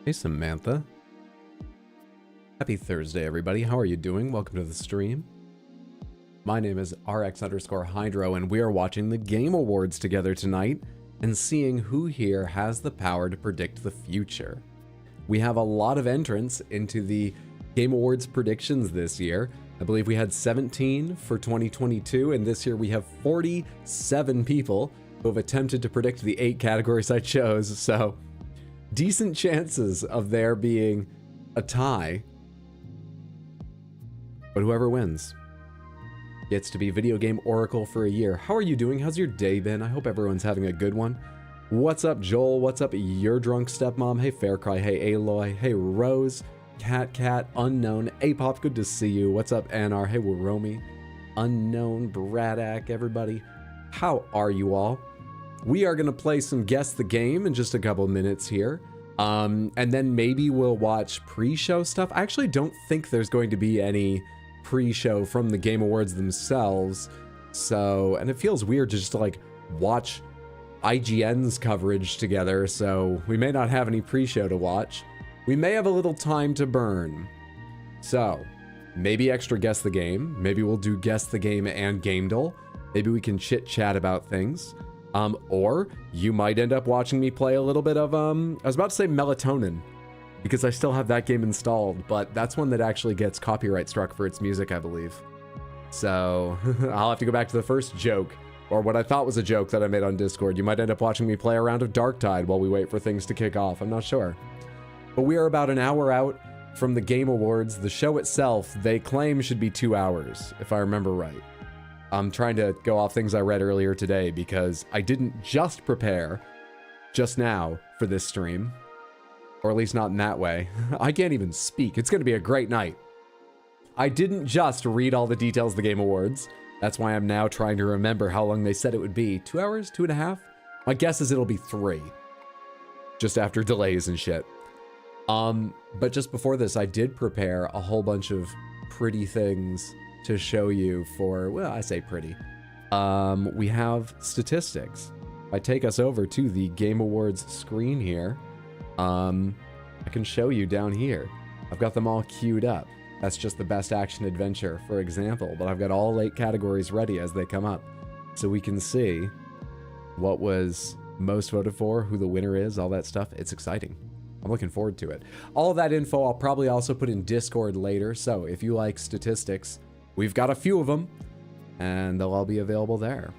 Hey, Samantha. Happy Thursday, everybody. How are you doing? Welcome to the stream. My name is RX_Hydro, and we are watching the Game Awards together tonight and seeing who here has the power to predict the future. We have a lot of entrants into the Game Awards predictions this year. I believe we had 17 for 2022, and this year we have 47 people who have attempted to predict the 8 categories I chose, so decent chances of there being a tie. But whoever wins gets to be Video Game Oracle for a year. How are you doing? How's your day been? I hope everyone's having a good one. What's up, Joel? What's up, your drunk stepmom? Hey, Faircry. Hey, Aloy. Hey, Rose. Cat, Unknown. Apop, good to see you. What's up, Anar? Hey, Waromi. Unknown, Bradak, everybody. How are you all? We are going to play some Guess the Game in just a couple minutes here. And then maybe we'll watch pre-show stuff. I actually don't think there's going to be any pre-show from the Game Awards themselves. So, and it feels weird to just like watch IGN's coverage together. So we may not have any pre-show to watch. We may have a little time to burn. So maybe extra Guess the Game. Maybe we'll do Guess the Game and gamedle. Maybe we can chit chat about things. Or you might end up watching me play a little bit of, I was about to say Melatonin, because I still have that game installed, but that's one that actually gets copyright struck for its music, I believe. So I'll have to go back to the first joke, or what I thought was a joke that I made on Discord. You might end up watching me play a round of Darktide while we wait for things to kick off. I'm not sure. But we are about an hour out from the Game Awards. The show itself, they claim, should be 2 hours, if I remember right. I'm trying to go off things I read earlier today because I didn't just prepare just now for this stream, or at least not in that way. I can't even speak. It's going to be a great night. I didn't just read all the details of the Game Awards. That's why I'm now trying to remember how long they said it would be. 2 hours? 2.5? My guess is it'll be 3. Just after delays and shit. But just before this, I did prepare a whole bunch of pretty things to show you for, well, I say pretty. We have statistics. If I take us over to the Game Awards screen here, I can show you down here. I've got them all queued up. That's just the best action adventure, for example, but I've got all 8 categories ready as they come up. So we can see what was most voted for, who the winner is, all that stuff. It's exciting. I'm looking forward to it. All of that info I'll probably also put in Discord later, so if you like statistics, we've got a few of them, and they'll all be available there.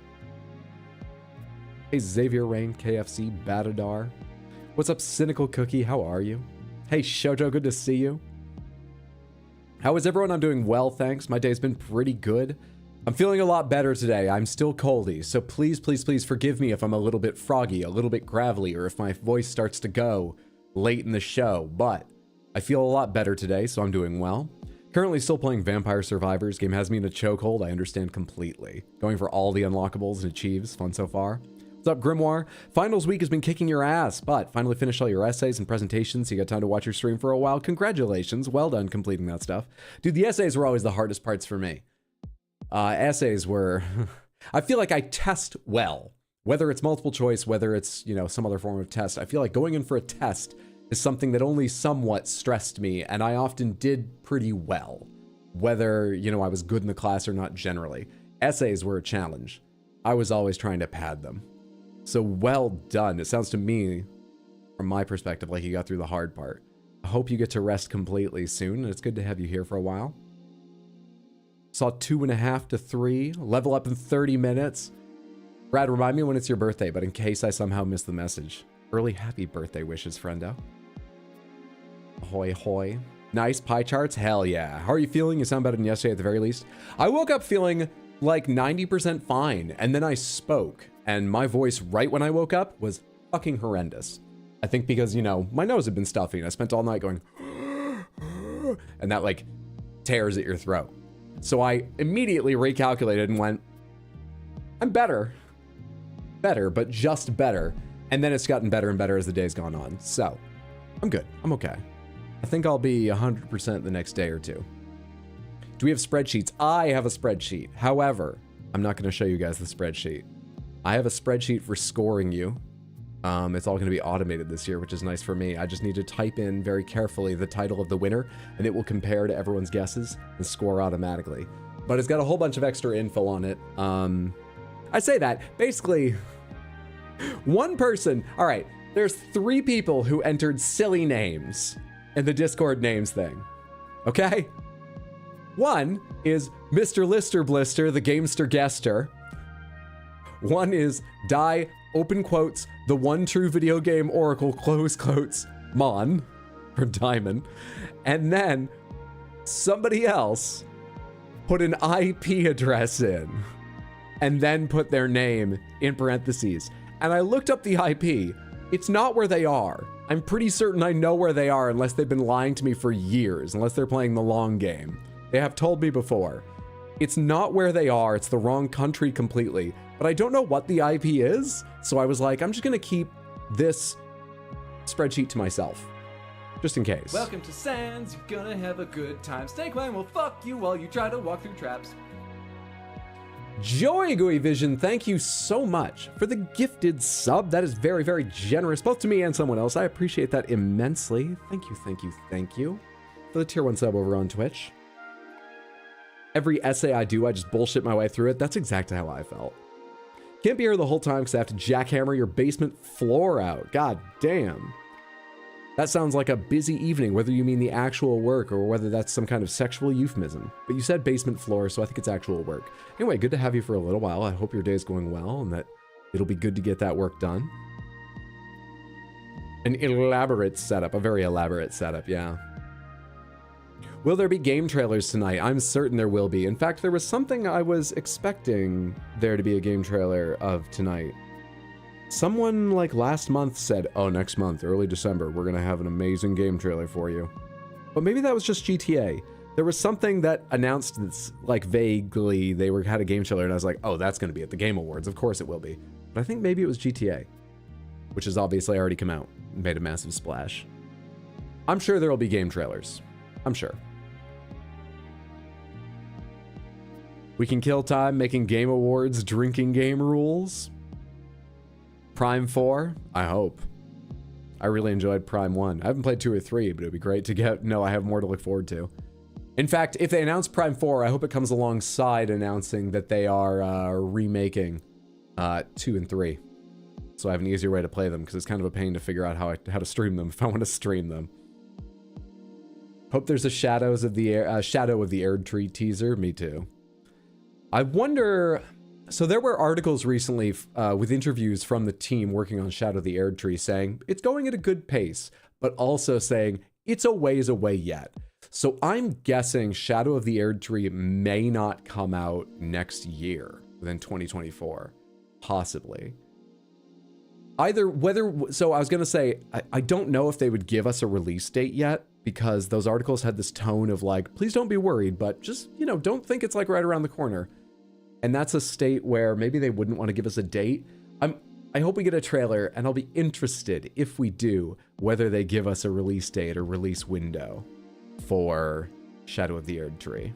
Hey, Xavier Rain, KFC, Batadar. What's up, Cynical Cookie? How are you? Hey, Shoto, good to see you. How is everyone? I'm doing well, thanks. My day's been pretty good. I'm feeling a lot better today. I'm still coldy, so please, please, please forgive me if I'm a little bit froggy, a little bit gravelly, or if my voice starts to go late in the show, but I feel a lot better today, so I'm doing well. Currently still playing Vampire Survivors. Game has me in a chokehold. I understand completely. Going for all the unlockables and achieves. Fun so far. What's up, Grimoire? Finals week has been kicking your ass, but finally finished all your essays and presentations, so you got time to watch your stream for a while. Congratulations. Well done completing that stuff. Dude, the essays were always the hardest parts for me. Essays were... I feel like I test well. Whether it's multiple choice, whether it's, you know, some other form of test. I feel like going in for a test is something that only somewhat stressed me, and I often did pretty well, whether, you know, I was good in the class or not generally. Essays were a challenge. I was always trying to pad them. So well done. It sounds to me, from my perspective, like you got through the hard part. I hope you get to rest completely soon, and it's good to have you here for a while. Saw 2.5 to 3, level up in 30 minutes. Brad, remind me when it's your birthday, but in case I somehow missed the message. Early happy birthday wishes, friendo. Ahoy, hoy. Nice pie charts? Hell yeah. How are you feeling? You sound better than yesterday at the very least. I woke up feeling like 90% fine, and then I spoke, and my voice right when I woke up was fucking horrendous. I think because, you know, my nose had been stuffy, and I spent all night going, and that, like, tears at your throat. So I immediately recalculated and went, I'm better. Better, but just better. And then it's gotten better and better as the day's gone on. So, I'm good. I'm okay. I think I'll be 100% the next day or two. Do we have spreadsheets? I have a spreadsheet. However, I'm not going to show you guys the spreadsheet. I have a spreadsheet for scoring you. It's all going to be automated this year, which is nice for me. I just need to type in very carefully the title of the winner, and it will compare to everyone's guesses and score automatically. But it's got a whole bunch of extra info on it. I say that, basically, one person, all right, there's 3 people who entered silly names in the Discord names thing, okay? One is Mr. Lister Blister, the Gamester Guester. One is Die, open quotes, the one true video game oracle, close quotes, Mon, or Diamond. And then somebody else put an IP address in and then put their name in parentheses. And I looked up the IP. It's not where they are. I'm pretty certain I know where they are unless they've been lying to me for years, unless they're playing the long game. They have told me before. It's not where they are. It's the wrong country completely. But I don't know what the IP is. So I was like, I'm just going to keep this spreadsheet to myself. Just in case. Welcome to Sands. You're gonna have a good time. Snakewang will fuck you while you try to walk through traps. Joy Gooey Vision, thank you so much for the gifted sub. That is very, very generous, both to me and someone else. I appreciate that immensely. Thank you, thank you, thank you for the tier 1 sub over on Twitch. Every essay I do, I just bullshit my way through it. That's exactly how I felt. Can't be here the whole time because I have to jackhammer your basement floor out. God damn. That sounds like a busy evening, whether you mean the actual work or whether that's some kind of sexual euphemism. But you said basement floor, so I think it's actual work. Anyway, good to have you for a little while. I hope your day's going well and that it'll be good to get that work done. An elaborate setup, a very elaborate setup, yeah. Will there be game trailers tonight? I'm certain there will be. In fact, there was something I was expecting there to be a game trailer of tonight. Someone like last month said, oh, next month, early December, we're gonna have an amazing game trailer for you. But maybe that was just GTA. There was something that announced this, like vaguely, they had a game trailer and I was like, oh, that's gonna be at the Game Awards. Of course it will be. But I think maybe it was GTA, which has obviously already come out and made a massive splash. I'm sure there'll be game trailers. I'm sure. We can kill time making Game Awards drinking game rules. Prime 4, I hope. I really enjoyed Prime 1. I haven't played 2 or 3, but it'd be great to get... No, I have more to look forward to. In fact, if they announce Prime 4, I hope it comes alongside announcing that they are remaking 2 and 3. So I have an easier way to play them, because it's kind of a pain to figure out how to stream them if I want to stream them. Hope there's a Shadow of the Erdtree teaser. Me too. I wonder... So there were articles recently with interviews from the team working on Shadow of the Erdtree saying it's going at a good pace, but also saying it's a ways away yet. So I'm guessing Shadow of the Erdtree may not come out next year, within 2024, possibly. So I was gonna say, I don't know if they would give us a release date yet, because those articles had this tone of like, please don't be worried, but just, you know, don't think it's like right around the corner. And that's a state where maybe they wouldn't want to give us a date. I hope we get a trailer, and I'll be interested, if we do, whether they give us a release date or release window for Shadow of the Erdtree.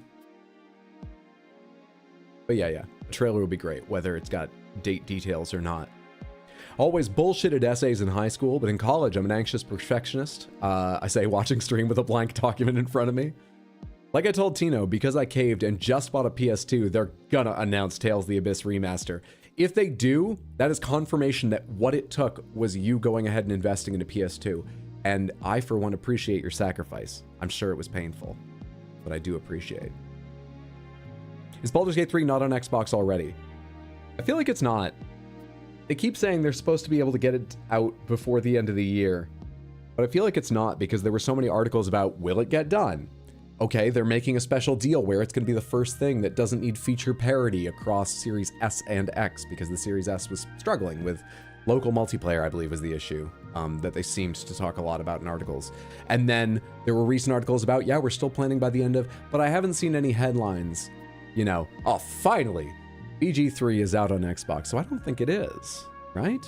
But yeah, a trailer would be great, whether it's got date details or not. Always bullshitted essays in high school, but in college, I'm an anxious perfectionist. I say watching stream with a blank document in front of me. Like I told Tino, because I caved and just bought a PS2, they're gonna announce Tales of the Abyss Remaster. If they do, that is confirmation that what it took was you going ahead and investing in a PS2. And I, for one, appreciate your sacrifice. I'm sure it was painful, but I do appreciate. Is Baldur's Gate 3 not on Xbox already? I feel like it's not. They keep saying they're supposed to be able to get it out before the end of the year, but I feel like it's not because there were so many articles about, will it get done? Okay, they're making a special deal where it's going to be the first thing that doesn't need feature parity across Series S and X, because the Series S was struggling with local multiplayer, I believe was the issue, that they seemed to talk a lot about in articles. And then there were recent articles about, yeah, we're still planning by the end of, but I haven't seen any headlines, you know, oh, finally, BG3 is out on Xbox, so I don't think it is, right?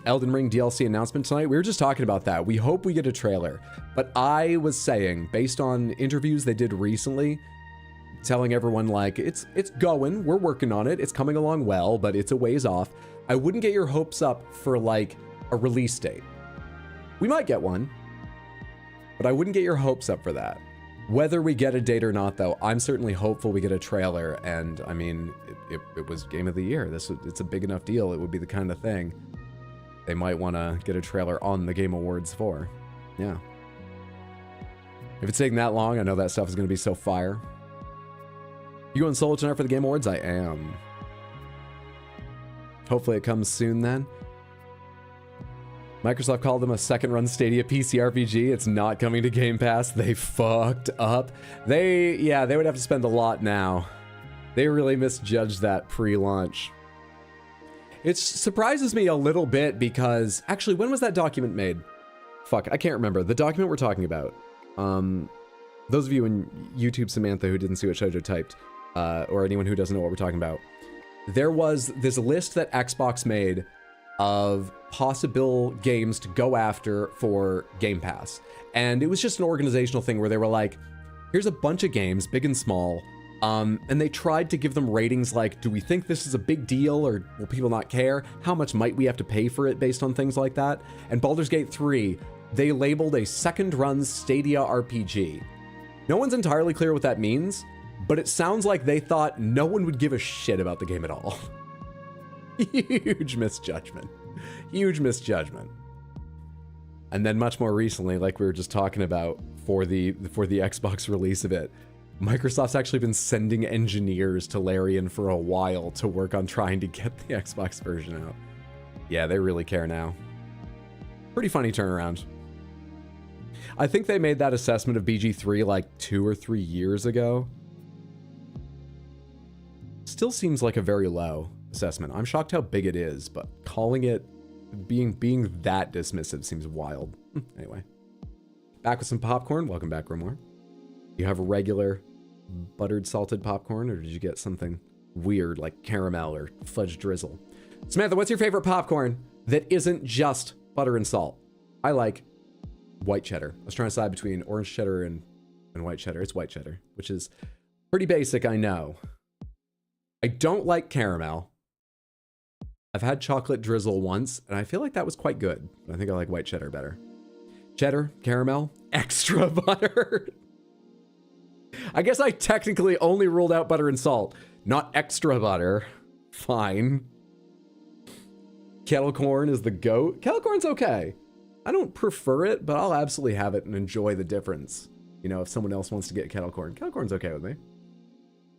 Elden Ring DLC announcement tonight. We were just talking about that. We hope we get a trailer. But I was saying, based on interviews they did recently, telling everyone like, it's going, we're working on it, it's coming along well, but it's a ways off. I wouldn't get your hopes up for like a release date. We might get one, but I wouldn't get your hopes up for that. Whether we get a date or not, though, I'm certainly hopeful we get a trailer. And I mean, it was Game of the Year. It's a big enough deal. It would be the kind of thing they might want to get a trailer on the Game Awards for. Yeah. If it's taking that long, I know that stuff is going to be so fire. You going solo tonight for the Game Awards? I am. Hopefully it comes soon then. Microsoft called them a second-run Stadia PC RPG. It's not coming to Game Pass. They fucked up. They would have to spend a lot now. They really misjudged that pre-launch. It surprises me a little bit because, actually, when was that document made? Fuck, I can't remember. The document we're talking about. Those of you in YouTube Samantha who didn't see what Shoujo typed, or anyone who doesn't know what we're talking about, there was this list that Xbox made of possible games to go after for Game Pass. And it was just an organizational thing where they were like, here's a bunch of games, big and small, and they tried to give them ratings like, do we think this is a big deal or will people not care? How much might we have to pay for it based on things like that? And Baldur's Gate 3, they labeled a second-run Stadia RPG. No one's entirely clear what that means, but it sounds like they thought no one would give a shit about the game at all. Huge misjudgment. Huge misjudgment. And then much more recently, like we were just talking about for the Xbox release of it, Microsoft's actually been sending engineers to Larian for a while to work on trying to get the Xbox version out. Yeah, they really care now. Pretty funny turnaround. I think they made that assessment of BG3 like 2 or 3 years ago. Still seems like a very low assessment. I'm shocked how big it is, but calling it being that dismissive seems wild. Anyway, back with some popcorn. Welcome back, Grimoire. You have a regular buttered salted popcorn, or did you get something weird like caramel or fudge drizzle? Samantha, what's your favorite popcorn that isn't just butter and salt? I like white cheddar. I was trying to decide between orange cheddar and white cheddar. It's white cheddar, which is pretty basic, I know. I don't like caramel. I've had chocolate drizzle once, and I feel like that was quite good. I think I like white cheddar better. Cheddar, caramel, extra butter. I guess I technically only ruled out butter and salt, not extra butter. Fine. Kettle corn is the goat. Kettle corn's okay. I don't prefer it, but I'll absolutely have it and enjoy the difference. You know, if someone else wants to get kettle corn's okay with me.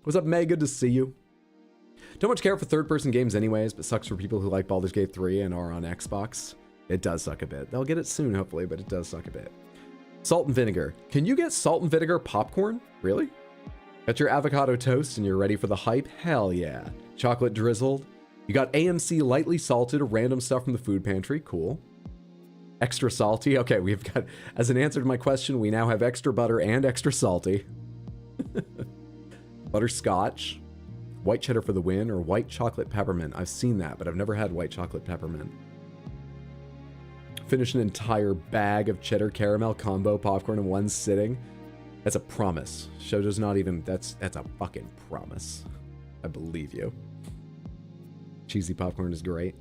What's up, May? Good to see you. Don't much care for third-person games anyways, but sucks for people who like Baldur's Gate 3 and are on Xbox. It does suck a bit. They'll get it soon, hopefully, but it does suck a bit. Salt and vinegar. Can you get salt and vinegar popcorn? Really? Got your avocado toast and you're ready for the hype? Hell yeah. Chocolate drizzled. You got AMC lightly salted, random stuff from the food pantry. Cool. Extra salty. Okay, we've got, as an answer to my question, we now have extra butter and extra salty. Butterscotch. White cheddar for the win, or white chocolate peppermint. I've seen that, but I've never had white chocolate peppermint. Finish an entire bag of cheddar caramel combo popcorn in one sitting. That's a promise. Shoujo's not even, that's a fucking promise. I believe you. Cheesy popcorn is great.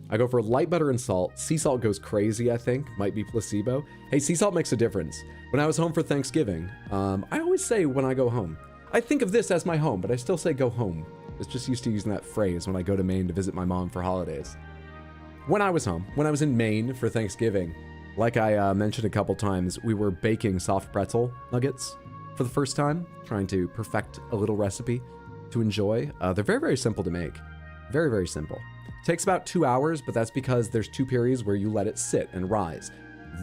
I go for light butter and salt. Sea salt goes crazy, I think. Might be placebo. Hey, sea salt makes a difference. When I was home for Thanksgiving, I always say when I go home, I think of this as my home, but I still say go home. I was just used to using that phrase when I go to Maine to visit my mom for holidays. When I was home, when I was in Maine for Thanksgiving, like I mentioned a couple times, we were baking soft pretzel nuggets for the first time, trying to perfect a little recipe to enjoy. They're very, very simple to make. Very, very simple. Takes about 2 hours, but that's because there's 2 periods where you let it sit and rise.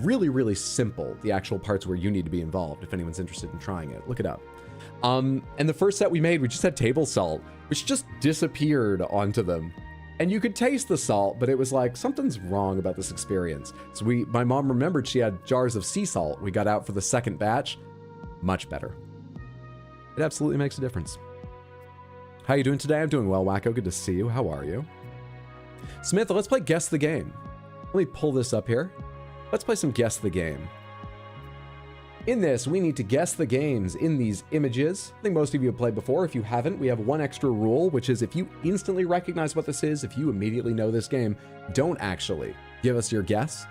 Really, really simple, the actual parts where you need to be involved, if anyone's interested in trying it. Look it up. And the first set we made, we just had table salt, which just disappeared onto them. And you could taste the salt, but it was like, something's wrong about this experience. So my mom remembered she had jars of sea salt. We got out for the second batch. Much better. It absolutely makes a difference. How you doing today? I'm doing well, Wacko. Good to see you. How are you? Samantha, let's play Guess the Game. Let me pull this up here. Let's play some Guess the Game. In this, we need to guess the games in these images. I think most of you have played before. If you haven't, we have one extra rule, which is if you instantly recognize what this is, if you immediately know this game, don't actually give us your guess.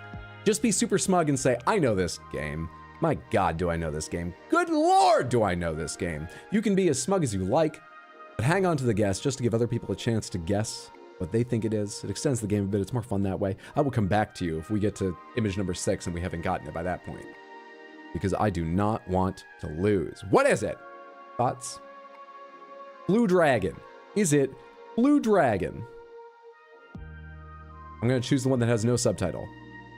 Just be super smug and say, I know this game. My God, do I know this game? Good Lord, do I know this game? You can be as smug as you like, but hang on to the guess just to give other people a chance to guess what they think it is. It extends the game a bit. It's more fun that way. I will come back to you if we get to image number 6 and we haven't gotten it by that point, because I do not want to lose. What is it? Thoughts? Blue Dragon. Is it Blue Dragon? I'm going to choose the one that has no subtitle.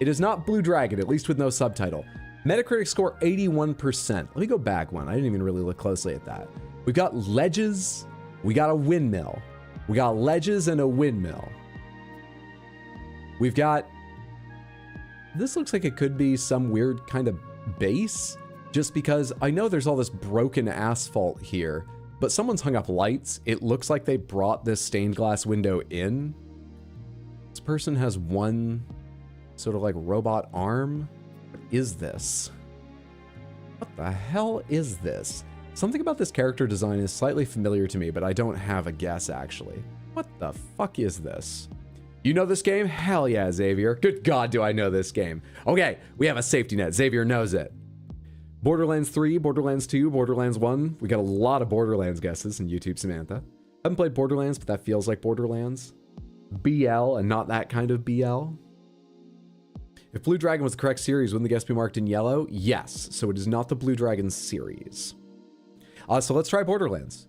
It is not Blue Dragon, at least with no subtitle. Metacritic score 81%. Let me go back one. I didn't even really look closely at that. We've got ledges. We got a windmill. We got ledges and a windmill. We've got... This looks like it could be some weird kind of base, just because I know there's all this broken asphalt here, but someone's hung up lights. It looks like they brought this stained glass window in. This person has one sort of like robot arm. What is this? What the hell is this? Something about this character design is slightly familiar to me, but I don't have a guess actually. What the fuck is this? You know this game? Hell yeah, Xavier. Good God, do I know this game. Okay, we have a safety net. Xavier knows it. Borderlands 3, Borderlands 2, Borderlands 1. We got a lot of Borderlands guesses in YouTube Samantha. Haven't played Borderlands, but that feels like Borderlands. BL and not that kind of BL. If Blue Dragon was the correct series, wouldn't the guess be marked in yellow? Yes, so it is not the Blue Dragon series. So let's try Borderlands.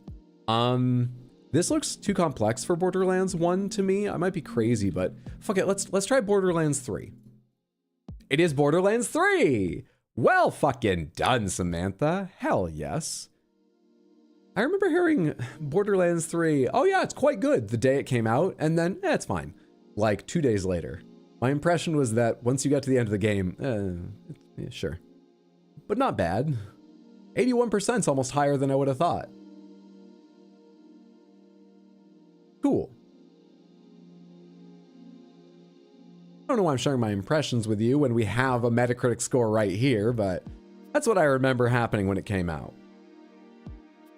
This looks too complex for Borderlands 1 to me. I might be crazy, but fuck it. Let's try Borderlands 3. It is Borderlands 3. Well fucking done, Samantha. Hell yes. I remember hearing Borderlands 3. Oh yeah, it's quite good the day it came out, and then it's fine. Like 2 days later. My impression was that once you got to the end of the game, yeah, sure. But not bad. 81% is almost higher than I would have thought. Cool. I don't know why I'm sharing my impressions with you when we have a Metacritic score right here, but that's what I remember happening when it came out.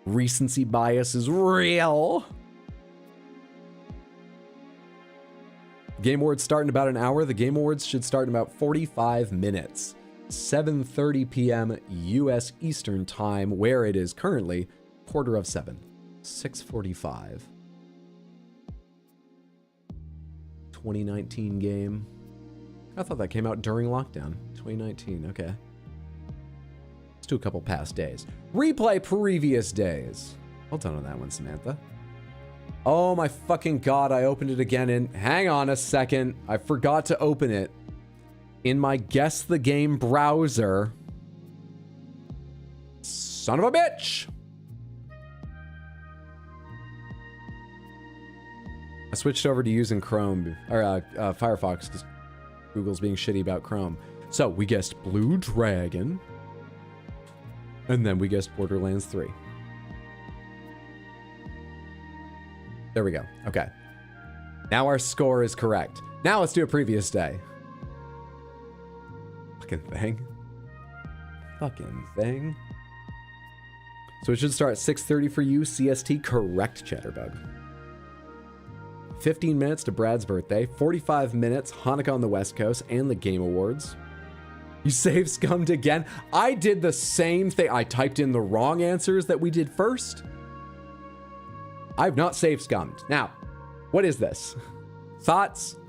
Recency bias is real. Game Awards start in about an hour. The Game Awards should start in about 45 minutes. 7:30 p.m. U.S. Eastern Time, where it is currently 6:45. 6:45. 2019 game. I thought that came out during lockdown. 2019, okay. Let's do a couple past days. Replay previous days. Well done on that one, Samantha. Oh my fucking God, I opened it again and hang on a second. I forgot to open it in my Guess the Game browser. Son of a bitch. I switched over to using Chrome, or Firefox, because Google's being shitty about Chrome. So we guessed Blue Dragon, and then we guessed Borderlands 3. There we go. Okay. Now our score is correct. Now let's do a previous day. Fucking thing. Fucking thing. So it should start at 6:30 for you, CST. Correct, Chatterbug. 15 minutes to Brad's birthday, 45 minutes, Hanukkah on the West Coast, and the Game Awards. You save scummed again? I did the same thing. I typed in the wrong answers that we did first. I've not save scummed. Now, what is this? Thoughts?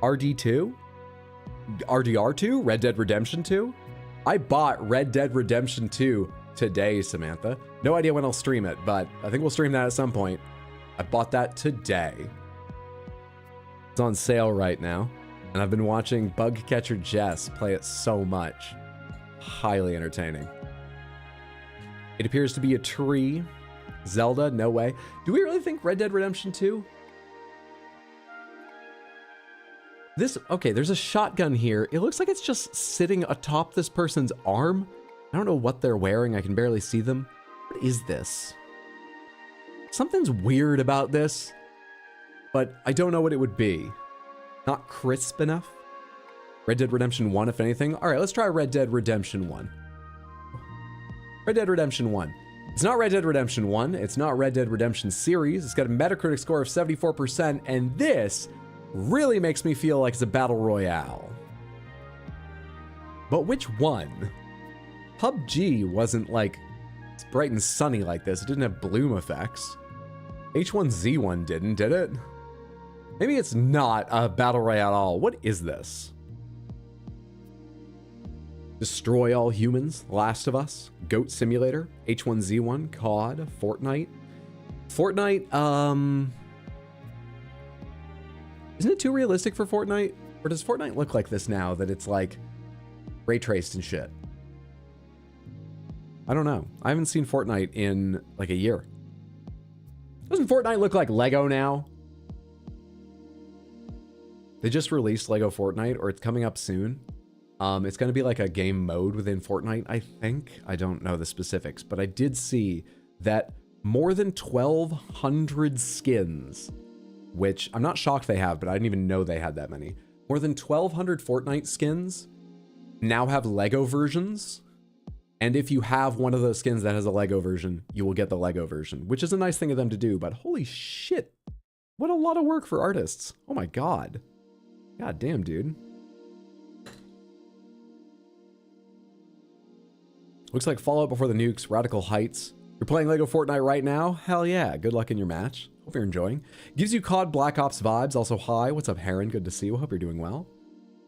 RD2? RDR2? Red Dead Redemption 2? I bought Red Dead Redemption 2 today, Samantha. No idea when I'll stream it, but I think we'll stream that at some point. I bought that today. It's on sale right now, and I've been watching Bug Catcher Jess play it so much. Highly entertaining. It appears to be a tree. Zelda? No way. Do we really think Red Dead Redemption 2? Okay, there's a shotgun here. It looks like it's just sitting atop this person's arm. I don't know what they're wearing. I can barely see them. What is this? Something's weird about this, but I don't know what it would be. Not crisp enough? Red Dead Redemption 1, if anything. All right, let's try Red Dead Redemption 1. Red Dead Redemption 1. It's not Red Dead Redemption 1. It's not Red Dead Redemption series. It's got a Metacritic score of 74%, and this really makes me feel like it's a battle royale. But which one? PUBG wasn't like it's bright and sunny like this. It didn't have bloom effects. H1Z1 didn't, did it? Maybe it's not a battle royale at all. What is this? Destroy All Humans, Last of Us, Goat Simulator, H1Z1, COD, Fortnite. Fortnite, isn't it too realistic for Fortnite? Or does Fortnite look like this now that it's like ray traced and shit? I don't know. I haven't seen Fortnite in like a year. Doesn't Fortnite look like Lego now? They just released Lego Fortnite, or it's coming up soon. It's going to be like a game mode within Fortnite, I think. I don't know the specifics, but I did see that more than 1,200 skins, which I'm not shocked they have, but I didn't even know they had that many. More than 1,200 Fortnite skins now have Lego versions. And if you have one of those skins that has a Lego version, you will get the Lego version, which is a nice thing of them to do, but holy shit. What a lot of work for artists. Oh my God. God damn, dude. Looks like Fallout Before the Nukes, Radical Heights. You're playing Lego Fortnite right now? Hell yeah. Good luck in your match. Hope you're enjoying. Gives you COD Black Ops vibes. Also, hi. What's up, Heron? Good to see you. Hope you're doing well.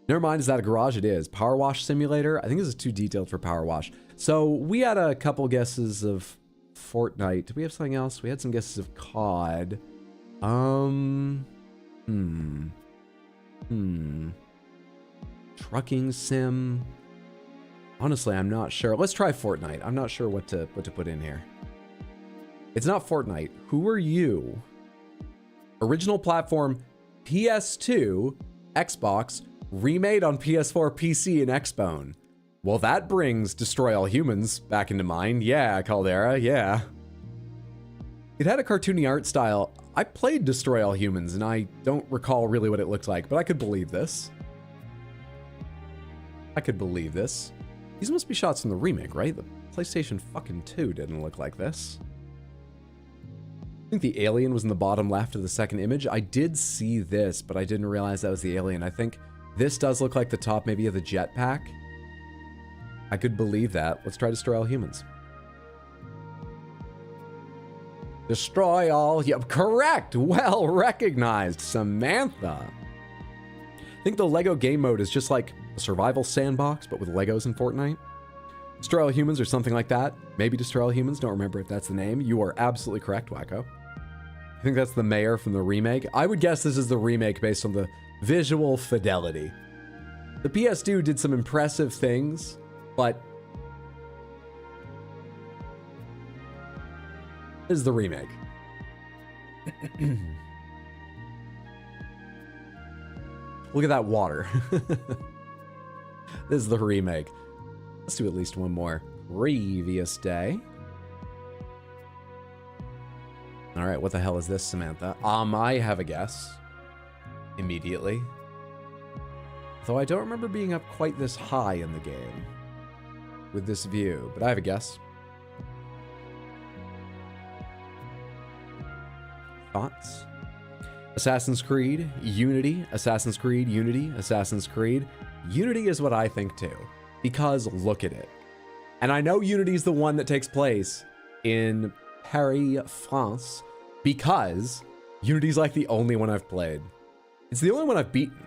Never mind, is that a garage? It is. Power Wash Simulator. I think this is too detailed for Power Wash. So we had a couple guesses of Fortnite. Did we have something else? We had some guesses of COD. Trucking sim. Honestly, I'm not sure. Let's try Fortnite. I'm not sure what to put in here. It's not Fortnite. Who are you? Original platform PS2, Xbox, remade on PS4, PC, and Xbone. Well, that brings Destroy All Humans back into mind. Yeah, Caldera, yeah. It had a cartoony art style. I played Destroy All Humans, and I don't recall really what it looks like, but I could believe this. I could believe this. These must be shots from the remake, right? The PlayStation fucking 2 didn't look like this. I think the alien was in the bottom left of the second image. I did see this, but I didn't realize that was the alien. I think this does look like the top maybe of the jetpack. I could believe that. Let's try Destroy All Humans. Destroy all... Yep, correct! Well recognized, Samantha. I think the Lego game mode is just like a survival sandbox, but with Legos in Fortnite. Destroy All Humans or something like that. Maybe Destroy All Humans, don't remember if that's the name. You are absolutely correct, Wacko. I think that's the mayor from the remake. I would guess this is the remake based on the visual fidelity. The PS2 did some impressive things, but this is the remake. Look at that water. This is the remake. Let's do at least one more. Previous day. All right, what the hell is this, Samantha? I have a guess. Immediately. Though I don't remember being up quite this high in the game with this view, but I have a guess. Thoughts? Assassin's Creed, Unity, Assassin's Creed, Unity, Assassin's Creed. Unity is what I think too, because look at it. And I know Unity is the one that takes place in Paris, France, because Unity's like the only one I've played. It's the only one I've beaten.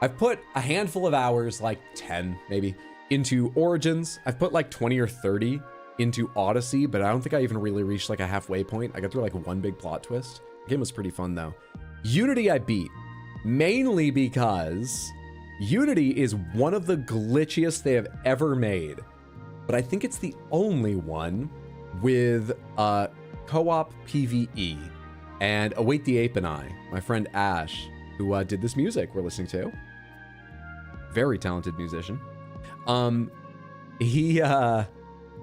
I've put a handful of hours, like 10 maybe, into Origins. I've put like 20 or 30 into Odyssey, but I don't think I even really reached like a halfway point. I got through like one big plot twist. The game was pretty fun though. Unity I beat, mainly because Unity is one of the glitchiest they have ever made. But I think it's the only one with co-op PvE. And Await the Ape and I, my friend Ash, who did this music we're listening to. Very talented musician. He had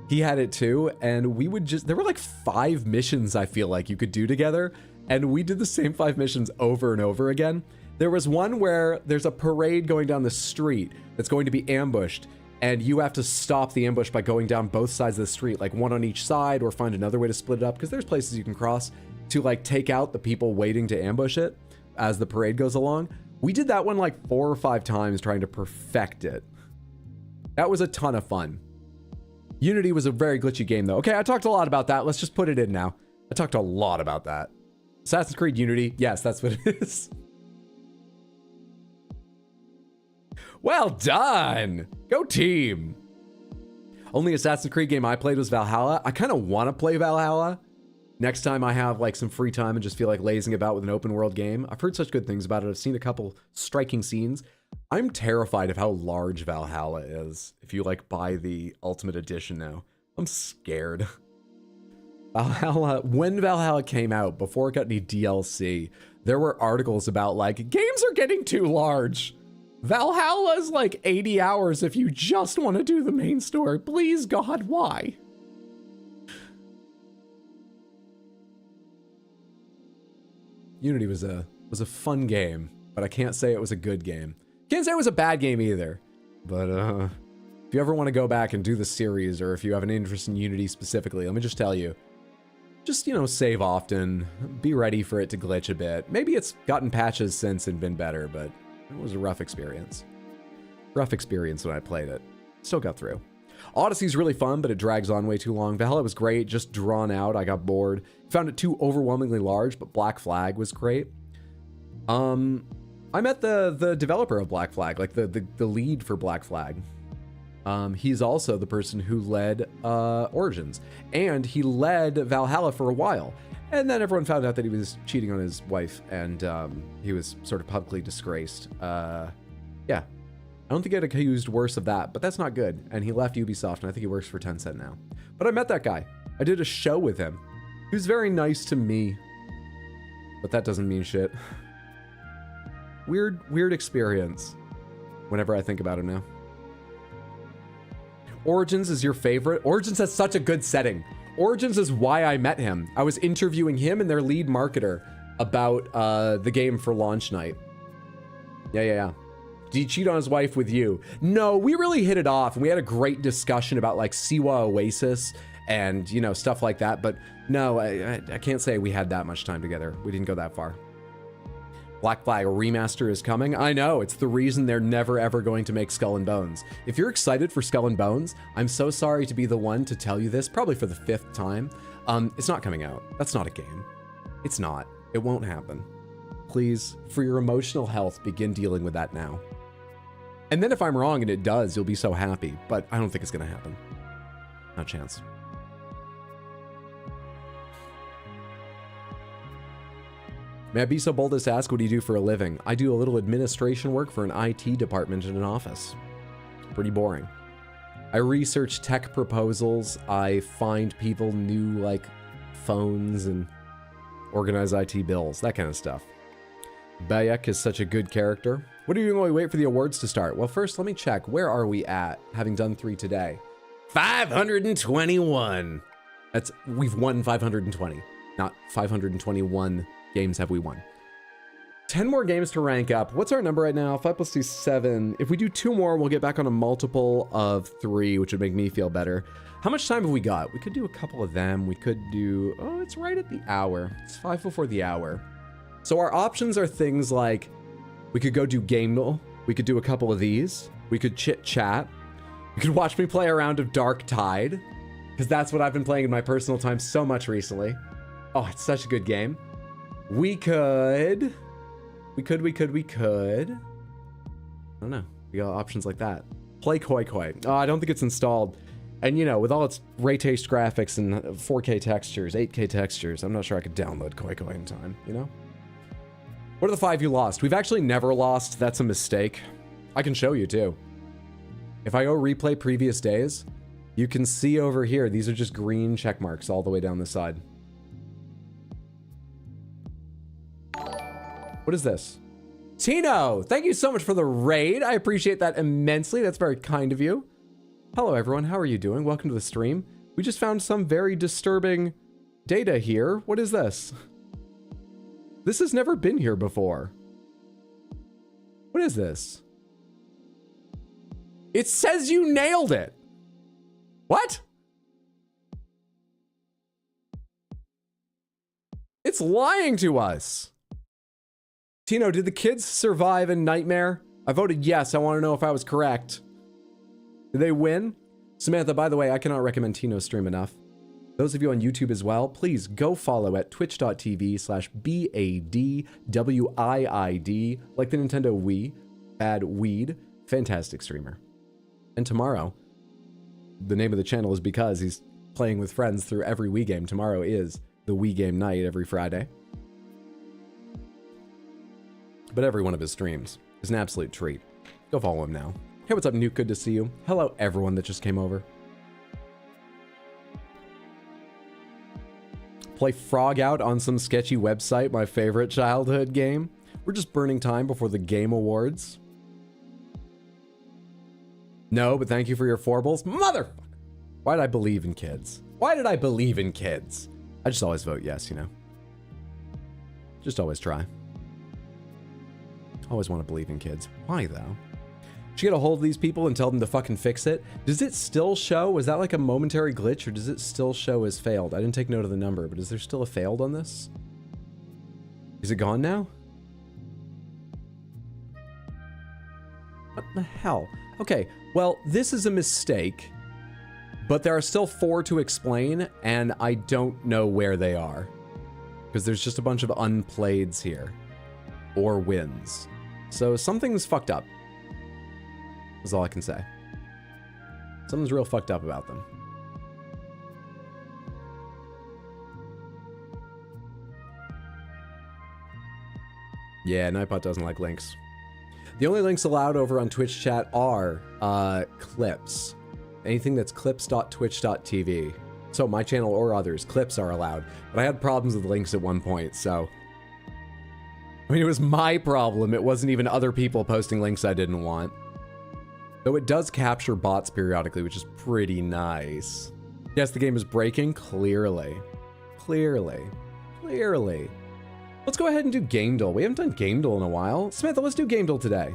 it too, and we would just, there were like 5 missions I feel like you could do together, and we did the same 5 missions over and over again. There was one where there's a parade going down the street that's going to be ambushed, and you have to stop the ambush by going down both sides of the street, like one on each side, or find another way to split it up, because there's places you can cross to like take out the people waiting to ambush it as the parade goes along. We did that one like 4 or 5 times trying to perfect it. That was a ton of fun. Unity was a very glitchy game though. Okay, I talked a lot about that. Let's just put it in now. I talked a lot about that. Assassin's Creed Unity. Yes, that's what it is. Well done! Go team! Only Assassin's Creed game I played was Valhalla. I kind of want to play Valhalla next time I have like some free time and just feel like lazing about with an open world game. I've heard such good things about it. I've seen a couple striking scenes. I'm terrified of how large Valhalla is if you like buy the Ultimate Edition now. I'm scared. Valhalla, when Valhalla came out, before it got any DLC, there were articles about like, games are getting too large. Valhalla is like 80 hours if you just want to do the main story. Please, God, why? Unity was a fun game, but I can't say it was a good game. Can't say it was a bad game either. But if you ever want to go back and do the series, or if you have an interest in Unity specifically, let me just tell you, just, you know, save often, be ready for it to glitch a bit. Maybe it's gotten patches since and been better, but it was a rough experience. Rough experience when I played it. Still got through. Odyssey's really fun, but it drags on way too long. Valhalla was great, just drawn out. I got bored. Found it too overwhelmingly large, but Black Flag was great. I met the developer of Black Flag, like the lead for Black Flag. He's also the person who led Origins, and he led Valhalla for a while. And then everyone found out that he was cheating on his wife, and he was sort of publicly disgraced. Yeah, I don't think I'd accused worse of that, but that's not good. And he left Ubisoft, and I think he works for Tencent now. But I met that guy. I did a show with him. He was very nice to me, but that doesn't mean shit. Weird experience whenever I think about him now. Origins is your favorite? Origins has such a good setting. Origins is why I met him. I was interviewing him and their lead marketer about the game for launch night. Yeah. Did he cheat on his wife with you? No, we really hit it off, and we had a great discussion about like Siwa Oasis and, you know, stuff like that. But no, I can't say we had that much time together. We didn't go that far. Black Flag remaster is coming. I know, it's the reason they're never ever going to make Skull and Bones. If you're excited for Skull and Bones, I'm so sorry to be the one to tell you this, probably for the 5th time. It's not coming out. That's not a game. It's not. It won't happen. Please, for your emotional health, begin dealing with that now. And then if I'm wrong and it does, you'll be so happy, but I don't think it's gonna happen. Not a chance. May I be so bold as to ask, what do you do for a living? I do a little administration work for an IT department in an office. Pretty boring. I research tech proposals. I find people new, like, phones and organize IT bills, that kind of stuff. Bayek is such a good character. What are you doing while we wait for the awards to start? Well, first, let me check. Where are we at, having done 3 today? 521. We've won 520, not 521 games have we won. 10 more games to rank up. What's our number right now? 5 plus 2 is 7. If we do 2 more, we'll get back on a multiple of 3, which would make me feel better. How much time have we got? We could do a couple of them. We could do, oh, it's right at the hour. It's 5 before the hour. So our options are things like, we could go do gamedle. We could do a couple of these. We could chit chat. You could watch me play a round of Dark Tide, because that's what I've been playing in my personal time so much recently. Oh, it's such a good game. We could. I don't know. We got options like that. Play Koi Koi. Oh, I don't think it's installed. And you know, with all its ray traced graphics and 4K textures, 8K textures, I'm not sure I could download Koi Koi in time, you know? What are the 5 you lost? We've actually never lost. That's a mistake. I can show you too. If I go replay previous days, you can see over here, these are just green check marks all the way down the side. What is this? Tino, thank you so much for the raid. I appreciate that immensely. That's very kind of you. Hello, everyone. How are you doing? Welcome to the stream. We just found some very disturbing data here. What is this? This has never been here before. What is this? It says you nailed it. What? It's lying to us. Tino, did the kids survive in Nightmare? I voted yes. I want to know if I was correct. Did they win? Samantha, by the way, I cannot recommend Tino's stream enough. Those of you on YouTube as well, please go follow at twitch.tv/BADWIID, like the Nintendo Wii, Bad Weed, fantastic streamer. And tomorrow, the name of the channel is because he's playing with friends through every Wii game. Tomorrow is the Wii game night every Friday. But every one of his streams is an absolute treat. Go follow him now. Hey, what's up, Nuke? Good to see you. Hello, everyone that just came over. Play Frog Out on some sketchy website, my favorite childhood game. We're just burning time before the Game Awards. No, but thank you for your forbles. Motherfucker! Why did I believe in kids? Why did I believe in kids? I just always vote yes, you know. Just always try. Always want to believe in kids. Why, though? Should get a hold of these people and tell them to fucking fix it? Does it still show? Was that like a momentary glitch, or does it still show as failed? I didn't take note of the number, but is there still a failed on this? Is it gone now? What the hell? Okay, well, this is a mistake, but there are still 4 to explain, and I don't know where they are. Because there's just a bunch of unplayeds here. Or wins. So something's fucked up. That's all I can say. Something's real fucked up about them. Yeah, Nightbot doesn't like links. The only links allowed over on Twitch chat are clips. Anything that's clips.twitch.tv. So my channel or others, clips are allowed. But I had problems with links at one point, so... I mean, it was my problem. It wasn't even other people posting links I didn't want. Though it does capture bots periodically, which is pretty nice. Yes, the game is breaking. Clearly. Clearly. Clearly. Let's go ahead and do gamedle. We haven't done gamedle in a while. Samantha, let's do gamedle today.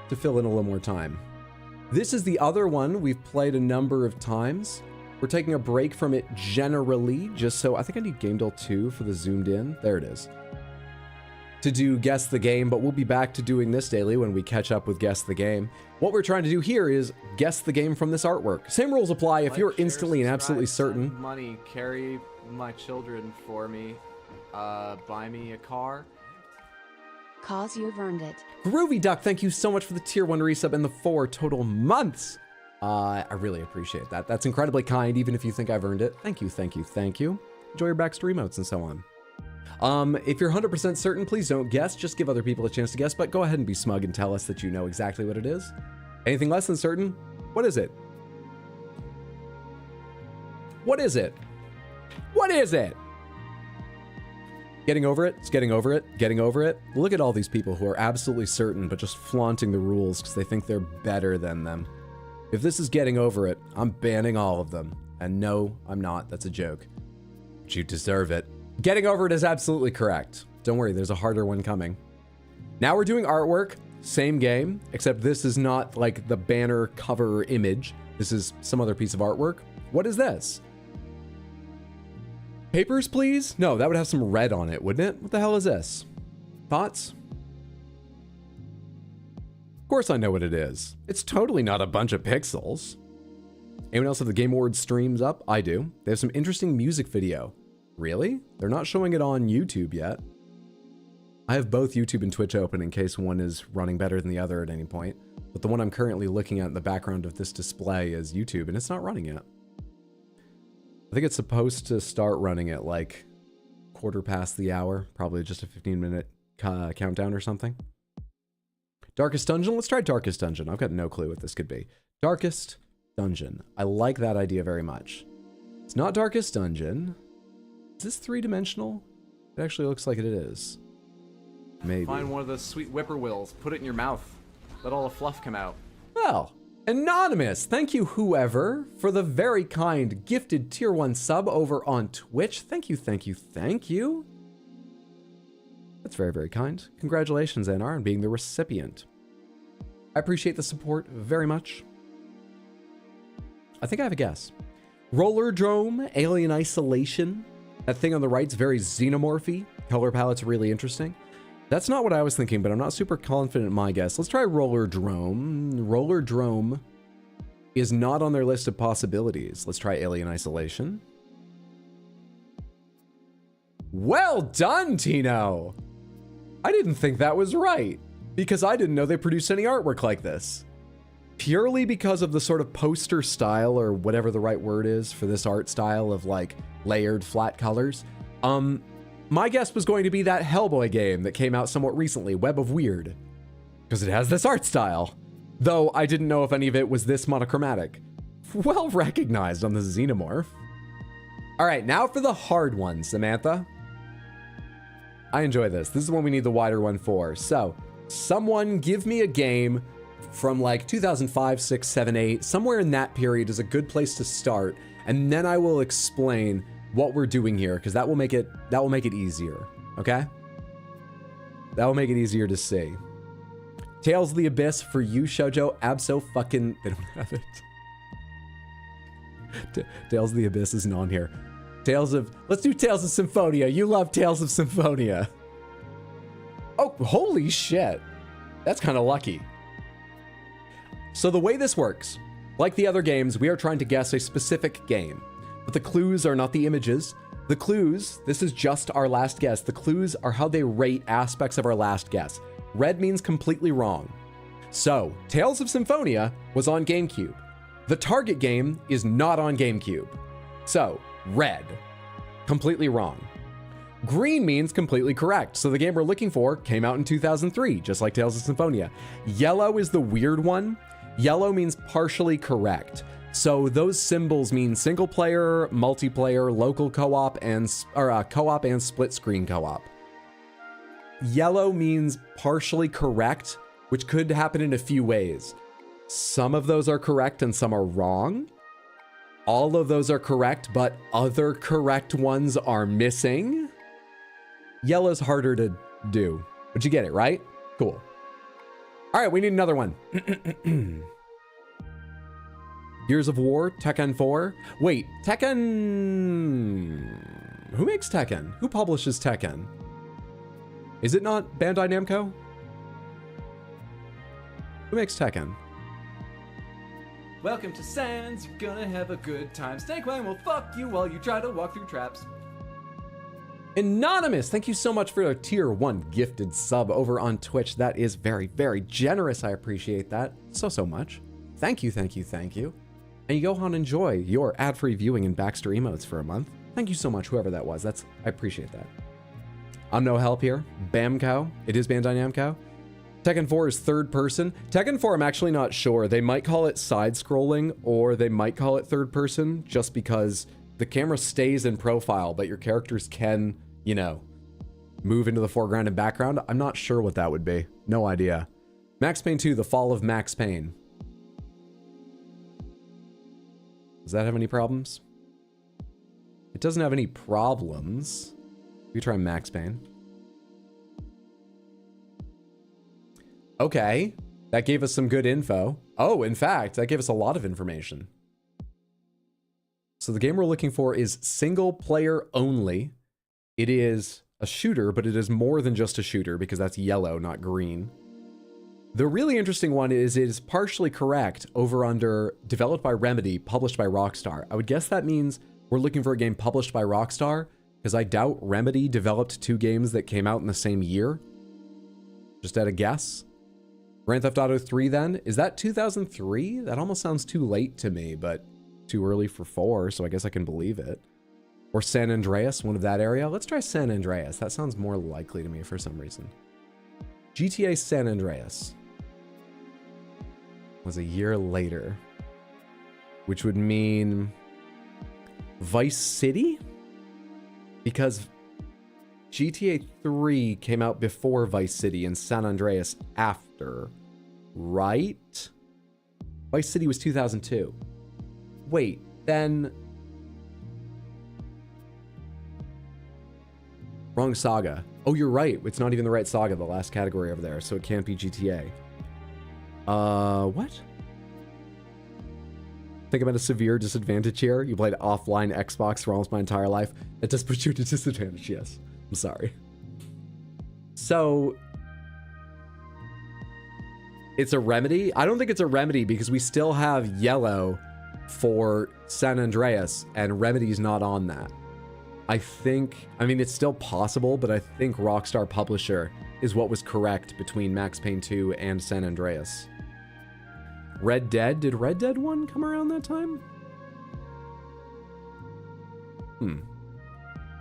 To fill in a little more time. This is the other one we've played a number of times. We're taking a break from it generally, just so... I think I need gamedle 2 for the zoomed in. There it is. To do Guess the Game, but we'll be back to doing this daily when we catch up with Guess the Game. What we're trying to do here is guess the game from this artwork. Same rules apply if you're instantly and absolutely certain. Money, carry my children for me, buy me a car. Cause you've earned it. Groovy Duck, thank you so much for the tier 1 resub and the 4 total months. I really appreciate that. That's incredibly kind, even if you think I've earned it. Thank you, thank you, thank you. Enjoy your backstory emotes and so on. If you're 100% certain, please don't guess. Just give other people a chance to guess, but go ahead and be smug and tell us that you know exactly what it is. Anything less than certain? What is it? What is it? What is it? Getting over it? It's getting over it? Getting over it? Look at all these people who are absolutely certain, but just flaunting the rules because they think they're better than them. If this is getting over it, I'm banning all of them. And no, I'm not. That's a joke. But you deserve it. Getting over it is absolutely correct. Don't worry, there's a harder one coming. Now we're doing artwork. Same game, except this is not like the banner cover image. This is some other piece of artwork. What is this? Papers, please? No, that would have some red on it, wouldn't it? What the hell is this? Thoughts? Of course I know what it is. It's totally not a bunch of pixels. Anyone else have the Game Awards streams up? I do. They have some interesting music video. Really? They're not showing it on YouTube yet. I have both YouTube and Twitch open in case one is running better than the other at any point. But the one I'm currently looking at in the background of this display is YouTube, and it's not running yet. I think it's supposed to start running at like 1/4 the hour. Probably just a 15-minute countdown or something. Darkest Dungeon? Let's try Darkest Dungeon. I've got no clue what this could be. Darkest Dungeon. I like that idea very much. It's not Darkest Dungeon. Is this 3-dimensional? It actually looks like it is. Maybe. Find one of those sweet whippoorwills, put it in your mouth, let all the fluff come out. Well, anonymous, thank you whoever for the very kind gifted tier 1 sub over on Twitch. Thank you, thank you, thank you. That's very, very kind. Congratulations, NR, on being the recipient. I appreciate the support very much. I think I have a guess. Rollerdrome, Alien Isolation. That thing on the right's very xenomorphy. Color palette's really interesting. That's not what I was thinking, but I'm not super confident in my guess. Let's try Rollerdrome. Rollerdrome is not on their list of possibilities. Let's try Alien Isolation. Well done, Tino! I didn't think that was right, because I didn't know they produced any artwork like this. Purely because of the sort of poster style, or whatever the right word is for this art style of like layered flat colors. My guess was going to be that Hellboy game that came out somewhat recently, Web of Weird, because it has this art style. Though I didn't know if any of it was this monochromatic. Well recognized on the xenomorph. All right, now for the hard one, Samantha. I enjoy this. This is one we need the wider one for. So, someone give me a game from like 2005, 6, 7, 8. Somewhere in that period is a good place to start, and then I will explain what we're doing here, because that will make it easier. Okay? That will make it easier to see. Tales of the Abyss for you, Shoujo. Abso-fucking... They don't have it. Tales of the Abyss isn't on here. Let's do Tales of Symphonia. You love Tales of Symphonia. Oh, holy shit. That's kind of lucky. So the way this works, like the other games, we are trying to guess a specific game. But the clues are not the images. The clues, this is just our last guess. The clues are how they rate aspects of our last guess. Red means completely wrong. So, Tales of Symphonia was on GameCube. The target game is not on GameCube. So, red. Completely wrong. Green means completely correct. So the game we're looking for came out in 2003, just like Tales of Symphonia. Yellow is the weird one. Yellow means partially correct. So those symbols mean single player, multiplayer, local co-op, and co-op and split screen co-op. Yellow means partially correct, which could happen in a few ways. Some of those are correct and some are wrong. All of those are correct, but other correct ones are missing. Yellow's harder to do, but you get it, right? Cool. All right, we need another one. Gears of War, Tekken 4. Wait, Tekken... Who makes Tekken? Who publishes Tekken? Is it not Bandai Namco? Who makes Tekken? Welcome to Sans, you're gonna have a good time. Snakewang will fuck you while you try to walk through traps. Anonymous, thank you so much for a tier 1 gifted sub over on Twitch. That is very, very generous. I appreciate that so much. Thank you, thank you, thank you. And Johan, enjoy your ad-free viewing and Baxter emotes for a month. Thank you so much, whoever that was. I appreciate that. I'm no help here. Bamco, it is Bandai Namco. Tekken 4 is third person. Tekken 4, I'm actually not sure. They might call it side-scrolling, or they might call it third person, just because the camera stays in profile, but your characters can, you know, move into the foreground and background. I'm not sure what that would be. No idea. Max Payne 2, The Fall of Max Payne. Does that have any problems? It doesn't have any problems. We try Max Payne. Okay, that gave us some good info. Oh, in fact, that gave us a lot of information. So the game we're looking for is single player only. It is a shooter, but it is more than just a shooter because that's yellow, not green. The really interesting one is it is partially correct over under developed by Remedy, published by Rockstar. I would guess that means we're looking for a game published by Rockstar, because I doubt Remedy developed 2 games that came out in the same year. Just at a guess. Grand Theft Auto 3 then? Is that 2003? That almost sounds too late to me, but too early for 4, so I guess I can believe it. Or San Andreas, one of that area. Let's try San Andreas. That sounds more likely to me for some reason. GTA San Andreas was a year later, which would mean Vice City? Because GTA 3 came out before Vice City and San Andreas after, right? Vice City was 2002. Wait, then... Wrong saga. Oh, you're right. It's not even the right saga, the last category over there, so it can't be GTA. What? Think I'm at a severe disadvantage here. You played offline Xbox for almost my entire life. It does put you at a disadvantage, yes. I'm sorry. So, it's a remedy? I don't think it's a remedy because we still have yellow for San Andreas, and remedy's not on that. I mean, it's still possible, but I think Rockstar Publisher is what was correct between Max Payne 2 and San Andreas. Red Dead? Did Red Dead 1 come around that time?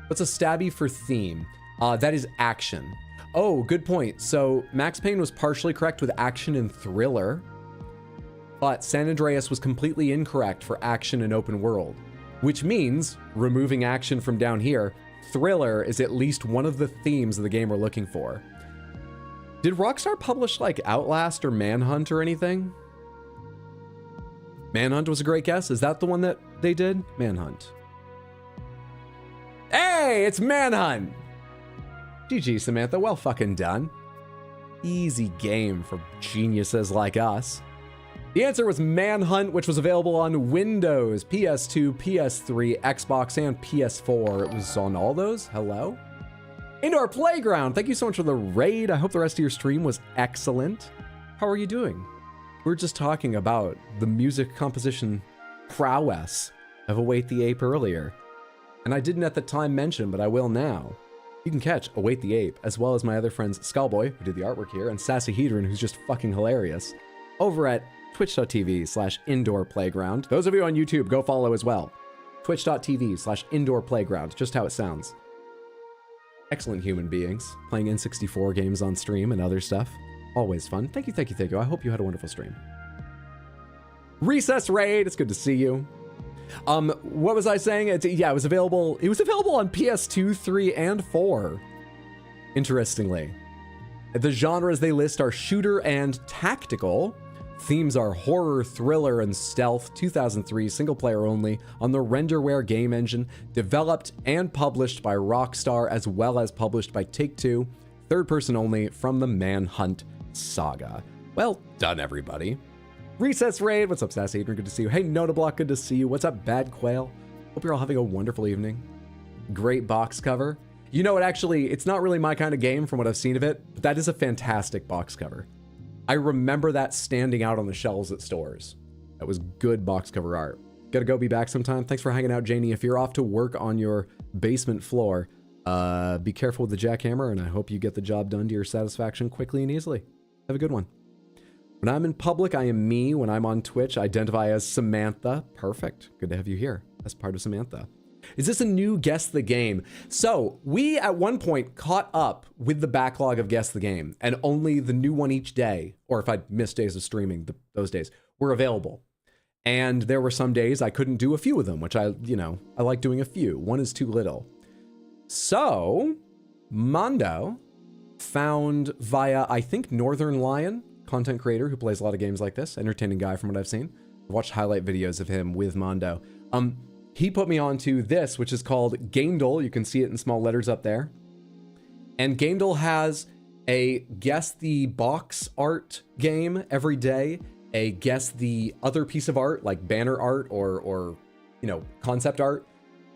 What's a stabby for theme? That is action. Oh, good point. So Max Payne was partially correct with action and thriller, but San Andreas was completely incorrect for action and open world, which means, removing action from down here, thriller is at least one of the themes of the game we're looking for. Did Rockstar publish like Outlast or Manhunt or anything? Manhunt was a great guess. Is that the one that they did? Manhunt. Hey, it's Manhunt! GG, Samantha. Well fucking done. Easy game for geniuses like us. The answer was Manhunt, which was available on Windows, PS2, PS3, Xbox, and PS4. It was on all those. Hello? Indoor Playground. Thank you so much for the raid. I hope the rest of your stream was excellent. How are you doing? We were just talking about the music composition prowess of Await the Ape earlier. And I didn't at the time mention, but I will now. You can catch Await the Ape, as well as my other friends Skullboy, who did the artwork here, and Sassahedron, who's just fucking hilarious, over at twitch.tv/indoorplayground. Those of you on YouTube, go follow as well. Twitch.tv/indoorplayground, just how it sounds. Excellent human beings, playing N64 games on stream and other stuff. Always fun. Thank you, thank you, thank you. I hope you had a wonderful stream. Recess Raid, it's good to see you. What was I saying? Yeah, it was available. It was available on PS2, 3, and 4. Interestingly. The genres they list are shooter and tactical. Themes are horror, thriller, and stealth. 2003, single player only, on the Renderware game engine, developed and published by Rockstar, as well as published by Take-Two. Third person only, from the Manhunt saga. Well done, everybody. Recess Raid, what's up, Sassy Adrian? Good to see you. Hey, Notoblock, good to see you. What's up, Bad Quail? Hope you're all having a wonderful evening. Great box cover. You know what, actually, it's not really my kind of game from what I've seen of it, but that is a fantastic box cover. I remember that standing out on the shelves at stores. That was good box cover art. Gotta go, be back sometime. Thanks for hanging out, Janie. If you're off to work on your basement floor, be careful with the jackhammer, and I hope you get the job done to your satisfaction quickly and easily. Have a good one. When I'm in public, I am me. When I'm on Twitch, I identify as Samantha. Perfect. Good to have you here as part of Samantha. Is this a new Guess the Game? So, we at one point caught up with the backlog of Guess the Game, and only the new one each day, or if I'd missed days of streaming those days, were available. And there were some days I couldn't do a few of them, which I like doing a few. One is too little. So, Mondo found via, I think, Northern Lion, content creator who plays a lot of games like this, entertaining guy from what I've seen. I've watched highlight videos of him with Mondo. He put me onto this, which is called gamedle. You can see it in small letters up there. And gamedle has a guess the box art game every day, a guess the other piece of art, like banner art or concept art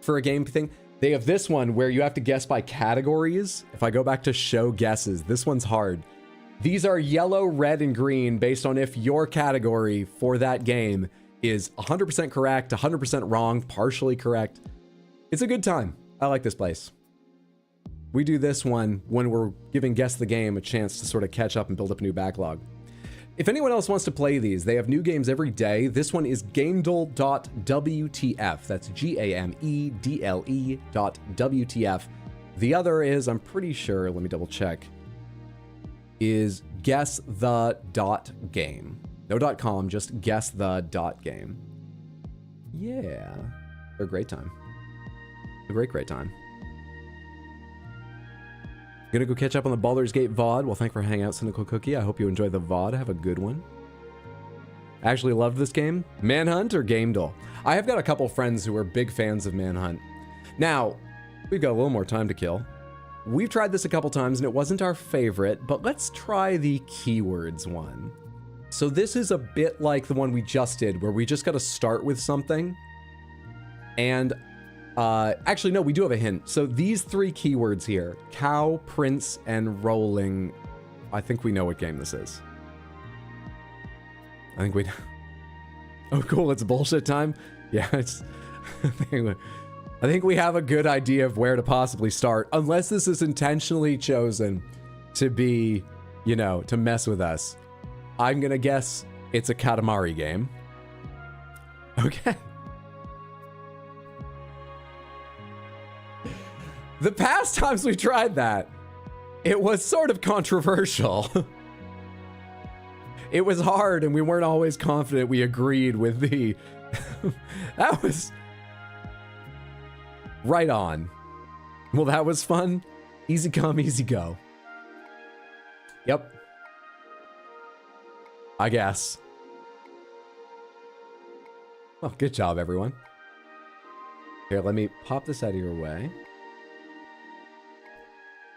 for a game thing. They have this one where you have to guess by categories. If I go back to show guesses, this one's hard. These are yellow, red, and green based on if your category for that game is 100% correct, 100% wrong, partially correct. It's a good time. I like this place. We do this one when we're giving Guess the Game a chance to sort of catch up and build up a new backlog. If anyone else wants to play these, they have new games every day. This one is gamedle.wtf. That's GAMEDLE.WTF. The other is, I'm pretty sure, let me double check, is guess the .game. No .com, just guess the .game. Yeah, they're a great time. A great time. Gonna go catch up on the Baldur's Gate VOD. Well, thanks for hanging out, Cynical Cookie. I hope you enjoyed the VOD. Have a good one. I actually loved this game. Manhunt or gamedle? I have got a couple friends who are big fans of Manhunt. Now, we've got a little more time to kill. we've tried this a couple times and it wasn't our favorite, but let's try the keywords one. So this is a bit like the one we just did, where we just got to start with something. And actually, no, we do have a hint. So these 3 keywords here, cow, prince, and rolling. I think we know what game this is. I think we... Oh, cool. It's bullshit time. Yeah, it's... I think we have a good idea of where to possibly start, unless this is intentionally chosen to be, you know, to mess with us. I'm gonna guess it's a Katamari game. Okay. The past times we tried that, it was sort of controversial. It was hard and we weren't always confident we agreed with the... That was... Right on. Well, that was fun. Easy come, easy go. Yep. I guess. Well, good job, everyone. Here, let me pop this out of your way.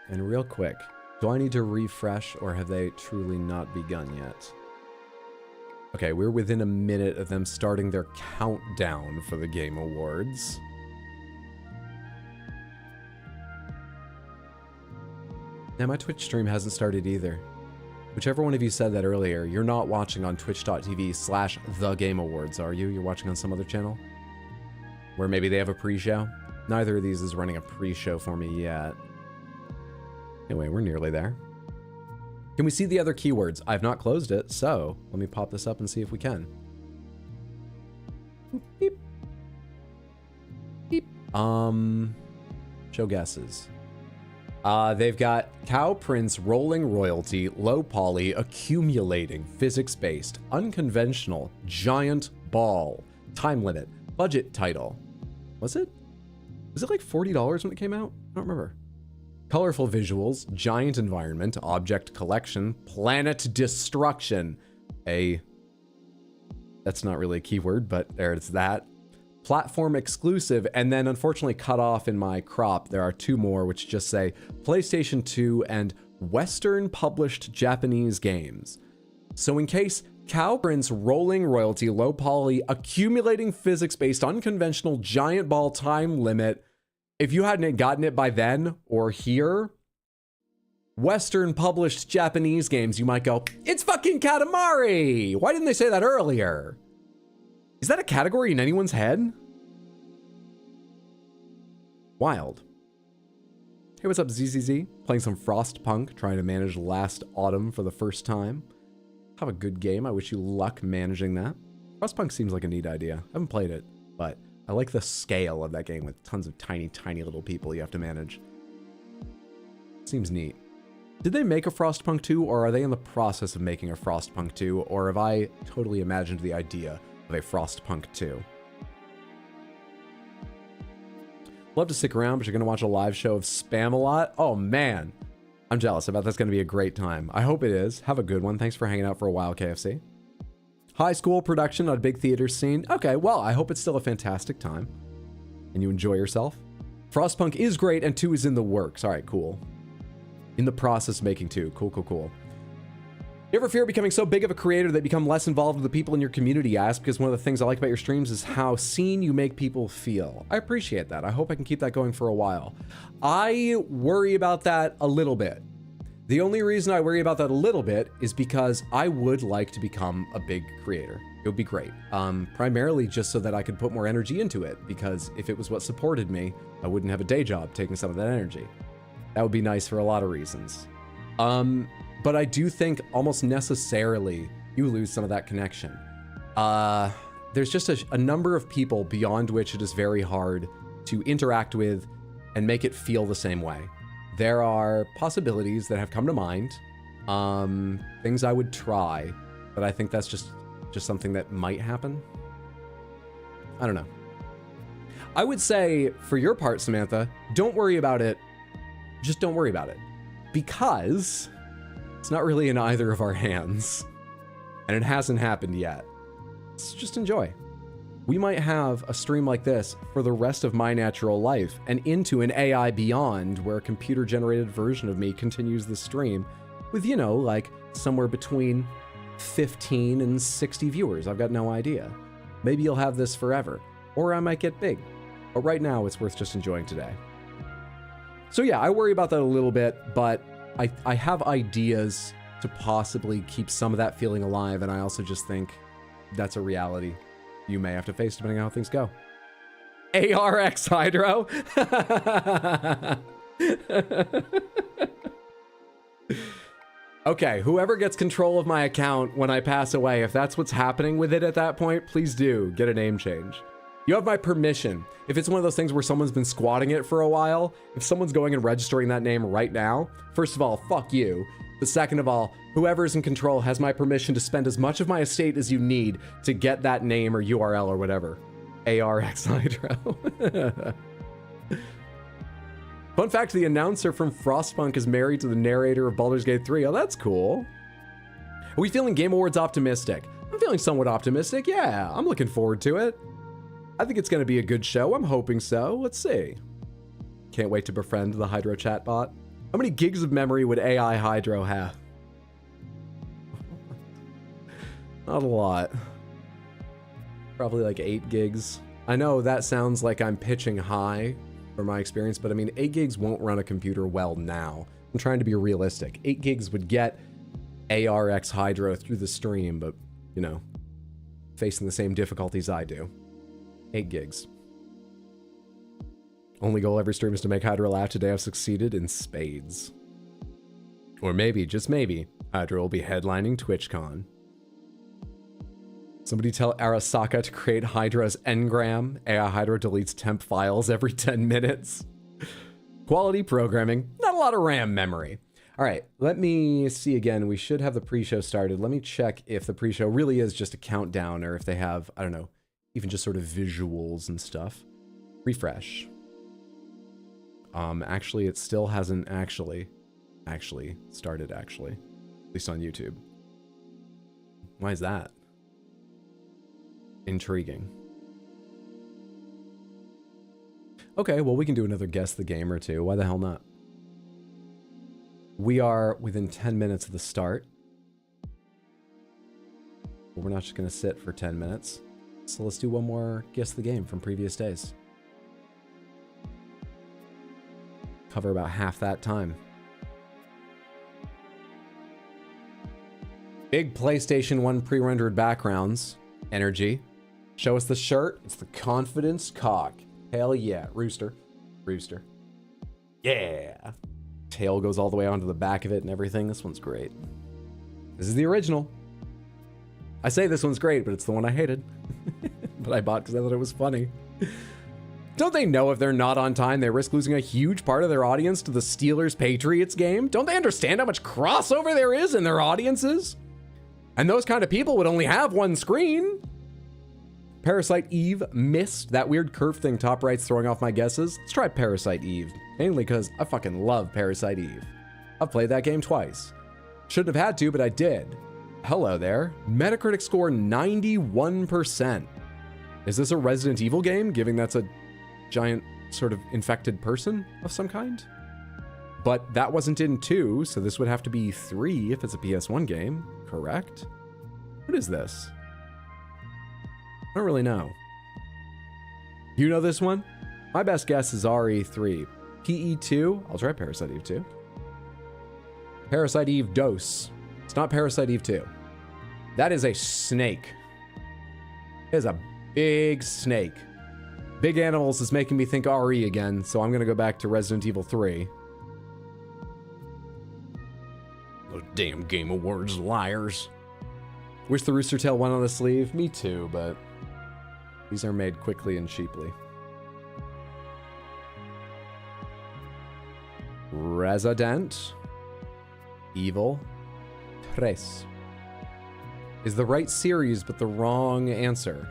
And real quick, do I need to refresh or have they truly not begun yet? Okay, we're within a minute of them starting their countdown for the Game Awards. Now, my Twitch stream hasn't started either. Whichever one of you said that earlier, you're not watching on twitch.tv/thegameawards, are you? You're watching on some other channel? Where maybe they have a pre-show? Neither of these is running a pre-show for me yet. Anyway, we're nearly there. Can we see the other keywords? I've not closed it, so let me pop this up and see if we can. Beep. Beep. Show guesses. They've got cow, prince, rolling royalty, low poly, accumulating, physics-based, unconventional, giant ball, time limit, budget title. Was it like $40 when it came out? I don't remember. Colorful visuals, giant environment, object collection, planet destruction. That's not really a keyword, but there it's that. Platform exclusive, and then unfortunately cut off in my crop, there are 2 more which just say PlayStation 2 and Western published Japanese games. So in case cow, prince, rolling royalty, low poly, accumulating physics-based, unconventional, giant ball, time limit, if you hadn't gotten it by then or here, Western published Japanese games, you might go, it's fucking Katamari! Why didn't they say that earlier? Is that a category in anyone's head? Wild. Hey, what's up, ZZZ? Playing some Frostpunk, trying to manage Last Autumn for the first time. Have a good game. I wish you luck managing that. Frostpunk seems like a neat idea. I haven't played it, but I like the scale of that game with tons of tiny, tiny little people you have to manage. Seems neat. Did they make a Frostpunk 2, or are they in the process of making a Frostpunk 2, or have I totally imagined the idea of a Frostpunk 2? Love to stick around, but you're going to watch a live show of Spam-A-Lot? Oh, man. I'm jealous. I bet that's going to be a great time. I hope it is. Have a good one. Thanks for hanging out for a while, KFC. High school production on a big theater scene. Okay, well, I hope it's still a fantastic time. And you enjoy yourself. Frostpunk is great, and 2 is in the works. All right, cool. In the process of making 2. Cool, cool, cool. You ever fear becoming so big of a creator that you become less involved with the people in your community? I ask because one of the things I like about your streams is how seen you make people feel. I appreciate that. I hope I can keep that going for a while. I worry about that a little bit. The only reason I worry about that a little bit is because I would like to become a big creator. It would be great. Primarily just so that I could put more energy into it, because if it was what supported me, I wouldn't have a day job taking some of that energy. That would be nice for a lot of reasons. But I do think almost necessarily you lose some of that connection. There's just a number of people beyond which it is very hard to interact with and make it feel the same way. There are possibilities that have come to mind, things I would try, but I think that's just something that might happen. I don't know. I would say, for your part, Samantha, don't worry about it. Just don't worry about it. Because it's not really in either of our hands. And it hasn't happened yet. So just enjoy. we might have a stream like this for the rest of my natural life and into an AI beyond where a computer-generated version of me continues the stream with, you know, like somewhere between 15 and 60 viewers. I've got no idea. Maybe you'll have this forever, or I might get big. But right now, it's worth just enjoying today. So yeah, I worry about that a little bit, but I have ideas to possibly keep some of that feeling alive, and I also just think that's a reality you may have to face depending on how things go. ARX Hydro? Okay, whoever gets control of my account when I pass away, if that's what's happening with it at that point, please do get a name change. You have my permission. If it's one of those things where someone's been squatting it for a while, if someone's going and registering that name right now, first of all, fuck you. The second of all, whoever's in control has my permission to spend as much of my estate as you need to get that name or URL or whatever. ARX Hydro. Fun fact, the announcer from Frostpunk is married to the narrator of Baldur's Gate 3. Oh, that's cool. Are we feeling Game Awards optimistic? I'm feeling somewhat optimistic. Yeah, I'm looking forward to it. I think it's going to be a good show. I'm hoping so. Let's see. Can't wait to befriend the Hydro chatbot. How many gigs of memory would AI Hydro have? Not a lot. Probably like 8 gigs. I know that sounds like I'm pitching high from my experience, but I mean, 8 gigs won't run a computer well now. I'm trying to be realistic. 8 gigs would get ARX Hydro through the stream, but, you know, facing the same difficulties I do. 8 gigs. Only goal every stream is to make Hydro laugh. Today I've succeeded in spades. Or maybe, just maybe, Hydro will be headlining TwitchCon. Somebody tell Arasaka to create Hydra's engram. AI Hydro deletes temp files every 10 minutes. Quality programming, not a lot of RAM memory. All right, let me see again. We should have the pre-show started. Let me check if the pre-show really is just a countdown or if they have, I don't know, even just sort of visuals and stuff. Refresh. Actually, it still hasn't actually started, at least on YouTube. Why is that? Intriguing. Okay, well, we can do another Guess the Game or two. Why the hell not? We are within 10 minutes of the start. But we're not just going to sit for 10 minutes. So let's do one more Guess the Game from previous days. Cover about half that time. Big PlayStation 1 pre-rendered backgrounds. Energy. Show us the shirt. It's the confidence cock. Hell yeah. Rooster. Rooster. Yeah. Tail goes all the way onto the back of it and everything. This one's great. This is the original. I say this one's great, but it's the one I hated. But I bought because I thought it was funny. Don't they know if they're not on time, they risk losing a huge part of their audience to the Steelers-Patriots game? Don't they understand how much crossover there is in their audiences? And those kind of people would only have one screen. Parasite Eve missed. That weird curve thing top right's throwing off my guesses. Let's try Parasite Eve. Mainly because I fucking love Parasite Eve. I've played that game twice. Shouldn't have had to, but I did. Hello there. Metacritic score 91%. Is this a Resident Evil game, given that's a giant sort of infected person of some kind? But that wasn't in 2, so this would have to be 3 if it's a PS1 game, correct? What is this? I don't really know. You know this one? My best guess is RE3. PE2? I'll try Parasite Eve 2. Parasite Eve Dose. It's not Parasite Eve 2. That is a snake. It is a big snake. Big Animals is making me think RE again, so I'm gonna go back to Resident Evil 3. Those damn Game Awards liars. Wish the rooster tail went on the sleeve. Me too, but these are made quickly and cheaply. Resident Evil 3 is the right series, but the wrong answer.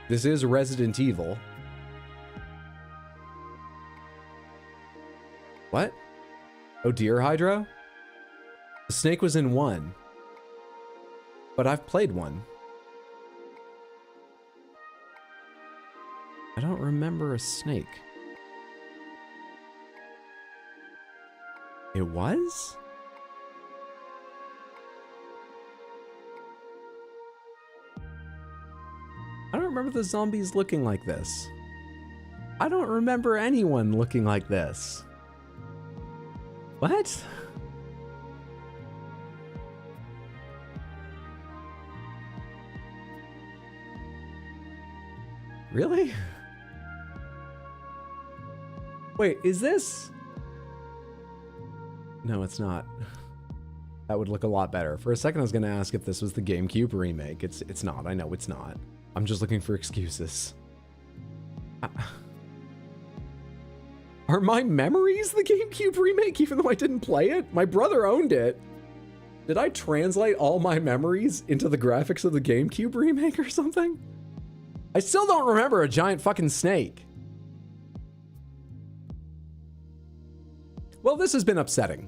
This is Resident Evil. What? Oh dear, Hydro? The snake was in 1. But I've played 1. I don't remember a snake. It was? I don't remember the zombies looking like this. I don't remember anyone looking like this. What? Really? Wait, is this? No, it's not. That would look a lot better. For a second, I was gonna ask if this was the GameCube remake. It's not. I know it's not. I'm just looking for excuses. Are my memories the GameCube remake, even though I didn't play it? My brother owned it. Did I translate all my memories into the graphics of the GameCube remake or something? I still don't remember a giant fucking snake. Well, this has been upsetting.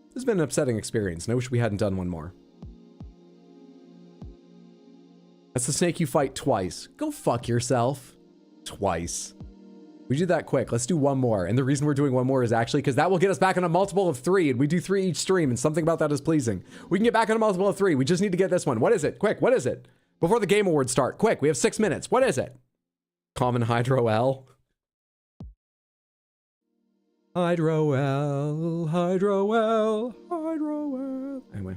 This has been an upsetting experience, and I wish we hadn't done one more. That's the snake you fight twice. Go fuck yourself. Twice. We do that quick. Let's do one more. And the reason we're doing one more is actually because that will get us back on a multiple of 3, and we do 3 each stream, and something about that is pleasing. We can get back on a multiple of 3. We just need to get this one. What is it? Quick, what is it? Before the Game Awards start. Quick, we have 6 minutes. What is it? Common Hydro L. Hydro L, Hydro L, Hydro L. Anyway.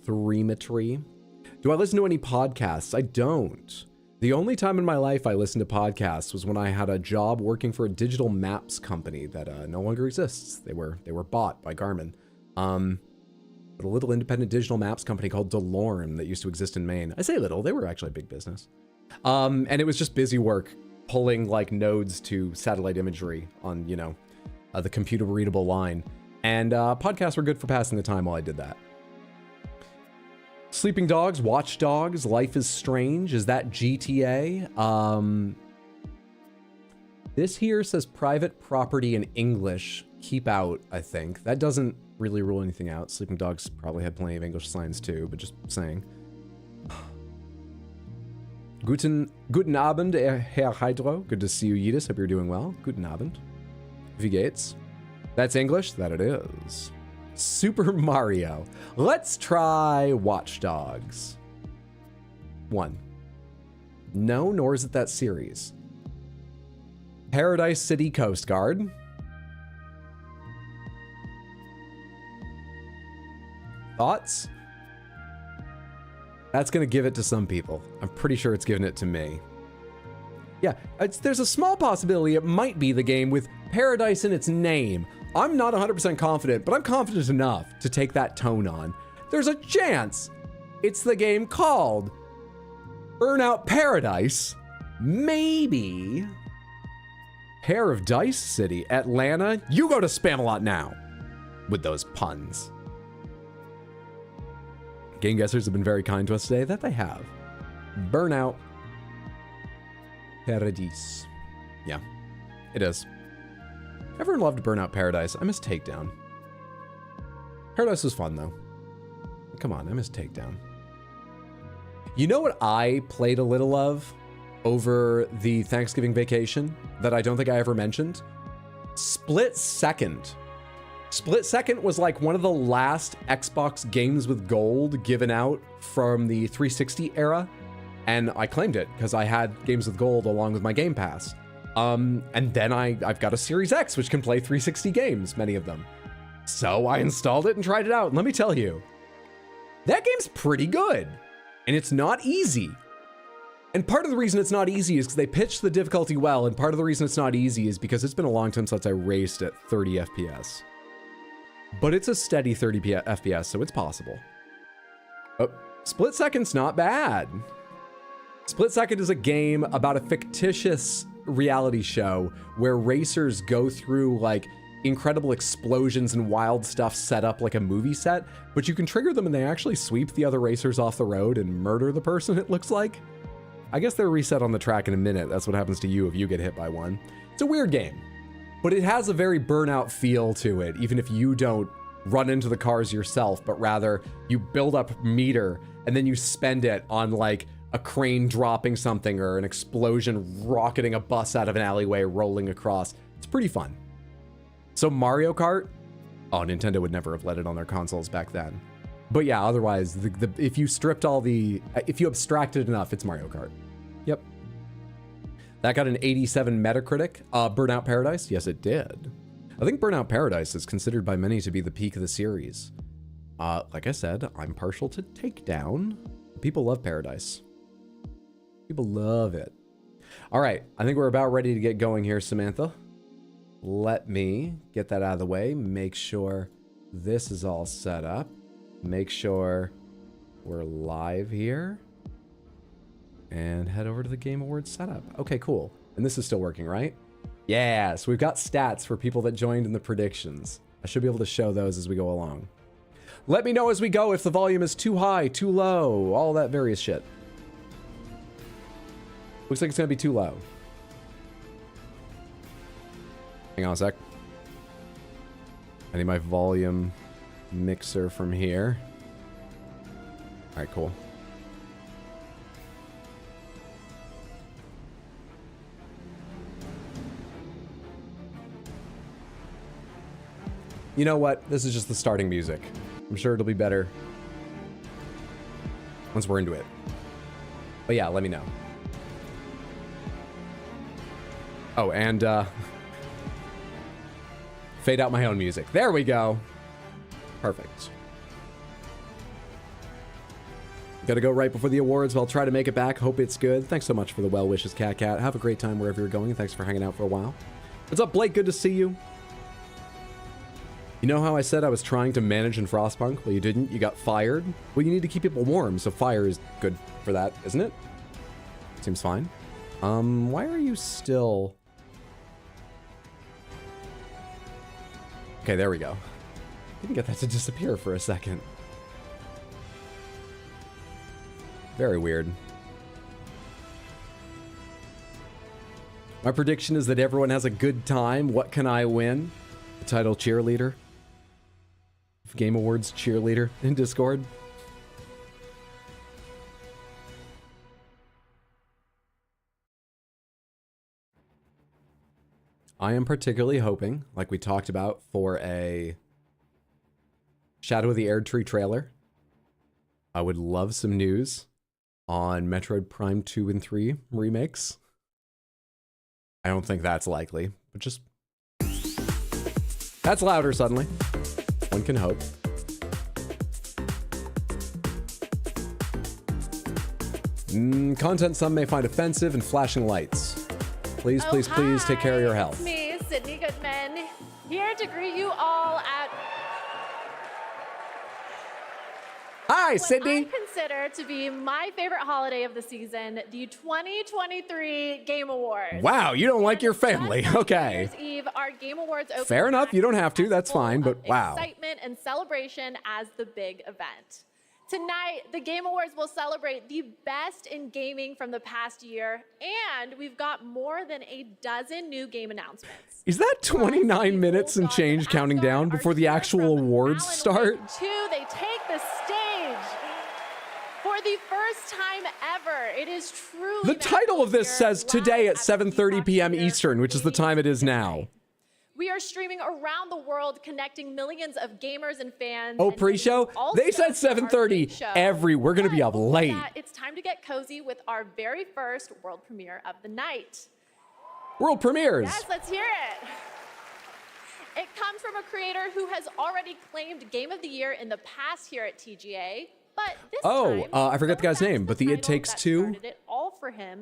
Threemetry. Do I listen to any podcasts? I don't. The only time in my life I listened to podcasts was when I had a job working for a digital maps company that no longer exists. They were bought by Garmin. But a little independent digital maps company called DeLorme that used to exist in Maine. I say little, they were actually a big business. And it was just busy work pulling like nodes to satellite imagery on, you know, the computer readable line. And podcasts were good for passing the time while I did that. Sleeping Dogs, Watch Dogs, Life is Strange. Is that GTA? This here says private property in English. Keep out, I think. That doesn't really rule anything out. Sleeping Dogs probably had plenty of English signs too, but just saying. Guten Abend, Herr Hydro. Good to see you, Yidis. Hope you're doing well. Guten Abend. Wie geht's? That's English? That it is. Super Mario. Let's try Watch Dogs. 1. No, nor is it that series. Paradise City Coast Guard. Thoughts? That's gonna give it to some people. I'm pretty sure it's giving it to me. Yeah, there's a small possibility it might be the game with Paradise in its name. I'm not 100% confident, but I'm confident enough to take that tone on. There's a chance it's the game called Burnout Paradise. Maybe. Pair of Dice City, Atlanta. You go to Spamalot now with those puns. Game guessers have been very kind to us today. That they have. Burnout Paradise. Yeah, it is. Everyone loved Burnout Paradise. I miss Takedown. Paradise was fun, though. Come on, I miss Takedown. You know what I played a little of over the Thanksgiving vacation that I don't think I ever mentioned? Split Second. Split Second was like one of the last Xbox games with gold given out from the 360 era. And I claimed it because I had games with gold along with my Game Pass. And then I've got a Series X, which can play 360 games, many of them. So I installed it and tried it out. And let me tell you, that game's pretty good. And it's not easy. And part of the reason it's not easy is because they pitched the difficulty well. And part of the reason it's not easy is because it's been a long time since I raced at 30 FPS. But it's a steady 30 FPS, so it's possible. Oh, Split Second's not bad. Split Second is a game about a fictitious reality show where racers go through like incredible explosions and wild stuff set up like a movie set, but you can trigger them and they actually sweep the other racers off the road and murder the person, it looks like. I guess they're reset on the track in a minute. That's what happens to you if you get hit by one. It's a weird game, but it has a very Burnout feel to it, even if you don't run into the cars yourself, but rather you build up meter and then you spend it on like a crane dropping something or an explosion rocketing a bus out of an alleyway rolling across. It's pretty fun. So Mario Kart, oh, Nintendo would never have let it on their consoles back then. But yeah, otherwise, if you stripped all the, if you abstracted enough, it's Mario Kart. Yep. That got an 87 Metacritic. Burnout Paradise, yes it did. I think Burnout Paradise is considered by many to be the peak of the series. Like I said, I'm partial to Takedown. People love Paradise. People love it. All right, I think we're about ready to get going here, Samantha. Let me get that out of the way. Make sure this is all set up. Make sure we're live here. And head over to the Game Awards setup. Okay, cool. And this is still working, right? Yeah, so we've got stats for people that joined in the predictions. I should be able to show those as we go along. Let me know as we go if the volume is too high, too low, all that various shit. Looks like it's gonna be too low. Hang on a sec. I need my volume mixer from here. All right, cool. You know what? This is just the starting music. I'm sure it'll be better once we're into it. But yeah, let me know. Oh, and fade out my own music. There we go. Perfect. Gotta go right before the awards, but I'll try to make it back. Hope it's good. Thanks so much for the well wishes, Cat. Have a great time wherever you're going. Thanks for hanging out for a while. What's up, Blake? Good to see you. You know how I said I was trying to manage in Frostpunk? Well, you didn't. You got fired. Well, you need to keep people warm, so fire is good for that, isn't it? Seems fine. Why are you still... Okay, there we go. Didn't get that to disappear for a second. Very weird. My prediction is that everyone has a good time. What can I win? The title cheerleader. Game Awards cheerleader in Discord. I am particularly hoping, like we talked about, for a Shadow of the Erdtree trailer. I would love some news on Metroid Prime 2 and 3 remakes. I don't think that's likely, but just... That's louder suddenly. One can hope. Content some may find offensive and flashing lights. Please, please, please take care of your health. It's me, Sydney Goodman, here to greet you all at Hi, what Sydney. I consider to be my favorite holiday of the season, the 2023 Game Awards. Wow, you don't like your family. Okay. New Year's Eve, our Game Awards open. Fair enough. You don't have to. That's fine. But wow. Excitement and celebration as the big event. Tonight, the Game Awards will celebrate the best in gaming from the past year, and we've got more than a dozen new game announcements. Is that 29 minutes and change counting down before the actual awards start? They take the stage for the first time ever. It is truly the title of this says today at 7:30 p.m. Eastern, which is the time it is now. We are streaming around the world, connecting millions of gamers and fans. Oh, pre-show? They said 7:30. We're going to be up late. It's time to get cozy with our very first world premiere of the night. World premieres. Yes, let's hear it. It comes from a creator who has already claimed Game of the Year in the past here at TGA. But this time, I forgot the guy's name, but the It Takes Two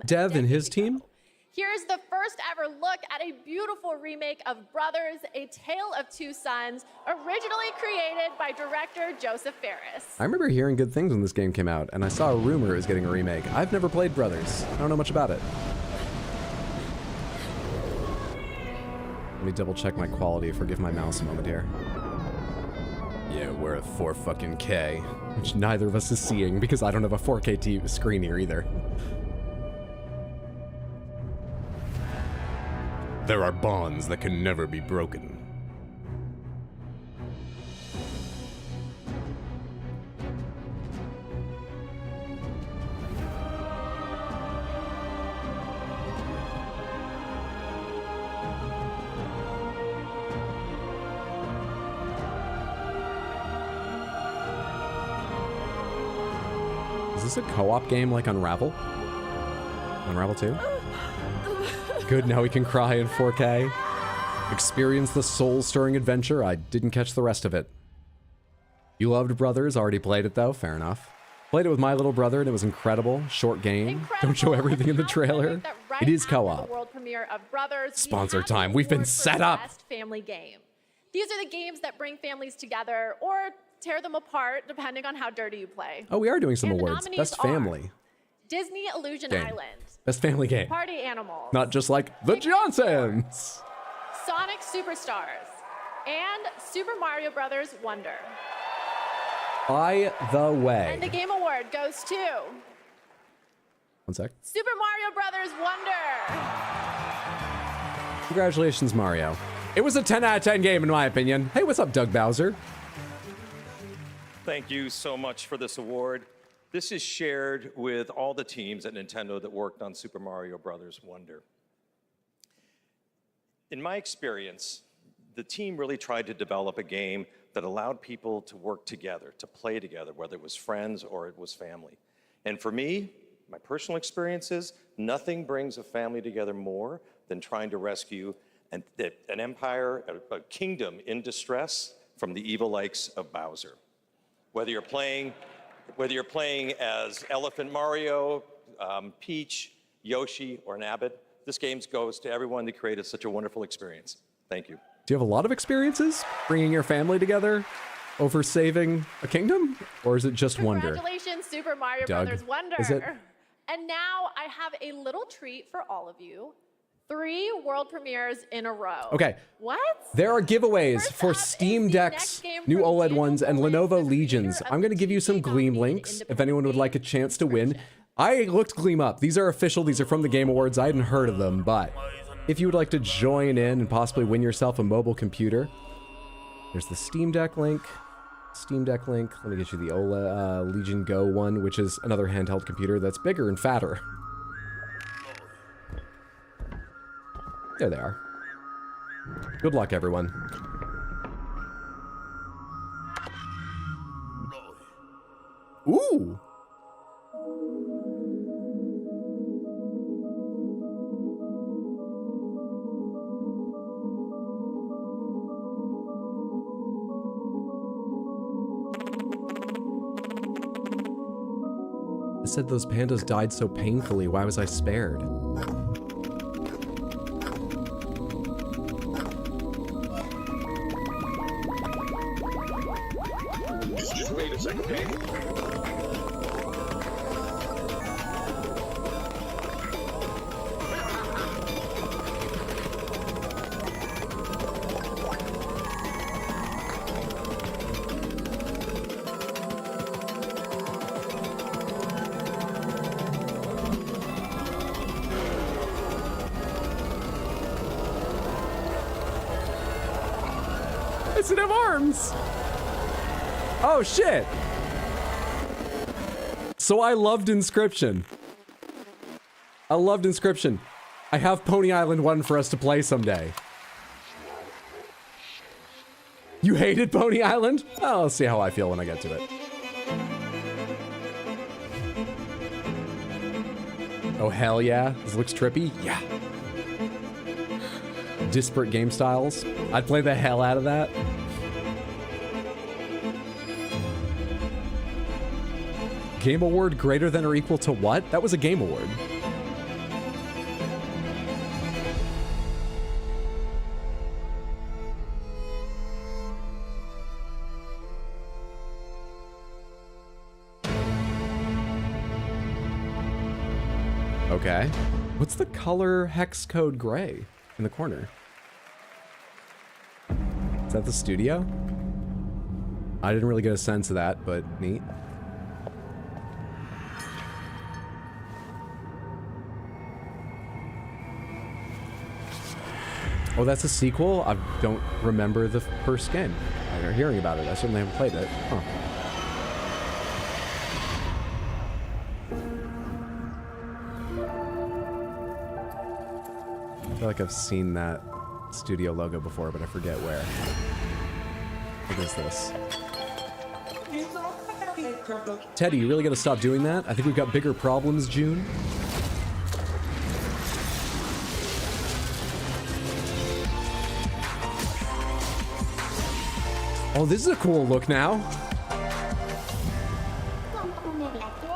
dev and his team. Here's the first ever look at a beautiful remake of Brothers, A Tale of Two Sons, originally created by director Joseph Fares. I remember hearing good things when this game came out, and I saw a rumor it was getting a remake. I've never played Brothers. I don't know much about it. Let me double check my quality. Forgive my mouse a moment here. Yeah, we're at 4 fucking K, which neither of us is seeing because I don't have a 4K TV screen here either. There are bonds that can never be broken. Is this a co-op game like Unravel? Unravel 2? Good, now we can cry in 4K. Experience the soul-stirring adventure. I didn't catch the rest of it. You loved Brothers, already played it though, fair enough. Played it with my little brother and it was incredible. Short game. Don't show everything in the trailer. It is co-op. World premiere of Brothers, Sponsor time. We've been set up. Best family game. These are the games that bring families together or tear them apart, depending on how dirty you play. Oh, we are doing some And the awards. nominees Best family. Disney Illusion Game. Island, Best family game. Party Animals, Not just like the Johnsons. Sonic Superstars, and Super Mario Brothers Wonder. By the way. And the Game Award goes to... One sec. Super Mario Brothers Wonder. Congratulations, Mario. It was a 10 out of 10 game, in my opinion. Hey, what's up, Doug Bowser? Thank you so much for this award. This is shared with all the teams at Nintendo that worked on Super Mario Brothers Wonder. In my experience, the team really tried to develop a game that allowed people to work together, to play together, whether it was friends or it was family. And for me, my personal experience is nothing brings a family together more than trying to rescue an empire, a kingdom in distress from the evil likes of Bowser. Whether you're playing as Elephant Mario, Peach, Yoshi, or Nabbit, this game goes to everyone that created such a wonderful experience. Thank you. Do you have a lot of experiences bringing your family together over saving a kingdom? Or is it just Wonder? Congratulations, Super Mario Doug, Brothers Wonder. is it? And now I have a little treat for all of you. 3 world premieres in a row. Okay. What? There are giveaways First for up Steam is the Decks, next game new from OLED Daniel ones, and Mullins, Lenovo the creator Legions. of I'm going to the give you some Gleam TV links if independent anyone would like a chance to win. I looked Gleam up. These are official. These are from the Game Awards. I hadn't heard of them, but if you would like to join in and possibly win yourself a mobile computer, there's the Steam Deck link. Steam Deck link. Let me get you the OLED Legion Go one, which is another handheld computer that's bigger and fatter. There they are. Good luck, everyone. Ooh! It said those pandas died so painfully. Why was I spared? Just wait a second, man. It doesn't have arms! Oh, shit! So I loved Inscription. I loved Inscription. I have Pony Island 1 for us to play someday. You hated Pony Island? Oh, I'll see how I feel when I get to it. Oh, hell yeah. This looks trippy. Yeah. Disparate game styles. I'd play the hell out of that. Game Award greater than or equal to what? That was a Game Award. Okay. What's the color hex code gray in the corner? Is that the studio? I didn't really get a sense of that, but neat. Oh, that's a sequel? I don't remember the first game. I'm hearing about it. I certainly haven't played it. Huh. I feel like I've seen that studio logo before, but I forget where. What is this? Teddy, you really got to stop doing that. I think we've got bigger problems, June. Oh, this is a cool look now.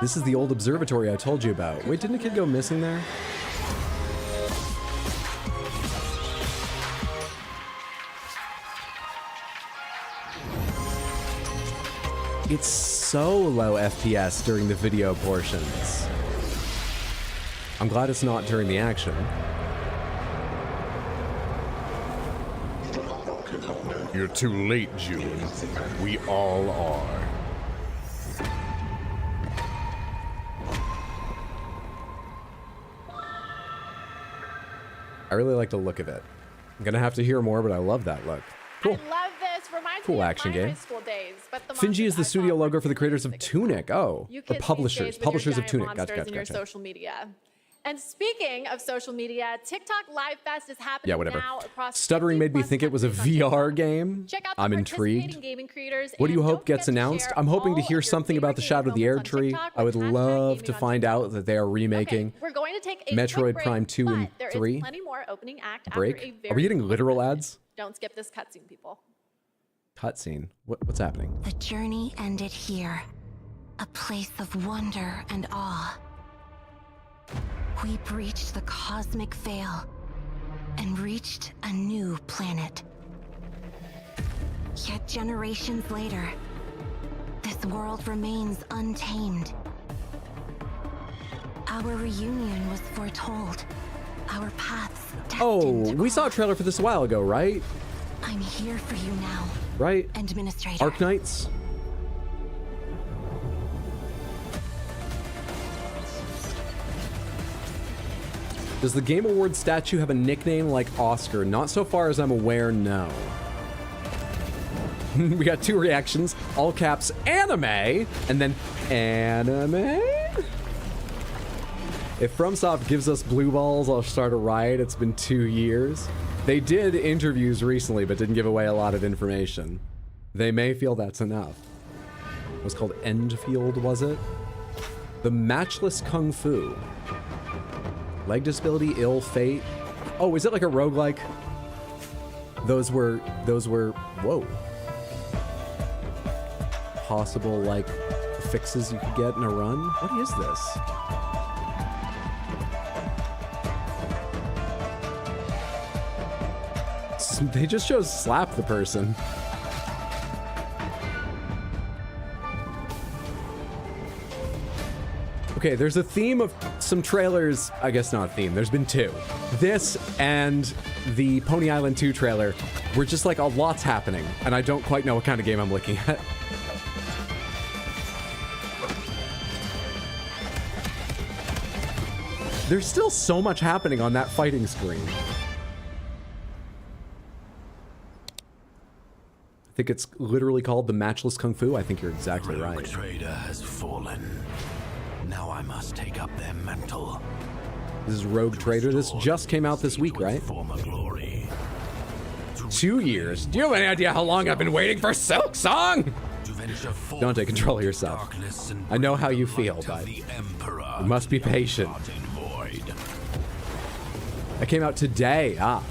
This is the old observatory I told you about. Wait, didn't a kid go missing there? It's so low FPS during the video portions. I'm glad it's not during the action. You're too late, June. We all are. I really like the look of it. I'm gonna have to hear more, but I love that look. Cool. I love this. Reminds Cool me action of my game. high school days. But the Finji is the monsters I studio saw logo were for the creators of biggest. Tunic. Oh, You the kids these publishers. days with your Publishers of giant Tunic. Gotcha, monsters gotcha, in your gotcha. social media. And speaking of social media, TikTok Live Fest is happening Yeah, whatever. now across Stuttering made me 50+ think it was a countries on VR TikTok. game. Check out the I'm participating intrigued. gaming creators, What do you and hope don't gets forget to announced? share I'm hoping to all hear of your something about the favorite Shadow of the gaming Air moments on Tree. TikTok I would with love #gaming to on find TikTok. out that they are remaking Okay, we're going to take a Metroid quick break, Prime 2 and but there is 3. plenty more opening act Break? after a Are very we getting quick literal message. ads? Don't skip this cutscene, people. Cutscene. What's happening? The journey ended here, a place of wonder and awe. We breached the cosmic veil and reached a new planet. Yet generations later, this world remains untamed. Our reunion was foretold, our paths destined Oh, to we saw a cross. trailer for this a while ago, right? I'm here for you now, Right? Administrator. Arknights? Does the Game Awards statue have a nickname like Oscar? Not so far as I'm aware, no. We got 2 reactions, all caps, anime, and then anime? If FromSoft gives us blue balls, I'll start a riot. It's been 2 years. They did interviews recently, but didn't give away a lot of information. They may feel that's enough. It was called Endfield, was it? The Matchless Kung Fu. Leg disability, ill fate. Oh, is it like a roguelike? Those were, whoa. Possible, like, fixes you could get in a run? What is this? They just chose slap the person. Okay, there's a theme of some trailers. I guess not a theme. There's been 2. This and the Pony Island 2 trailer were just like a lot's happening, and I don't quite know what kind of game I'm looking at. There's still so much happening on that fighting screen. I think it's literally called the Matchless Kung Fu. I think you're exactly Rogue right. Trader has fallen. Now I must take up their mantle. This is Rogue Trader. This just came out this week, right? Former glory. 2 years. Do you have any idea how long I've been waiting for Silk Song? To venture forth Don't take control of into yourself. darkness and I know how bring you the feel, light of but the Emperor you must be to the patient. uncharted void. That came out today. Ah.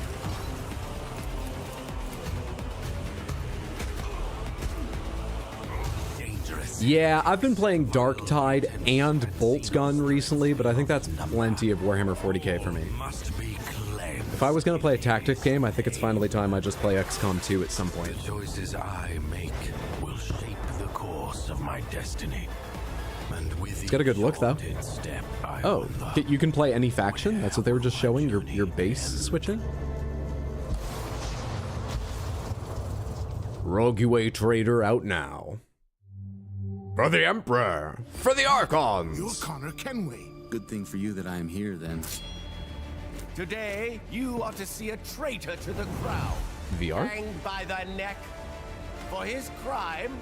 Dangerous. Yeah, I've been playing Dark Tide and Bolt Gun recently, but I think that's plenty of Warhammer 40k for me. Must be cleansed. If I was going to play a tactics game, I think it's finally time I just play XCOM 2 at some point. The choices I make will shape the course of my destiny. And with It's got a good look, though. step, I Oh, own the you can play any faction? That's what they were just showing? Your base switching? Rogue Trader out now. For the Emperor! For the Archons! You're Connor Kenway. Good thing for you that I am here, then. Today, you are to see a traitor to the crown. VR? Hanged by the neck. For his crime,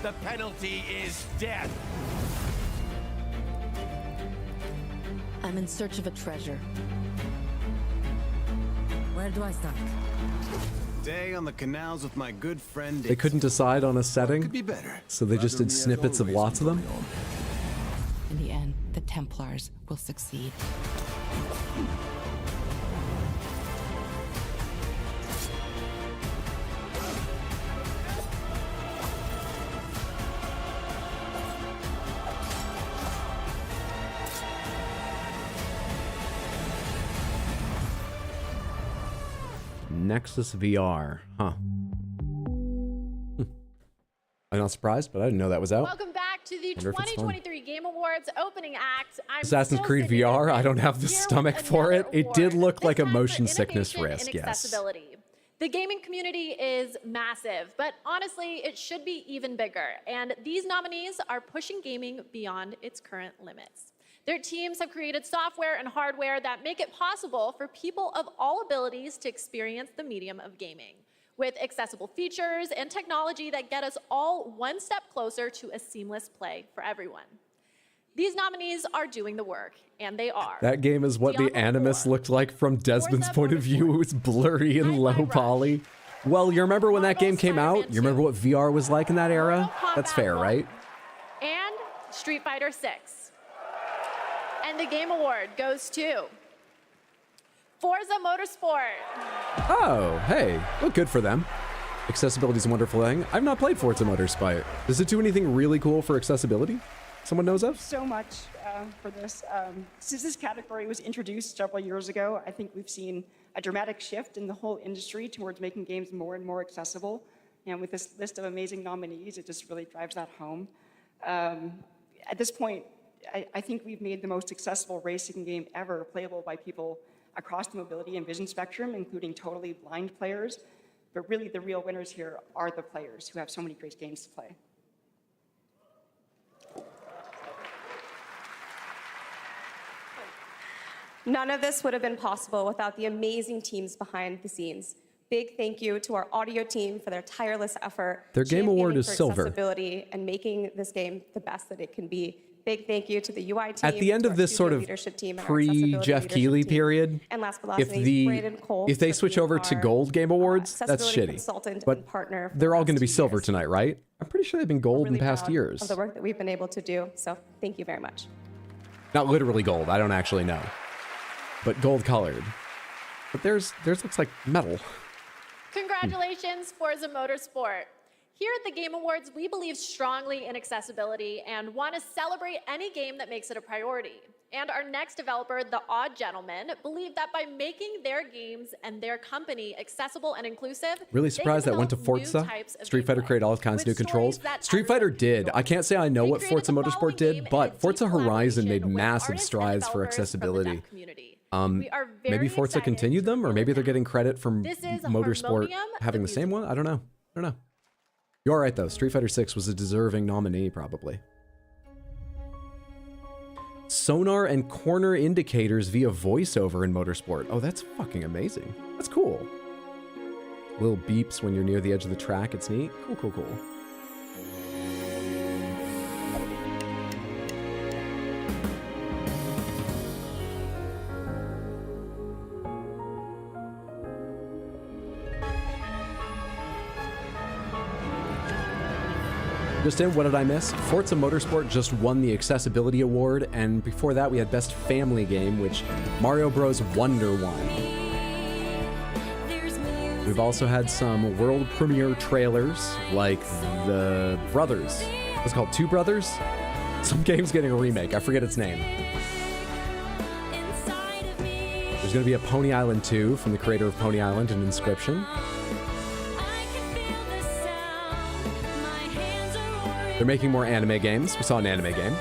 the penalty is death. I'm in search of a treasure. Where do I start? day on the canals with my good friend. They couldn't decide on a setting, Could be better. so they just did snippets of lots of them. In the end, the Templars will succeed. Nexus VR, huh? I'm not surprised, but I didn't know that was out. Welcome back to the Wonder if it's fun. 2023 Game Awards opening act. I'm Assassin's still Creed sitting VR, I here don't have the with stomach for it. another It did award, look like a this time for motion sickness innovation risk, in yes. accessibility. The gaming community is massive, but honestly, it should be even bigger. And these nominees are pushing gaming beyond its current limits. Their teams have created software and hardware that make it possible for people of all abilities to experience the medium of gaming, with accessible features and technology that get us all one step closer to a seamless play for everyone. These nominees are doing the work, and they are. That game is what the Animus looked like from Desmond's point of view. It was blurry and low poly. Well, you remember when that game came out? You remember what VR was like in that era? That's fair, right? And Street Fighter 6. And the Game Award goes to Forza Motorsport. Oh, hey, well, good for them. Accessibility is a wonderful thing. I've not played Forza Motorsport. Does it do anything really cool for accessibility? Someone knows of? So much for this. Since this category was introduced several years ago, I think we've seen a dramatic shift in the whole industry towards making games more and more accessible. And with this list of amazing nominees, it just really drives that home. At this point, I think we've made the most accessible racing game ever playable by people across the mobility and vision spectrum, including totally blind players. But really, the real winners here are the players who have so many great games to play. None of this would have been possible without the amazing teams behind the scenes. Big thank you to our audio team for their tireless effort. Their game award championing is for silver. Accessibility and making this game the best that it can be. Big thank you to the UI team. At the end to of our this studio sort of leadership team and our accessibility pre-Jeff leadership Keighley team. period, And last but not if least, Braden Cole they for switch being over to our, gold game awards, that's accessibility shitty. consultant But and partner for they're the all going to last be 2 silver years. tonight, right? I'm pretty sure they've been gold Really in past proud years. of the work that we've been able to do. So thank you very much. Not literally gold, I don't actually know. But gold colored. But theirs looks like metal. Congratulations, Forza Motorsport. Here at the Game Awards, we believe strongly in accessibility and want to celebrate any game that makes it a priority. And our next developer, The Odd Gentleman, believe that by making their games and their company accessible and inclusive, Really they surprised can that went to develop new Forza. types of Street Fighter gameplay created all kinds of new with controls. stories that Street Fighter did. I can't say I know what created Forza the Motorsport following did, game in but deep Forza Horizon made collaboration with massive artists and strides for developers from the dev accessibility. community. We are Maybe very Forza excited continued to them, or maybe they're getting credit from This is Motorsport Harmonium, having the same one. I don't know. You're all right though. Street Fighter 6 was a deserving nominee, probably. Sonar and corner indicators via voiceover in Motorsport. Oh, that's fucking amazing. That's cool. Little beeps when you're near the edge of the track. It's neat. Cool. Just in, what did I miss? Forza Motorsport just won the Accessibility Award, and before that we had Best Family Game, which Mario Bros. Wonder won. We've also had some world premiere trailers, like The Brothers. It's called Two Brothers? Some game's getting a remake, I forget its name. There's gonna be a Pony Island 2 from the creator of Pony Island and Inscription. They're making more anime games. We saw an anime game.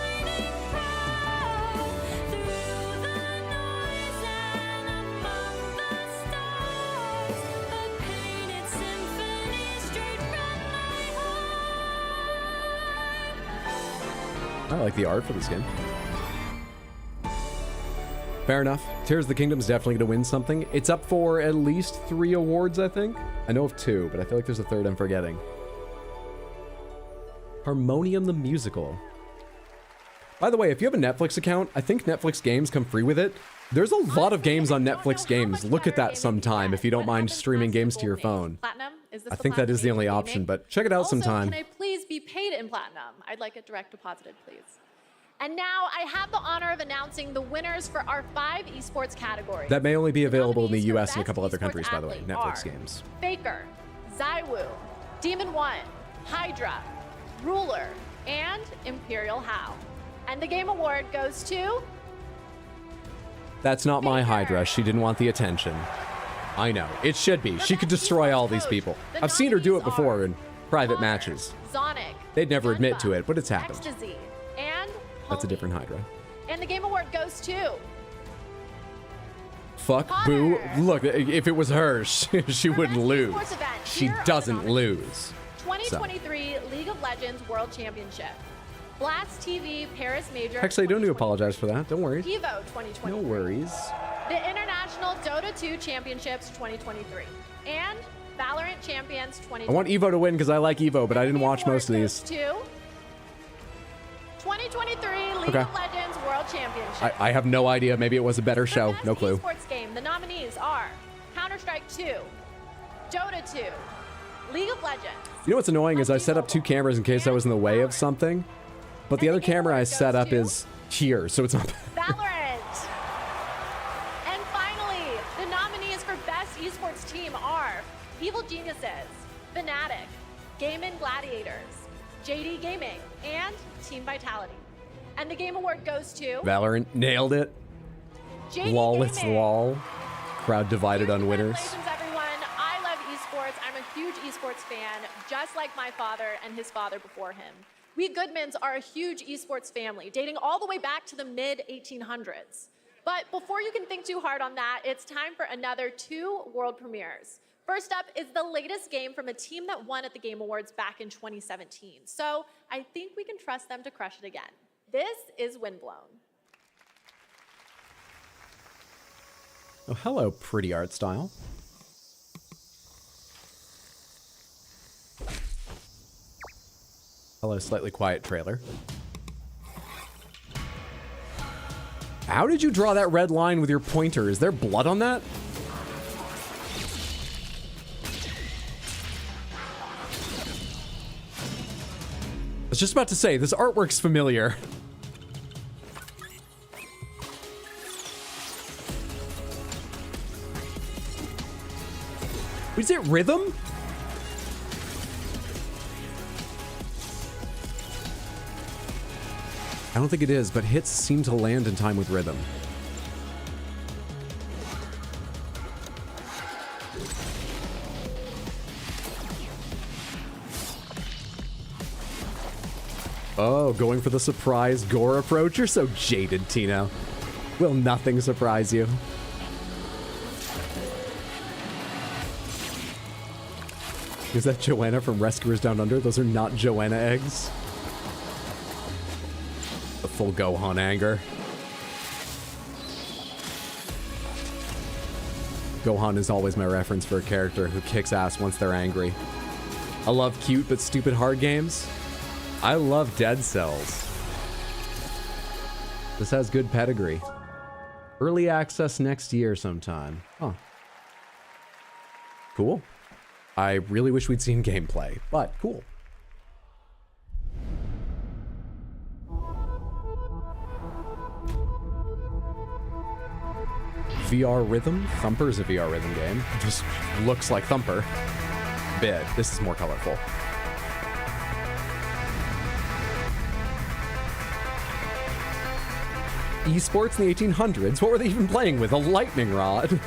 I like the art for this game. Fair enough. Tears of the Kingdom's definitely going to win something. It's up for at least 3 awards, I think. I know of 2, but I feel like there's a third I'm forgetting. Harmonium the Musical. By the way, if you have a Netflix account, I think Netflix games come free with it. There's a lot of games on Netflix games. Look at that sometime if you don't mind streaming games to your phone. Platinum? Is this I think that is the only option, but check it out sometime. Can I please be paid in platinum? I'd like it direct deposited, please. And now I have the honor of announcing the winners for our 5 esports categories. That may only be available in the US and a couple other countries, by the way, Netflix games. Faker, Zywoo, Demon One, Hydra, Ruler, and Imperial How. And the game award goes to... That's not my Hydra. She didn't want the attention. I know. It should be. She could destroy all these people. I've seen her do it before in private matches. Zonic, They'd never admit to it, but it's happened. Ecstasy, and That's a different Hydra. And the game award goes to... Fuck, boo. Look, if it was her, she wouldn't lose. She doesn't lose. 2023 League of Legends World Championship. Blast TV Paris Major. Actually, I don't need to apologize for that. Don't worry. Evo 2023. No worries. The International Dota 2 Championships 2023. And Valorant Champions 2023. I want Evo to win because I like Evo, but I didn't watch most of these. 2023 League Okay. of Legends World Championship. I have no idea. Maybe it was a better show. No clue. Esports game. The nominees are Counter-Strike 2, Dota 2, League of Legends. You know what's annoying is I set up 2 cameras in case I was in the way of something, but the other camera I set up is here, so it's not. Valorant. And finally, the nominees for Best Esports Team are Evil Geniuses, Fnatic, Game Gladiators, JD Gaming, and Team Vitality. And the game award goes to Valorant nailed it. JD Lol, it's Gaming. lol. Crowd divided on winners. Congratulations, everyone. I love esports. I'm a huge esports fan, just like my father and his father before him. We Goodmans are a huge esports family, dating all the way back to the mid-1800s. But before you can think too hard on that, it's time for another 2 world premieres. First up is the latest game from a team that won at the Game Awards back in 2017. So I think we can trust them to crush it again. This is Windblown. Oh, hello, pretty art style. Hello, slightly quiet trailer. How did you draw that red line with your pointer? Is there blood on that? I was just about to say, this artwork's familiar. Is it rhythm? I don't think it is, but hits seem to land in time with rhythm. Oh, going for the surprise gore approach? You're so jaded, Tino. Will nothing surprise you? Is that Joanna from Rescuers Down Under? Those are not Joanna eggs. The full Gohan anger. Gohan is always my reference for a character who kicks ass once they're angry. I love cute but stupid hard games. I love Dead Cells. This has good pedigree. Early access next year sometime. Huh. Cool. I really wish we'd seen gameplay, but cool. VR Rhythm? Thumper's a VR Rhythm game. It just looks like Thumper. Bit. This is more colorful. Esports in the 1800s? What were they even playing with? A lightning rod?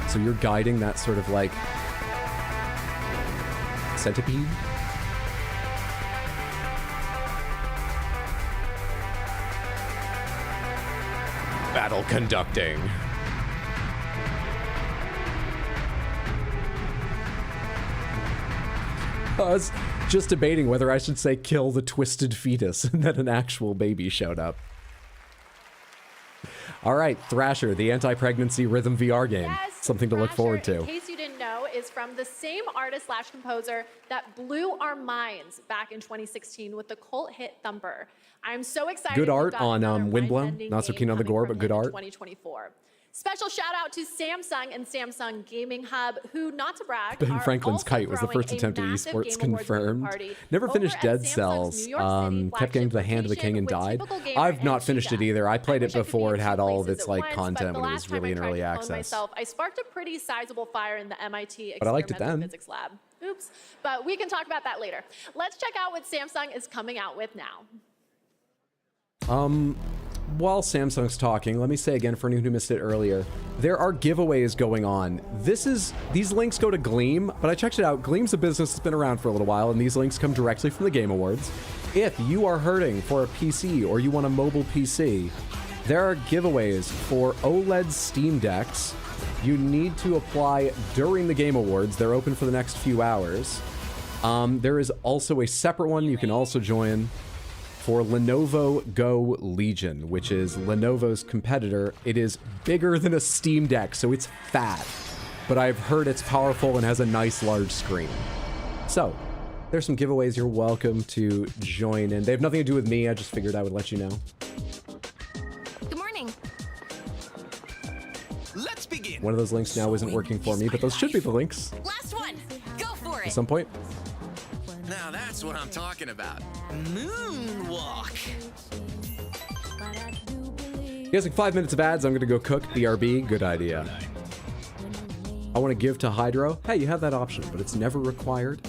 So you're guiding that sort of like centipede? Battle conducting. I was just debating whether I should say kill the twisted fetus and then an actual baby showed up. All right, Thrasher, the anti-pregnancy rhythm VR game. Yes, Something to look Thrasher, forward to. In case you didn't know, is from the same artist slash composer that blew our minds back in 2016 with the cult hit Thumper. I'm so excited. Good art we've got on another Windblown. mind-bending Not so game keen on the coming gore, from but good him in art. 2024. Special shout out to Samsung and Samsung Gaming Hub, who, not to brag, Ben are Franklin's also Kite was the throwing first a attempt at massive esports Game Awards confirmed. party Never over finished at Dead Samsung's Cells. New York City Kept getting to the flagship hand of the king and location died. with Typical Gamer I've and not finished it Chica. either. I played I it wish I could before be it in had two all of places its at like once, content but when the it was last time really I in tried early to clone access. myself, I sparked a pretty sizable fire in the MIT But I liked it experimental then. physics lab. Oops. But we can talk about that later. Let's check out what Samsung is coming out with now. While Samsung's talking, let me say again for anyone who missed it earlier, there are giveaways going on. These links go to Gleam, but I checked it out. Gleam's a business that's been around for a little while, and these links come directly from the Game Awards. If you are hurting for a PC or you want a mobile PC, there are giveaways for OLED Steam Decks. You need to apply during the Game Awards. They're open for the next few hours. There is also a separate one you can also join for Lenovo Go Legion, which is Lenovo's competitor. It is bigger than a Steam Deck, so it's fat. But I've heard it's powerful and has a nice large screen. So, there's some giveaways you're welcome to join in. They have nothing to do with me, I just figured I would let you know. Good morning. Let's begin. One of those links now isn't working for me, but those should be the links Last one. Go for at it. some point. Now that's what I'm talking about. Moonwalk. You guys, like 5 minutes of ads, I'm gonna go cook. BRB, good idea. I want to give to Hydro. Hey, you have that option, but it's never required.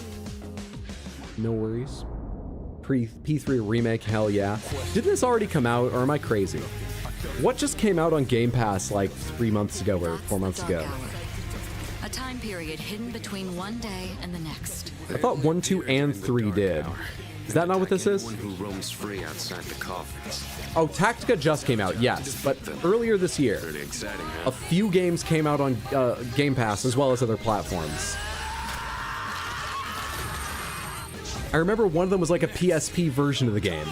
No worries. P3 remake, hell yeah. Didn't this already come out, or am I crazy? What just came out on Game Pass like 3 months ago or 4 months ago? A time period hidden between one day and the next. I thought 1, 2, and 3 did. Is that not what this is? Who roams free outside the coffins. Oh, Tactica just came out, yes. But earlier this year, Pretty exciting, huh? a few games came out on Game Pass as well as other platforms. I remember one of them was like a PSP version of the game.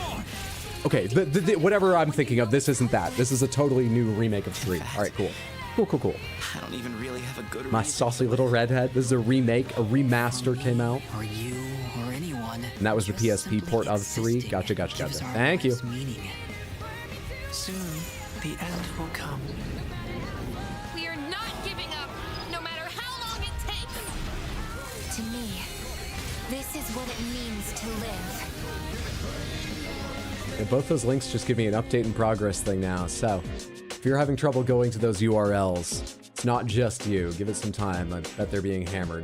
Okay, whatever I'm thinking of, this isn't that. This is a totally new remake of 3. All right, cool. Cool. I don't even really have a good My reason. saucy little redhead. This is a remake. A remaster came out. Or you, or anyone. And that was the PSP port of 3. Gotcha. Thank you. Soon, the end will come. We are not giving up, no matter how long it takes. To me, this is what it means to live. Yeah, both those links just give me an update in progress thing now. So, if you're having trouble going to those URLs, it's not just you. Give it some time. I bet they're being hammered.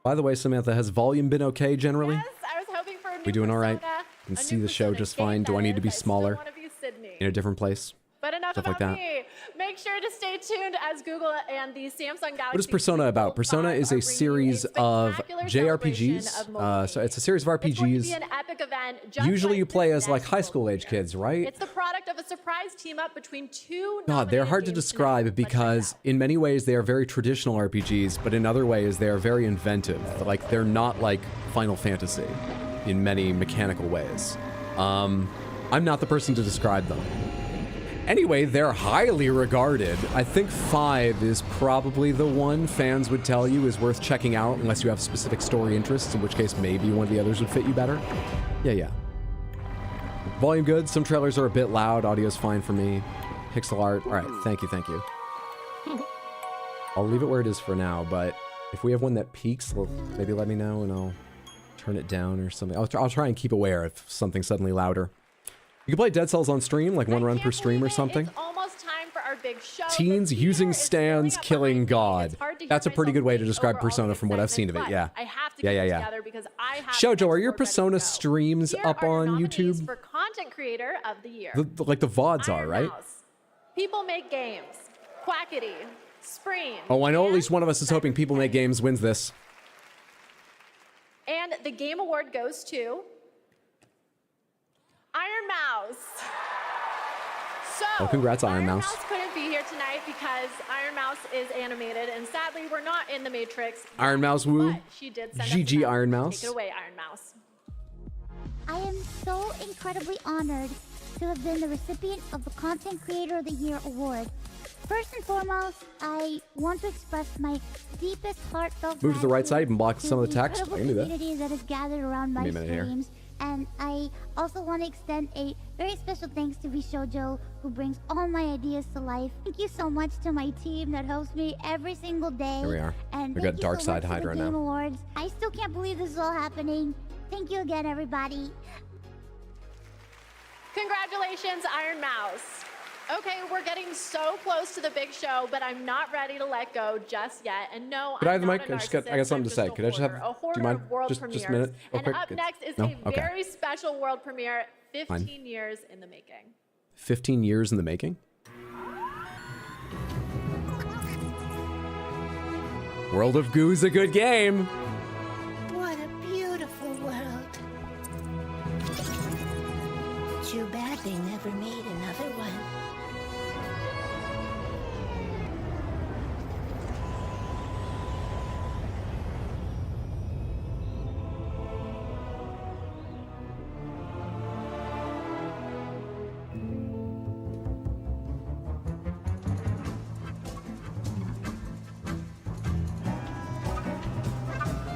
By the way, Samantha, has volume been okay generally? Yes, I was hoping for a new We doing all right? Persona, Can a see new the show Persona just game, fine. Do I need to be that is. I still smaller? wanna be Sydney. In a different place? But enough Stuff about like that. me. Make sure to stay tuned as Google and the Samsung Galaxy. What is Persona about? Persona is a series of JRPGs. So it's a series of RPGs. An epic event, just Usually like you play this as like next high school age kids, right? It's the product of a surprise team up between two. God, they're hard to nominated games describe because in many ways they are very traditional RPGs, but in other ways they are very inventive. Like they're not like Final Fantasy in many mechanical ways. I'm not the person to describe them. Anyway, they're highly regarded. I think 5 is probably the one fans would tell you is worth checking out unless you have specific story interests, in which case maybe one of the others would fit you better. Yeah. Volume good. Some trailers are a bit loud. Audio's fine for me. Pixel art. All right, thank you. I'll leave it where it is for now, but if we have one that peaks, maybe let me know and I'll turn it down or something. I'll try and keep aware if something's suddenly louder. You can play Dead Cells on stream, like 1 run per stream or something. It's almost time for our big show. Teens using stands killing God. That's a pretty good way to describe Persona from what I've seen of it, yeah. I have to Yeah. together because I have Shoujo, are your Persona streams up on YouTube? for content creator of the year. Like the VODs are, right? People Make Games, Quackity, Spreen. Oh, I know at least one of us is hoping People Make Games wins this. And the Game Award goes to Iron Mouse. So, Well, congrats, Iron Mouse. couldn't be here tonight because Iron Mouse is animated, and sadly, we're not in the Matrix. Iron Mouse woo. But she did send GG us Iron Mouse. Take it away, Iron Mouse. I am so incredibly honored to have been the recipient of the Content Creator of the Year award. First and foremost, I want to express my deepest heartfelt Move to the right side and block to some of the text. I incredible can do that. community that is gathered around my Give me a minute here. streams. And I also want to extend a very special thanks to Vishojo, who brings all my ideas to life. Thank you so much to my team that helps me every single day. Here we are. And We thank got you Dark so Side much for Hydra the Game now. Awards. I still can't believe this is all happening. Thank you again, everybody. Congratulations, Iron Mouse. Okay, we're getting so close to the big show, but I'm not ready to let go just yet. And no, Could I I'm have the not mic? a I got something to say. narcissist, Could I just have? a Do hoarder you mind? of world Just a premieres. minute, real And quick. up next is No? a Okay. very special world premiere, 15 Fine. years in the making. 15 years in the making. World of Goo is a good game. What a beautiful world. Too bad they never made another one.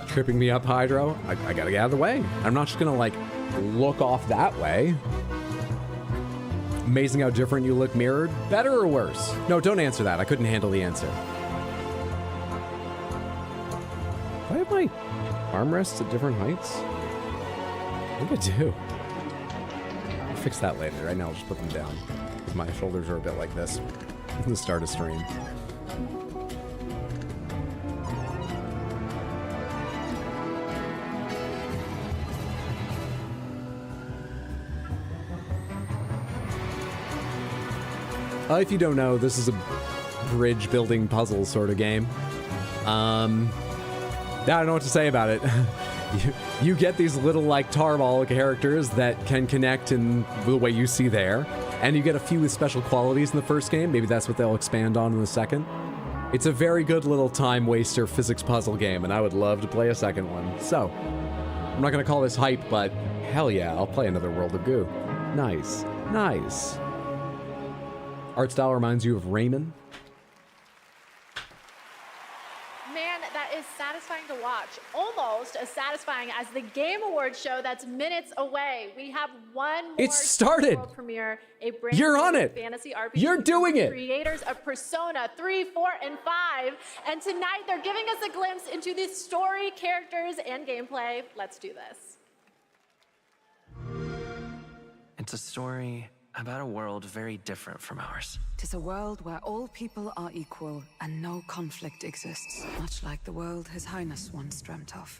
Tripping me up, Hydro. I gotta get out of the way. I'm not just gonna like look off that way. Amazing how different you look mirrored. Better or worse? No, don't answer that. I couldn't handle the answer. Do I have my armrests at different heights? I think I do. I'll fix that later. Right now I'll just put them down. Because my shoulders are a bit like this. At the start of stream. If you don't know, this is a bridge building puzzle sort of game. I don't know what to say about it. you get these little like tarball characters that can connect in the way you see there, and you get a few with special qualities in the first game. Maybe that's what they'll expand on in the second. It's a very good little time waster physics puzzle game, and I would love to play a second one. So, I'm not gonna call this hype, but hell yeah, I'll play another World of Goo. Nice, nice. Art style reminds you of Rayman. Man, that is satisfying to watch. Almost as satisfying as the Game Awards show that's minutes away. We have one more It's started. world premiere, a brand You're new on it. fantasy RPG. You're doing it. Creators of Persona 3, 4, and 5. And tonight they're giving us a glimpse into the story, characters, and gameplay. Let's do this. It's a story about a world very different from ours. Tis a world where all people are equal and no conflict exists, much like the world His Highness once dreamt of.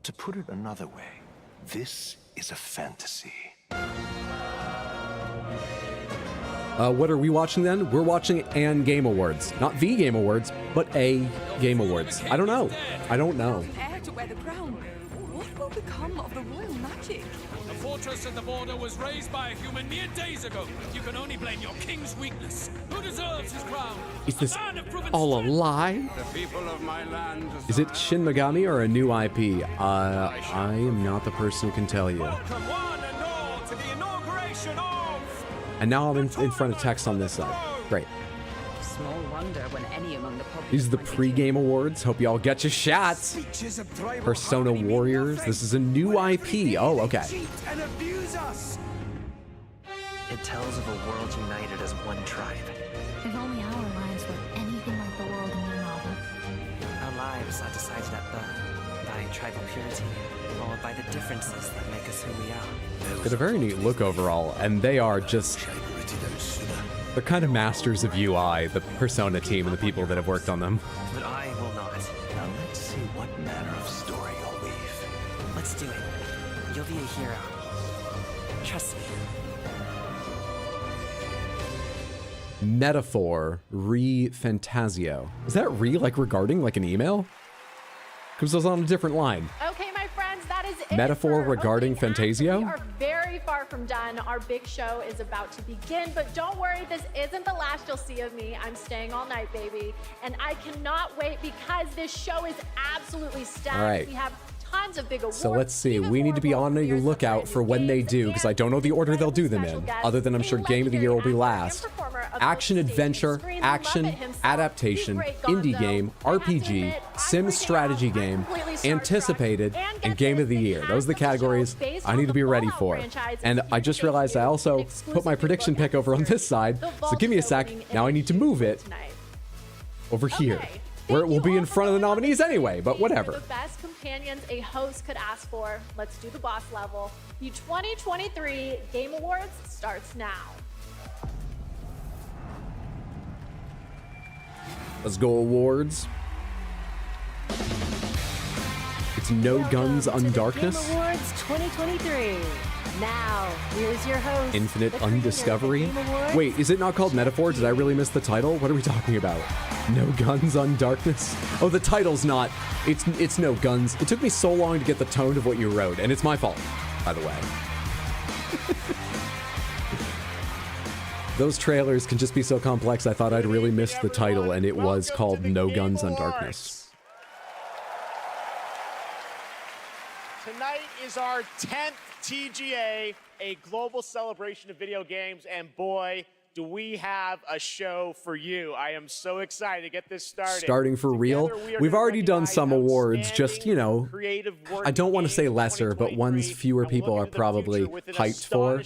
To put it another way, this is a fantasy. What are we watching then? We're watching an Game Awards. Not the Game Awards, but a Game Awards. I don't know. I don't know. Heir to wear the crown. What will become of the royal magic? The fortress at the border was raised by a human mere days ago. You can only blame your king's weakness. Who deserves his crown? Is this all a lie? The people of my land. Is it Shin Megami or a new IP? I am not the person who can tell you. Welcome one and all to the inauguration of. And now I'm in front of text on this side. Great. Small wonder when any among the public. These are the pre-game awards. Hope y'all get your shots. Persona Warriors. This is a new IP. Oh, okay. And abuse us. It tells of a world united as one tribe. If only our lives were anything like the world in your novel. Our lives are decided at birth by tribal purity, or by the differences that make us who we are. Got a very neat look overall, and they are just... They're kind of masters of UI, the Persona team and the people that have worked on them. But I will not. Now let's see what manner of story you'll weave. Let's do it. You'll be a hero. Trust me. Metaphor re Fantasio. Is that re like regarding like an email? Because it was on a different line. Okay, my friends, that is it. Metaphor for regarding Opening Act. Fantasio? We are very far from done. Our big show is about to begin, but don't worry, this isn't the last you'll see of me. I'm staying all night, baby. And I cannot wait because this show is absolutely stacked. All right. We have tons tons of big awards. So let's see. We need to be on the lookout for when they do, because I don't know the order they'll do them in, other than I'm sure Game of the Year will be last. Action Adventure, Action, Adaptation, Indie Game, RPG, Sim Strategy Game, Anticipated, and Game of the Year. Those are the categories I need to be ready for. And I just realized I also put my prediction pick over on this side, so give me a sec. Now I need to move it over here, where it will be in front of the nominees anyway, but whatever. The best companions a host could ask for. Let's do the boss level. The 2023 Game Awards starts now. Let's go awards. It's No Guns on Darkness. Game Awards 2023. Now, here's your host. Infinite Undiscovery. Wait, is it not called Metaphor? Did I really miss the title? What are we talking about? No Guns on Darkness? Oh, the title's not. It's No Guns. It took me so long to get the tone of what you wrote, and it's my fault, by the way. Those trailers can just be so complex, I thought I'd really missed the title, and it was called No Guns on Darkness. Tonight is our 10th TGA, a global celebration of video games, and boy, do we have a show for you. I am so excited to get this started. Starting for real? We've already done some awards, just, you know, I don't want to say lesser, but ones fewer people are probably hyped for.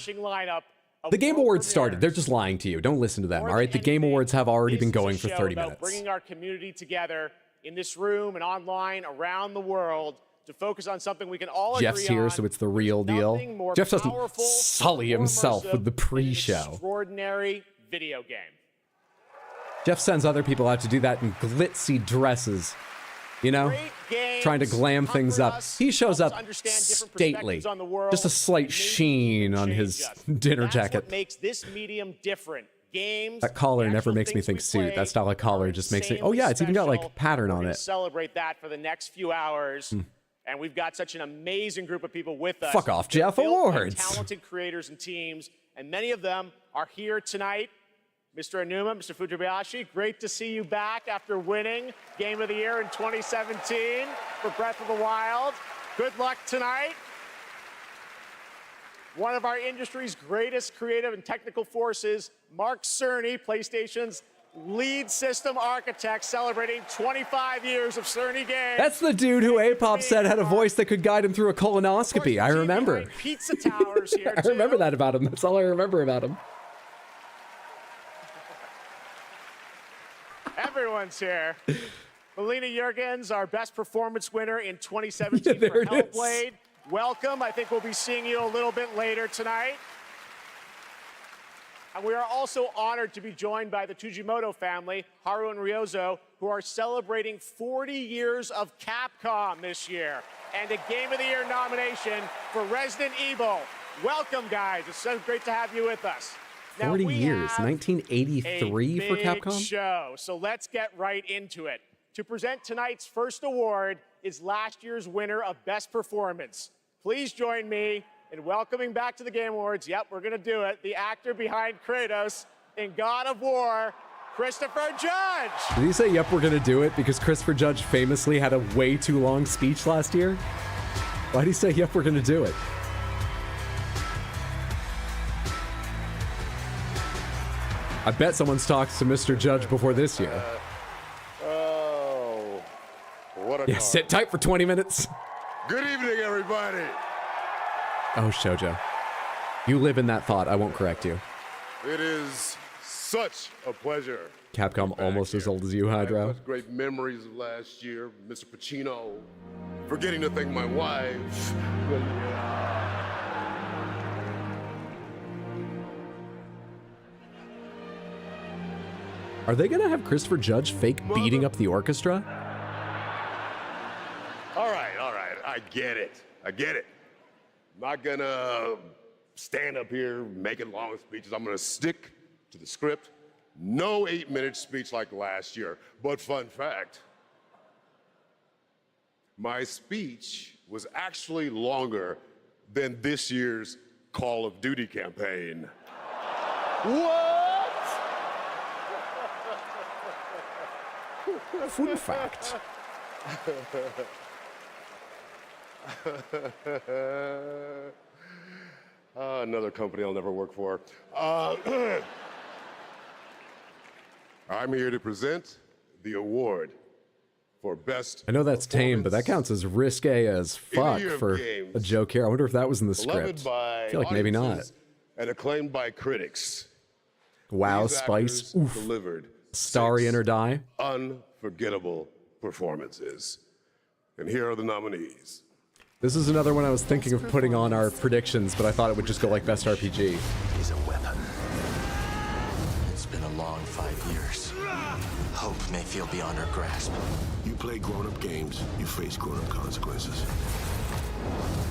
The Game Awards started. They're just lying to you. Don't listen to them, all right? The Game Awards have already been going for 30 minutes. Bringing our community together in this room and online around the world to focus on something we can all agree on. Jeff's here, so it's the real deal. Jeff doesn't sully himself with the pre-show. Extraordinary video game. Jeff sends other people out to do that in glitzy dresses, you know, trying to glam things up. He shows up stately, just a slight sheen on his dinner jacket. What makes this medium different? Games. That collar never makes me think suit. That style of collar just makes me. Oh yeah, it's even got like pattern on it. Celebrate that for the next few hours. And we've got such an amazing group of people with us. Fuck off, Jeff. Awards. Talented creators and teams, and many of them are here tonight. Mr. Aonuma, Mr. Fujibayashi, great to see you back after winning Game of the Year in 2017 for Breath of the Wild. Good luck tonight. One of our industry's greatest creative and technical forces, Mark Cerny, PlayStation's lead system architect, celebrating 25 years of Cerny games. That's the dude who Apop said had a voice that could guide him through a colonoscopy. I remember. Pizza Towers here, I remember that about him. That's all I remember about him. Everyone's here. Melina Jurgens, our best performance winner in 2017 for Hellblade. Welcome. I think we'll be seeing you a little bit later tonight. And we are also honored to be joined by the Tujimoto family, Haru and Ryozo, who are celebrating 40 years of Capcom this year and a Game of the Year nomination for Resident Evil. Welcome, guys. It's so great to have you with us. 40 years, 1983 for Capcom? Show. So let's get right into it. To present tonight's first award is last year's winner of Best Performance. Please join me in welcoming back to the Game Awards, yep, we're going to do it, the actor behind Kratos in God of War, Christopher Judge. Did he say, yep, we're going to do it? Because Christopher Judge famously had a way too long speech last year? Why'd he say, yep, we're going to do it? I bet someone's talked to Mr. Judge before this year. Oh, what a yeah, sit tight for 20 minutes. Good evening, everybody. Oh, Shoujo. You live in that thought. I won't correct you. It is such a pleasure. Capcom almost as old as you, Hydro. I have such great memories of last year. Mr. Pacino, forgetting to thank my wife. Are they going to have Christopher Judge fake beating up the orchestra? All right. I get it. I'm not going to stand up here making long speeches. I'm going to stick to the script. No 8-minute speech like last year. But fun fact, my speech was actually longer than this year's Call of Duty campaign. What? Fun fact. Another company I'll never work for. I'm here to present the award for best. I know that's tame, but that counts as risque as fuck year of for games. a joke here. I wonder if that was in the Beloved script. by I feel like maybe not. audiences and acclaimed by critics. Wow, These Spice. actors Oof. delivered Starion or die. unforgettable performances. And here are the nominees. This is another one I was thinking of putting on our predictions, but I thought it would just go like best RPG. Is a weapon. It's been a long 5 years. Hope may feel beyond our grasp. You play grown-up games, you face grown-up consequences.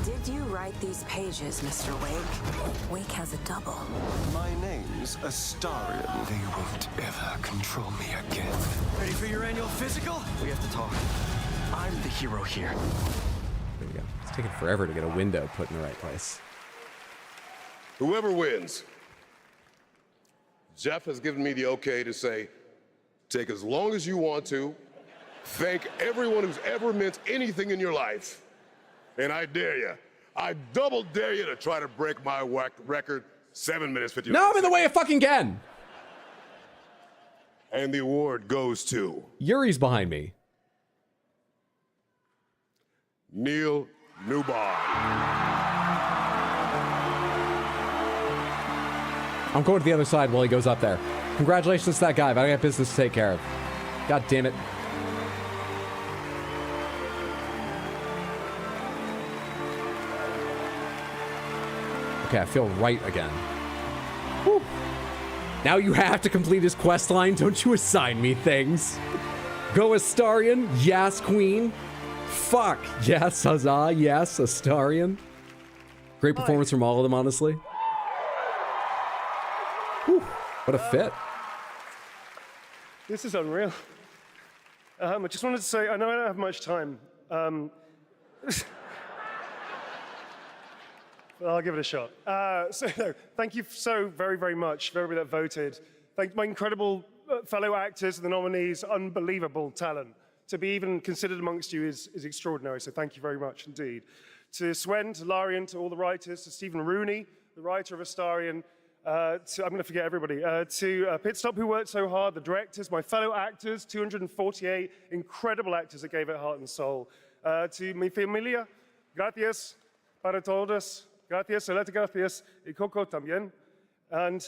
Did you write these pages, Mr. Wake? Wake has a double. My name's Astarion. They won't ever control me again. Ready for your annual physical? We have to talk. I'm the hero here. There we go. It's taking forever to get a window put in the right place. Whoever wins, Jeff has given me the okay to say, take as long as you want to, thank everyone who's ever meant anything in your life, and I dare you, I double dare you to try to break my record, 7 minutes, 59 No, I'm in the way of fucking Gen! And the award goes to... Yuri's behind me. Neil Newbar. I'm going to the other side while he goes up there. Congratulations to that guy, but I got business to take care of. God damn it. Okay, I feel right again. Whew. Now you have to complete his quest line. Don't you assign me things. Go Astarion. Yes, queen. Fuck. Yes, huzzah. Yes, Astarion. Great performance from all of them, honestly. Whew. What a fit. This is unreal. I just wanted to say, I know I don't have much time. Well, I'll give it a shot. Thank you so very, very much for everybody that voted. Thank my incredible fellow actors and the nominees. Unbelievable talent. To be even considered amongst you is extraordinary, so thank you very much indeed. To Swen, to Larian, to all the writers, to Stephen Rooney, the writer of Astarion, I'm going to forget everybody, to Pitstop, who worked so hard, the directors, my fellow actors, 248 incredible actors that gave it heart and soul. To mi familia, gracias para todos, gracias, solete gracias, y Coco también. And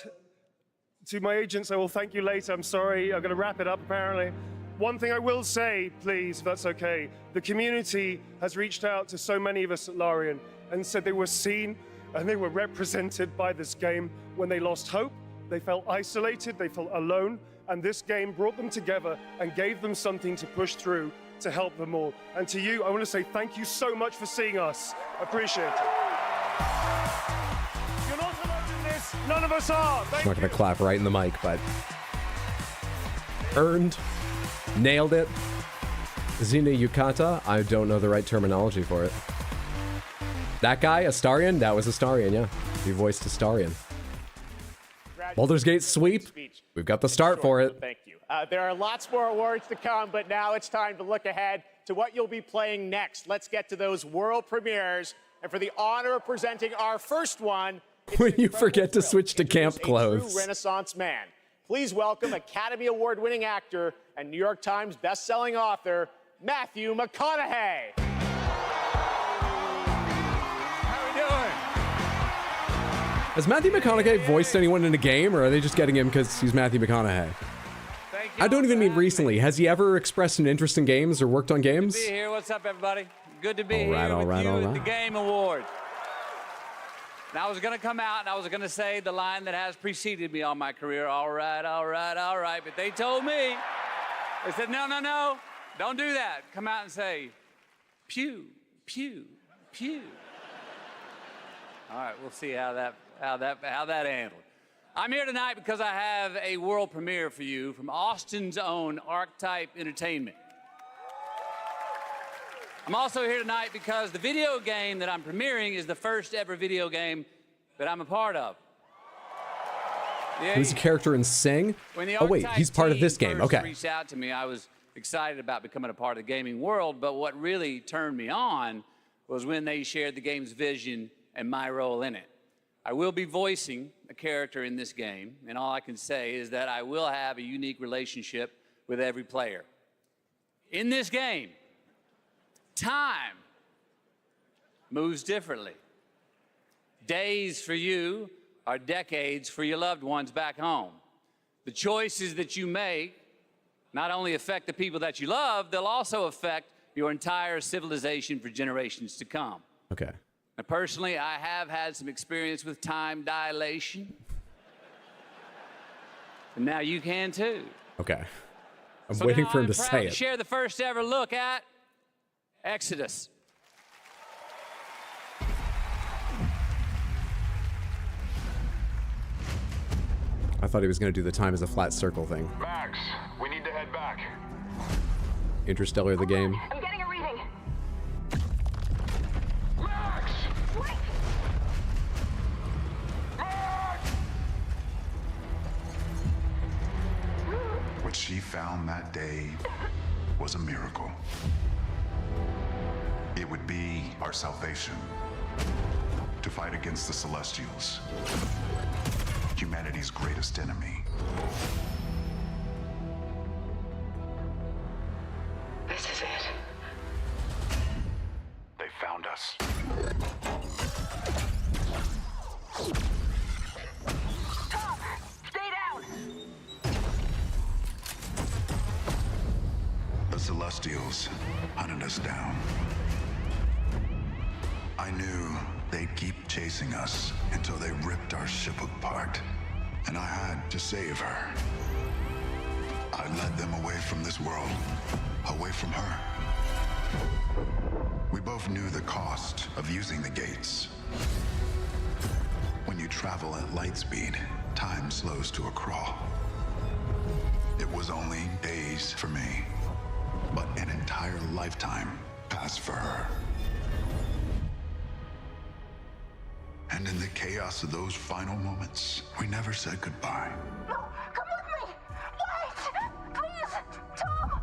to my agents, I will thank you later. I'm sorry, I'm going to wrap it up apparently. One thing I will say, please, if that's okay, the community has reached out to so many of us at Larian and said they were seen and they were represented by this game when they lost hope, they felt isolated, they felt alone, and this game brought them together and gave them something to push through to help them all. And to you, I want to say thank you so much for seeing us. Appreciate it. You're not alone in this. None of us are. I'm not going to clap right in the mic, but... Earned. Nailed it. Zina Yukata. I don't know the right terminology for it. That guy, Astarion? That was Astarion, yeah. He voiced Astarion. Baldur's Gate sweep. We've got the start for it. Thank you. There are lots more awards to come, but now it's time to look ahead to what you'll be playing next. Let's get to those world premieres. And for the honor of presenting our first one, When you forget to switch to camp a clothes. true Renaissance man. Please welcome Academy Award-winning actor and New York Times best-selling author, Matthew McConaughey. Has Matthew McConaughey voiced anyone in a game, or are they just getting him because he's Matthew McConaughey? I don't even mean recently. Has he ever expressed an interest in games or worked on games? Good to be here. What's up, everybody? Good to be here all with right, you all at right. the Game Awards. Now, I was going to come out and I was going to say the line that has preceded me all my career, all right, all right, all right. But they told me, they said, no, no, no, don't do that. Come out and say, pew, pew, pew. All right, we'll see how that handled. I'm here tonight because I have a world premiere for you from Austin's own Archetype Entertainment. I'm also here tonight because the video game that I'm premiering is the first ever video game that I'm a part of. Who's a character in Sing? When the Oh wait, Archetype he's part of this team game. first Okay. reached out to me, I was excited about becoming a part of the gaming world, but what really turned me on was when they shared the game's vision and my role in it. I will be voicing a character in this game, and all I can say is that I will have a unique relationship with every player. In this game, time moves differently. Days for you are decades for your loved ones back home. The choices that you make not only affect the people that you love, they'll also affect your entire civilization for generations to come. Okay. Now, personally, I have had some experience with time dilation. And now you can too. Okay. I'm So waiting now for him I'm to proud say it. Share the first ever look at Exodus. I thought he was going to do the time as a flat circle thing. Max, we need to head back. Interstellar, the game. I'm getting a reading. Max! Wait! Max! What she found that day was a miracle. It would be our salvation to fight against the Celestials, humanity's greatest enemy. This is it. They found us. Tom! Stay down! The Celestials hunted us down. I knew they'd keep chasing us until they ripped our ship apart, and I had to save her. I led them away from this world, away from her. We both knew the cost of using the gates. When you travel at light speed, time slows to a crawl. It was only days for me, but an entire lifetime passed for her. And in the chaos of those final moments, we never said goodbye. No! Come with me! Wait! Please! Tom!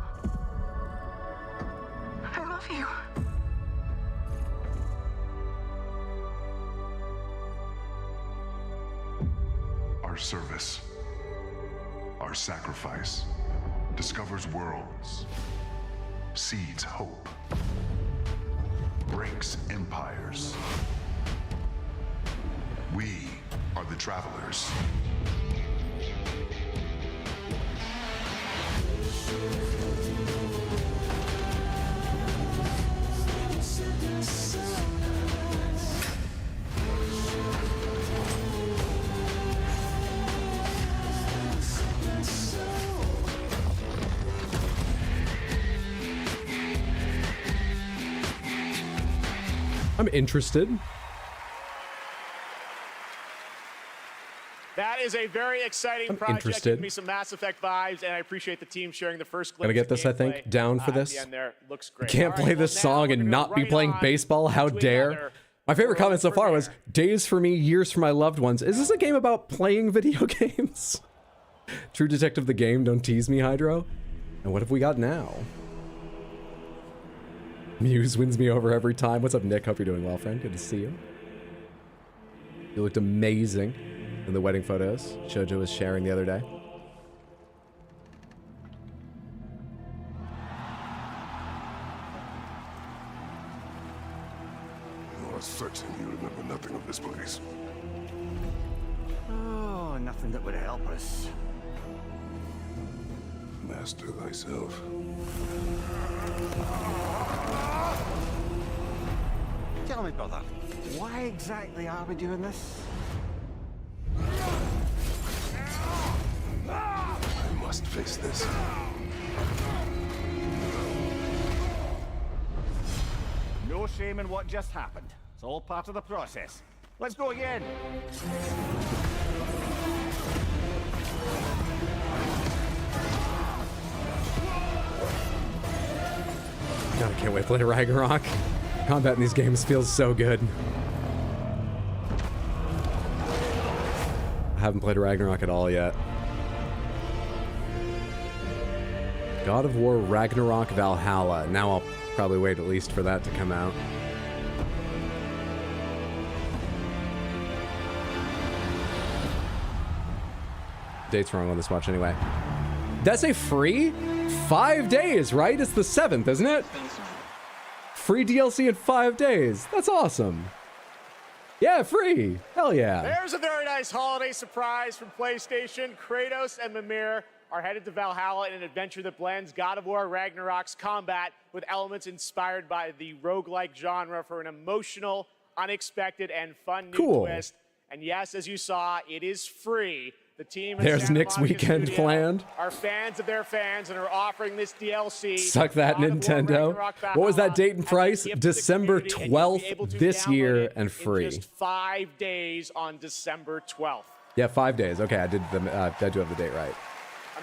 I love you. Our service, our sacrifice, discovers worlds, seeds hope, breaks empires. We are the travelers. I'm interested. That is a very exciting project. interested. Give me some Mass Effect vibes, and I appreciate the team sharing the first glimpse Gonna get of this, I think, gameplay, down for at this. the end there. Looks great. Can't All play right, this well, now song we're and gonna not go be right playing on baseball. How to dare? another My favorite comment so far premiere. was days for me, years for my loved ones. Is this a game about playing video games? True Detective the game, don't tease me, Hydro. And what have we got now? Muse wins me over every time. What's up, Nick? Hope you're doing well, friend. Good to see you. You looked amazing in the wedding photos Shoujo was sharing the other day. You are certain you remember nothing of this place. Oh, nothing that would help us. Master thyself. Tell me, brother, why exactly are we doing this? I must face this. No shame in what just happened. It's all part of the process. Let's go again. God, I can't wait to play Ragnarok. Combat in these games feels so good. I haven't played Ragnarok at all yet. God of War Ragnarok Valhalla. Now I'll probably wait at least for that to come out. Date's wrong on this watch anyway. That's a free 5 days, right? It's the 7th, isn't it? Free DLC in 5 days. That's awesome. Yeah, free. Hell yeah. There's a very nice holiday surprise from PlayStation. Kratos and Mimir are headed to Valhalla in an adventure that blends God of War Ragnarok's combat with elements inspired by the roguelike genre for an emotional, unexpected, and fun new twist. And yes, as you saw, it is free. The team There's Nick's weekend planned. Are fans of their fans and are offering this DLC. Suck that, Nintendo. What was that date and price? December 12th this year and free. Just 5 days on December 12th. Yeah, 5 days. Okay, I do have the date right.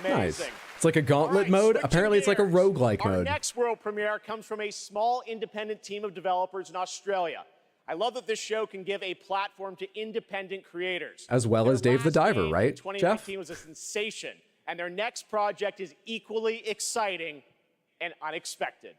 Amazing. Nice. It's like a gauntlet mode. Apparently, it's like a roguelike Our mode. next world premiere comes from a small independent team of developers in Australia. I love that this show can give a platform to independent creators. As well as Dave the Diver, right, Jeff? 2019 was a sensation, and their next project is equally exciting and unexpected.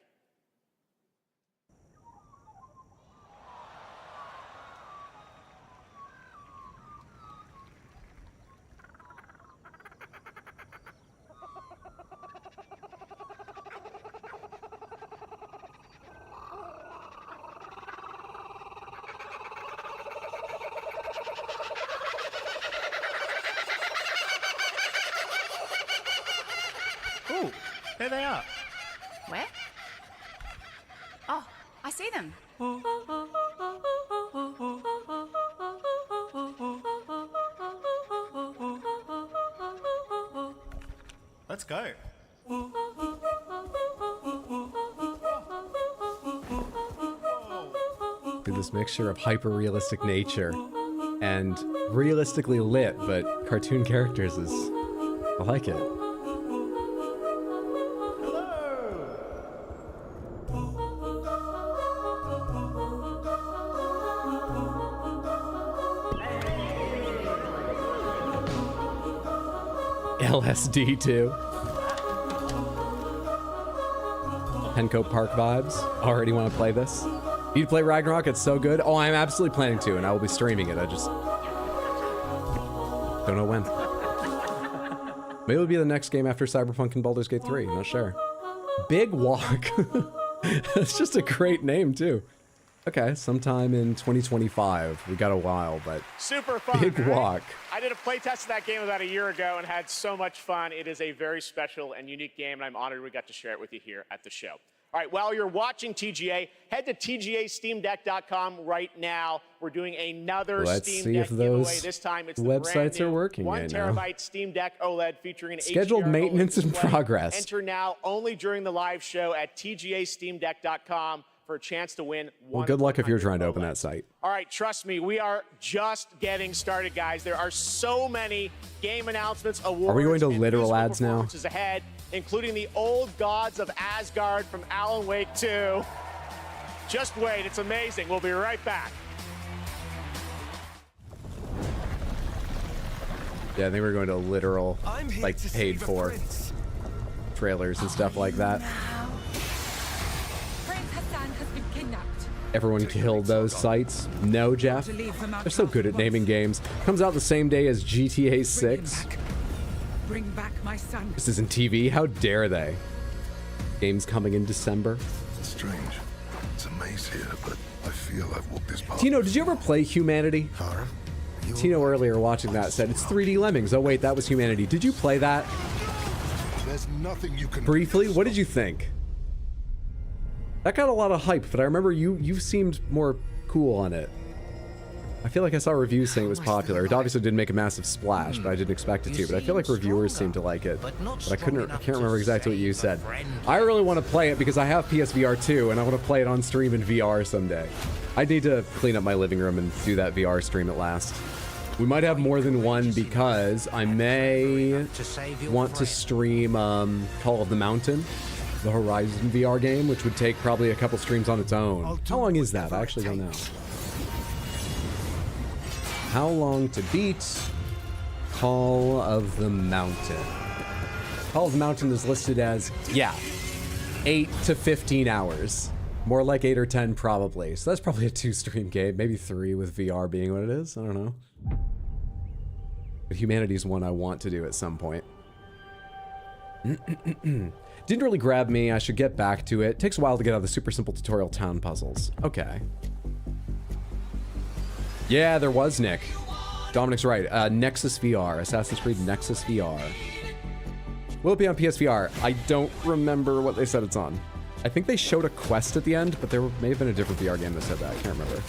Ooh, there they are. Where? Oh, I see them. Let's go. This mixture of hyper-realistic nature and realistically lit, but cartoon characters is... I like it. LSD too. Penco Park vibes. Already want to play this. You'd play Ragnarok, it's so good. Oh, I'm absolutely planning to, and I will be streaming it. I just don't know when. Maybe it'll be the next game after Cyberpunk and Baldur's Gate 3. Not sure. Big Walk. That's just a great name too. Okay, sometime in 2025. We got a while, but super fun. Big Walk. I did a playtest of that game about a year ago and had so much fun. It is a very special and unique game, and I'm honored we got to share it with you here at the show. All right, while you're watching TGA, head to TGASteamDeck.com right now. We're doing another Steam Deck giveaway. This time it's the websites are working 1 right now. terabyte Steam Deck OLED featuring an Scheduled HDR maintenance OLED in display. progress. Enter now only during the live show at TGASteamDeck.com for a chance to win Well, good luck if you're trying to open that site. All right, trust me, we are just getting started, guys. There are so many game announcements, awards, Are we going to and literal musical ads now? performances ahead, including the Old Gods of Asgard from Alan Wake 2. Just wait, it's amazing. We'll be right back. Yeah, I think we're going to literal, like, paid for trailers and stuff like that. Everyone killed those sites. No, Jeff. They're so good at naming games. Comes out the same day as GTA 6. Bring back my son. This isn't TV. How dare they? Game's coming in December. It's strange. It's a maze here, but I feel I've walked this path. Tino, did you ever play Humanity? Tino earlier watching that said it's 3D Lemmings. Oh wait, that was Humanity. Did you play that? There's nothing you can Briefly, what did you think? That got a lot of hype, but I remember you seemed more cool on it. I feel like I saw reviews saying it was popular. It obviously didn't make a massive splash, but I didn't expect it to. But I feel like reviewers seemed to like it. But I can't remember exactly what you said. I really want to play it because I have PSVR 2 and I want to play it on stream in VR someday. I need to clean up my living room and do that VR stream at last. We might have more than one because I may want to stream Call of the Mountain, the Horizon VR game, which would take probably a couple streams on its own. How long is that? I actually don't know. How long to beat Call of the Mountain? Call of the Mountain is listed as, 8 to 15 hours. More like 8 or 10 probably. So that's probably a 2-stream game, maybe 3 with VR being what it is. I don't know. But humanity's one I want to do at some point. Didn't really grab me. I should get back to it. Takes a while to get out of the super simple tutorial town puzzles. Okay. Yeah, there was, Nick. Dominic's right. Nexus VR. Assassin's Creed Nexus VR. Will it be on PSVR? I don't remember what they said it's on. I think they showed a quest at the end, but there may have been a different VR game that said that. I can't remember.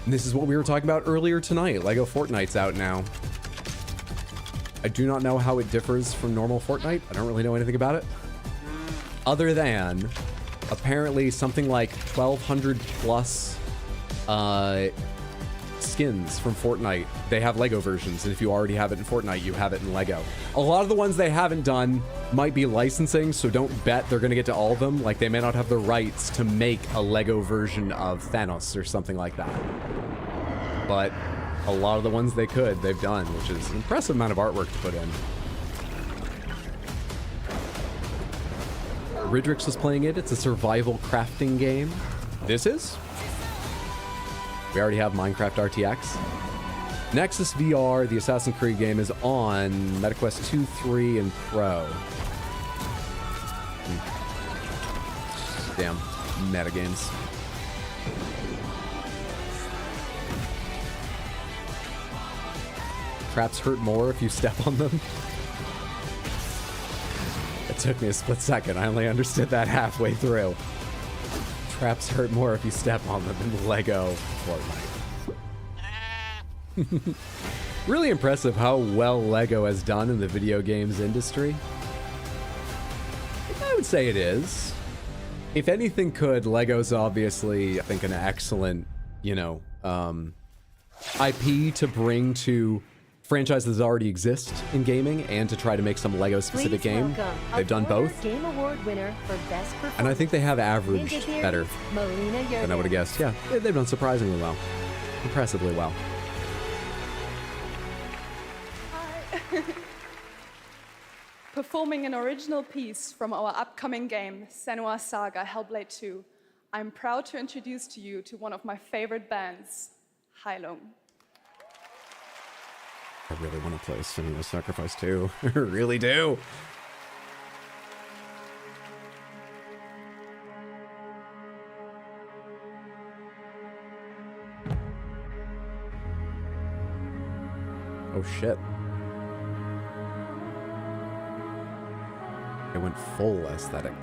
And this is what we were talking about earlier tonight. Lego Fortnite's out now. I do not know how it differs from normal Fortnite. I don't really know anything about it. Other than, apparently something like 1,200 plus skins from Fortnite. They have Lego versions, and if you already have it in Fortnite, you have it in Lego. A lot of the ones they haven't done might be licensing, so don't bet they're going to get to all of them. Like, they may not have the rights to make a Lego version of Thanos or something like that. But a lot of the ones they could, they've done, which is an impressive amount of artwork to put in. Ridrix was playing it. It's a survival crafting game. This is? We already have Minecraft RTX. Nexus VR, the Assassin's Creed game, is on MetaQuest 2, 3, and Pro. Damn, metagames. Traps hurt more if you step on them. It took me a split second. I only understood that halfway through. Traps hurt more if you step on them in Lego Fortnite. Really impressive how well Lego has done in the video games industry. I would say it is. If anything could, Lego's obviously, I think, an excellent, you know, IP to bring to franchises that already exist in gaming and to try to make some Lego-specific game. They've done both. Game Award winner for Best Performance. And I think they have averaged better than I would have guessed. Yeah, they've done surprisingly well. Impressively well. Performing an original piece from our upcoming game, Senua's Saga Hellblade 2, I'm proud to introduce to you to one of my favorite bands, Heilung. I really want to play Senua's Sacrifice 2. I really do. Oh shit. It went full aesthetic.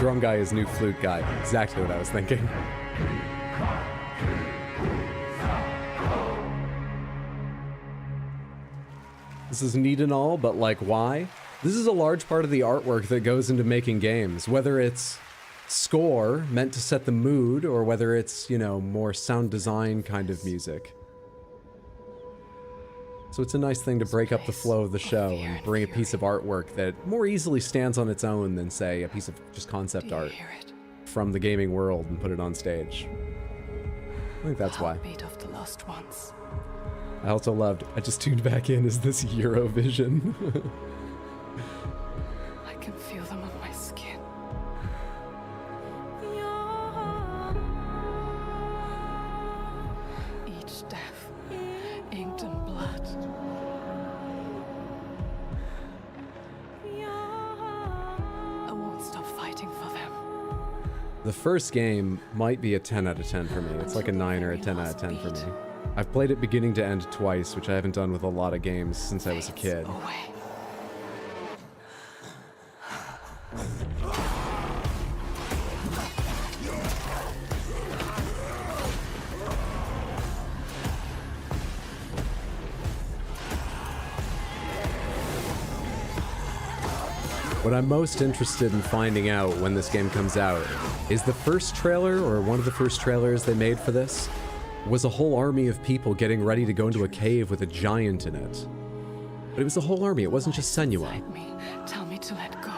drum guy is new flute guy. Exactly what I was thinking. This is neat and all, but like, why? This is a large part of the artwork that goes into making games, whether it's score meant to set the mood or whether it's, you know, more sound design kind of music. So it's a nice thing to break up the flow of the show and bring a piece of artwork that more easily stands on its own than, say, a piece of just concept art from the gaming world and put it on stage. I think that's why. Heartbeat of the lost ones. I also loved, I just tuned back in, is this Eurovision? I can feel them on my skin. Each death, inked in blood. I won't stop fighting for them. The first game might be a 10 out of 10 for me. It's like a 9 or a 10 out of 10 for me. I've played it beginning to end twice, which I haven't done with a lot of games since I was a kid. What I'm most interested in finding out when this game comes out is the first trailer, or one of the first trailers they made for this, was a whole army of people getting ready to go into a cave with a giant in it. But it was a whole army, it wasn't just Senua. Tell me to let go.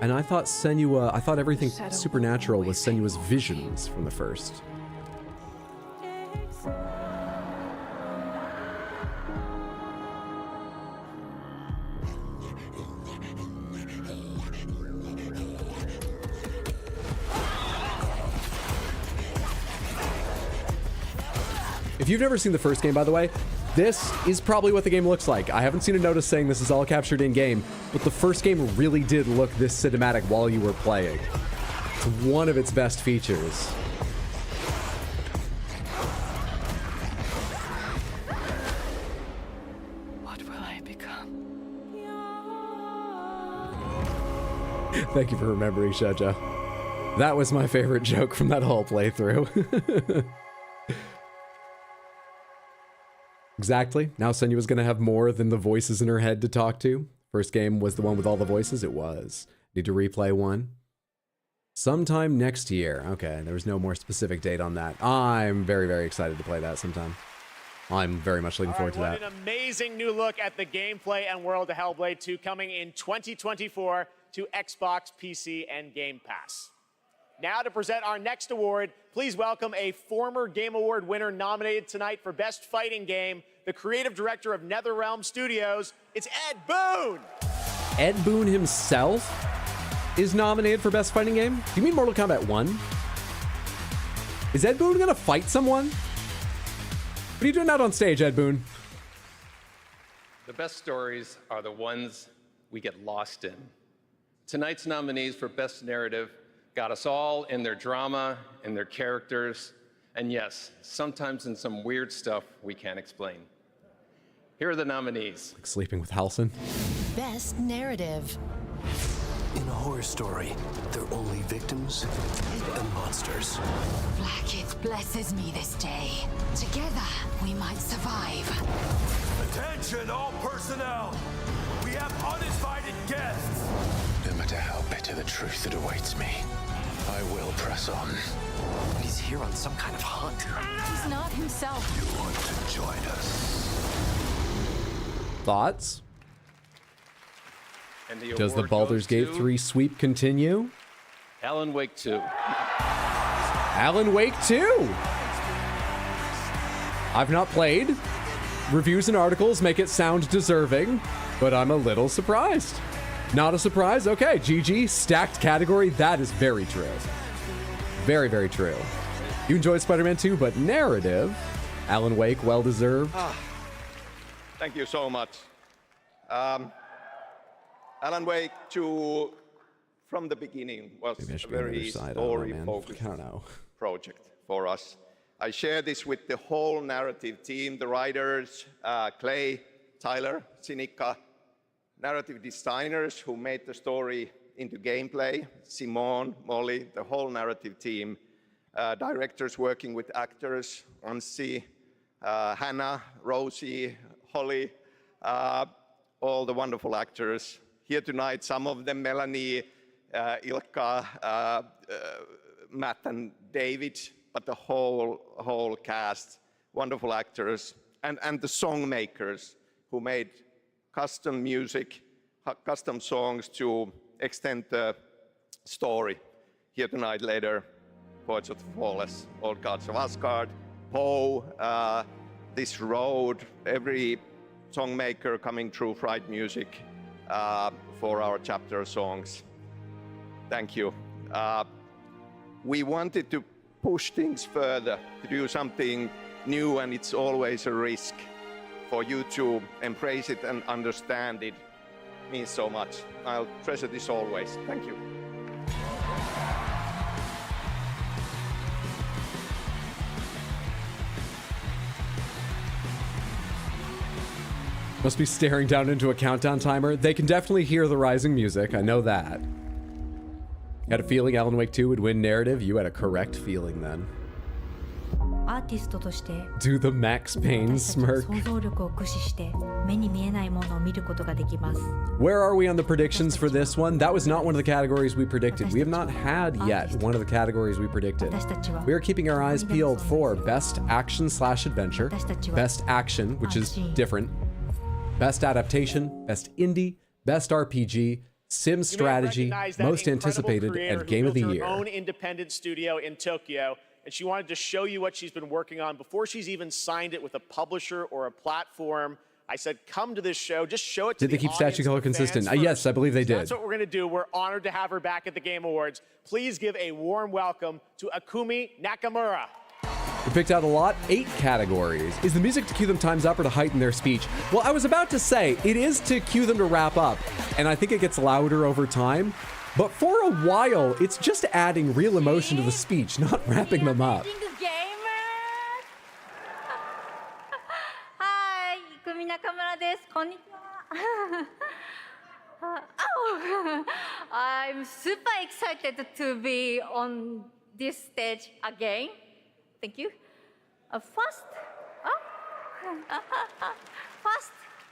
And I thought Senua, I thought everything supernatural was Senua's visions from the first. If you've never seen the first game, by the way, this is probably what the game looks like. I haven't seen a notice saying this is all captured in-game, but the first game really did look this cinematic while you were playing. It's one of its best features. What will I become? Thank you for remembering, Shoujo. That was my favorite joke from that whole playthrough. Exactly. Now Senua's gonna have more than the voices in her head to talk to. First game was the one with all the voices. It was. Need to replay one. Sometime next year. Okay, there was no more specific date on that. I'm very, very excited to play that sometime. I'm very much looking forward to that. What an amazing new look at the gameplay and world of Hellblade 2 coming in 2024 to Xbox, PC, and Game Pass. Now to present our next award, please welcome a former Game Award winner nominated tonight for Best Fighting Game, the creative director of NetherRealm Studios. It's Ed Boon! Ed Boon himself is nominated for Best Fighting Game? Do you mean Mortal Kombat 1? Is Ed Boon gonna fight someone? What are you doing out on stage, Ed Boon? The best stories are the ones we get lost in. Tonight's nominees for Best Narrative got us all in their drama, in their characters, and yes, sometimes in some weird stuff we can't explain. Here are the nominees. Like sleeping with Halcyon. Best Narrative. In a horror story, they're only victims and monsters. Blackith blesses me this day. Together, we might survive. Attention, all personnel! We have uninvited guests! No matter how bitter the truth that awaits me, I will press on. He's here on some kind of hunt. He's not himself. You want to join us? Thoughts? And the Does the award Baldur's goes Gate to 3 sweep continue? Alan Wake 2. Alan Wake 2! I've not played. Reviews and articles make it sound deserving, but I'm a little surprised. Not a surprise? Okay, GG, stacked category. That is very true. Very, very true. You enjoyed Spider-Man 2, but narrative, Alan Wake, well-deserved. Thank you so much. Alan Wake 2, from the beginning, was a very story-focused project for us. I share this with the whole narrative team, the writers, Clay, Tyler, Sinica, narrative designers who made the story into gameplay. Simone, Molly, the whole narrative team, directors working with actors, Anssi, Hannah, Rosie, Holly, all the wonderful actors here tonight. Some of them, Melanie, Ilkka, Matt and David, but the whole cast, wonderful actors, and the song makers who made custom music, custom songs to extend the story. Here tonight later, Poets of the Flawless, Old Gods of Asgard, Poe, This Road, every song maker coming through Fright Music for our chapter songs. Thank you. We wanted to push things further, to do something new, and it's always a risk. For you to embrace it and understand it means so much. I'll treasure this always. Thank you. Must be staring down into a countdown timer. They can definitely hear the rising music. I know that. Had a feeling Alan Wake 2 would win narrative. You had a correct feeling then. Do the Max Payne smirk. Where are we on the predictions for this one? That was not one of the categories we predicted. We have not had yet one of the categories we predicted. We are keeping our eyes peeled for Best Action/Adventure, Best Action, which is different, Best Adaptation, Best Indie, Best RPG, Sim Strategy, Most Anticipated, and Game of the Year. Her own independent studio in Tokyo, and she wanted to show you what she's been working on before she's even signed it with a publisher or a platform. I said, come to this show, just show it to the Did they keep audience, statue color consistent? Yes, I believe they did. That's what we're going to do. We're honored to have her back at the Game Awards. Please give a warm welcome to Akumi Nakamura. We picked out a lot, 8 categories. Is the music to cue them times up or to heighten their speech? Well, I was about to say, it is to cue them to wrap up, and I think it gets louder over time. But for a while, it's just adding real emotion to the speech, not wrapping them up. Hi, Ikumi Nakamura desu. Konnichiwa. Oh, I'm super excited to be on this stage again. Thank you. First,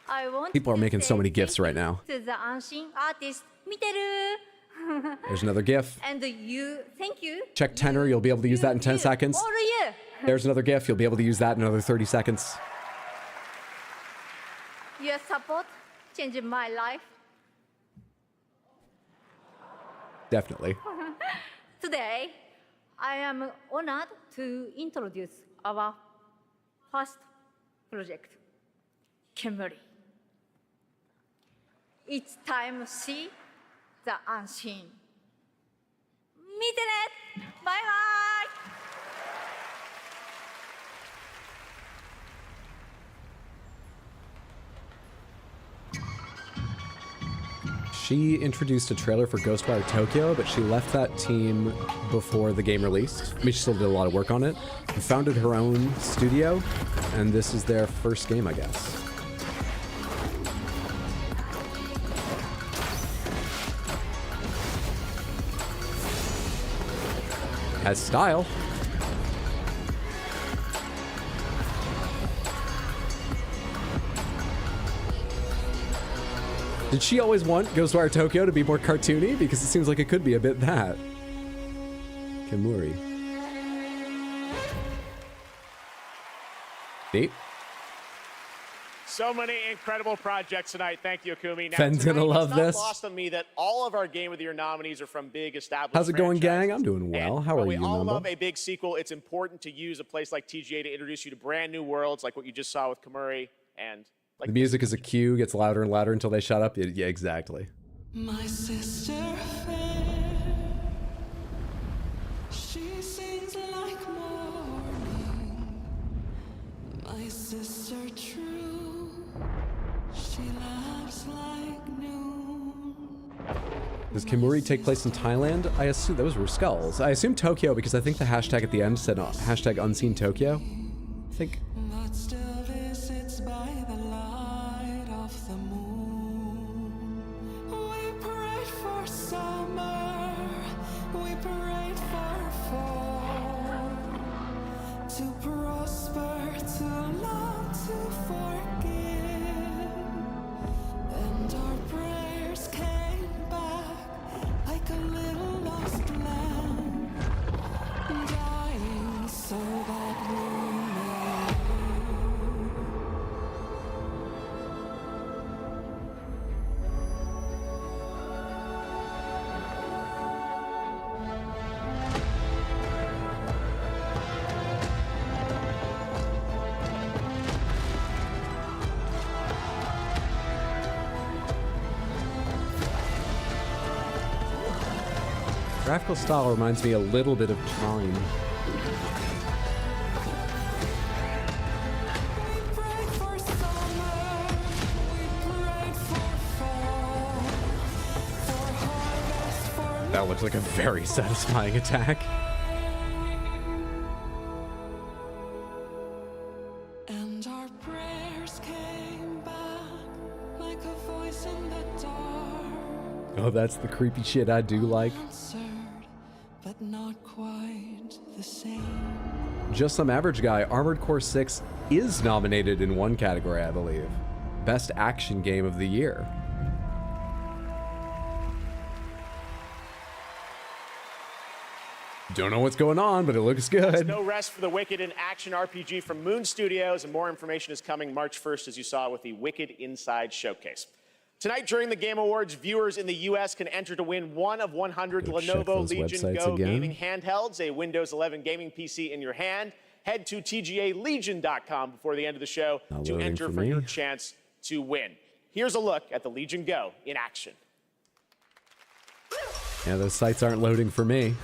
I want People are making so many gifs right now. to the unseen artist, Miteru. There's another GIF. And you, thank you. Check tenor, you'll be able to use that in 10 seconds. All you. There's another GIF, you'll be able to use that in another 30 seconds. Your support changed my life. Definitely. Today, I am honored to introduce our first project, Kemuri. It's time to see the unseen. Meet it! Bye-bye! She introduced a trailer for Ghostwire Tokyo, but she left that team before the game released. I mean, she still did a lot of work on it. She founded her own studio, and this is their first game, I guess. Has style. Did she always want Ghostwire Tokyo to be more cartoony? Because it seems like it could be a bit that. Kemuri. Neat. So many incredible projects tonight. Thank you, Akumi. Now, Fenn's gonna love it's not this. lost on me that all of our Game of the Year nominees are from big established How's it going, franchises. gang? I'm doing well. And How while are we you, all Mambo? love a big sequel, it's important to use a place like TGA to introduce you to brand new worlds like what you just saw with Kemuri and like The music is a cue, gets louder and louder until they shut up. Yeah, exactly. My sister fair, she sings like morning. My sister true, she laughs like noon. Does Kemuri take place in Thailand? I assume those were skulls. I assume Tokyo because I think the hashtag at the end said hashtag unseen Tokyo. I think. But still visits by the light of the moon. We prayed for sun. to prosper, to love, to forgive. And our prayers came back like a little lost lamb, dying so that we may live. Graphical style reminds me a little bit of Trine. That looks like a very satisfying attack. And our prayers came back like a voice in the dark. Oh, that's the creepy shit I do like. But not quite the same. Just Some Average Guy, Armored Core 6 is nominated in one category, I believe. Best Action Game of the Year. Don't know what's going on, but it looks good. There's no rest for the Wicked, an action RPG from Moon Studios, and more information is coming March 1st, as you saw with the Wicked Inside Showcase. Tonight, during the Game Awards, viewers in the U.S. can enter to win one of 100 Lenovo Legion Go gaming handhelds, a Windows 11 gaming PC in your hand. Head to TGALegion.com before the end of the show to enter for your chance to win. Here's a look at the Legion Go in action. Yeah, those sites aren't loading for me.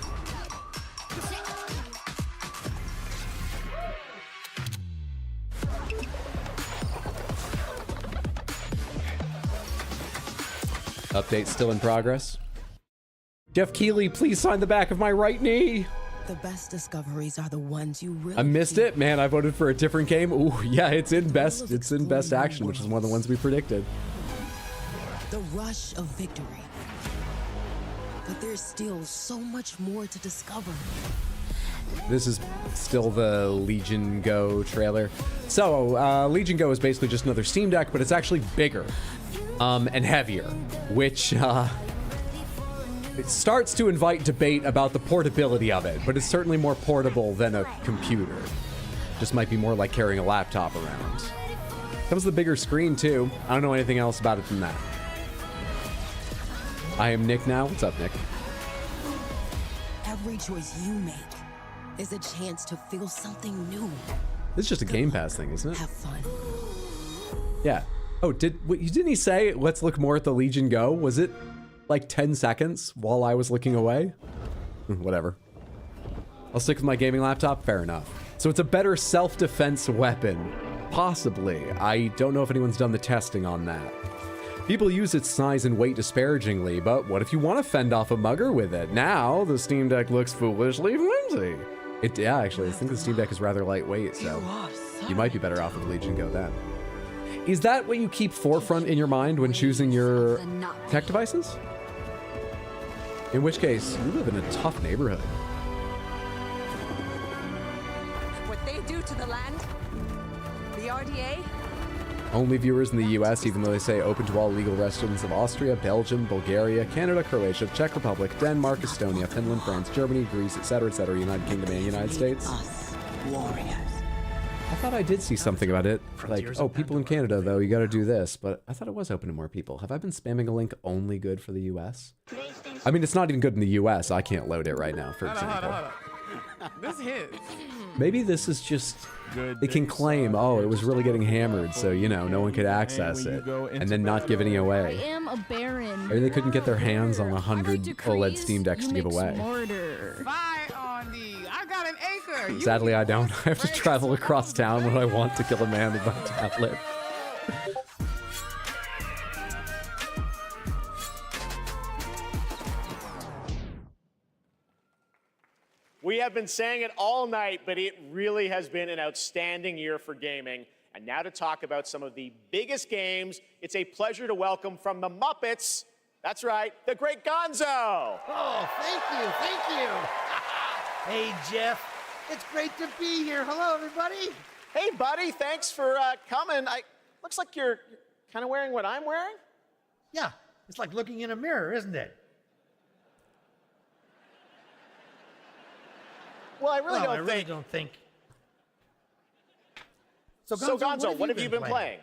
Update still in progress. Jeff Keighley, please sign the back of my right knee. The best discoveries are the ones you really I missed it, man. I voted for a different game. Ooh, yeah, it's in best. It's in best action, which is one of the ones we predicted. The rush of victory. But there's still so much more to discover. This is still the Legion Go trailer. So, Legion Go is basically just another Steam Deck, but it's actually bigger and heavier, which it starts to invite debate about the portability of it, but it's certainly more portable than a computer. Just might be more like carrying a laptop around. Comes with a bigger screen, too. I don't know anything else about it than that. I am Nick now. What's up, Nick? Every choice you make is a chance to feel something new. This is just a Game Pass thing, isn't it? Have fun. Yeah. Oh, didn't he say, let's look more at the Legion Go? Was it like 10 seconds while I was looking away? Whatever. I'll stick with my gaming laptop. Fair enough. So it's a better self-defense weapon. Possibly. I don't know if anyone's done the testing on that. People use its size and weight disparagingly, but what if you want to fend off a mugger with it? Now, the Steam Deck looks foolishly flimsy. Yeah, actually, I think the Steam Deck is rather lightweight, so you might be better off with Legion Go then. Is that what you keep forefront in your mind when choosing your tech devices? In which case, you live in a tough neighborhood. What they do to the land, the RDA. Only viewers in the US, even though they say open to all legal residents of Austria, Belgium, Bulgaria, Canada, Croatia, Czech Republic, Denmark, Estonia, Finland, France, Germany, Greece, etc., United Kingdom, and United States. Warriors. I thought I did see something about it. Like, oh, people in Canada, though, you got to do this. But I thought it was open to more people. Have I been spamming a link only good for the US? I mean, it's not even good in the US. I can't load it right now, for example. Hold on. This hits. Maybe this is just... They can claim, oh, it was really getting hammered, so, you know, no one could access it. And then not give any away. I am a baron. Maybe they couldn't get their hands on 100 OLED Steam Decks to give away. I got an acre. Sadly, I don't. I have to travel across town when I want to kill a man with my tablet. We have been saying it all night, but it really has been an outstanding year for gaming. And now to talk about some of the biggest games, it's a pleasure to welcome from the Muppets, that's right, the great Gonzo. Oh, thank you. Hey, Jeff. It's great to be here. Hello, everybody. Hey, buddy. Thanks for coming. Looks like you're kind of wearing what I'm wearing. Yeah, it's like looking in a mirror, isn't it? Well, I really don't think. So Gonzo, what have you been playing?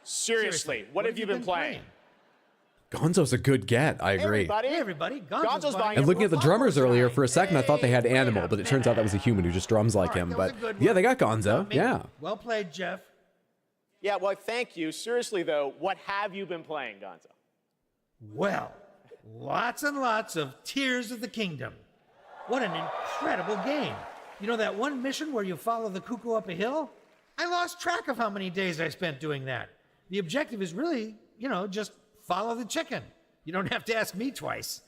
Seriously, what have you been playing? Gonzo's a good get. I agree. Hey, everybody. Gonzo's buying And looking at the drummers earlier, for a second I thought they had Animal, but it turns out that was a human who just drums like him. But yeah, they got Gonzo. Yeah. Well played, Jeff. Yeah, well, thank you. Seriously, though, what have you been playing, Gonzo? Well, lots and lots of Tears of the Kingdom. What an incredible game. You know that one mission where you follow the cuckoo up a hill? I lost track of how many days I spent doing that. The objective is really, just follow the chicken. You don't have to ask me twice.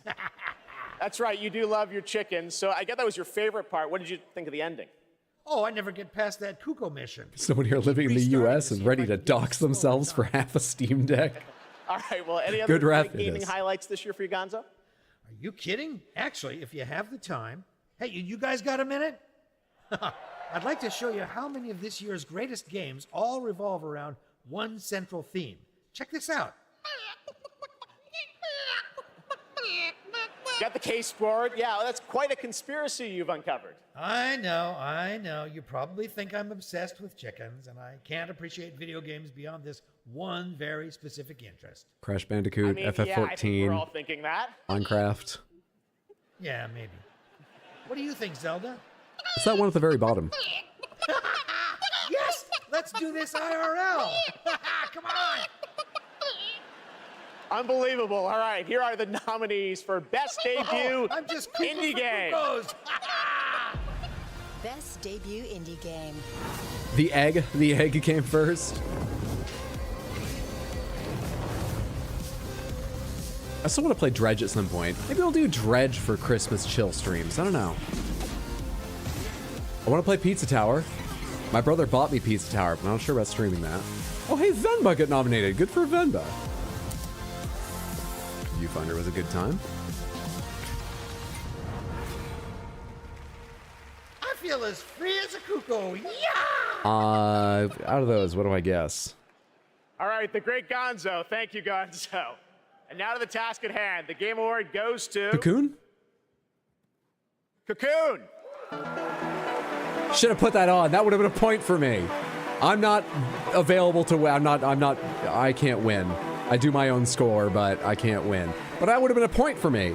That's right, you do love your chickens, so I get that was your favorite part. What did you think of the ending? Oh, I never get past that cuckoo mission. Someone here living in the U.S. and ready to dox themselves for half a Steam Deck. All right, well, any Good other ref gaming it is. highlights this year for you, Gonzo? Are you kidding? Actually, if you have the time. Hey, you guys got a minute? I'd like to show you how many of this year's greatest games all revolve around one central theme. Check this out. Got the case board. Yeah, that's quite a conspiracy you've uncovered. I know. You probably think I'm obsessed with chickens, and I can't appreciate video games beyond this one very specific interest. Crash Bandicoot, FF14, Yeah, I think we're all thinking that. Minecraft. Yeah, maybe. What do you think, Zelda? It's that one at the very bottom. Yes! Let's do this IRL! Come on! Unbelievable. All right, here are the nominees for Best Debut I'm just Indie Game. Best debut indie game. The egg came first. I still want to play Dredge at some point. Maybe I'll do Dredge for Christmas chill streams. I don't know. I want to play Pizza Tower. My brother bought me Pizza Tower, but I'm not sure about streaming that. Oh, hey, Venba got nominated. Good for Venba. Viewfinder was a good time. I feel as free as a cuckoo. Yeah! Out of those, what do I guess? All right, the great Gonzo. Thank you, Gonzo. And now to the task at hand. The Game Award goes to... Cocoon? Cocoon! Should have put that on. That would have been a point for me. I'm not available to win. I can't win. I do my own score, but I can't win. But that would have been a point for me.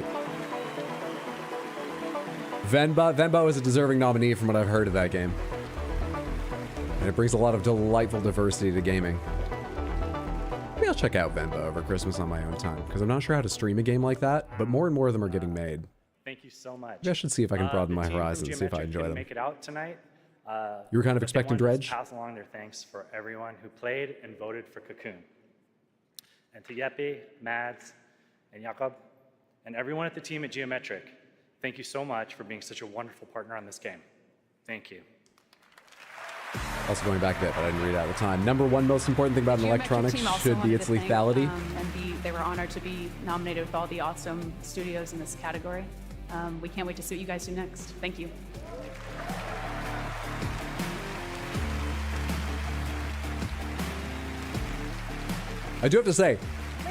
Venba is a deserving nominee from what I've heard of that game. And it brings a lot of delightful diversity to gaming. Maybe I'll check out Venba over Christmas on my own time, because I'm not sure how to stream a game like that, but more and more of them are getting made. Thank you so much. Maybe I should see if I can broaden my horizons, see if I enjoy them. Make it out tonight. You were kind of expecting Dredge? Pass along their thanks for everyone who played and voted for Cocoon. And to Yeppe, Mads, and Jakob, and everyone at the team at Geometric, thank you so much for being such a wonderful partner on this game. Thank you. Also going back a bit, but I didn't read out the time. Number one most important thing about an electronics should be its lethality. They were honored to be nominated with all the awesome studios in this category. We can't wait to see what you guys do next. Thank you. I do have to say,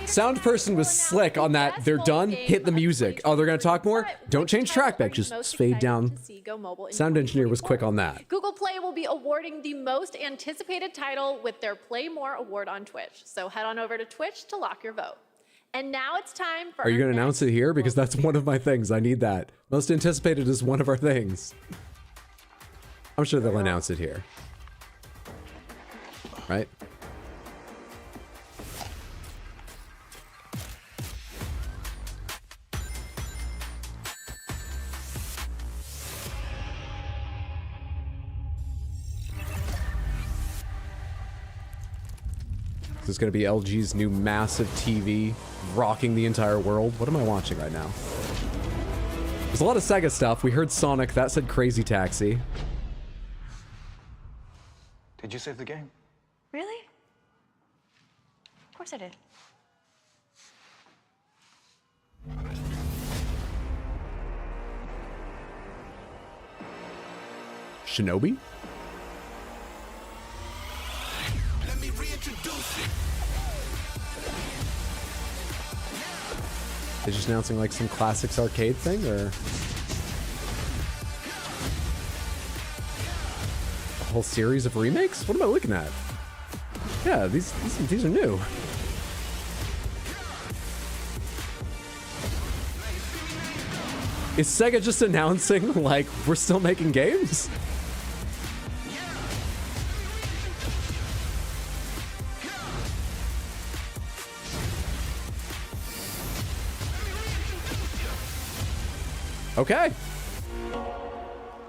sound person was slick on that. They're done, hit the music. Oh, they're going to talk more? Don't change trackback, just fade down. Sound engineer was quick on that. Google Play will be awarding the most anticipated title with their Play More award on Twitch. So head on over to Twitch to lock your vote. And now it's time for... Are you going to announce it here? Because that's one of my things. I need that. Most anticipated is one of our things. I'm sure they'll announce it here. Right? Is this going to be LG's new massive TV rocking the entire world? What am I watching right now? There's a lot of Sega stuff. We heard Sonic. That said Crazy Taxi. Did you save the game? Really? Of course I did. Shinobi? Let me reintroduce you. They're just announcing like some classics arcade thing, or a whole series of remakes? What am I looking at? Yeah, these are new. Is Sega just announcing like we're still making games? Okay.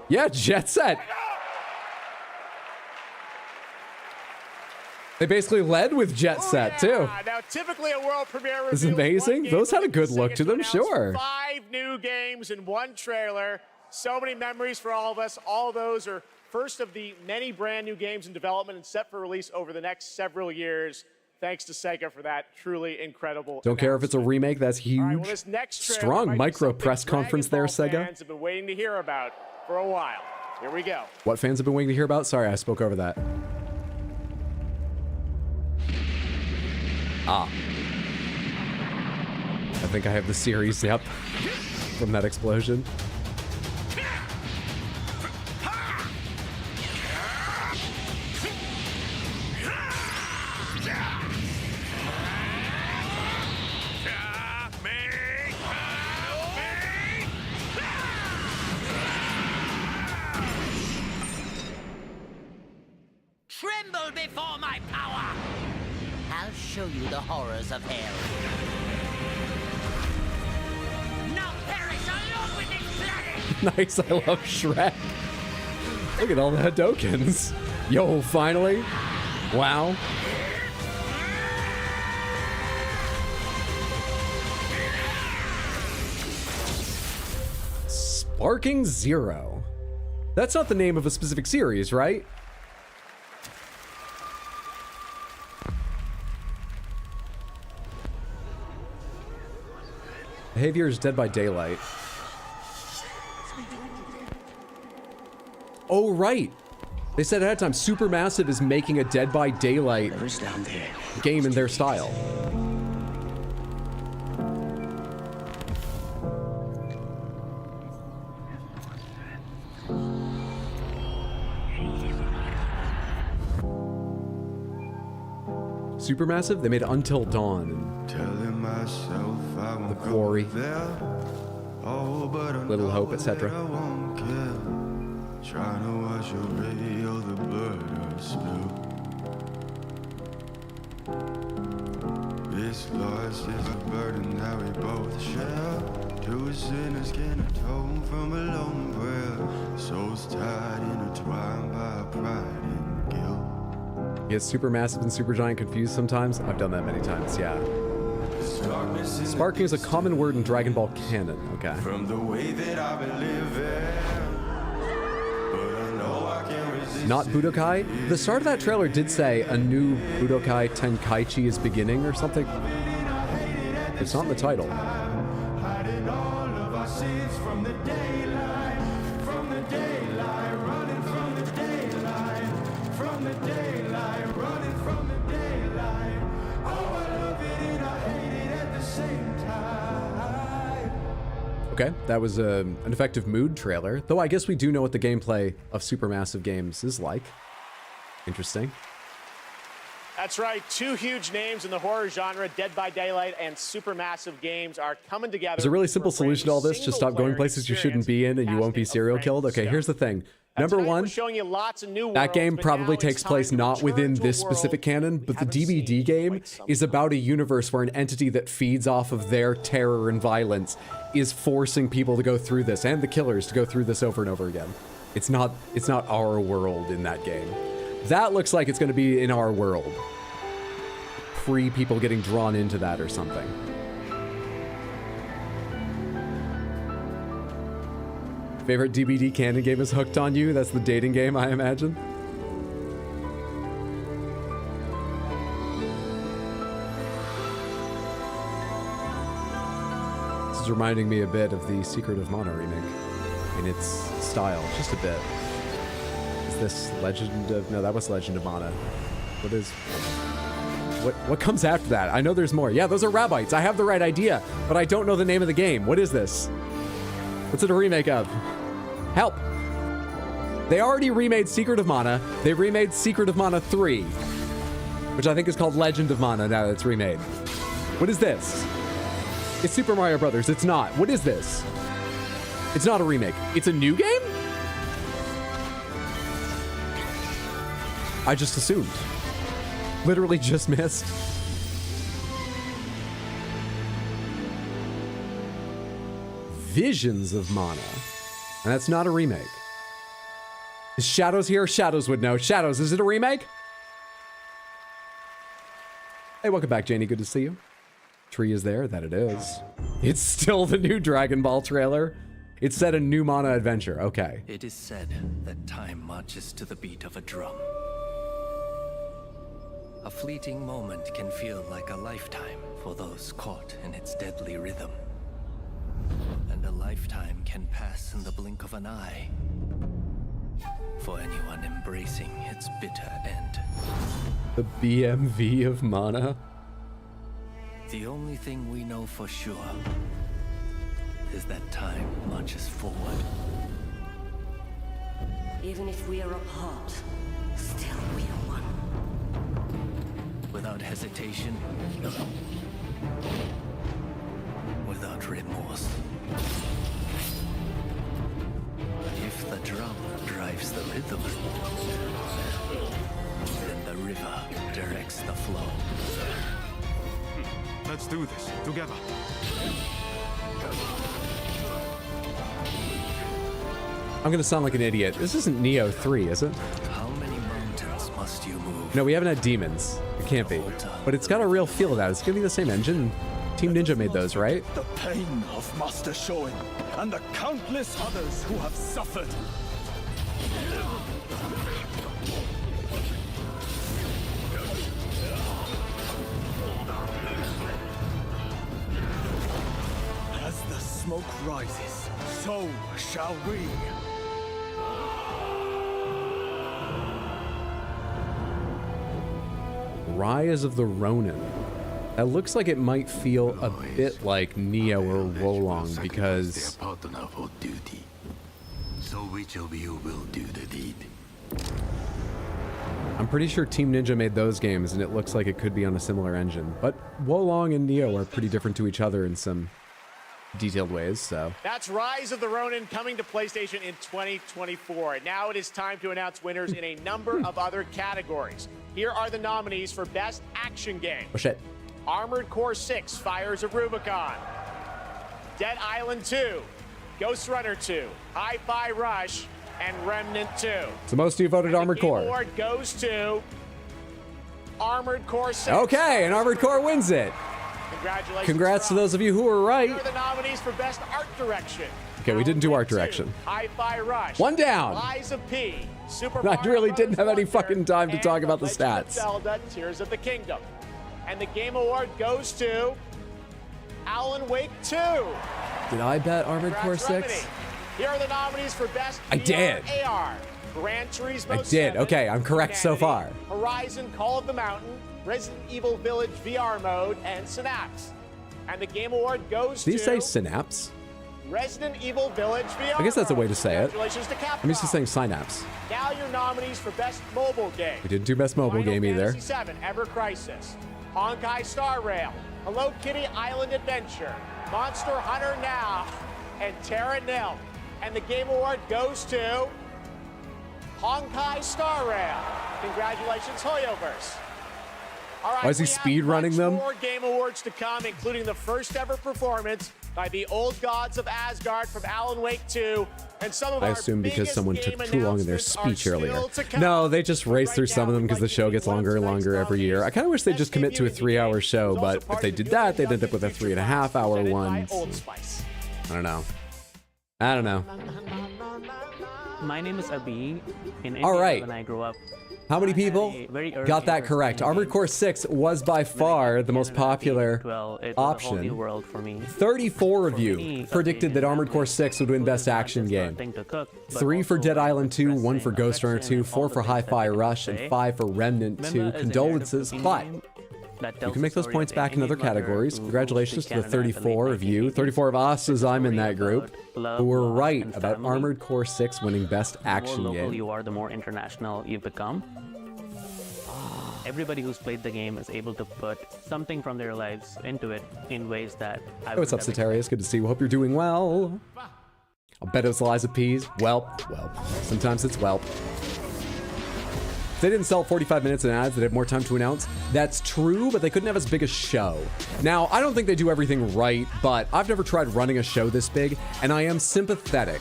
Yeah, Jet Set. They basically led with Jet Set too. Now, typically a world premiere This is amazing. Those had a good look to them, sure. 5 new games in one trailer. So many memories for all of us. All of those are first of the many brand new games in development and set for release over the next several years. Thanks to Sega for that truly incredible. Don't care if it's a remake, that's huge. All right, well, this next trailer Strong might be micro something press conference there, Dragon Ball Sega. Fans have been waiting to hear about for a while. Here we go. What fans have been waiting to hear about? Sorry, I spoke over that. Ah. I think I have the series, yep, from that explosion. Tremble before my power! I'll show you the horrors of hell. Now perish along with this planet! Nice, I love Shrek. Look at all the Hadokens. Yo, finally. Wow. Sparking Zero. That's not the name of a specific series, right? Behavior is Dead by Daylight. Oh, right. They said ahead of time, Supermassive is making a Dead by Daylight game in their style. Supermassive? They made Until Dawn and The Quarry, Little Hope, etc. Trying to wash away all the blood I spilled. This loss is a burden that we both share. Two sinners can atone from a lone prayer. Souls tied, intertwined by pride and guilt. Get Supermassive and Supergiant confused sometimes? I've done that many times, yeah. Sparking is a common word in Dragon Ball canon, okay. From the way that I've been living. Not Budokai? The start of that trailer did say a new Budokai Tenkaichi is beginning or something. It's not in the title. Hiding all of our sins from the daylight, running from the daylight, running from the daylight. Oh, I love it and I hate it at the same time. Okay, that was an effective mood trailer, though I guess we do know what the gameplay of Supermassive games is like. Interesting. That's right. 2 huge names in the horror genre, Dead by Daylight and Supermassive games, are coming together. There's a really simple solution to all this. Just stop going places you shouldn't be in and you won't be serial killed. Okay, here's the thing. Number one, that game probably takes place not within this specific canon, but the DBD game is about a universe where an entity that feeds off of their terror and violence is forcing people to go through this, and the killers to go through this over and over again. It's not our world in that game. That looks like it's going to be in our world. Pre-people getting drawn into that or something. Favorite DBD canon game is Hooked on You. That's the dating game, I imagine. This is reminding me a bit of the Secret of Mana remake in its style, just a bit. What's this? Legend of... No, that was Legend of Mana. What is... What comes after that? I know there's more. Yeah, those are Rabbites. I have the right idea, but I don't know the name of the game. What is this? What's it a remake of? Help! They already remade Secret of Mana. They remade Secret of Mana 3, which I think is called Legend of Mana now that it's remade. What is this? It's Super Mario Brothers. It's not. What is this? It's not a remake. It's a new game? I just assumed. Literally just missed. Visions of Mana. And that's not a remake. Is Shadows here? Shadows would know. Shadows, is it a remake? Hey, welcome back, Janie. Good to see you. Tree is there. That it is. It's still the new Dragon Ball trailer. It said a new Mana adventure. Okay. It is said that time marches to the beat of a drum. A fleeting moment can feel like a lifetime for those caught in its deadly rhythm. And a lifetime can pass in the blink of an eye for anyone embracing its bitter end. The BMV of Mana? The only thing we know for sure is that time marches forward. Even if we are apart, still we are one. Without hesitation, without remorse. If the drum drives the rhythm, then the river directs the flow. Let's do this together. I'm gonna sound like an idiot. This isn't Neo 3, is it? How many mountains must you move? No, we haven't had demons. It can't be. But it's got a real feel to that. It's gonna be the same engine. Team Ninja made those, right? The pain of Master Shoin and the countless others who have suffered. As the smoke rises, so shall we. Rise of the Ronin. That looks like it might feel a bit like Neo or Wolong because... partner for duty. So which of you will do the deed? I'm pretty sure Team Ninja made those games and it looks like it could be on a similar engine. But Wolong and Neo are pretty different to each other in some detailed ways, so... That's Rise of the Ronin coming to PlayStation in 2024. Now it is time to announce winners in a number of other categories. Here are the nominees for Best Action Game. Oh shit. Armored Core 6, Fires of Rubicon. Dead Island 2, Ghost Runner 2, Hi-Fi Rush, and Remnant 2. So most of you voted Armored Core. The award goes to Armored Core 6. Okay, and Armored Core wins it. Congratulations. Congrats to those of you who were right. Here are the nominees for Best Art Direction. Okay, we didn't do art direction. Hi-Fi Rush. One down. Lies of P. Super I Mario really Bros. didn't have any fucking time to talk about the Legend of stats. Zelda: Tears of the Kingdom. And the Game Award goes to Alan Wake 2. Did I bet Armored Core 6? Remedy. Here are the nominees for Best I VR did. AR. Gran Turismo I did. 7, Okay, I'm correct so far. Horizon Call of the Mountain, Resident Evil Village VR mode, and Synapse. And the Game Award goes Did you to say Synapse? Resident Evil Village VR. I guess that's a way to say it. Congratulations to Capcom. I'm used to saying Synapse. Now your nominees for Best Mobile Game. We didn't do Best Mobile Final Game either. Fantasy VII, Ever Crisis, Honkai Star Rail, Hello Kitty Island Adventure, Monster Hunter Now, and Terra Nil. And the Game Award goes to Honkai Star Rail. Congratulations, Hoyoverse. All right, Why is he we have speed running them? More Game Awards to come, including the first ever performance by the Old Gods of Asgard from Alan Wake 2, and some of I our assume because biggest someone game took too long in their announcements are speech still earlier. to come. No, they just race through some of them because the show gets longer and longer every year. I kind of wish they'd just commit to a 3-hour show, but if they did that, they'd end up with a 3.5-hour one. I don't know. I don't know. My name is Abi, in All India right. when I grew up. How many people got that correct? Armored Core 6 was by far the most popular option. 34 of you predicted that Armored Core 6 would win Best Action Game. 3 for Dead Island 2, 1 for Ghost Runner 2, 4 for Hi-Fi Rush, and 5 for Remnant 2. Condolences, but you can make those points back in other categories. Congratulations to the 34 of you, 34 of us as I'm in that group, who were right about Armored Core 6 winning Best Action Game. You are, the more international you become. Everybody who's played the game is able to put something from their lives into it in ways that I Hey, what's up, Satarius? Good to see you. Hope you're doing well. I'll bet it was Eliza Pease. Welp. Sometimes it's welp. They didn't sell 45 minutes in ads. They had more time to announce. That's true, but they couldn't have as big a show. Now, I don't think they do everything right, but I've never tried running a show this big, and I am sympathetic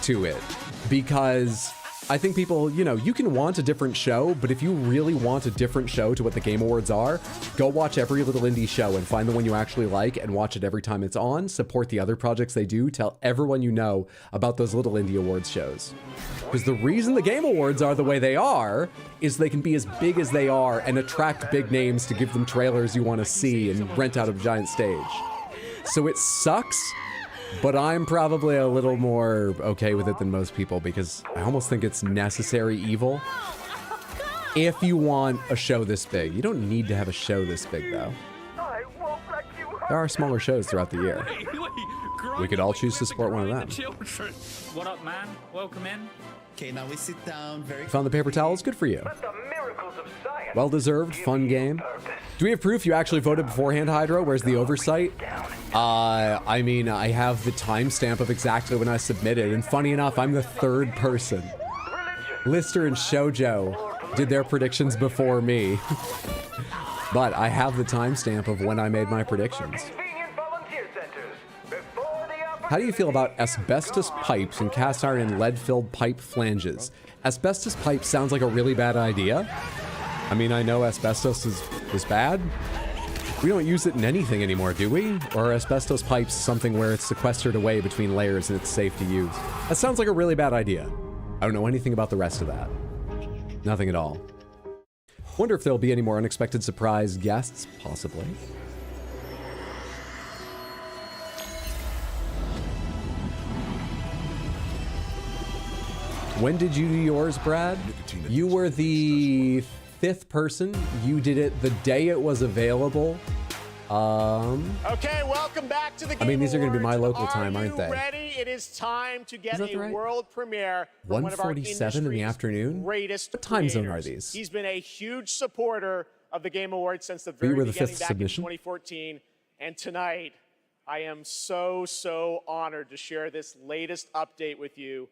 to it because I think people, you know, you can want a different show, but if you really want a different show to what the Game Awards are, go watch every little indie show and find the one you actually like and watch it every time it's on. Support the other projects they do. Tell everyone you know about those little indie awards shows. Because the reason the Game Awards are the way they are is they can be as big as they are and attract big names to give them trailers you want to see and rent out a giant stage. So it sucks, but I'm probably a little more okay with it than most people because I almost think it's necessary evil. If you want a show this big, you don't need to have a show this big though. There are smaller shows throughout the year. We could all choose to support one of them. What up, man? Welcome in. Okay, now we sit down very. You found the paper towels? Good for you. Well-deserved, fun game. Do we have proof you actually voted beforehand, Hydro? Where's the oversight? I mean, I have the timestamp of exactly when I submitted, and funny enough, I'm the third person. Lister and Shoujo did their predictions before me. But I have the timestamp of when I made my predictions. How do you feel about asbestos pipes and cast iron and lead-filled pipe flanges? Asbestos pipe sounds like a really bad idea. I mean, I know asbestos is bad. We don't use it in anything anymore, do we? Or are asbestos pipes something where it's sequestered away between layers and it's safe to use? That sounds like a really bad idea. I don't know anything about the rest of that. Nothing at all. Wonder if there'll be any more unexpected surprise guests, possibly. When did you do yours, Brad? You were the 5th person. You did it the day it was available. Okay, welcome back to the Game I mean, these are going to be my local Awards. time, aren't they? Ready? It is time to get a right? world premiere from one of our 1:47 in the afternoon? greatest What time zone creators. are these? He's been a huge supporter of the Game Awards since the You very were the beginning 5th back submission? in 2014. And tonight, I am so honored to share this latest update with you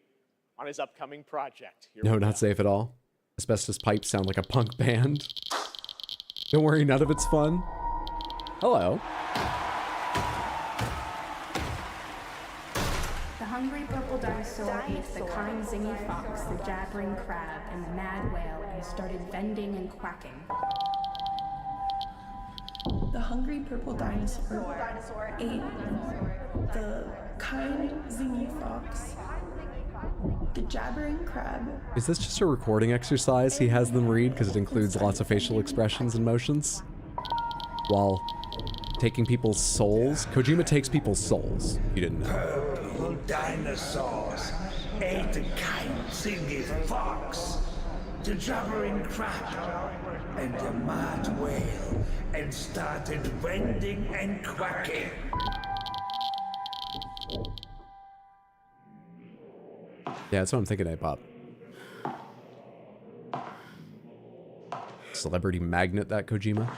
on his upcoming project. Here No, we go. not safe at all. Asbestos pipes sound like a punk band. Don't worry, none of it's fun. Hello. The hungry purple dinosaur ate the kind zingy fox, the jabbering crab, and the mad whale, and started bending and quacking. The hungry purple dinosaur ate the kind zingy fox, the jabbering crab. Is this just a recording exercise he has them read because it includes lots of facial expressions and motions? While taking people's souls? Kojima takes people's souls. You didn't know. Purple dinosaurs ate the kind zingy fox, the jabbering crab, and the mad whale, and started bending and quacking. Yeah, that's what I'm thinking, A-Pop. Celebrity magnet, that Kojima.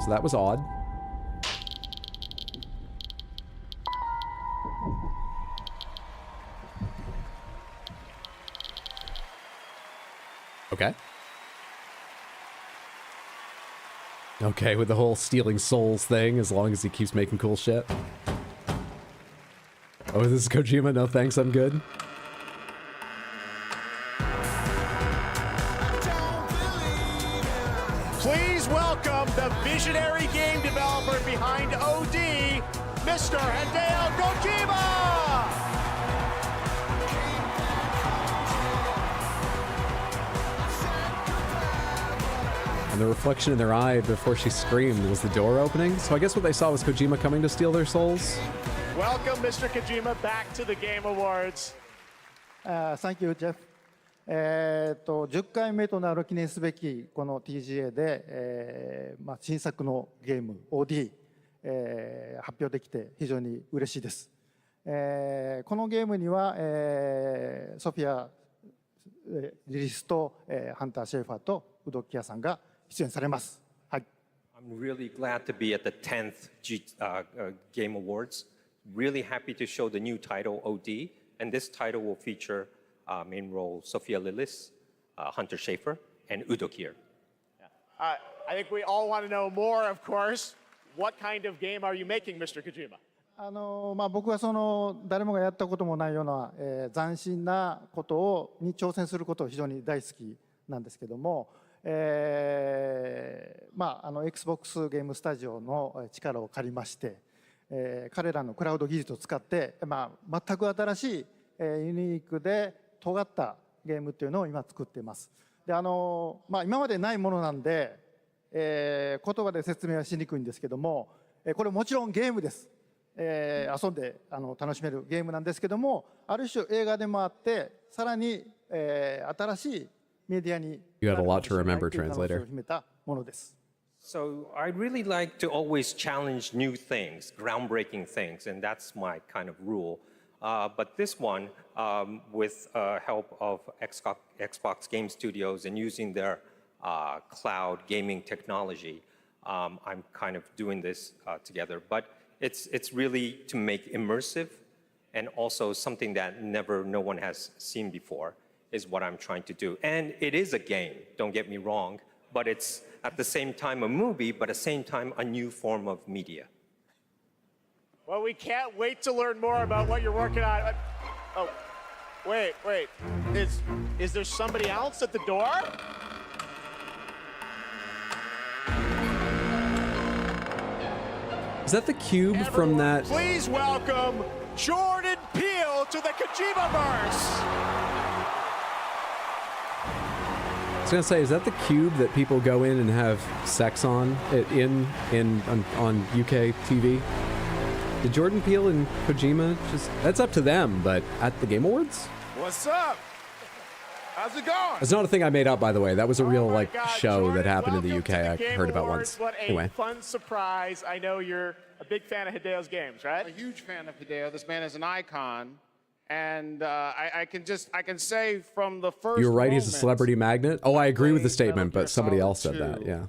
So that was odd. Okay. Okay, with the whole stealing souls thing, as long as he keeps making cool shit. Oh, this is Kojima? No thanks, I'm good. Please welcome the visionary game developer behind OD, Mr. Hideo Kojima! And the reflection in their eye before she screamed was the door opening. So I guess what they saw was Kojima coming to steal their souls. Welcome, Mr. Kojima, back to the Game Awards. Thank you, Jeff. 10回目となる記念すべきこの TGA で、新作のゲーム OD、発表できて非常に嬉しいです。このゲームには、ソフィア・リリスと、ハンター・シェーファーとウドキアさんが出演されます。はい。I'm really glad to be at the 10th Game Awards. Really happy to show the new title OD, and this title will feature main role Sophia Lillis, Hunter Schafer, and Udo Kier. I think we all want to know more, of course. What kind of game are you making, Mr. Kojima? 僕はその誰もがやったこともないような、斬新なことに挑戦することを非常に大好きなんですけども、Xbox ゲームスタジオの力を借りまして、彼らのクラウド技術を使って、全く新しい、ユニークで尖ったゲームっていうのを今作っています。で今までないものなんで、言葉で説明はしにくいんですけども、これもちろんゲームです。遊んで楽しめるゲームなんですけども、ある種映画でもあって、さらに、新しいメディアに You had a lot to remember, translator. 秘めたものです。So I really like to always challenge new things, groundbreaking things, and that's my kind of rule. But this one, with help of Xbox Game Studios and using their cloud gaming technology, I'm kind of doing this together. But it's really to make immersive and also something that no one has seen before is what I'm trying to do. And it is a game, don't get me wrong, but it's at the same time a movie, but at the same time a new form of media. Well, we can't wait to learn more about what you're working on. Oh, wait. Is there somebody else at the door? Is that the cube from that? Please welcome Jordan Peele to the Kojima-verse. I was gonna say, is that the cube that people go in and have sex on on UK TV? Did Jordan Peele and Kojima that's up to them, but at the Game Awards? What's up? How's it going? It's not a thing I made up, by the way. That was a real God, show Jordan, that happened in the UK. the I Game heard about Awards. once. What a Anyway. fun surprise. I know you're a big fan of Hideo's games, right? A huge fan of Hideo. This man is an icon. And I can say from the first You're right, he's a moment, celebrity magnet. Oh, I agree with the statement, but somebody else said that, yeah.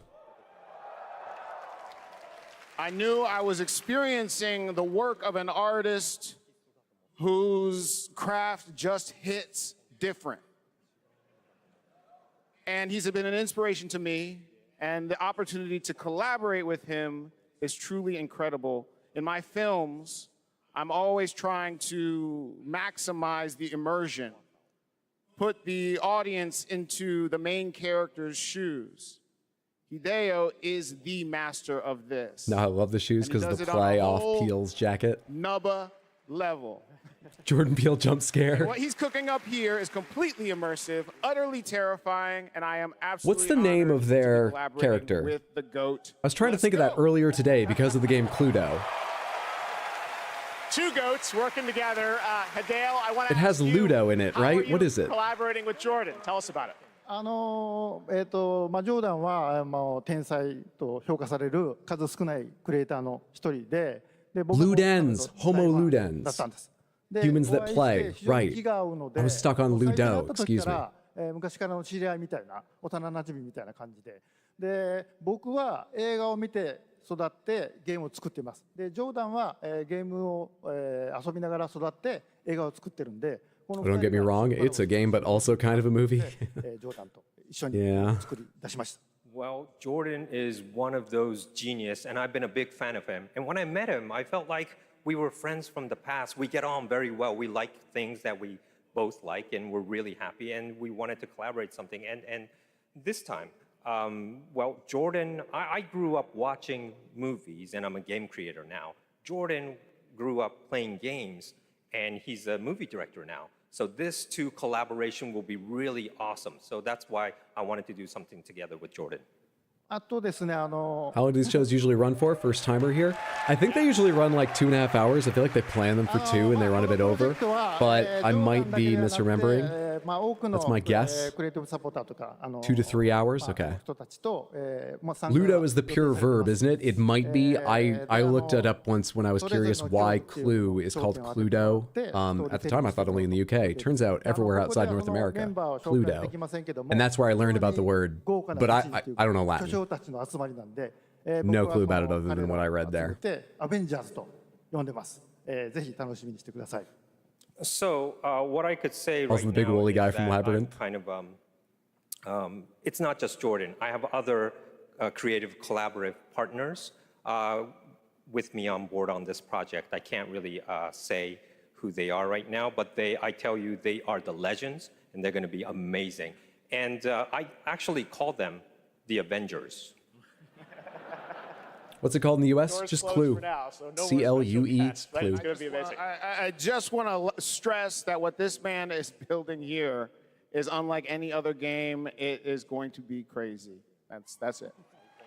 I knew I was experiencing the work of an artist whose craft just hits different. And he's been an inspiration to me, and the opportunity to collaborate with him is truly incredible. In my films, I'm always trying to maximize the immersion, put the audience into the main character's shoes. Hideo is the master of this. No, I love the shoes because of the play off Peele's jacket. Nubba level. Jordan Peele jump scare. And what he's cooking up here is completely immersive, utterly terrifying, and I am absolutely What's the name of their collaborating character? with the GOAT. I was trying to think of that earlier today because of the game Cluedo. Two goats working together. Hideo, I want to It has ask you, Ludo in it, how are right? you What is it? collaborating with Jordan. Tell us about it. ジョーダンは天才と評価される数少ないクリエイターの一人で、Ludens, Homo Ludens. だったんです。 Humans that play, right. I was stuck on Ludo, excuse me. 昔からの知り合いみたいな、幼なじみみたいな感じで、僕は映画を見て育ってゲームを作っています。で、ジョーダンはゲームを遊びながら育って映画を作ってるんで、 Don't get me wrong, it's a game, but also kind of a movie. Yeah. Well, Jordan is one of those genius, and I've been a big fan of him. And when I met him, I felt like we were friends from the past. We get on very well. We like things that we both like, and we're really happy, and we wanted to collaborate something. And this time, Well, Jordan, I grew up watching movies, and I'm a game creator now. Jordan grew up playing games, and he's a movie director now. So this two collaboration will be really awesome. So that's why I wanted to do something together with Jordan. あとですね、 How long do these shows usually run for? First timer here? I think they usually run like 2.5 hours. I feel like they plan them for 2 and they run a bit over. But I might be misremembering. That's my guess. 2 to 3 hours? Okay. Ludo is the pure verb, isn't it? It might be. I looked it up once when I was curious why Clue is called Cluedo. At the time, I thought only in the UK. Turns out everywhere outside North America, Cluedo. And that's where I learned about the word. But I don't know Latin. No clue about it other than what I read there. So what I could say right also the big now woolly guy is from that Labyrinth. I'm kind of, it's not just Jordan. I have other creative collaborative partners with me on board on this project. I can't really say who they are right now, but I tell you, they are the legends, and they're going to be amazing. And I actually call them the Avengers. What's it called in the US? Just Clue. C-L-U-E, Clue. I just want to stress that what this man is building here is unlike any other game. It is going to be crazy. That's it.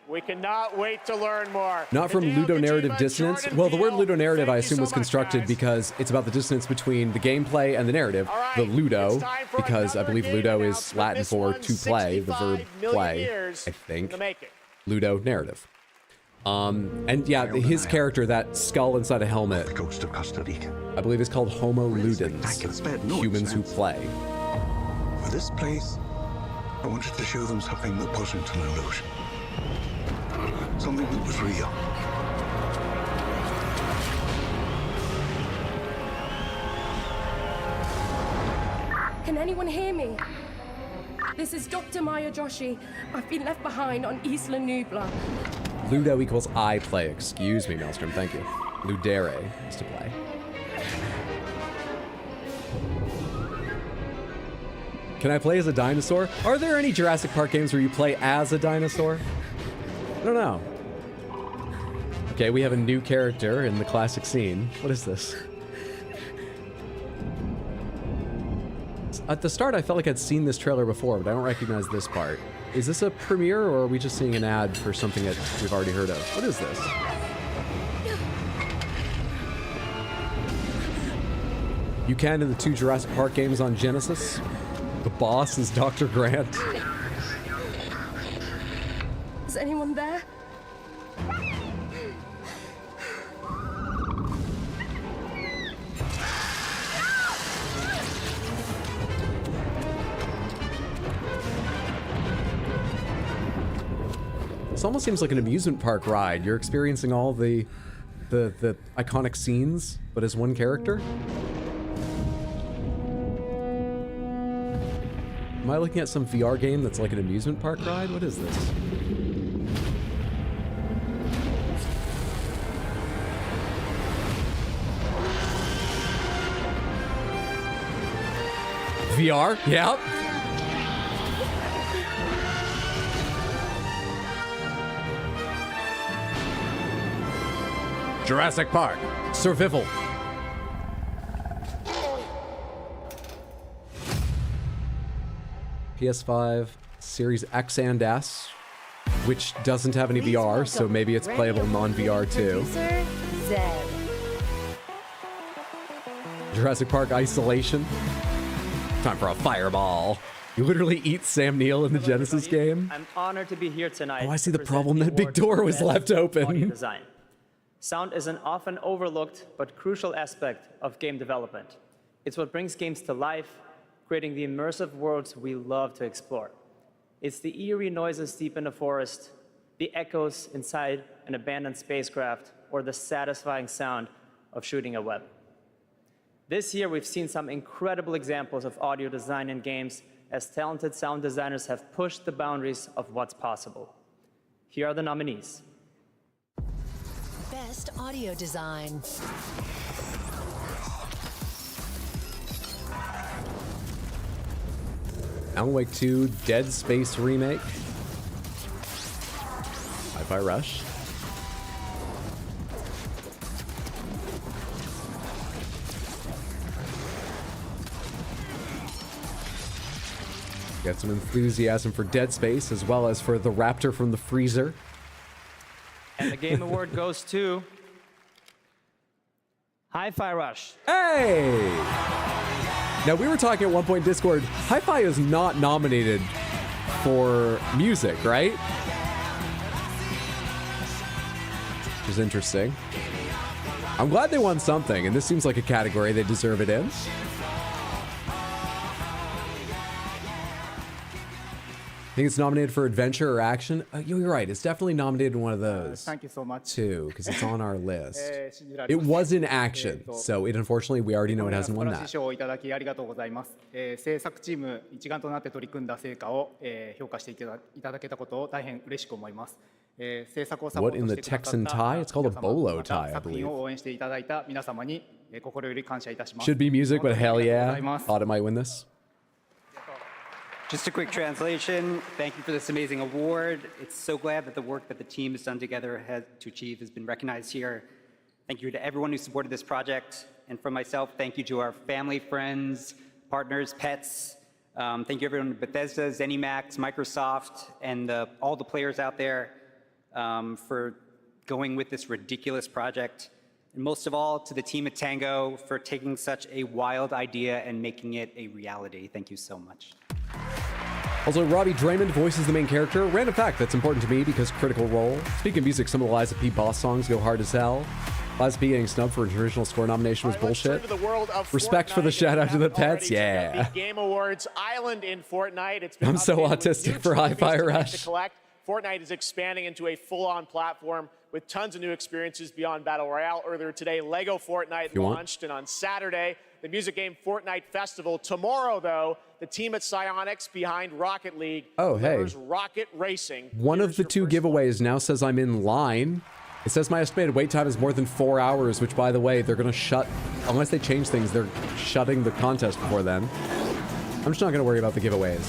We cannot wait to learn more. Not from ludonarrative dissonance. Well, the word ludonarrative, I assume, was constructed because it's about the dissonance between the gameplay and the narrative. The ludo, because I believe ludo is Latin for to play, the verb play, I think. Ludo narrative. And yeah, his character, that skull inside a helmet, I believe is called Homo ludens, humans who play. For this place, I wanted to show them something that wasn't an illusion. Something that was real. Can anyone hear me? This is Dr. Maya Joshi. I've been left behind on Isla Nubla. Ludo equals I play. Excuse me, Maelstrom. Thank you. Ludere is to play. Can I play as a dinosaur? Are there any Jurassic Park games where you play as a dinosaur? I don't know. Okay, we have a new character in the classic scene. What is this? At the start, I felt like I'd seen this trailer before, but I don't recognize this part. Is this a premiere, or are we just seeing an ad for something that we've already heard of? What is this? You can in the 2 Jurassic Park games on Genesis. The boss is Dr. Grant. Is anyone there? This almost seems like an amusement park ride. You're experiencing all the iconic scenes, but as one character. Am I looking at some VR game that's like an amusement park ride? What is this? VR? Yep. Jurassic Park. Survival. PS5, Series X and S, which doesn't have any VR, so maybe it's playable non-VR too. Jurassic Park Isolation. Time for a fireball. You literally eat Sam Neill in the Genesis game? I'm honored to be here tonight. Oh, I see the problem. That big door was left open. Sound is an often overlooked but crucial aspect of game development. It's what brings games to life, creating the immersive worlds we love to explore. It's the eerie noises deep in the forest, the echoes inside an abandoned spacecraft, or the satisfying sound of shooting a web. This year, we've seen some incredible examples of audio design in games as talented sound designers have pushed the boundaries of what's possible. Here are the nominees. Best audio design. Alan Wake 2 Dead Space Remake. Hi-Fi Rush. Got some enthusiasm for Dead Space as well as for the Raptor from the freezer. And the Game Award goes to Hi-Fi Rush. Hey! Now, we were talking at one point in Discord, Hi-Fi is not nominated for music, right? Which is interesting. I'm glad they won something, and this seems like a category they deserve it in. I think it's nominated for adventure or action. You're right. It's definitely nominated in one of those. Thank you so much. Too, because it's on our list. It was in action, so it unfortunately we already know it hasn't won that. 賞をいただきありがとうございます。制作チーム一丸となって取り組んだ成果を評価していただけたことを大変嬉しく思います。制作をサポートしてくださった What in the Texan tie? It's called a bolo tie, I 作品 believe. を応援していただいた皆様に心より感謝いたします。 Should be music, but hell yeah. Thought it might win this. Just a quick translation. Thank you for this amazing award. It's so glad that the work that the team has done together to achieve has been recognized here. Thank you to everyone who supported this project. And from myself, thank you to our family, friends, partners, pets. Thank you everyone at Bethesda, ZeniMax, Microsoft, and all the players out there for going with this ridiculous project. And most of all, to the team at Tango for taking such a wild idea and making it a reality. Thank you so much. Also, Robbie Draymond voices the main character. Random fact that's important to me because Critical Role. Speaking of music, some of the Liza P. Boss songs go hard as hell. Liza P. getting snubbed for an original score nomination was bullshit. Respect for the shout out to the pets, yeah. The Game Awards Island in Fortnite. It's been I'm so autistic for Hi-Fi Rush. Fortnite is expanding into a full-on platform with tons of new experiences beyond Battle Royale. Earlier today, Lego Fortnite launched, and on Saturday, the music game Fortnite Festival. Tomorrow, though, the team at Psyonix behind Rocket League delivers Rocket Racing. One of the two giveaways now says I'm in line. It says my estimated wait time is more than 4 hours, which, by the way, they're going to shut, unless they change things, they're shutting the contest before then. I'm just not going to worry about the giveaways.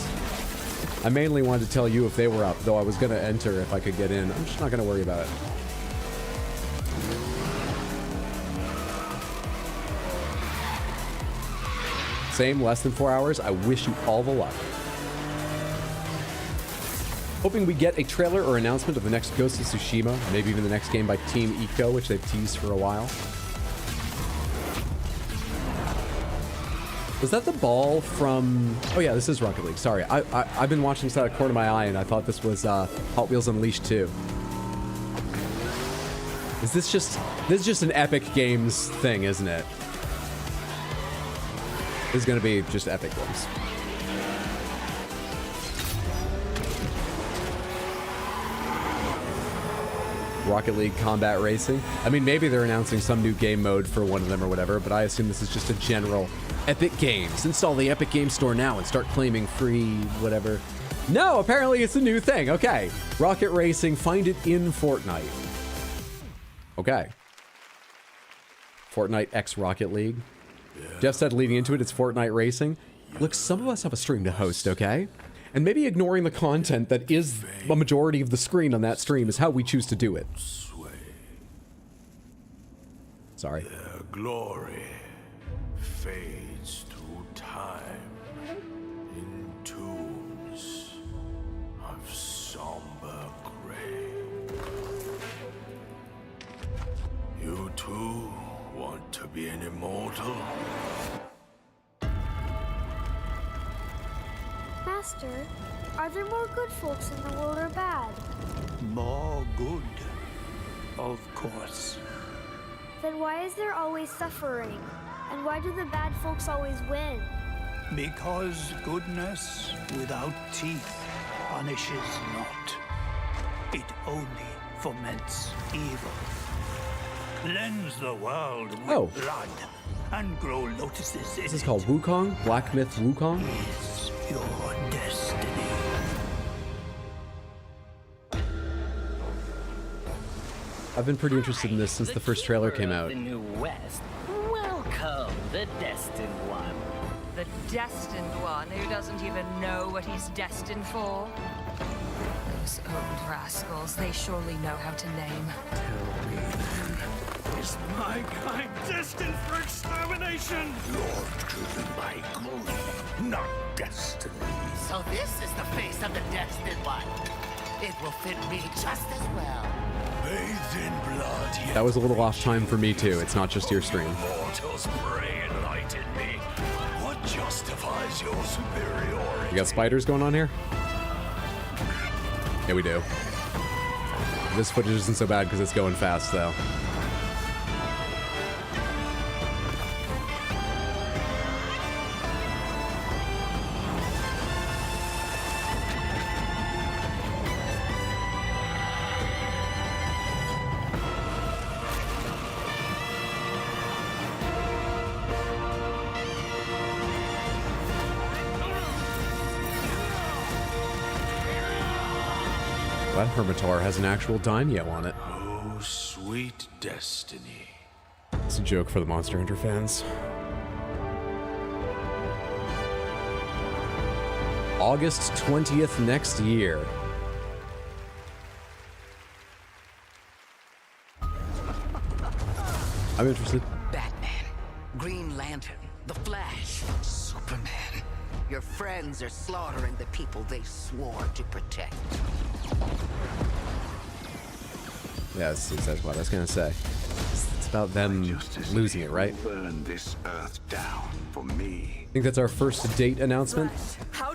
I mainly wanted to tell you if they were up, though I was going to enter if I could get in. I'm just not going to worry about it. Same, less than 4 hours. I wish you all the luck. Hoping we get a trailer or announcement of the next Ghost of Tsushima, maybe even the next game by Team Ico, which they've teased for a while. Was that the ball from... Oh yeah, this is Rocket League. Sorry, I've been watching this out of the corner of my eye, and I thought this was Hot Wheels Unleashed 2. Is this just... This is just an Epic Games thing, isn't it? This is going to be just Epic Games. Rocket League Combat Racing. I mean, maybe they're announcing some new game mode for one of them or whatever, but I assume this is just a general Epic Games. Install the Epic Games Store now and start claiming free whatever. No, apparently it's a new thing. Okay. Rocket Racing, find it in Fortnite. Okay. Fortnite X Rocket League. Jeff said leading into it, it's Fortnite Racing. Look, some of us have a stream to host, okay? And maybe ignoring the content that is a majority of the screen on that stream is how we choose to do it. Sorry. Their glory fades through time in tombs of somber gray. You too want to be an immortal? Master, are there more good folks in the world or bad? More good, of course. Then why is there always suffering? And why do the bad folks always win? Because goodness without teeth punishes not. It only foments evil. Cleanse the world with blood and grow lotuses in This is called Wukong? Black Myth Wukong? Is your destiny. I've been pretty interested in this since the first trailer came out. The New West. Welcome, the Destined One. The Destined One who doesn't even know what he's destined for? Those old rascals, they surely know how to name. Tell me then, is my kind destined for extermination? You're driven by greed, not destiny. So this is the face of the destined one. It will fit me just as well. Bathed in blood, yet That was a little off time for me too. It's not just your stream. mortals pray enlighten me. What justifies your superiority? We got spiders going on here? Yeah, we do. This footage isn't so bad because it's going fast, though. That Hermitar has an actual daimyo on it. Oh, sweet destiny. It's a joke for the Monster Hunter fans. August 20th next year. I'm interested. Batman, Green Lantern, The Flash, Superman. Your friends are slaughtering the people they swore to protect. Yeah, that's exactly what I was gonna say. It's about them losing it, right? Burn this earth down for me. I think that's our first date announcement.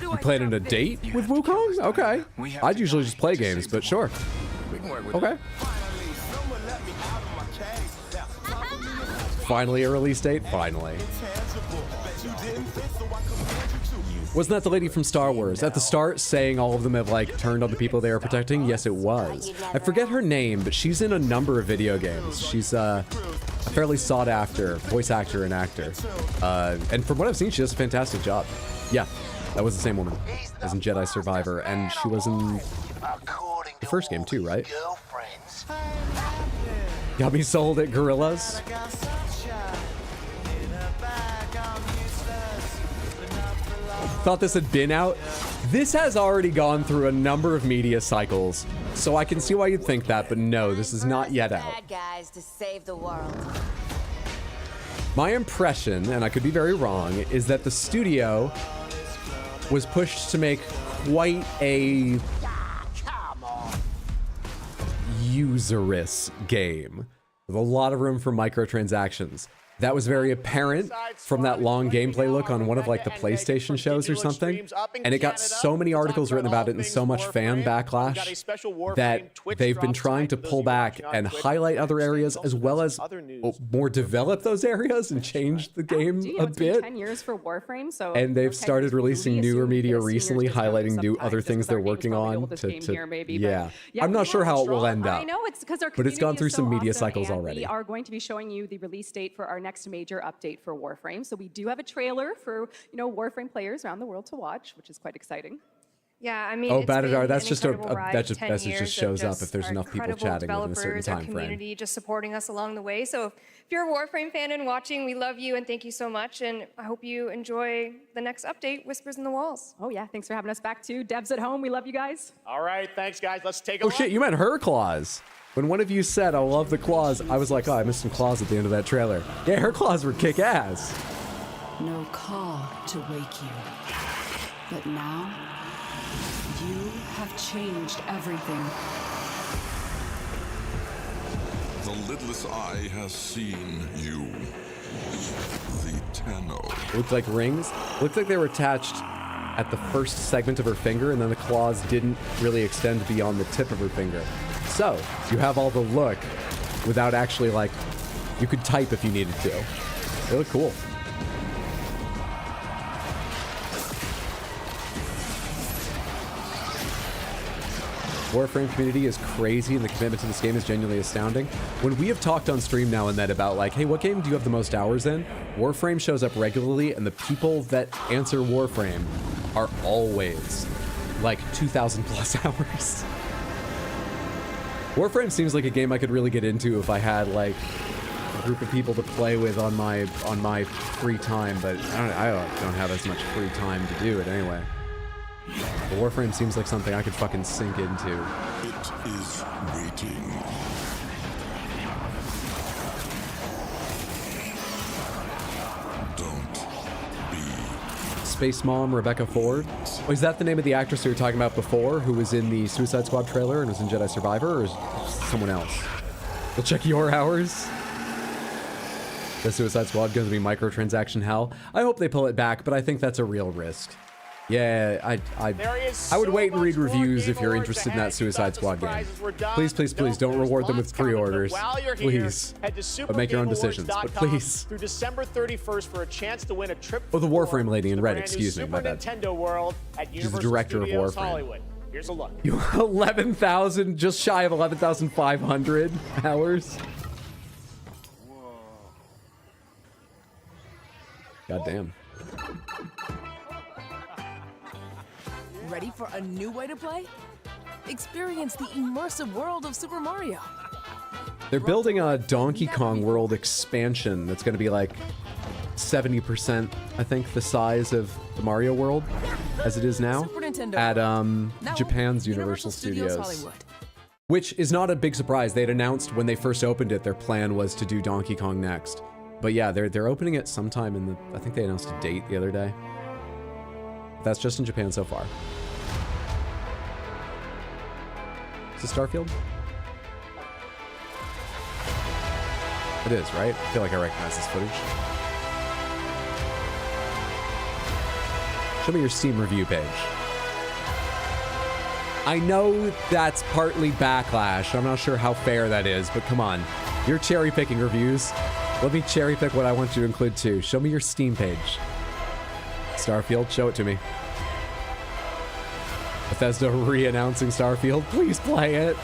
You planning a date with Wukong? Okay. I'd usually just play games, but sure. Okay. Finally a release date? Finally. Wasn't that the lady from Star Wars at the start saying all of them have like turned on the people they are protecting? Yes, it was. I forget her name, but she's in a number of video games. She's fairly sought after voice actor and actor. And from what I've seen, she does a fantastic job. Yeah, that was the same woman as in Jedi Survivor, and she was in the first game too, right? Got me sold at Gorillas. Thought this had been out. This has already gone through a number of media cycles, so I can see why you'd think that, but no, this is not yet out. Bad guys to save the world. My impression, and I could be very wrong, is that the studio was pushed to make quite a usurious game with a lot of room for microtransactions. That was very apparent from that long gameplay look on one of like the PlayStation shows or something. And it got so many articles written about it and so much fan backlash that they've been trying to pull back and highlight other areas as well as more develop those areas and change the game a bit. 10 years for Warframe, so and they've started releasing newer media recently highlighting new other things they're working on yeah. I'm not sure how it will end up. I know it's because our but it's gone through some media awesome, cycles and already. We are going to be showing you the release date for our next major update for Warframe. So we do have a trailer for, Warframe players around the world to watch, which is quite exciting. Yeah, I mean, Oh, it's Batadar, been that's an just incredible a ride, message 10 just years shows of up if there's our enough people incredible chatting within a certain developers, our time frame. community just supporting us along the way. So if you're a Warframe fan and watching, we love you and thank you so much. And I hope you enjoy the next update, Whispers in the Walls. Oh yeah, thanks for having us back too. Devs at home, we love you guys. All right, thanks guys. Let's take a Oh look. shit, you meant her claws. When one of you said, I love the claws, I was like, oh, I missed some claws at the end of that trailer. Yeah, her claws were kick-ass. No call to wake you. But now, you have changed everything. The lidless eye has seen you. The Tenno. Looked like rings. Looked like they were attached at the first segment of her finger, and then the claws didn't really extend beyond the tip of her finger. So, you have all the look without actually, like, you could type if you needed to. They look cool. Warframe community is crazy and the commitment to this game is genuinely astounding. When we have talked on stream now and then about like, hey, what game do you have the most hours in? Warframe shows up regularly and the people that answer Warframe are always like 2,000 plus hours. Warframe seems like a game I could really get into if I had like a group of people to play with on my free time, but I don't have as much free time to do it anyway. The Warframe seems like something I could fucking sink into. It is waiting. Space Mom Rebecca Ford. Oh, is that the name of the actress we were talking about before, who was in the Suicide Squad trailer and was in Jedi Survivor, or is someone else? We'll check your hours. The Suicide Squad going to be microtransaction hell. I hope they pull it back, but I think that's a real risk. Yeah, I would wait and read reviews if you're interested in that Suicide Squad game. Please, please, please don't reward them with pre-orders. Please. But make your own decisions. But please. Through December 31st for a chance to win a trip. Oh, the Warframe lady in red, excuse me, my bad. Nintendo World at She's the director of Warframe. Hollywood. Here's a look. 11,000, just shy of 11,500 hours. God damn. Ready for a new way to play? Experience the immersive world of Super Mario. They're building a Donkey Kong World expansion that's going to be like 70%, I think, the size of the Mario World as it is now at Japan's Universal Studios. Hollywood. Which is not a big surprise. They'd announced when they first opened it, their plan was to do Donkey Kong next. But yeah, they're opening it sometime in the, I think they announced a date the other day. That's just in Japan so far. Is it Starfield? It is, right? I feel like I recognize this footage. Show me your Steam review page. I know that's partly backlash. I'm not sure how fair that is, but come on. You're cherry picking reviews. Let me cherry pick what I want you to include too. Show me your Steam page. Starfield, show it to me. Bethesda re-announcing Starfield. Please play it.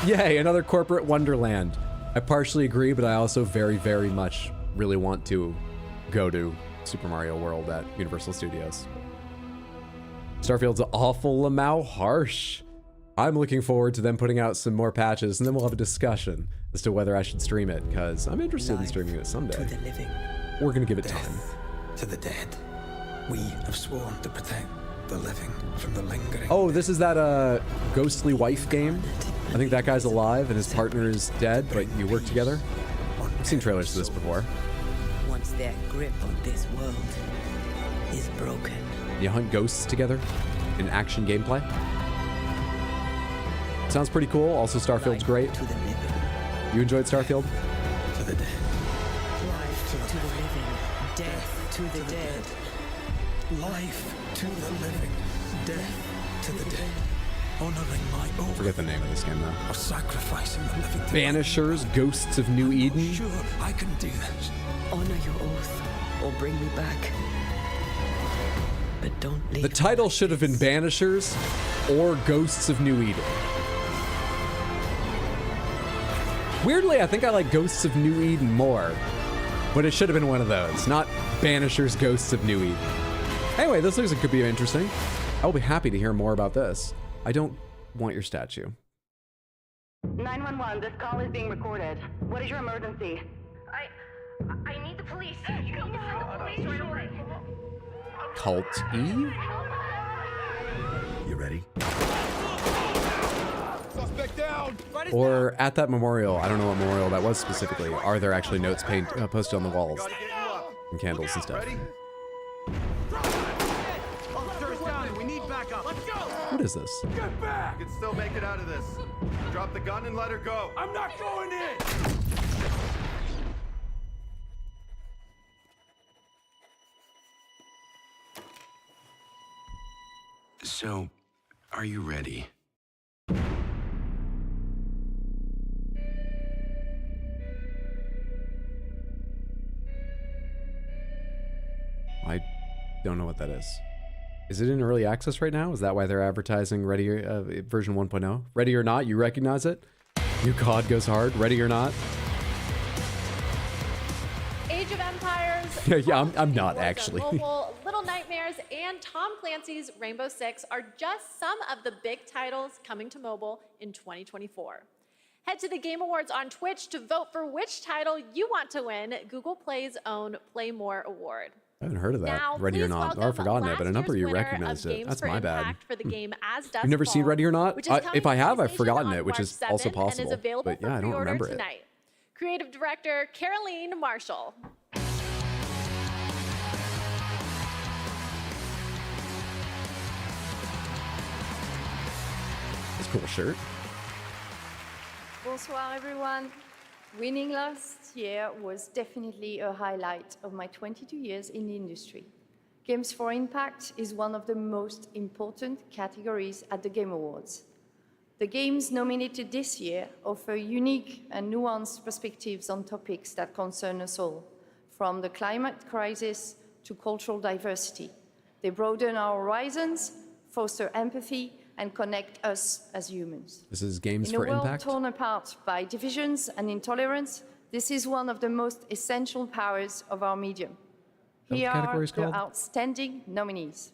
Yay, another corporate wonderland. I partially agree, but I also very, very much really want to go to Super Mario World at Universal Studios. Starfield's awful Lamau harsh. I'm looking forward to them putting out some more patches, and then we'll have a discussion as to whether I should stream it, because I'm interested in streaming it someday. To the living. We're gonna give it time. To the dead. We have sworn to protect the living from the lingering. Oh, this is that ghostly wife game. I think that guy's alive and his partner is dead, but you work together. I've seen trailers to this before. Once their grip on this world is broken. You hunt ghosts together in action gameplay. Sounds pretty cool. Also, Starfield's great. You enjoyed Starfield? To the dead. Life to the living. Death to the dead. Life to the living. Death to the dead. Honoring my oath. Forget the name of this game though. Or sacrificing the living. Banishers, Ghosts of New Eden. Sure, I can do this. Honor your oath, or bring me back. But don't leave. The title should have been Banishers or Ghosts of New Eden. Weirdly, I think I like Ghosts of New Eden more, but it should have been one of those, not Banishers, Ghosts of New Eden. Anyway, this looks like it could be interesting. I will be happy to hear more about this. I don't want your statue. 911, this call is being recorded. What is your emergency? I need the police. You need to send the police right away. Cult E? You ready? Suspect down. Or at that memorial, I don't know what memorial that was specifically, are there actually notes posted on the walls? And candles and stuff. We need backup. Let's go. What is this? Get back. You can still make it out of this. Drop the gun and let her go. I'm not going in. So, are you ready? I don't know what that is. Is it in early access right now? Is that why they're advertising Ready version 1.0? Ready or Not, you recognize it? New COD goes hard. Ready or Not? Age of Empires. Yeah, I'm not actually. Mobile, Little Nightmares, and Tom Clancy's Rainbow Six are just some of the big titles coming to mobile in 2024. Head to the Game Awards on Twitch to vote for which title you want to win Google Play's own Play More award. I haven't heard of that. Now, Ready or please Not. welcome I've forgotten it, but a last number of you year's winner recognized of it. Games That's for my bad. Impact for the game As Dusk You've never seen Falls, Ready or Not? which is coming If I to have, I've PlayStation forgotten on it, which March is also 7th possible. And is available But yeah, for I don't pre-order remember it. tonight. Creative director Caroline Marshall. It's a cool shirt. Bonsoir, everyone. Winning last year was definitely a highlight of my 22 years in the industry. Games for Impact is one of the most important categories at the Game Awards. The games nominated this year offer unique and nuanced perspectives on topics that concern us all, from the climate crisis to cultural diversity. They broaden our horizons, foster empathy, and connect us as humans. This is Games for In a world Impact. torn apart by divisions and intolerance, this is one of the most essential powers of our medium. What Here are category is the called? outstanding nominees.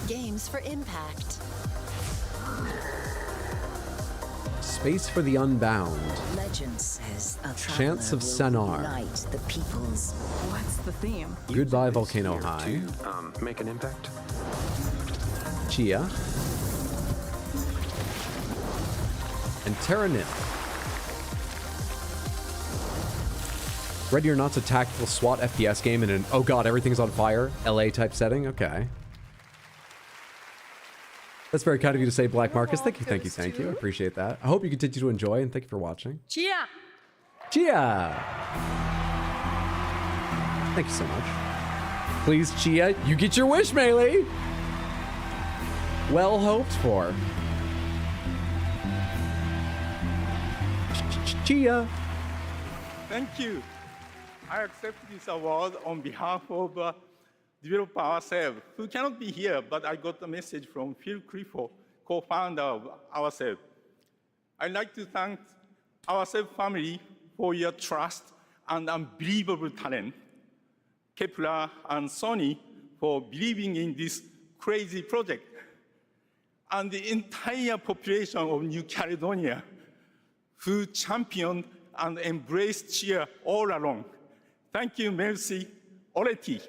Games for Impact. Space for the Unbound. Legend says a Chants of traveler will Sennar. unite the peoples. What's the theme? Goodbye Volcano High. Make an impact. Chia. And Terranith. Ready or Not's a tactical SWAT FPS game in an oh god, everything's on fire LA type setting. Okay. That's very kind of you to say, Black Marcus. Thank you, thank you, thank you. I appreciate that. I hope you continue to enjoy, and thank you for watching. Chia! Chia! Thank you so much. Please, Chia, you get your wish, Melee! Well hoped for. Chia! Thank you. I accept this award on behalf of developer ourselves, who cannot be here, but I got a message from Phil Clifford, co-founder of ourselves. I'd like to thank ourselves family for your trust and unbelievable talent, Kepler and Sony for believing in this crazy project, and the entire population of New Caledonia, who championed and embraced cheer all along. Thank you, merci, Oreti.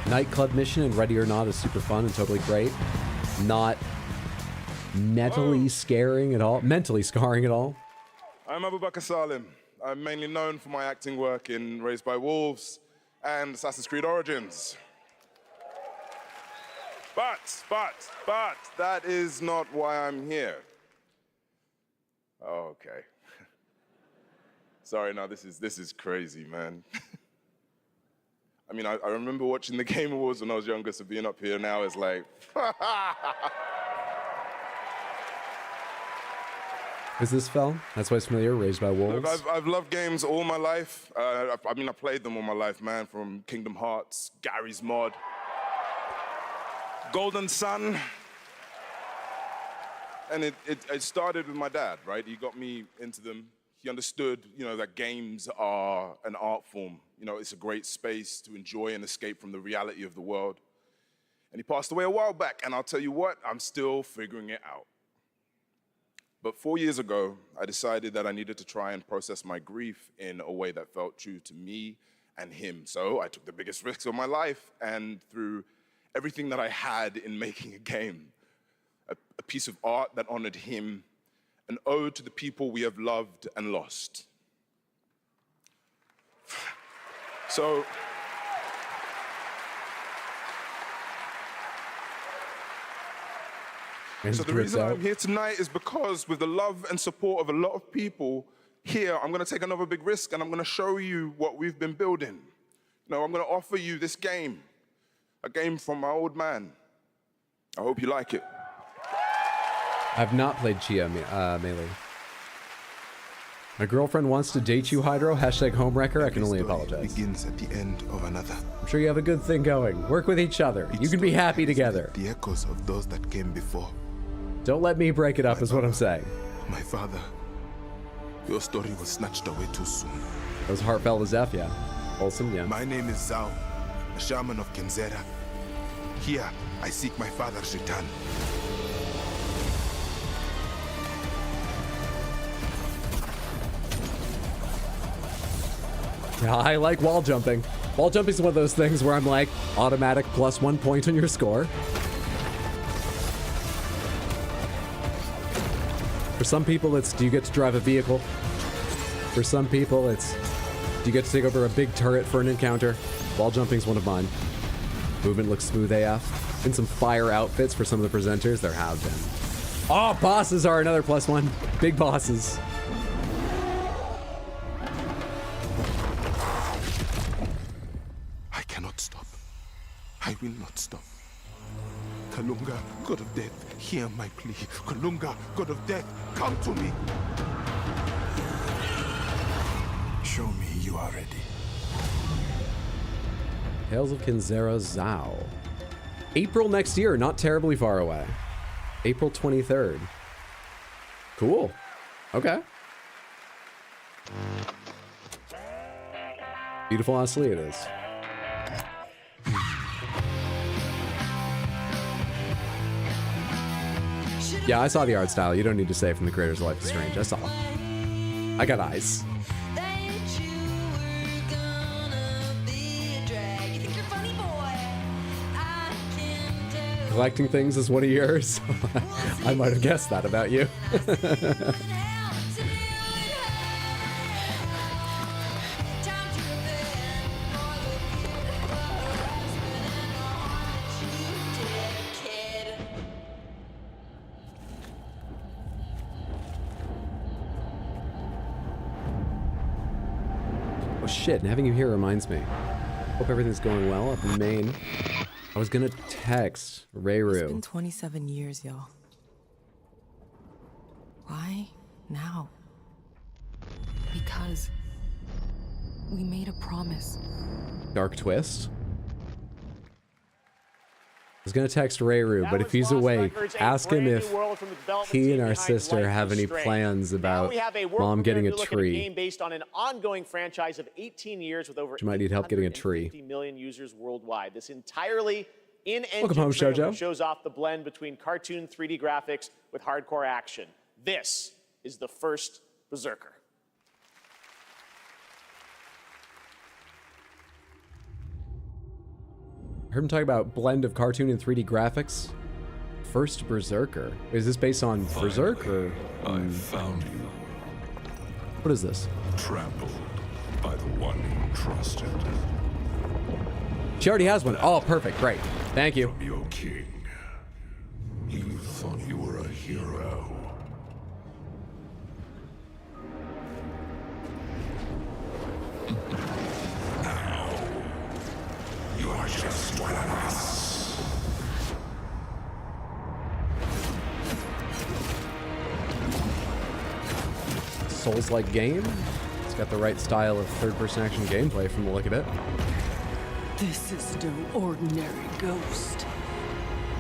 Nightclub mission and Ready or Not is super fun and totally great. Not mentally scaring at all. Mentally scarring at all. I'm Abubakar Salim. I'm mainly known for my acting work in Raised by Wolves and Assassin's Creed Origins. But, that is not why I'm here. Oh, okay. Sorry, no, this is crazy, man. I mean, I remember watching the Game Awards when I was younger, so being up here now is like, Is this Fel? That's why it's familiar, Raised by Wolves. Look, I've loved games all my life. I mean, I played them all my life, man, from Kingdom Hearts, Gary's Mod, Golden Sun. And it started with my dad, right? He got me into them. He understood, that games are an art form. It's a great space to enjoy and escape from the reality of the world. And he passed away a while back, and I'll tell you what, I'm still figuring it out. But 4 years ago, I decided that I needed to try and process my grief in a way that felt true to me and him. So I took the biggest risks of my life, and threw everything that I had in making a game, a piece of art that honored him, an ode to the people we have loved and lost. So the reason I'm here tonight is because with the love and support of a lot of people here, I'm going to take another big risk, and I'm going to show you what we've been building. I'm going to offer you this game, a game from my old man. I hope you like it. I've not played Chia Melee. My girlfriend wants to date you, Hydro. Hashtag homewrecker. I can only apologize. Begins at the end of another. I'm sure you have a good thing going. Work with each other. You can be happy together. The echoes of those that came before. Don't let me break it up, is what I'm saying. My father, your story was snatched away too soon. That was heartfelt as F, yeah. Olsen, yeah. My name is Zhao, a shaman of Kenzera. Here, I seek my father's return. Yeah, I like wall jumping. Wall jumping is one of those things where I'm like, automatic +1 point on your score. For some people, it's do you get to drive a vehicle? For some people, it's do you get to take over a big turret for an encounter? Wall jumping's one of mine. Movement looks smooth AF. And some fire outfits for some of the presenters. There have been. Oh, bosses are another +1. Big bosses. I cannot stop. I will not stop. Kalunga, god of death, hear my plea. Kalunga, god of death, come to me. Show me you are ready. Tales of Kinzera Zhao. April next year, not terribly far away. April 23rd. Cool. Okay. Beautiful, honestly, it is. Yeah, I saw the art style. You don't need to say from the creators of Life is Strange. I saw. I got eyes. Collecting things is one of yours. I might have guessed that about you. Oh shit, and having you here reminds me. Hope everything's going well up in Maine. I was gonna text Rayru. It's been 27 years, y'all. Why now? Because we made a promise. Dark twist. I was gonna text Rayru, but if he's awake, ask him if he and our sister have any plans about Mom getting a tree. Game based on an ongoing franchise of 18 years with over She might need help getting a tree. 50 million users worldwide. This entirely in-engine Welcome home, trailer Shoujo. shows off the blend between cartoon 3D graphics with hardcore action. This is the first Berserker. I heard him talk about blend of cartoon and 3D graphics. First Berserker. Is this based on Berserk or? I found you. What is this? Trampled by the one you trusted. She already has one. Oh, perfect. Great. Thank you. From your king. You thought you were a hero. Now, you are just one of us. Souls-like game. It's got the right style of third-person action gameplay from the look of it. This is no ordinary ghost.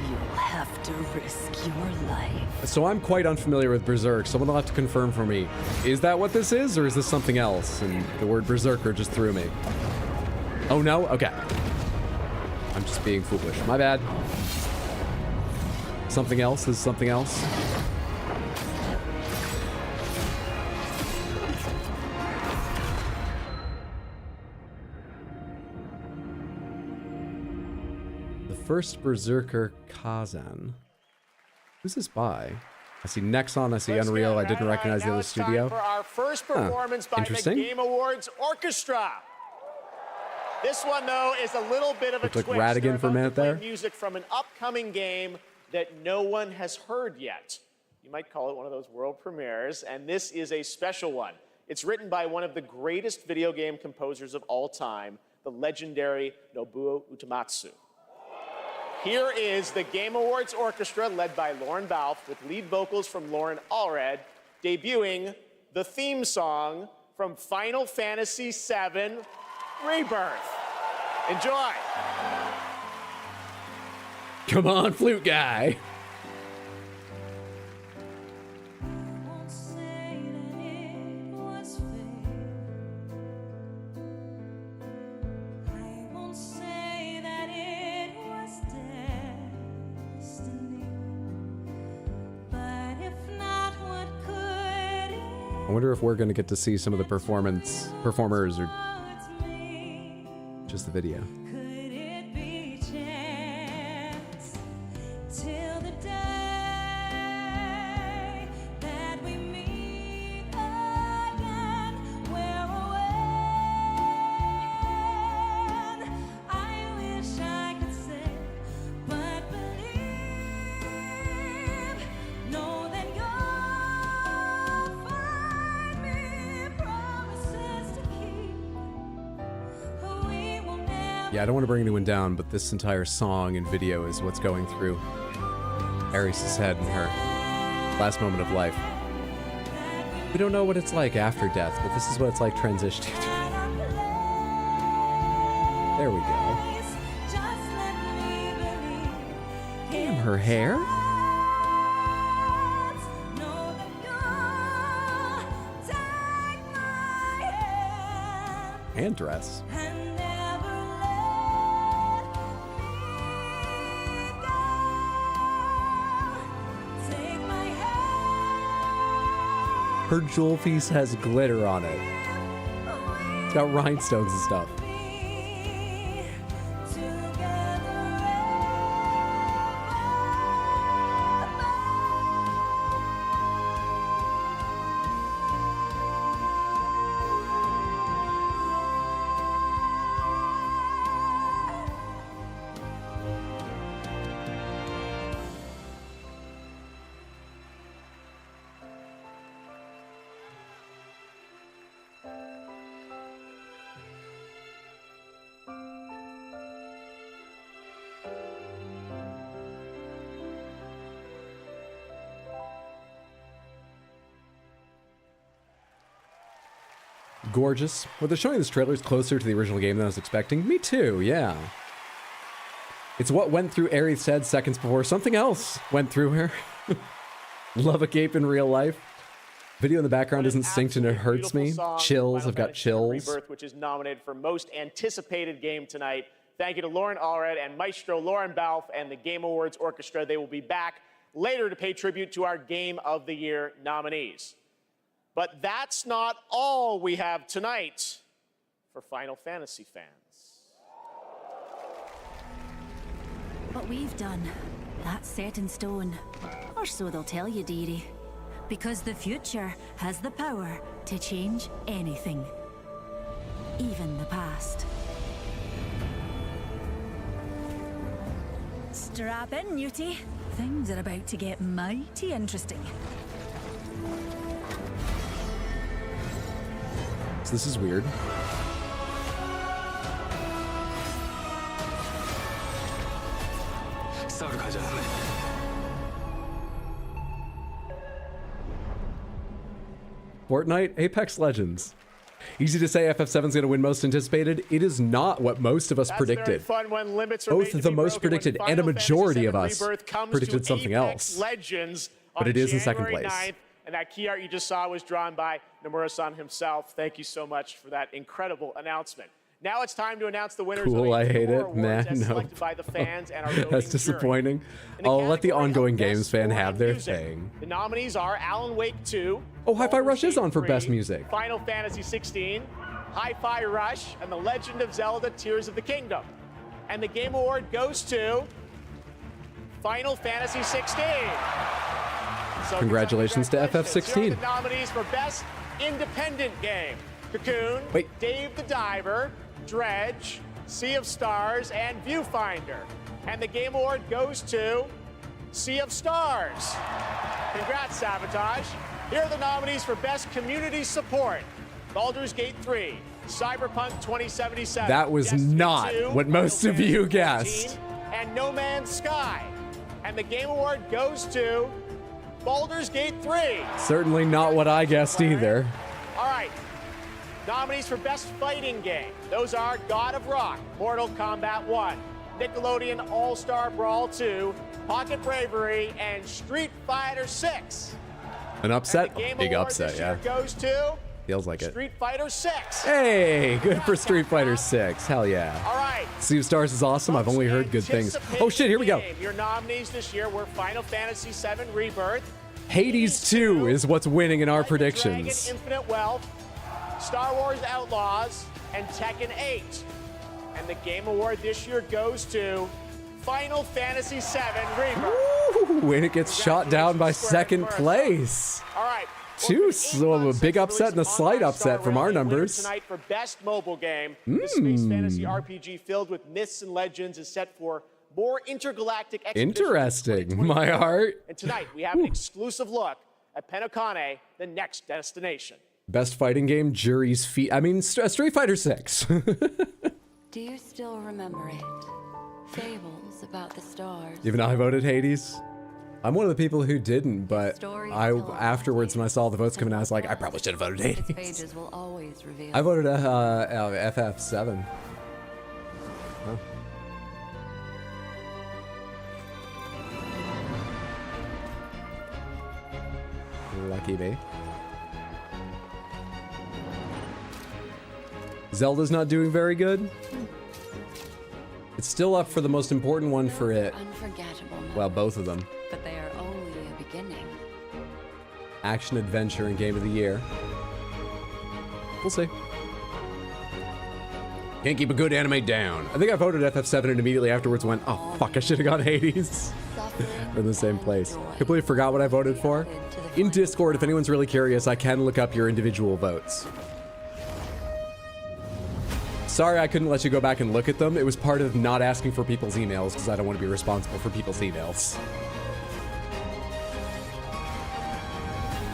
You'll have to risk your life. So I'm quite unfamiliar with Berserk. Someone will have to confirm for me. Is that what this is, or is this something else? And the word Berserker just threw me. Oh no? Okay. I'm just being foolish. My bad. Something else is something else. First Berserker Kazan. Who's this by? I see Nexon, I see Unreal, I didn't recognize the other studio. For our first performance by the Game Awards Orchestra. This one, though, is a little bit of a Looked like twist. Radigan for a minute there. Music from an upcoming game that no one has heard yet. You might call it one of those world premieres, and this is a special one. It's written by one of the greatest video game composers of all time, the legendary Nobuo Uematsu. Here is the Game Awards Orchestra, led by Lauren Balfe, with lead vocals from Lauren Allred, debuting the theme song from Final Fantasy VII Rebirth. Enjoy. Come on, flute guy. I wonder if we're going to get to see some of the performers or Just the video. Could it be chance till the day that we meet again? Where or when? I wish I could say, but believe, know that you'll find me. Promises to keep. We will never. Yeah, I don't want to bring anyone down, but this entire song and video is what's going through Ares' head in her last moment of life. We don't know what it's like after death, but this is what it's like transitioning. There we go. Damn, her hair. And dress. Her jewel piece has glitter on it. It's got rhinestones and stuff. Gorgeous. Well, they're showing this trailer is closer to the original game than I was expecting. Me too, yeah. It's what went through Ares' head seconds before something else went through her. Love a cape in real life. Video in the background isn't synced and it hurts me. Chills, I've got chills. Rebirth, which is nominated for most anticipated game tonight. Thank you to Lauren Allred and Maestro Lauren Balfe and the Game Awards Orchestra. They will be back later to pay tribute to our Game of the Year nominees. But that's not all we have tonight for Final Fantasy fans. What we've done, that's set in stone. Or so they'll tell you, dearie. Because the future has the power to change anything. Even the past. Strap in, Newtie. Things are about to get mighty interesting. So this is weird. Fortnite, Apex Legends. Easy to say FF7's going to win most anticipated. It is not what most of us predicted. Fun when limits are Both made the to be most broken, predicted when and a Final majority Fantasy of VII us Rebirth comes predicted to something Apex else. Legends But on it is in second January place. 9th, and that key art you just saw was drawn by Nomura-san himself. Thank you so much for that incredible announcement. Now it's time to announce the winners Cool, of I hate it. Awards Man, as no. selected by the fans and our voting That's jury. disappointing. In the I'll let the category of ongoing Best games fan Score have in their Music, thing. The nominees are Alan Wake 2, Oh, Hi-Fi Rush is on for 3, best music. Final Fantasy 16, Hi-Fi Rush, and The Legend of Zelda Tears of the Kingdom. And the Game Award goes to Final Fantasy 16. So Congratulations to Here are FF16. the nominees for Best Independent Game. Cocoon, Dave the Diver, Dredge, Sea of Stars, and Viewfinder. And the Game Award goes to Sea of Stars. Congrats, Sabotage. Here are the nominees for Best Community Support. Baldur's Gate 3, Cyberpunk 2077. That was Destiny not 2, what most Final of you Fantasy guessed. 14, and No Man's Sky. And the Game Award goes to Baldur's Gate 3. Certainly not what I guessed either. All right. Nominees for Best Fighting Game. Those are God of Rock, Mortal Kombat 1, Nickelodeon All-Star Brawl 2, Pocket Bravery, and Street Fighter 6. An upset? Game Big Award upset, this yeah. year goes to Feels like it. Street Fighter 6. Hey, good for Street Fighter 6. Hell yeah. All right. Sea of Stars is awesome. I've only heard good things. Oh shit, here we go. Game. Your nominees this year were Final Fantasy VII Rebirth, Hades 2 is what's winning in our Dragon predictions. Infinite Wealth, Star Wars Outlaws, and Tekken 8. And the Game Award this year goes to Final Fantasy VII Rebirth. Ooh, and it gets shot down by second place. All right. Two, so a big upset and a slight upset from our numbers. Tonight for Best Mobile Game, the space fantasy RPG filled with myths and legends is set for more intergalactic expeditions. Interesting, my heart. And tonight we have an exclusive look at Penokane, the next destination. Best fighting game, Jury's Feet. I mean, Street Fighter 6. Do you still remember it? Fables about the stars. Even I voted Hades. I'm one of the people who didn't, but afterwards when I saw the votes coming out, I was like, I probably should have voted Hades. Pages will always reveal. I voted FF7. Huh. Lucky me. Zelda's not doing very good. It's still up for the most important one for it. Unforgettable. Well, both of them. But they are only a beginning. Action, adventure, and game of the year. We'll see. Can't keep a good anime down. I think I voted FF7 and immediately afterwards went, oh fuck, I should have gone Hades. We're in the same place. Completely forgot what I voted for. In Discord, if anyone's really curious, I can look up your individual votes. Sorry I couldn't let you go back and look at them. It was part of not asking for people's emails because I don't want to be responsible for people's emails.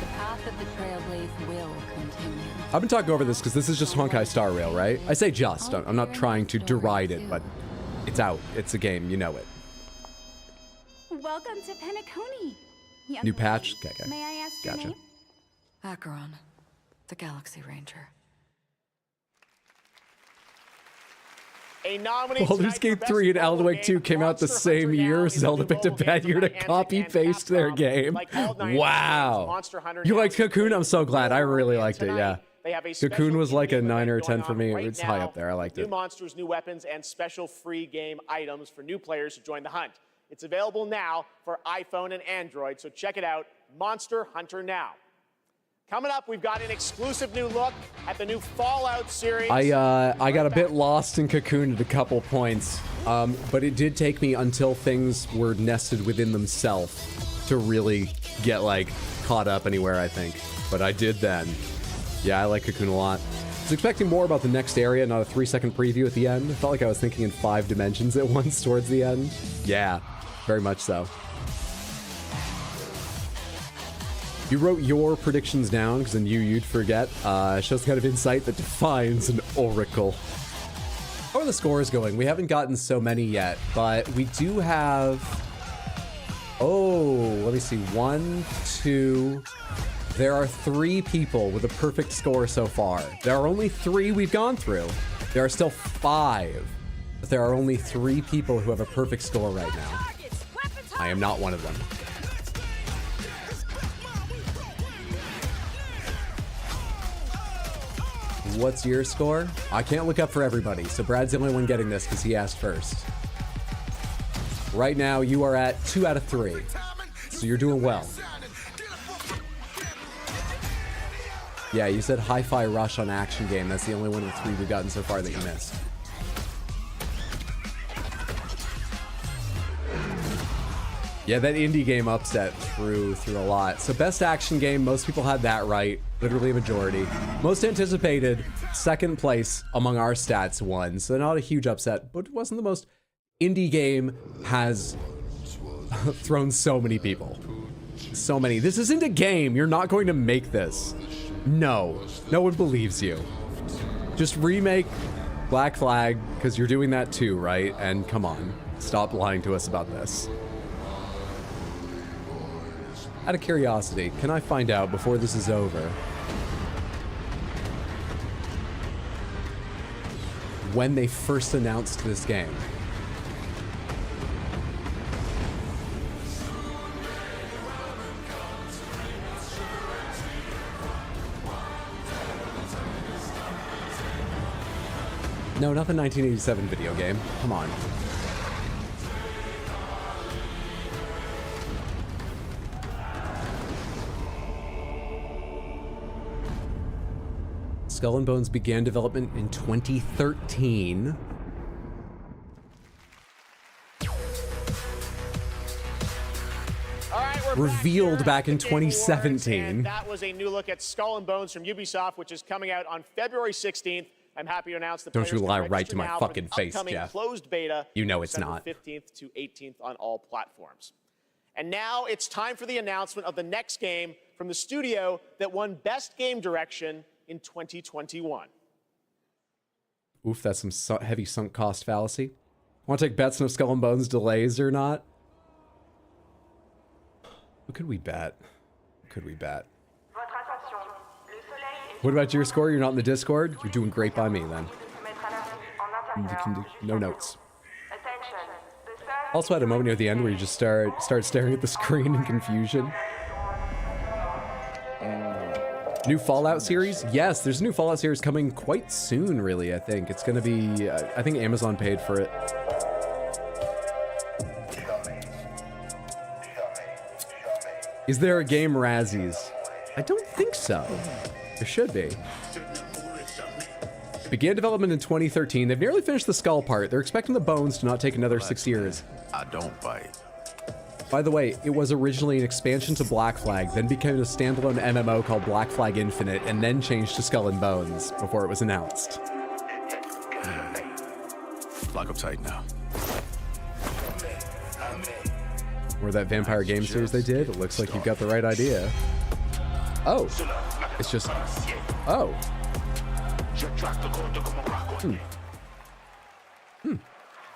The path of the Trailblaze will continue. I've been talking over this because this is just Honkai Star Rail, right? I say just. I'm not trying to deride it, but it's out. It's a game. You know it. Welcome to Penokane. New patch? Okay. May I ask your Gotcha. name? Acheron, the Galaxy Ranger. A nominee Baldur's Gate 3 and Alan Wake 2 came out the same year. Zelda picked a bad year to copy-paste their game. Wow. You liked Cocoon? I'm so glad. I really liked it, yeah. Cocoon was like a 9 or a 10 for me. It's high up there. I liked New it. monsters, new weapons, and special free game items for new players who join the hunt. It's available now for iPhone and Android, so check it out. Monster Hunter Now. Coming up, we've got an exclusive new look at the new Fallout series. I got a bit lost in Cocoon at a couple points, but it did take me until things were nested within themselves to really get, like, caught up anywhere, I think. But I did then. Yeah, I like Cocoon a lot. I was expecting more about the next area, not a 3-second preview at the end. I felt like I was thinking in 5 dimensions at once towards the end. Yeah, very much so. You wrote your predictions down, because then you'd forget. Shows the kind of insight that defines an oracle. How are the scores going? We haven't gotten so many yet, but we do have... Oh, let me see. 1, 2... There are 3 people with a perfect score so far. There are only 3 we've gone through. There are still 5. But there are only 3 people who have a perfect score right now. I am not one of them. What's your score? I can't look up for everybody, so Brad's the only one getting this because he asked first. Right now, you are at 2 out of 3. So you're doing well. Yeah, you said Hi-Fi Rush on Action Game. That's the only one of the 3 we've gotten so far that you missed. Yeah, that indie game upset through a lot. So best action game, most people had that right. Literally a majority. Most anticipated, second place among our stats won. So not a huge upset, but it wasn't the most. Indie game has thrown so many people. So many. This isn't a game. You're not going to make this. No. No one believes you. Just remake Black Flag, because you're doing that too, right? And come on. Stop lying to us about this. Out of curiosity, can I find out before this is over when they first announced this game? No, not the 1987 video game. Come on. Skull and Bones began development in 2013. revealed back in Game Awards, 2017. and that was a new look at Skull and Bones from Ubisoft, which is coming out on February 16th. I'm happy to announce the Don't you players lie can right register to my now for fucking the face, upcoming Jeff. closed beta. You know it's December not. 15th to 18th on all platforms. And now it's time for the announcement of the next game from the studio that won Best Game Direction in 2021. Oof, that's some heavy sunk cost fallacy. Want to take bets on if Skull and Bones delays or not? What could we bet? What could we bet? What about your score? You're not in the Discord? You're doing great by me then. You can do no notes. Also had a moment near the end where you just start staring at the screen in confusion. New Fallout series? Yes, there's a new Fallout series coming quite soon, really, I think. It's going to be... I think Amazon paid for it. Is there a game Razzies? I don't think so. There should be. Began development in 2013. They've nearly finished the skull part. They're expecting the bones to not take another 6 years. I don't bite. By the way, it was originally an expansion to Black Flag, then became a standalone MMO called Black Flag Infinite, and then changed to Skull and Bones before it was announced. Lock up tight now. Or that vampire game series they did, it looks like you've got the right idea. Oh, it's just, oh.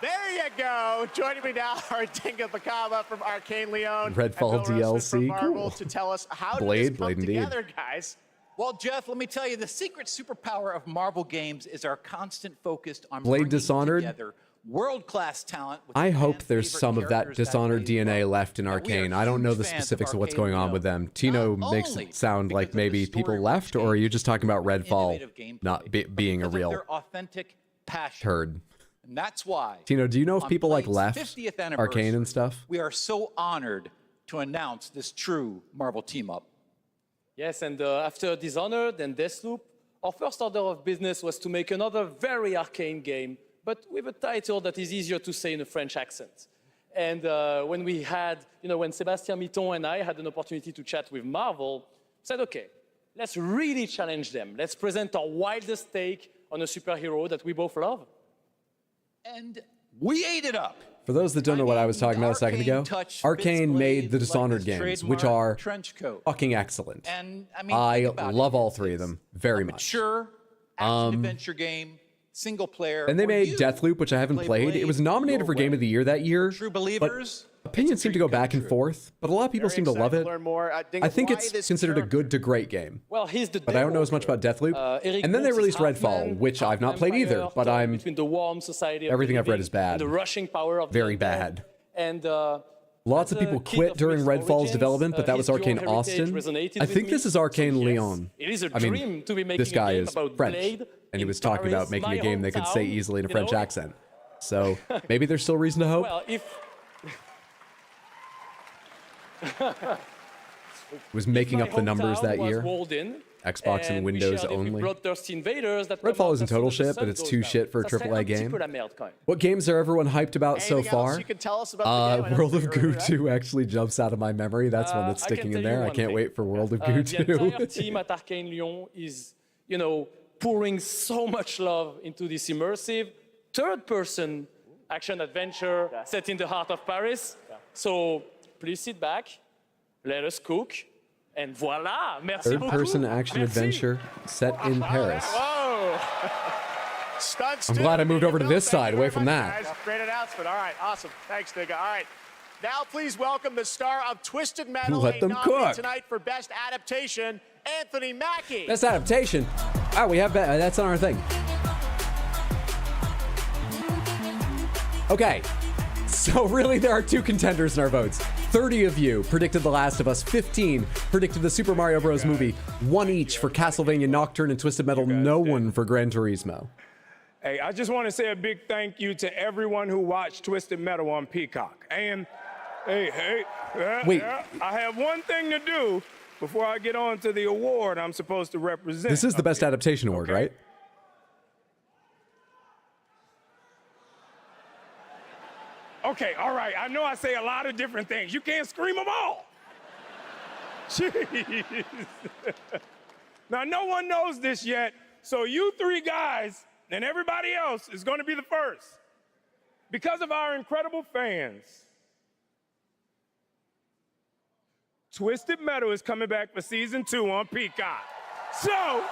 There you go. Joining me now are Tinka Pakaba from Arcane Leon. Redfall and Bill Roseman from DLC, Marvel cool. to tell us how Blade, did this come indeed. together, guys. Well, Jeff, let me tell you, the secret superpower of Marvel games is our constant focus on Blade bringing Dishonored? together world-class talent. With I hope fan there's favorite some of that characters Dishonored DNA left in we are Arcane. I don't know the huge fans of specifics of what's Arcane going on Leon. with them. Tino makes it sound like maybe people left, or are you just talking about Redfall not being a real their authentic passion. turd? And that's why, Tino, do you know if on people like Blade's left 50th Arcane anniversary, and stuff? we are so honored to announce this true Marvel team-up. Yes, and after Dishonored and Deathloop, our first order of business was to make another very arcane game, but with a title that is easier to say in a French accent. And when we had, when Sébastien Mitton and I had an opportunity to chat with Marvel, said, okay, let's really challenge them. Let's present our wildest take on a superhero that we both love. And we ate it up. For those that don't know what I was talking about a second ago, touch Arcane Blade made the like Dishonored his games, which trademark are trench coat. fucking excellent. And I mean, I think about love it. all three of them very much. Mature action adventure game, single player. And they where made you Deathloop, which I haven't play played. It was nominated for Game of the Year that year. True believers. But opinions seem to go back and forth, but a lot of people seem to love it. Learn more. Dingus, I think why it's this considered a good to great game. Well, he's the But I don't know as much about Deathloop. And then they released Redfall, which I've not played either, but I'm between the warm society of everything the I've read living is bad. and the rushing power of Very the undead. bad. And Lots of people quit during Redfall's development, but that was Arcane Austin. I think this is Arcane Leon. It is a I mean, dream to be making this guy a game is about French, Blade and he in was talking Paris, about making my a game they could say hometown, easily in a you French know? accent. So maybe there's still reason to hope. Well, if Was making up the numbers that year. In, Xbox and Windows only. Redfall isn't total shit, but it's too shit for a AAA game. What games are everyone hyped about so far? You can tell us about the game? World of Goo 2 actually jumps out of my memory. That's one that's sticking in there. I can't wait for World of Goo 2. The entire team at Arcane Lyon is, pouring so much love into this immersive third-person action-adventure set in the heart of Paris. So please sit back, let us cook, and voila, merci beaucoup. Third-person action-adventure set in Paris. Whoa! I'm glad I moved over to this side, away from that. Guys, great announcement. All right, awesome. Thanks, Dinka. All right. Now please welcome the star of Twisted Metal, Let them nominee cook. tonight for Best Adaptation, Anthony Mackie. Best adaptation. Oh, we have that's on our thing. Okay, so really there are two contenders in our votes. 30 of you predicted The Last of Us. 15 predicted the Super Mario Bros. Movie. 1 each for Castlevania Nocturne and Twisted Metal. No one for Gran Turismo. Hey, I just want to say a big thank you to everyone who watched Twisted Metal on Peacock. And Wait. I have one thing to do before I get on to the award I'm supposed to represent. This is the Best Adaptation Award, right? Okay, all right. I know I say a lot of different things. You can't scream them all. Jeez. Now, no one knows this yet, so you three guys and everybody else is going to be the first. Because of our incredible fans, Twisted Metal is coming back for season 2 on Peacock. So.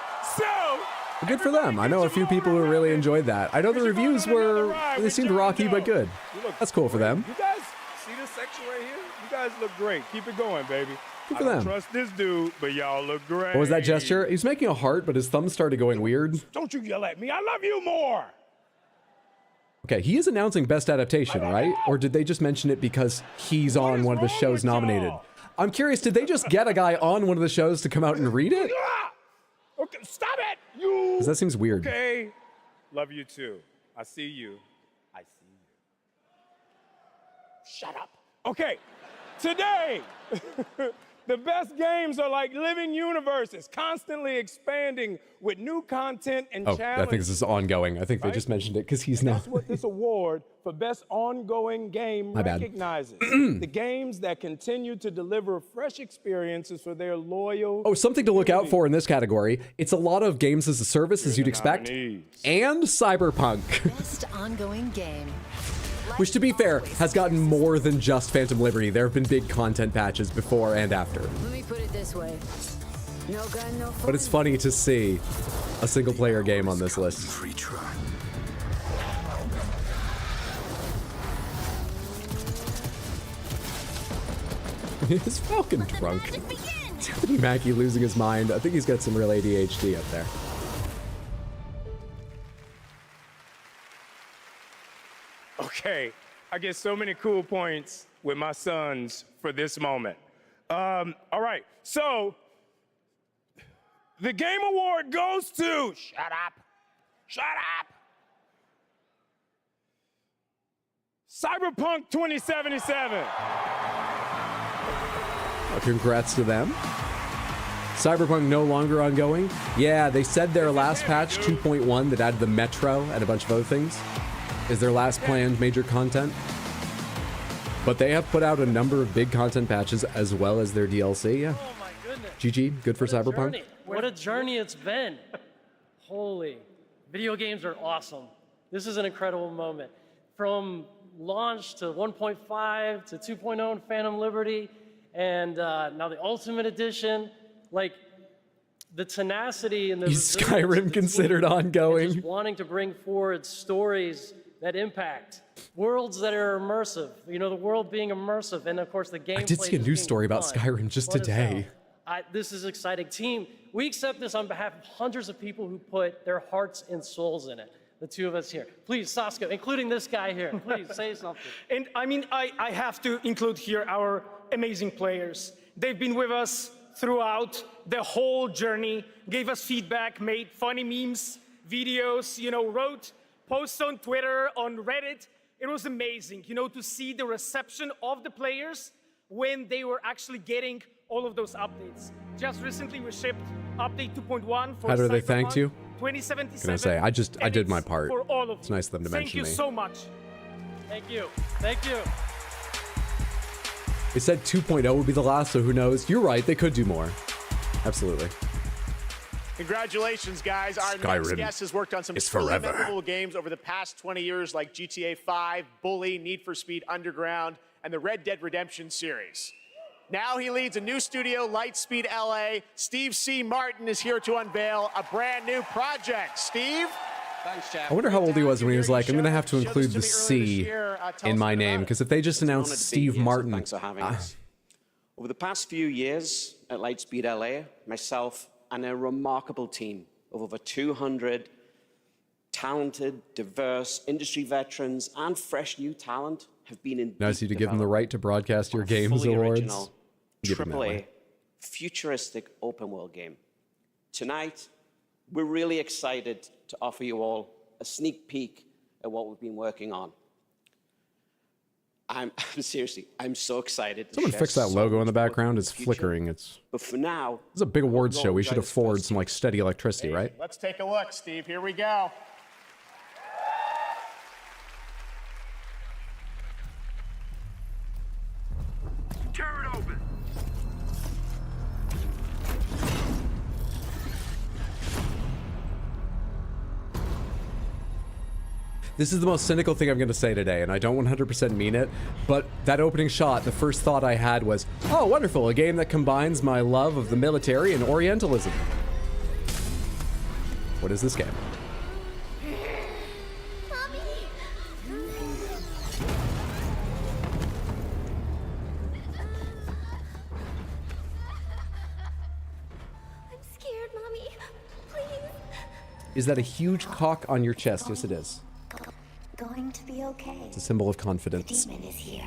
Good for them. I know a few people who really enjoyed that. I know the reviews they seemed rocky, but good. That's cool for them. You guys see this section right here? You guys look great. Keep it going, baby. Good for I don't them. trust this dude, but y'all look great. What was that gesture? He was making a heart, but his thumb started going weird. Don't you yell at me. I love you more. Okay, he is announcing Best Adaptation, right? Or did they just mention it because he's on one of the shows nominated? I'm curious, did they just get a guy on one of the shows to come out and read it? Okay, stop it, you. Because that seems weird. Okay, love you too. I see you. I see you. Shut up. Okay, today, the best games are like living universes, constantly expanding with new content and Oh, challenges. I think this is ongoing. I think they just mentioned it because he's not. That's what this award for best ongoing game My bad. recognizes. The games that continue to deliver fresh experiences for their loyal. Oh, something to look out for in this category. It's a lot of games as a service, as you'd expect, and Cyberpunk. Best ongoing game. Which, to be fair, has gotten more than just Phantom Liberty. There have been big content patches before and after. Let me put it this way. No gun, no But it's funny to see a single-player game on this list. Is Falcon drunk? Mackie losing his mind. I think he's got some real ADHD up there. Okay, I get so many cool points with my sons for this moment. All right, so the game award goes to. Shut up. Shut up. Cyberpunk 2077. Well, congrats to them. Cyberpunk no longer ongoing. Yeah, they said their last patch, 2.1, that added the Metro and a bunch of other things, is their last planned major content. But they have put out a number of big content patches as well as their DLC. Yeah. Oh my goodness. GG, good for Cyberpunk. Journey. What a journey it's been. Holy. Video games are awesome. This is an incredible moment. From launch to 1.5 to 2.0 in Phantom Liberty, and now the Ultimate Edition. Like, the tenacity and the Is Skyrim considered ongoing? just wanting to bring forward stories that impact, worlds that are immersive, you know, the world being immersive, and of course the gameplay. I did see a news story about Skyrim just today. This is exciting. Team, we accept this on behalf of hundreds of people who put their hearts and souls in it. The two of us here. Please, Saska, including this guy here, please say something. And I mean, I have to include here our amazing players. They've been with us throughout the whole journey, gave us feedback, made funny memes, videos, you know, wrote posts on Twitter, on Reddit. It was amazing, you know, to see the reception of the players when they were actually getting all of those updates. Just recently we shipped update 2.1 for How do they Cyberpunk thank you? 2077. Can I say, I did my part. For all of It's nice of them to mention me. Thank you so much. Thank you. Thank you. They said 2.0 would be the last, so who knows? You're right, they could do more. Absolutely. Congratulations, guys. Our next guest has worked on some is truly forever. memorable games over the past 20 years, like GTA 5, Bully, Need for Speed Underground, and the Red Dead Redemption series. Now he leads a new studio, Lightspeed LA. Steve C. Martin is here to unveil a brand new project. Steve? Thanks, Jeff. I wonder how old he was when he was like, I'm going to have to include the C in my name, because if they just announced Steve Martin. Thanks for having us. Over the past few years at Lightspeed LA, myself and a remarkable team of over 200 talented, diverse industry veterans and fresh new talent have been in Nice of you to give him the right to broadcast your games awards. Give him that AAA way. futuristic open world game. Tonight, we're really excited to offer you all a sneak peek at what we've been working on. I'm seriously, I'm so excited. Someone fix that logo in the background. It's flickering. But for now, It's a big awards show. We should afford some like steady electricity, right? Let's take a look, Steve. Here we go. Tear it open. This is the most cynical thing I'm going to say today, and I don't 100% mean it, but that opening shot, the first thought I had was, oh, wonderful, a game that combines my love of the military and Orientalism. What is this game? I'm scared, Mommy. Please. Is that a huge cock on your chest? Yes, it is. Going to be okay. It's a symbol of confidence. The demon is here.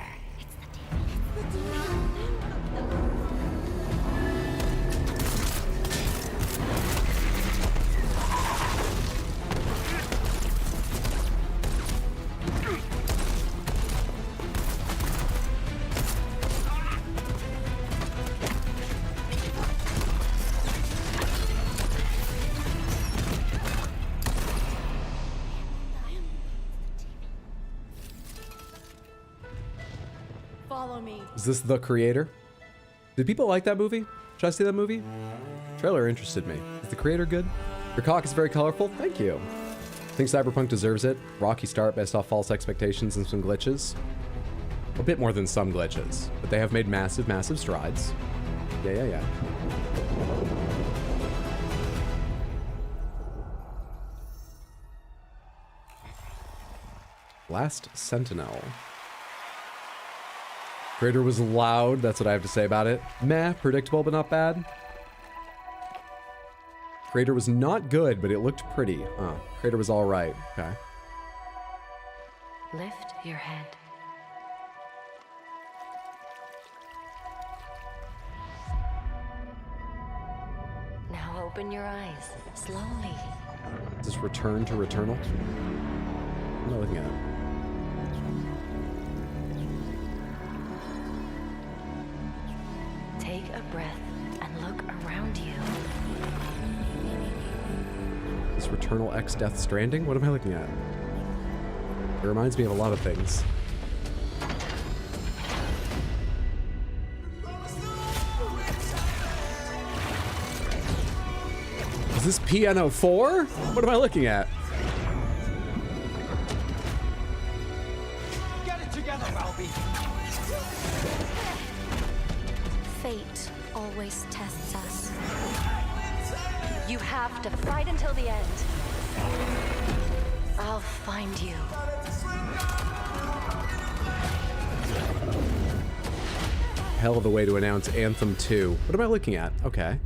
Follow me. Is this The Creator? Did people like that movie? Should I see that movie? Trailer interested me. Is The Creator good? Your cock is very colorful. Thank you. Think Cyberpunk deserves it. Rocky start based off false expectations and some glitches. A bit more than some glitches, but they have made massive, massive strides. Yeah. Last Sentinel. Creator was loud, that's what I have to say about it. Meh, predictable but not bad. Creator was not good, but it looked pretty. Creator was alright, okay. Lift your head. Now open your eyes, slowly. Is this Return to Returnal? I'm not looking at it. Take a breath and look around you. Is Returnal X Death Stranding? What am I looking at? It reminds me of a lot of things. Is this Piano 4? What am I looking at? Get it together, Ralphie. Fate always tests us. You have to fight until the end. I'll find you. Hell of a way to announce Anthem 2. What am I looking at? Okay.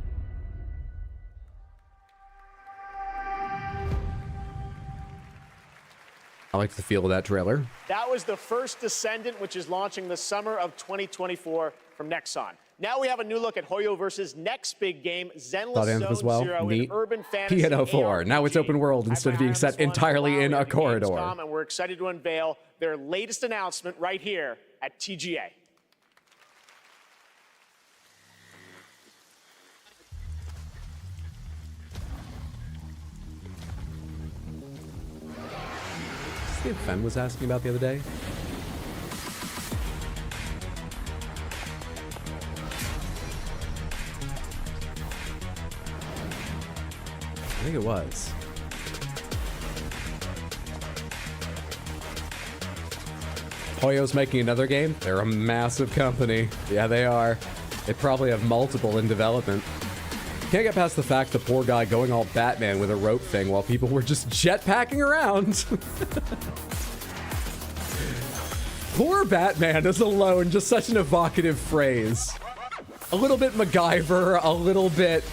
I like the feel of that trailer. That was the first Descendant, which is launching the summer of 2024 from Nexon. Now we have a new look at Hoyo versus next big game, Thought Anthem Zenless as Zone well. Zero, Neat. an urban fantasy Piano 4. ARPG. Now it's open world instead of being set entirely in a corridor. Gamescom, and we're excited to unveil their latest announcement right here at TGA. Is this the Fen was asking about the other day? I think it was. Hoyo's making another game? They're a massive company. Yeah, they are. They probably have multiple in development. Can't get past the fact the poor guy going all Batman with a rope thing while people were just jetpacking around. Poor Batman is alone, just such an evocative phrase. A little bit MacGyver, a little bit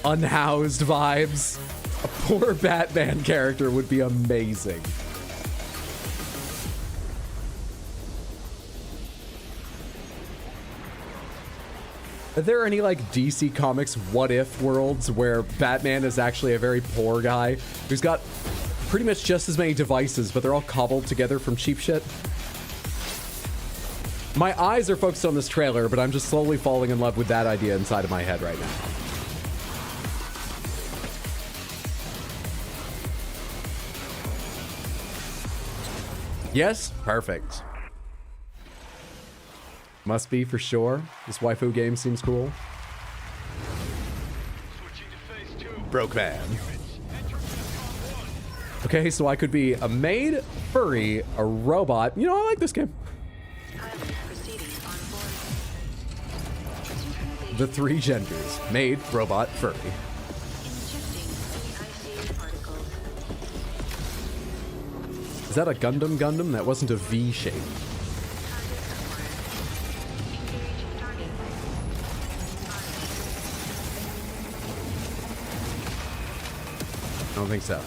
unhoused vibes. A poor Batman character would be amazing. Are there any like DC Comics what if worlds where Batman is actually a very poor guy who's got pretty much just as many devices, but they're all cobbled together from cheap shit? My eyes are focused on this trailer, but I'm just slowly falling in love with that idea inside of my head right now. Yes? Perfect. Must be for sure. This waifu game seems cool. Broke man. Okay, so I could be a maid, furry, a robot. You know, I like this game. The three genders. Maid, robot, furry. Is that a Gundam? That wasn't a V shape. I don't think so.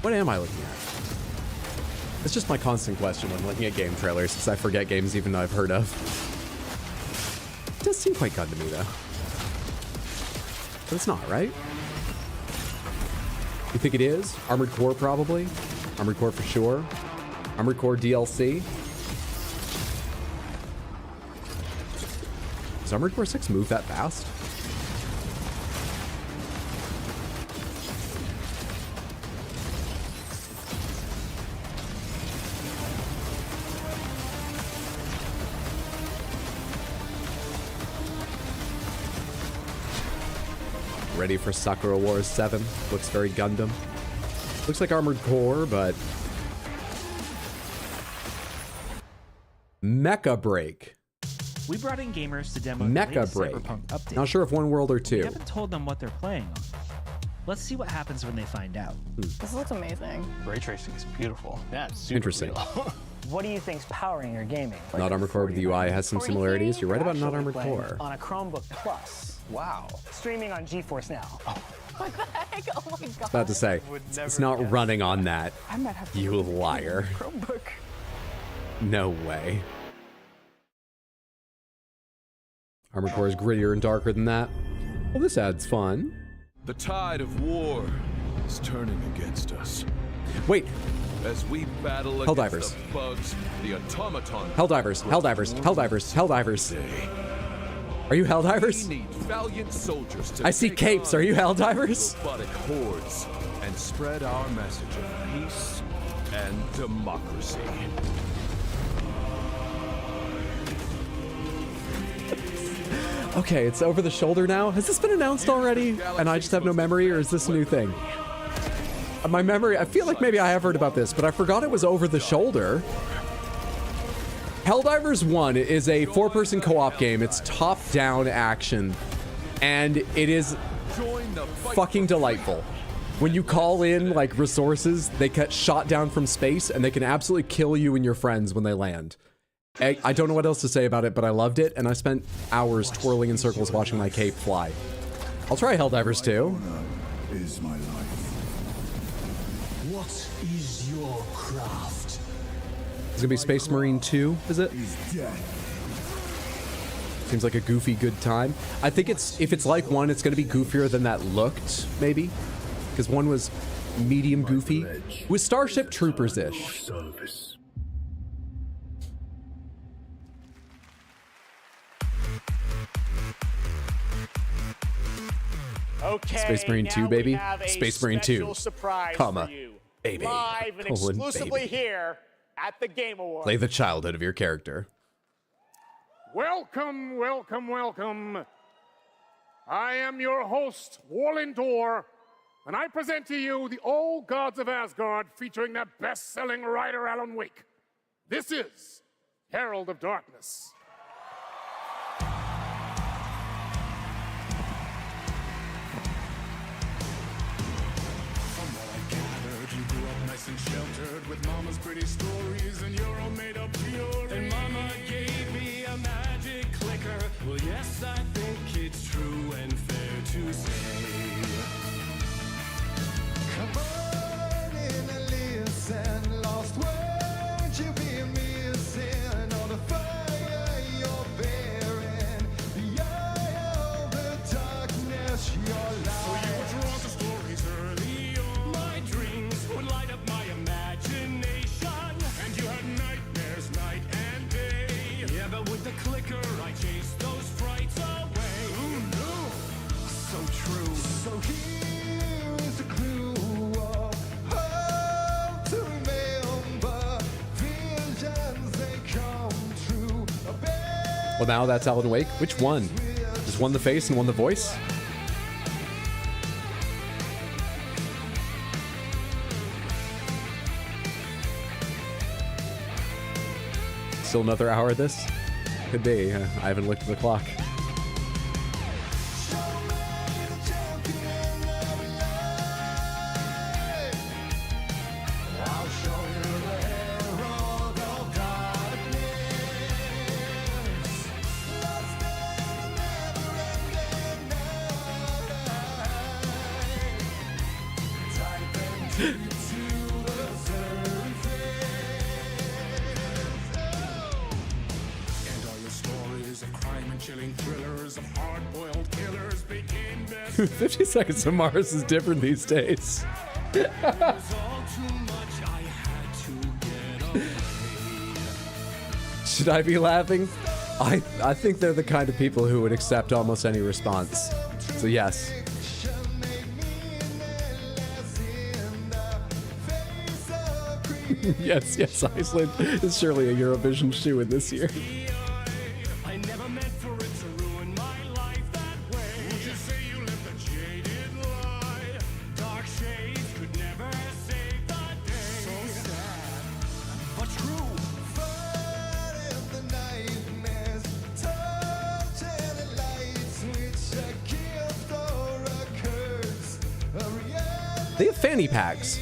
What am I looking at? It's just my constant question when looking at game trailers, because I forget games even though I've heard of. It does seem quite Gundam-y though. But it's not, right? You think it is? Armored Core probably? Armored Core for sure. Armored Core DLC. Does Armored Core 6 move that fast? Ready for Sakura Wars 7. Looks very Gundam. Looks like Armored Core, but... Mecha Break. We brought in gamers to demo the Mecha latest Break. Cyberpunk update. Not sure if one world or We two. haven't told them what they're playing on. Let's see what happens when they find out. This looks amazing. Ray tracing is beautiful. Yeah, it's super Interesting. real. What do you think's powering your gaming? Not Armored Core with the UI has some similarities. You're right about Not Armored Core. On a Chromebook Plus. Wow. Streaming on GeForce Now. What the heck? Oh my god. About to say, it's not running on that. I might have to You liar. Chromebook. No way. Armored Core is grittier and darker than that. Well, this ad's fun. The tide of war is turning against us. Wait. As we battle Helldivers. against the bugs, the automaton. Helldivers, Helldivers, Helldivers, Helldivers. Are you Helldivers? We need valiant soldiers to I see take capes. on Are you Helldivers? robotic hordes and spread our message of peace and democracy. Okay, it's over the shoulder now. Has this been announced already? And I just have no memory, or is this a new thing? My memory, I feel like maybe I have heard about this, but I forgot it was over the shoulder. Helldivers 1 is a 4-person co-op game. It's top-down action, and it is fucking delightful. When you call in, like, resources, they get shot down from space, and they can absolutely kill you and your friends when they land. I don't know what else to say about it, but I loved it, and I spent hours twirling in circles watching my cape fly. I'll try Helldivers 2. Is my life. What is your craft? It's gonna be Space Marine 2, is it? Seems like a goofy good time. I think if it's like 1, it's gonna be goofier than that looked, maybe. Because 1 was medium goofy. It was Starship Troopers-ish. Okay, Space Marine now 2, we baby. have a Space Marine 2, special surprise comma, for you. baby, Live and colon, exclusively baby. here at the Game Awards. Play the childhood of your character. Welcome, welcome, welcome. I am your host, Warlindor, and I present to you the Old Gods of Asgard featuring their best-selling writer, Alan Wake. This is Herald of Darkness. You grew up nice and sheltered with mama's pretty stories, and you're all made up fury. And mama gave me a magic clicker. Well, yes, I think it's true and fair to say. Come on in and listen, lost words you be missing. All the fire you're bearing, the eye of the darkness you're lying. So you were drawn to stories early on. My dreams would light up my imagination, and you had nightmares night and day. Yeah, but with the clicker, I chased those frights away. Oh no, so true. So here is the clue of how to remember visions they come true. Well, now that's Alan Wake. Which one? Just one the face and one the voice? Still another hour of this? Could be. I haven't looked at the clock. Chilling thrillers of hard-boiled killers begin best. 50 Seconds to Mars is different these days. Should I be laughing? I think they're the kind of people who would accept almost any response. So yes. yes, Iceland is surely a Eurovision shoe-in this year. They have fanny packs.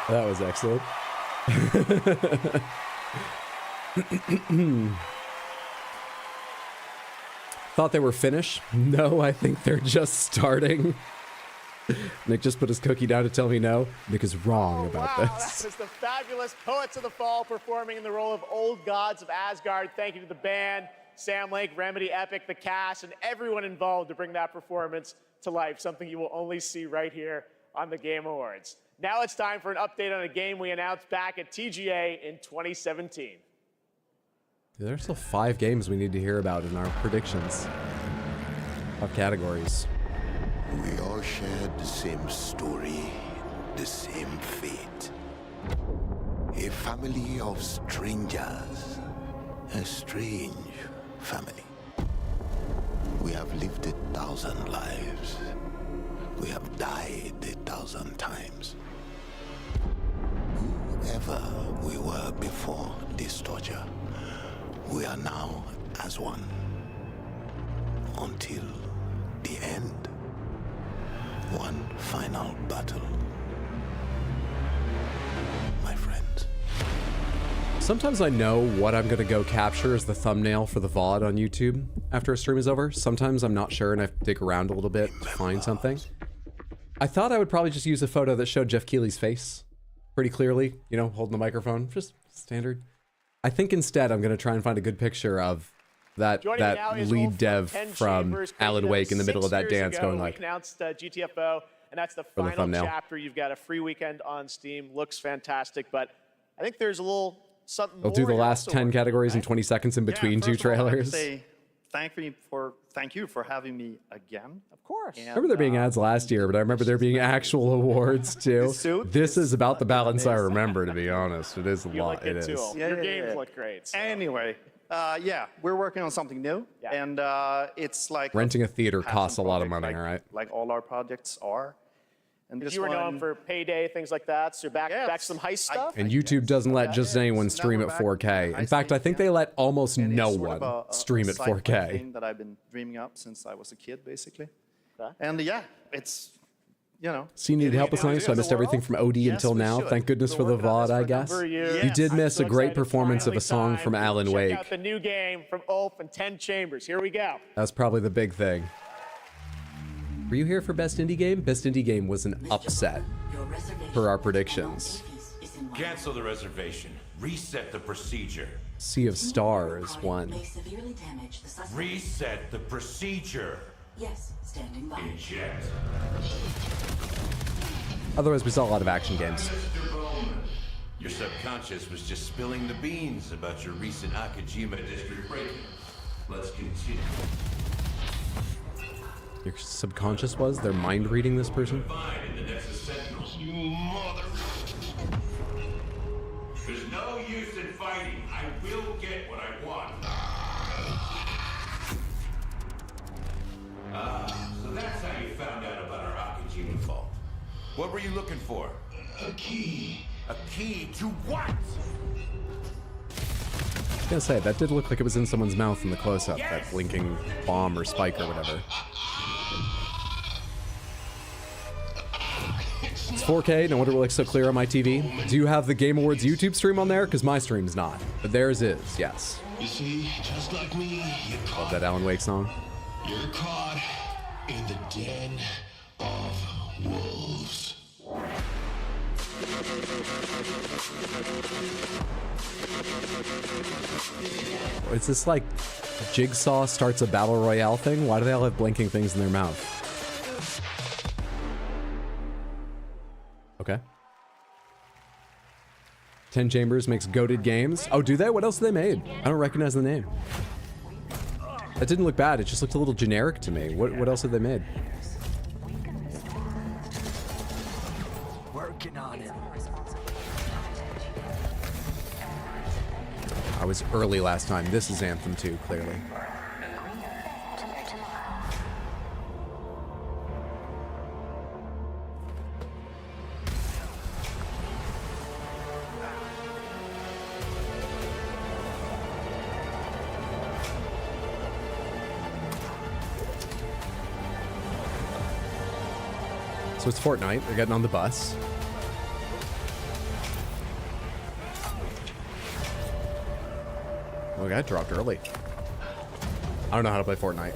That was excellent. Thought they were finished? No, I think they're just starting. Nick just put his cookie down to tell me no. Nick is wrong about this. That was the fabulous Poets of the Fall performing in the role of Old Gods of Asgard. Thank you to the band, Sam Lake, Remedy, Epic, the cast, and everyone involved to bring that performance to life, something you will only see right here on the Game Awards. Now it's time for an update on a game we announced back at TGA in 2017. There's still 5 games we need to hear about in our predictions of categories. We all shared the same story, the same fate. A family of strangers, a strange family. We have lived 1,000 lives. We have died 1,000 times. Whoever we were before this torture, we are now as one. Until the end. One final battle. My friends. Sometimes I know what I'm gonna go capture as the thumbnail for the VOD on YouTube after a stream is over. Sometimes I'm not sure and I have to dig around a little bit to find something. I thought I would probably just use a photo that showed Jeff Keighley's face pretty clearly, you know, holding the microphone, just standard. I think instead I'm gonna try and find a good picture of that lead dev from Alan Wake in the middle of that dance going like. We announced GTFO, and that's the final chapter. You've got a free weekend on Steam. Looks fantastic, but I think there's a little something I'll do the last 10 categories in 20 seconds in between 2 trailers. Thank you for having me again. Of course. I remember there being ads last year, but I remember there being actual awards too. This is about the balance I remember, to be honest. It is a lot. It is. Your games look great. So. Anyway, yeah, we're working on something new, and it's like renting a theater costs a lot of money, right? Like all our projects are. And this you were known for Payday, things like that. So you're back some heist stuff. And YouTube doesn't let just anyone stream at 4K. In fact, I think they let almost no one stream at 4K. Thing that I've been dreaming up since I was a kid, basically. Okay. And yeah, it's you know. So you needed help with something, so I missed everything from OD until now. Thank goodness for the VOD, I guess. You did miss a great performance of a song from Alan Wake. Check out the new game from Ulf and 10 Chambers. Here we go. That's probably the big thing. Were you here for Best Indie Game? Best Indie Game was an upset for our predictions. Cancel the reservation. Reset the procedure. Sea of Stars won. Reset the procedure. Yes, standing by. Eject. Otherwise, we saw a lot of action games. Mr. Bowman, your subconscious was just spilling the beans about your recent Akajima district break. Let's continue. Your subconscious was? They're mind reading this person? Fine in the Nexus Sentinels. You mother... There's no use in fighting. I will get what I want. So that's how you found out about our Akajima vault. What were you looking for? A key. A key to what? I was gonna say, that did look like it was in someone's mouth in the close-up, that blinking bomb or spike or whatever. It's 4K, no wonder it looks so clear on my TV. Do you have the Game Awards YouTube stream on there? Because my stream's not. But theirs is, yes. You see, just like me, Love that Alan Wake song. you're caught in the den of wolves. Is this like Jigsaw starts a battle royale thing? Why do they all have blinking things in their mouth? Okay. 10 Chambers makes goated games. Oh, do they? What else have they made? I don't recognize the name. That didn't look bad. It just looked a little generic to me. What else have they made? Working on it. I was early last time. This is Anthem 2, clearly. So it's Fortnite. They're getting on the bus. Oh, that dropped early. I don't know how to play Fortnite.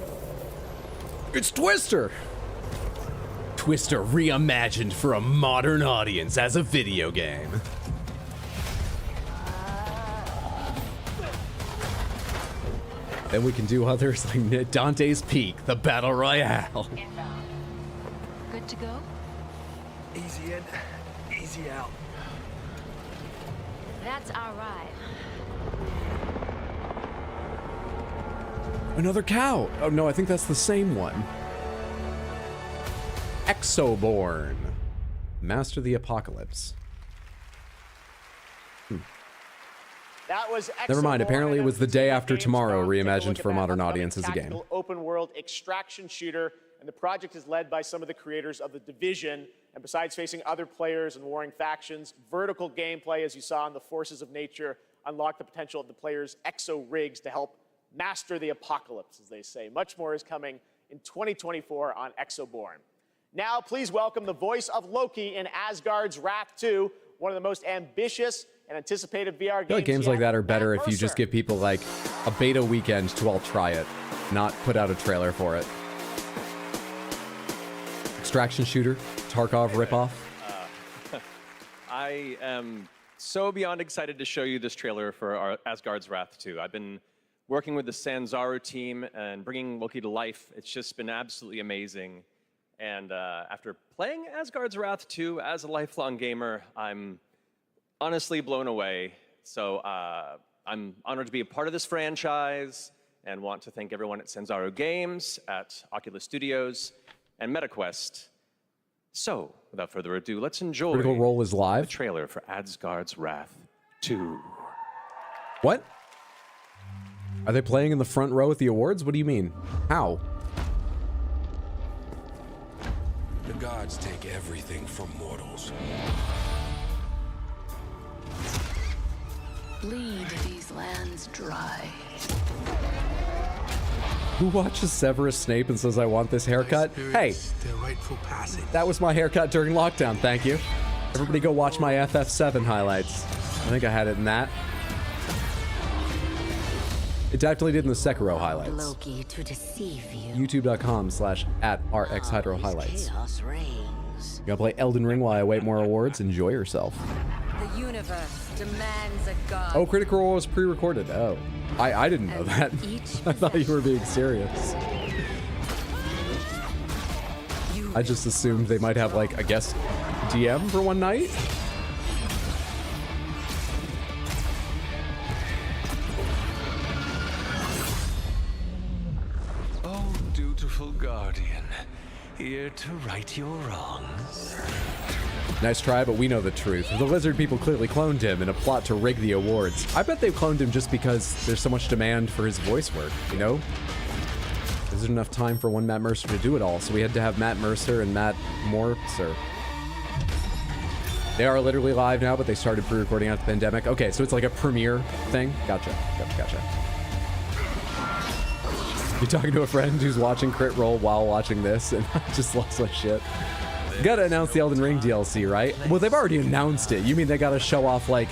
It's Twister! Twister reimagined for a modern audience as a video game. Then we can do others like Dante's Peak, the Battle Royale. Good to go? Easy in, easy out. That's our ride. Another cow! Oh no, I think that's the same one. Exoborn. Master the Apocalypse. That was Never mind, Exoborn, apparently it and was the day after tomorrow, Take a reimagined look for a at that modern upcoming audience as a game. tactical open world extraction shooter, and the project is led by some of the creators of The Division. And besides facing other players and warring factions, vertical gameplay, as you saw in the Forces of Nature, unlock the potential of the players' exo rigs to help master the apocalypse, as they say. Much more is coming in 2024 on Exoborn. Now, please welcome the voice of Loki in Asgard's Wrath 2, one of the most ambitious and anticipated VR I feel like games games like yet. that are better Matt if you just Mercer. give people like a beta weekend to all try it, not put out a trailer for it. Extraction shooter, Tarkov ripoff. I am so beyond excited to show you this trailer for our Asgard's Wrath 2. I've been working with the Sanzaru team and bringing Loki to life. It's just been absolutely amazing. And after playing Asgard's Wrath 2 as a lifelong gamer, I'm honestly blown away. So I'm honored to be a part of this franchise and want to thank everyone at Sanzaru Games, at Oculus Studios, and MetaQuest. So, without further ado, let's enjoy Critical Role is live. the trailer for Asgard's Wrath 2. What? Are they playing in the front row at the awards? What do you mean? How? The gods take everything from mortals. Bleed these lands dry. Who watches Severus Snape and says, I want this haircut? Hey, Their rightful passage. that was my haircut during lockdown, thank you. Everybody go watch my FF7 highlights. I think I had it in that. It definitely did in the Sekiro highlights. Loki to deceive you. YouTube.com/@RxHydroHighlights. Chaos reigns. You gonna play Elden Ring while I await more awards? Enjoy yourself. The universe demands a god. Oh, Critical Role was pre-recorded. Oh, I didn't know that. I thought you were being serious. I just assumed they might have like a guest DM for one night. Oh, dutiful guardian, here to right your wrongs. Nice try, but we know the truth. The lizard people clearly cloned him in a plot to rig the awards. I bet they've cloned him just because there's so much demand for his voice work, you know? There isn't enough time for one Matt Mercer to do it all, so we had to have Matt Mercer and Matt Morser. They are literally live now, but they started pre-recording after the pandemic. Okay, so it's like a premiere thing? Gotcha. You're talking to a friend who's watching Crit Roll while watching this, and I just lost my shit. Gotta announce the Elden Ring DLC, right? Well, they've already announced it. You mean they gotta show off, like,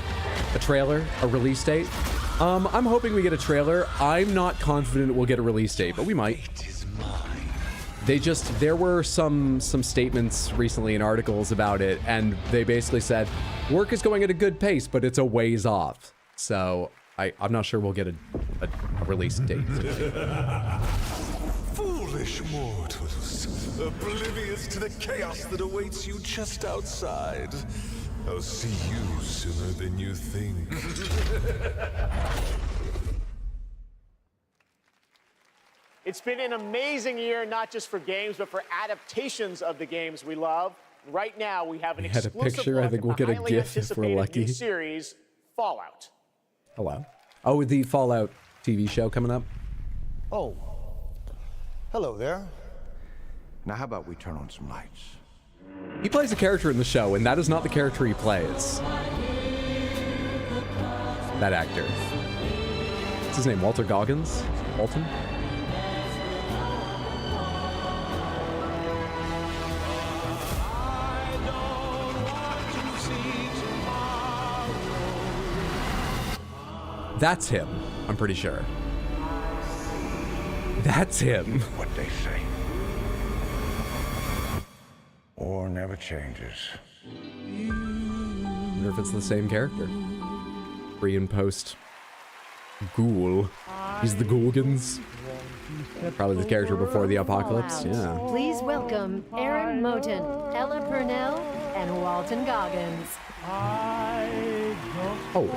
a trailer, a release date? I'm hoping we get a trailer. I'm not confident we'll get a release date, but we might. There were some statements recently in articles about it, and they basically said, work is going at a good pace, but it's a ways off. So, I'm not sure we'll get a release date. Foolish mortals, oblivious to the chaos that awaits you just outside. I'll see you sooner than you think. It's been an amazing year, not just for games, but for adaptations of the games we love. Right now, we have an had a exclusive picture. look I think we'll at the get a highly GIF if we're anticipated lucky. new series, Fallout. Hello. Oh, the Fallout TV show coming up. Oh, hello there. Now how about we turn on some lights? He plays a character in the show, and that is not the character he plays. That actor. What's his name? Walter Goggins? Walton? That's him, I'm pretty sure. That's him. What they say. War never changes. Wonder if it's the same character. Pre and post. Ghoul. He's the Ghoulgans. Probably the character before the apocalypse. Yeah. Please welcome Aaron Moten, Ella Purnell, and Walton Goggins. Oh,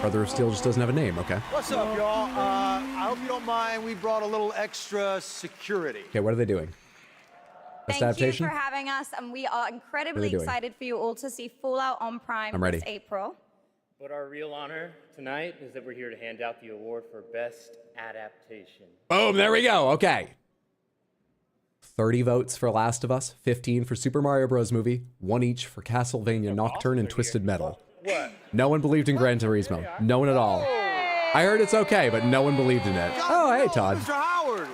Brother of Steel just doesn't have a name. Okay. What's up, y'all? I hope you don't mind. We brought a little extra security. Okay, what are they doing? Best adaptation? Thank you for having us, and we are incredibly doing? excited for you all to see Fallout on Prime I'm ready. this April. But our real honor tonight is that we're here to hand out the award for Best Adaptation. Boom, there we go. Okay. 30 votes for Last of Us, 15 for Super Mario Bros. Movie, 1 each for Castlevania Nocturne and Twisted Metal. What? No one believed in Gran Turismo. No one at all. I heard it's okay, but no one believed in it. Oh, hey, Todd. Mr. Howard.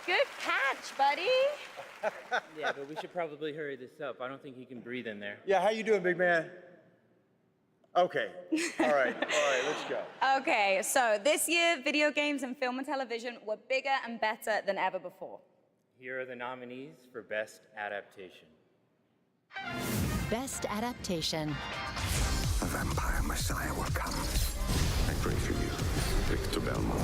Good catch, buddy. Yeah, but we should probably hurry this up. I don't think he can breathe in there. Yeah, how you doing, big man? Okay. All right, let's go. Okay, so this year, video games and film and television were bigger and better than ever before. Here are the nominees for Best Adaptation. Best Adaptation. A vampire messiah will come. I pray for you, Victor Belmont.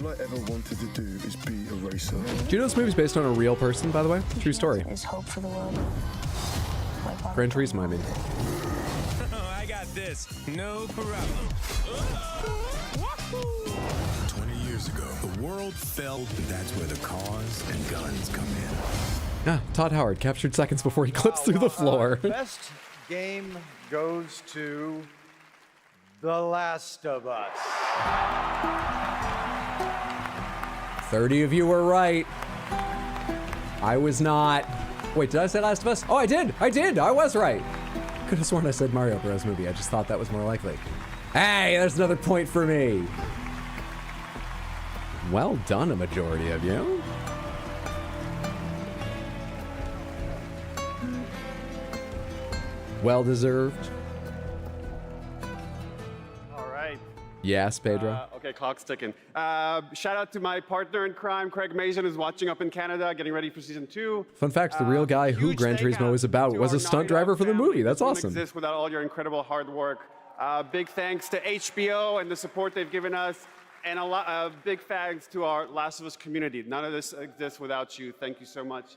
All I ever wanted to do is be a racer. Do you know this movie's based on a real person, by the way? True story. There's hope for the world. Gran Turismo, I mean. I got this. No problem. 20 years ago, the world fell. That's where the cars and guns come in. Ah, Todd Howard captured seconds before he clips through the floor. Best game goes to The Last of Us. 30 of you were right. I was not. Wait, did I say Last of Us? Oh, I did. I was right. Could have sworn I said Mario Bros. Movie. I just thought that was more likely. Hey, there's another point for me. Well done, a majority of you. Well deserved. All right. Yes, Pedro. Okay, clock's ticking. Shout out to my partner in crime, Craig Mason, who's watching up in Canada, getting ready for season 2. Fun fact, the real guy who Gran Turismo is about was a stunt driver for the movie. That's awesome. Wouldn't exist without all your incredible hard work. Big thanks to HBO and the support they've given us, and big thanks to our Last of Us community. None of this exists without you. Thank you so much.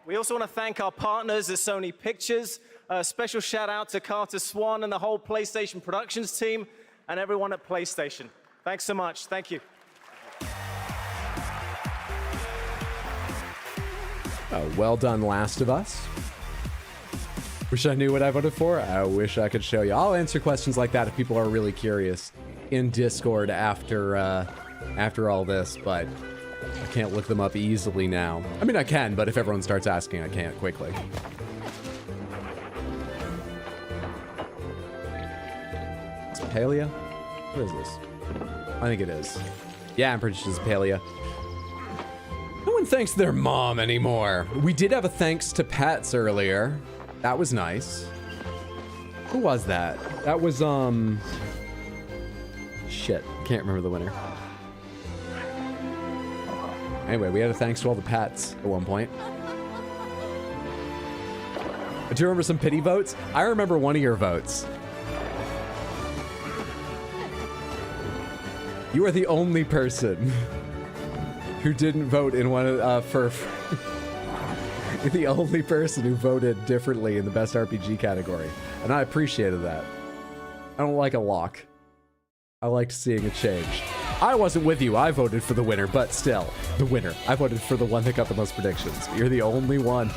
We also want to thank our partners at Sony Pictures. A special shout out to Carter Swan and the whole PlayStation Productions team and everyone at PlayStation. Thanks so much. Thank you. Well done, Last of Us. Wish I knew what I voted for. I wish I could show you. I'll answer questions like that if people are really curious in Discord after all this, but I can't look them up easily now. I mean, I can, but if everyone starts asking, I can't quickly. It's Palea? What is this? I think it is. Yeah, I'm pretty sure it's Palea. No one thanks their mom anymore. We did have a thanks to pets earlier. That was nice. Who was that? That was, shit, can't remember the winner. Anyway, we had a thanks to all the pets at one point. Do you remember some pity votes? I remember one of your votes. You are the only person who didn't vote in one for You're the only person who voted differently in the best RPG category, and I appreciated that. I don't like a lock. I liked seeing a change. I wasn't with you. I voted for the winner, but still, the winner. I voted for the one that got the most predictions. But you're the only one.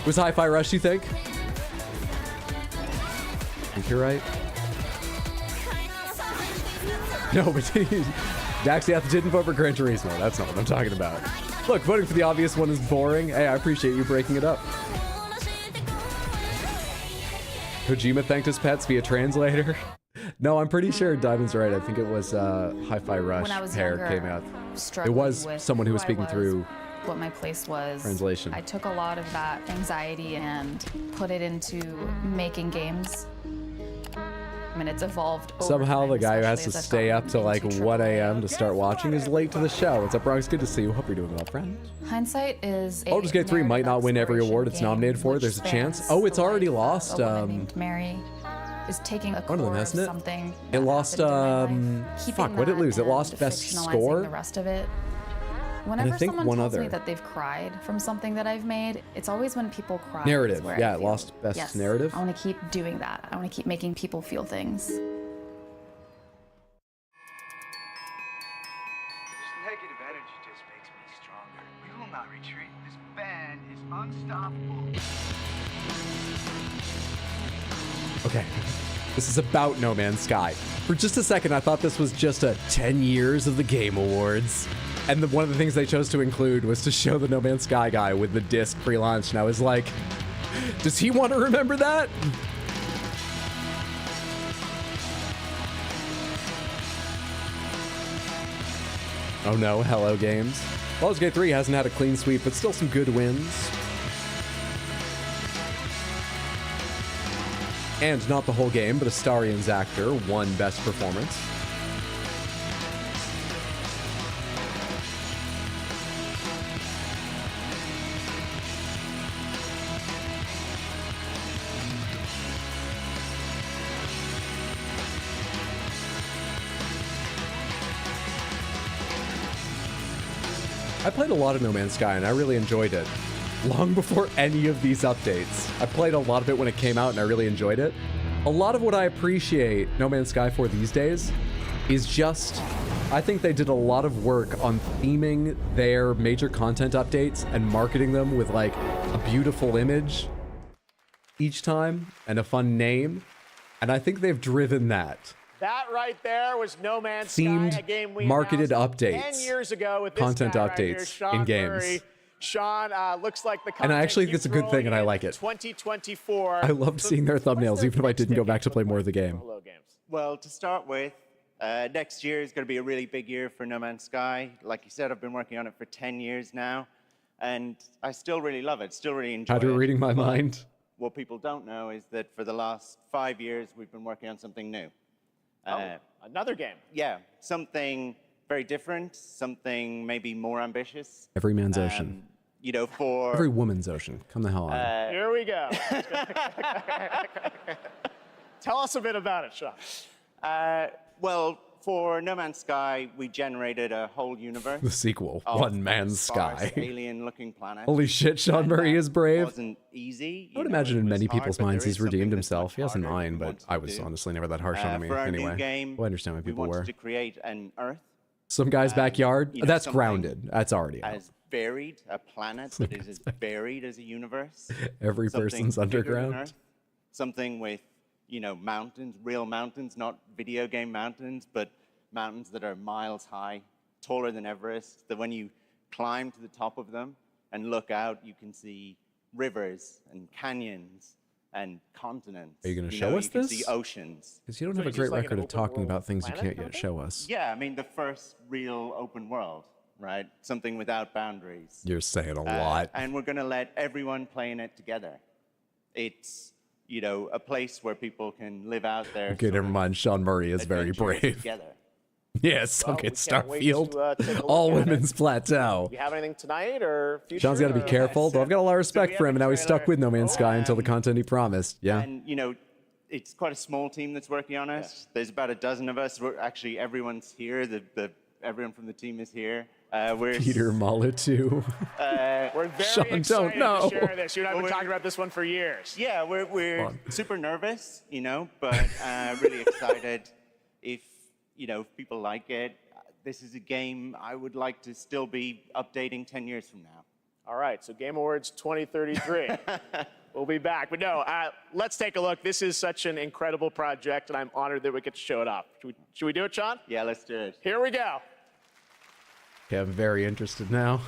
Was Hi-Fi Rush, you think? I think you're right. No, but Daxiath didn't vote for Gran Turismo. That's not what I'm talking about. Look, voting for the obvious one is boring. Hey, I appreciate you breaking it up. Kojima thanked his pets via translator. No, I'm pretty sure Diamond's right. I think it was Hi-Fi Rush pair came out. It was someone who was speaking through what my place was. Translation. I took a lot of that anxiety and put it into making games. I mean, it's evolved over Somehow time, the guy who has to especially as I've stay gotten up till like into 1 AAA. a.m. to start watching is late to the show. What's up, Bronx? Good to see you. Hope you're doing well, friend. Hindsight is Baldur's Gate 3 might not win every award it's nominated for. There's a chance. Oh, it's already lost. Mary is taking a One of them, core hasn't it? something. It lost, fuck, what did it lose? It lost best fictionalizing score? The rest of it. I Whenever think someone one tells other. me that they've cried from something that I've made, it's always when people cry. Narrative. is where Yeah, I it feel, lost best yes, narrative. I want to keep doing that. I want to keep making people feel things. This negative energy just makes me stronger. We will not retreat. This band is unstoppable. Okay. This is about No Man's Sky. For just a second, I thought this was just a 10 years of the Game Awards. And one of the things they chose to include was to show the No Man's Sky guy with the disc pre-launch. And I was like, does he want to remember that? Oh no, Hello Games. Baldur's Gate 3 hasn't had a clean sweep, but still some good wins. And not the whole game, but Astarion's actor won Best Performance. I played a lot of No Man's Sky and I really enjoyed it. Long before any of these updates. I played a lot of it when it came out and I really enjoyed it. A lot of what I appreciate No Man's Sky for these days is just, I think they did a lot of work on theming their major content updates and marketing them with like a beautiful image each time and a fun name. And I think they've driven that. That right there was No Man's Themed, Sky, a game we marketed announced updates. 10 years ago with this Content guy right here, updates Sean in games. Murray. Sean, looks like the And I content actually think it's a good thing and I like it. 2024. I loved seeing their thumbnails even if I didn't go back to play more of the game. Well, to start with, Next year is going to be a really big year for No Man's Sky. Like you said, I've been working on it for 10 years now, and I still really love it. Still really enjoy it. How reading my mind. What people don't know is that for the last 5 years, we've been working on something new. Another game. Yeah, something very different, something maybe more ambitious. Every man's ocean. You know, for... Every woman's ocean. Come the hell on. Here we go. Tell us a bit about it, Sean. Well, for No Man's Sky, we generated a whole universe. The sequel, of One Man's sparse, Sky. alien-looking planets. Holy shit, Sean Murray is brave. Wasn't easy. I would imagine in many people's minds he's redeemed himself. He hasn't mine, but I was honestly never that harsh on me For our anyway. new game, Well, I understand why we people wanted were. to create an Earth Some guy's backyard. you know, That's something grounded. That's already out. as varied, a planet that is as varied as a universe. Every Something person's bigger than underground. Earth, something with, you know, mountains, real mountains, not video game mountains, but mountains that are miles high, taller than Everest, that when you climb to the top of them and look out, you can see rivers and canyons and continents. Are you going to know, show us you can this? see oceans. Because you don't have a great record of talking about things you can't yet show us. Yeah, I mean, the first real open world, right? Something without boundaries. You're saying a lot. And we're going to let everyone play in it together. It's, you know, a place where people can live out their Okay, never mind. Sean Murray is very adventures brave. together. Yes, Well, okay, we can't wait to, Starfield. take a look All at it. women's plateau. Do you have anything tonight or future? Sean's got to be or- careful, though I've got a lot of respect for him, and now he's stuck with No Man's Oh, Sky until the content he promised. Yeah. And, you know, it's quite a small team that's working on it. There's about a dozen of us. We're actually, everyone's here. Everyone from the team is here. We're Peter Molyneux. We're very Sean, excited don't know. to share this. You and I have been talking about this one for years. Yeah, we're super nervous, you know, but really excited. If, you know, if people like it, this is a game I would like to still be updating 10 years from now. All right, so Game Awards 2033. We'll be back. But no, let's take a look. This is such an incredible project, and I'm honored that we get to show it off. Should we do it, Sean? Yeah, let's do it. Here we go. Okay, I'm very interested now.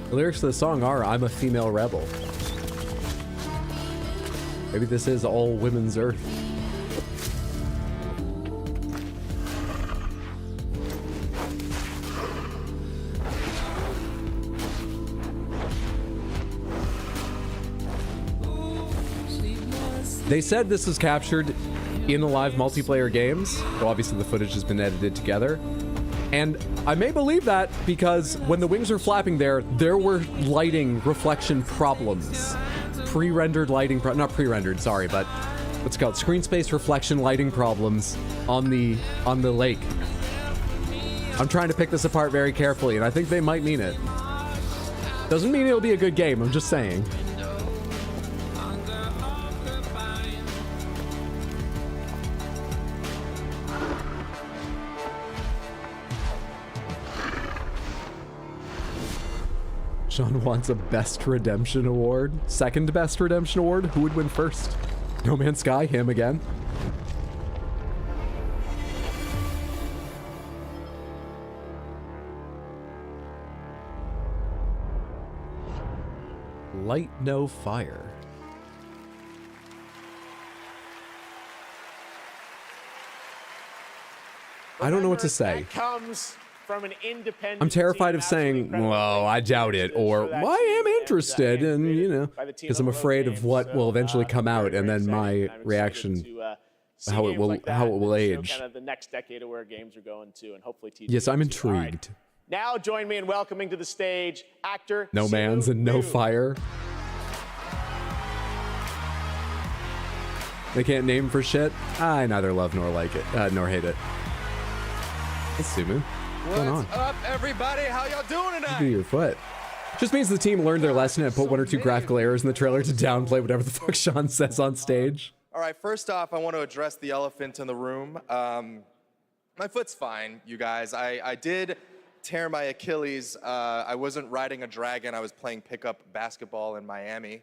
The lyrics to the song are, "I'm a female rebel." Maybe this is all women's Earth. They said this was captured in the live multiplayer games, though obviously the footage has been edited together. And I may believe that because when the wings were flapping there were lighting reflection problems. Pre-rendered lighting, not pre-rendered, sorry, but what's it called? Screen space reflection lighting problems on the lake. I'm trying to pick this apart very carefully, and I think they might mean it. Doesn't mean it'll be a good game, I'm just saying. Sean wants a Best Redemption Award. Second Best Redemption Award? Who would win first? No Man's Sky, him again. Light no fire. I don't know what to say. That comes from an independent. I'm terrified of saying, well, I doubt it, or well, I am interested, and you know, because I'm afraid of what will eventually come out, and then my reaction, how it will age. Kind of the next decade of where games are going to, and hopefully TV. Yes, I'm intrigued. Now join me in welcoming to the stage actor No Man's and No Fire. They can't name for shit. I neither love nor like it, nor hate it. It's Sumu. What's going on? What's up, everybody? How y'all doing Look at tonight? your foot. Just means the team learned their lesson and put one or two graphical errors in the trailer to downplay whatever the fuck Sean says on stage. All right, first off, I want to address the elephant in the room. My foot's fine, you guys. I did tear my Achilles. I wasn't riding a dragon. I was playing pickup basketball in Miami.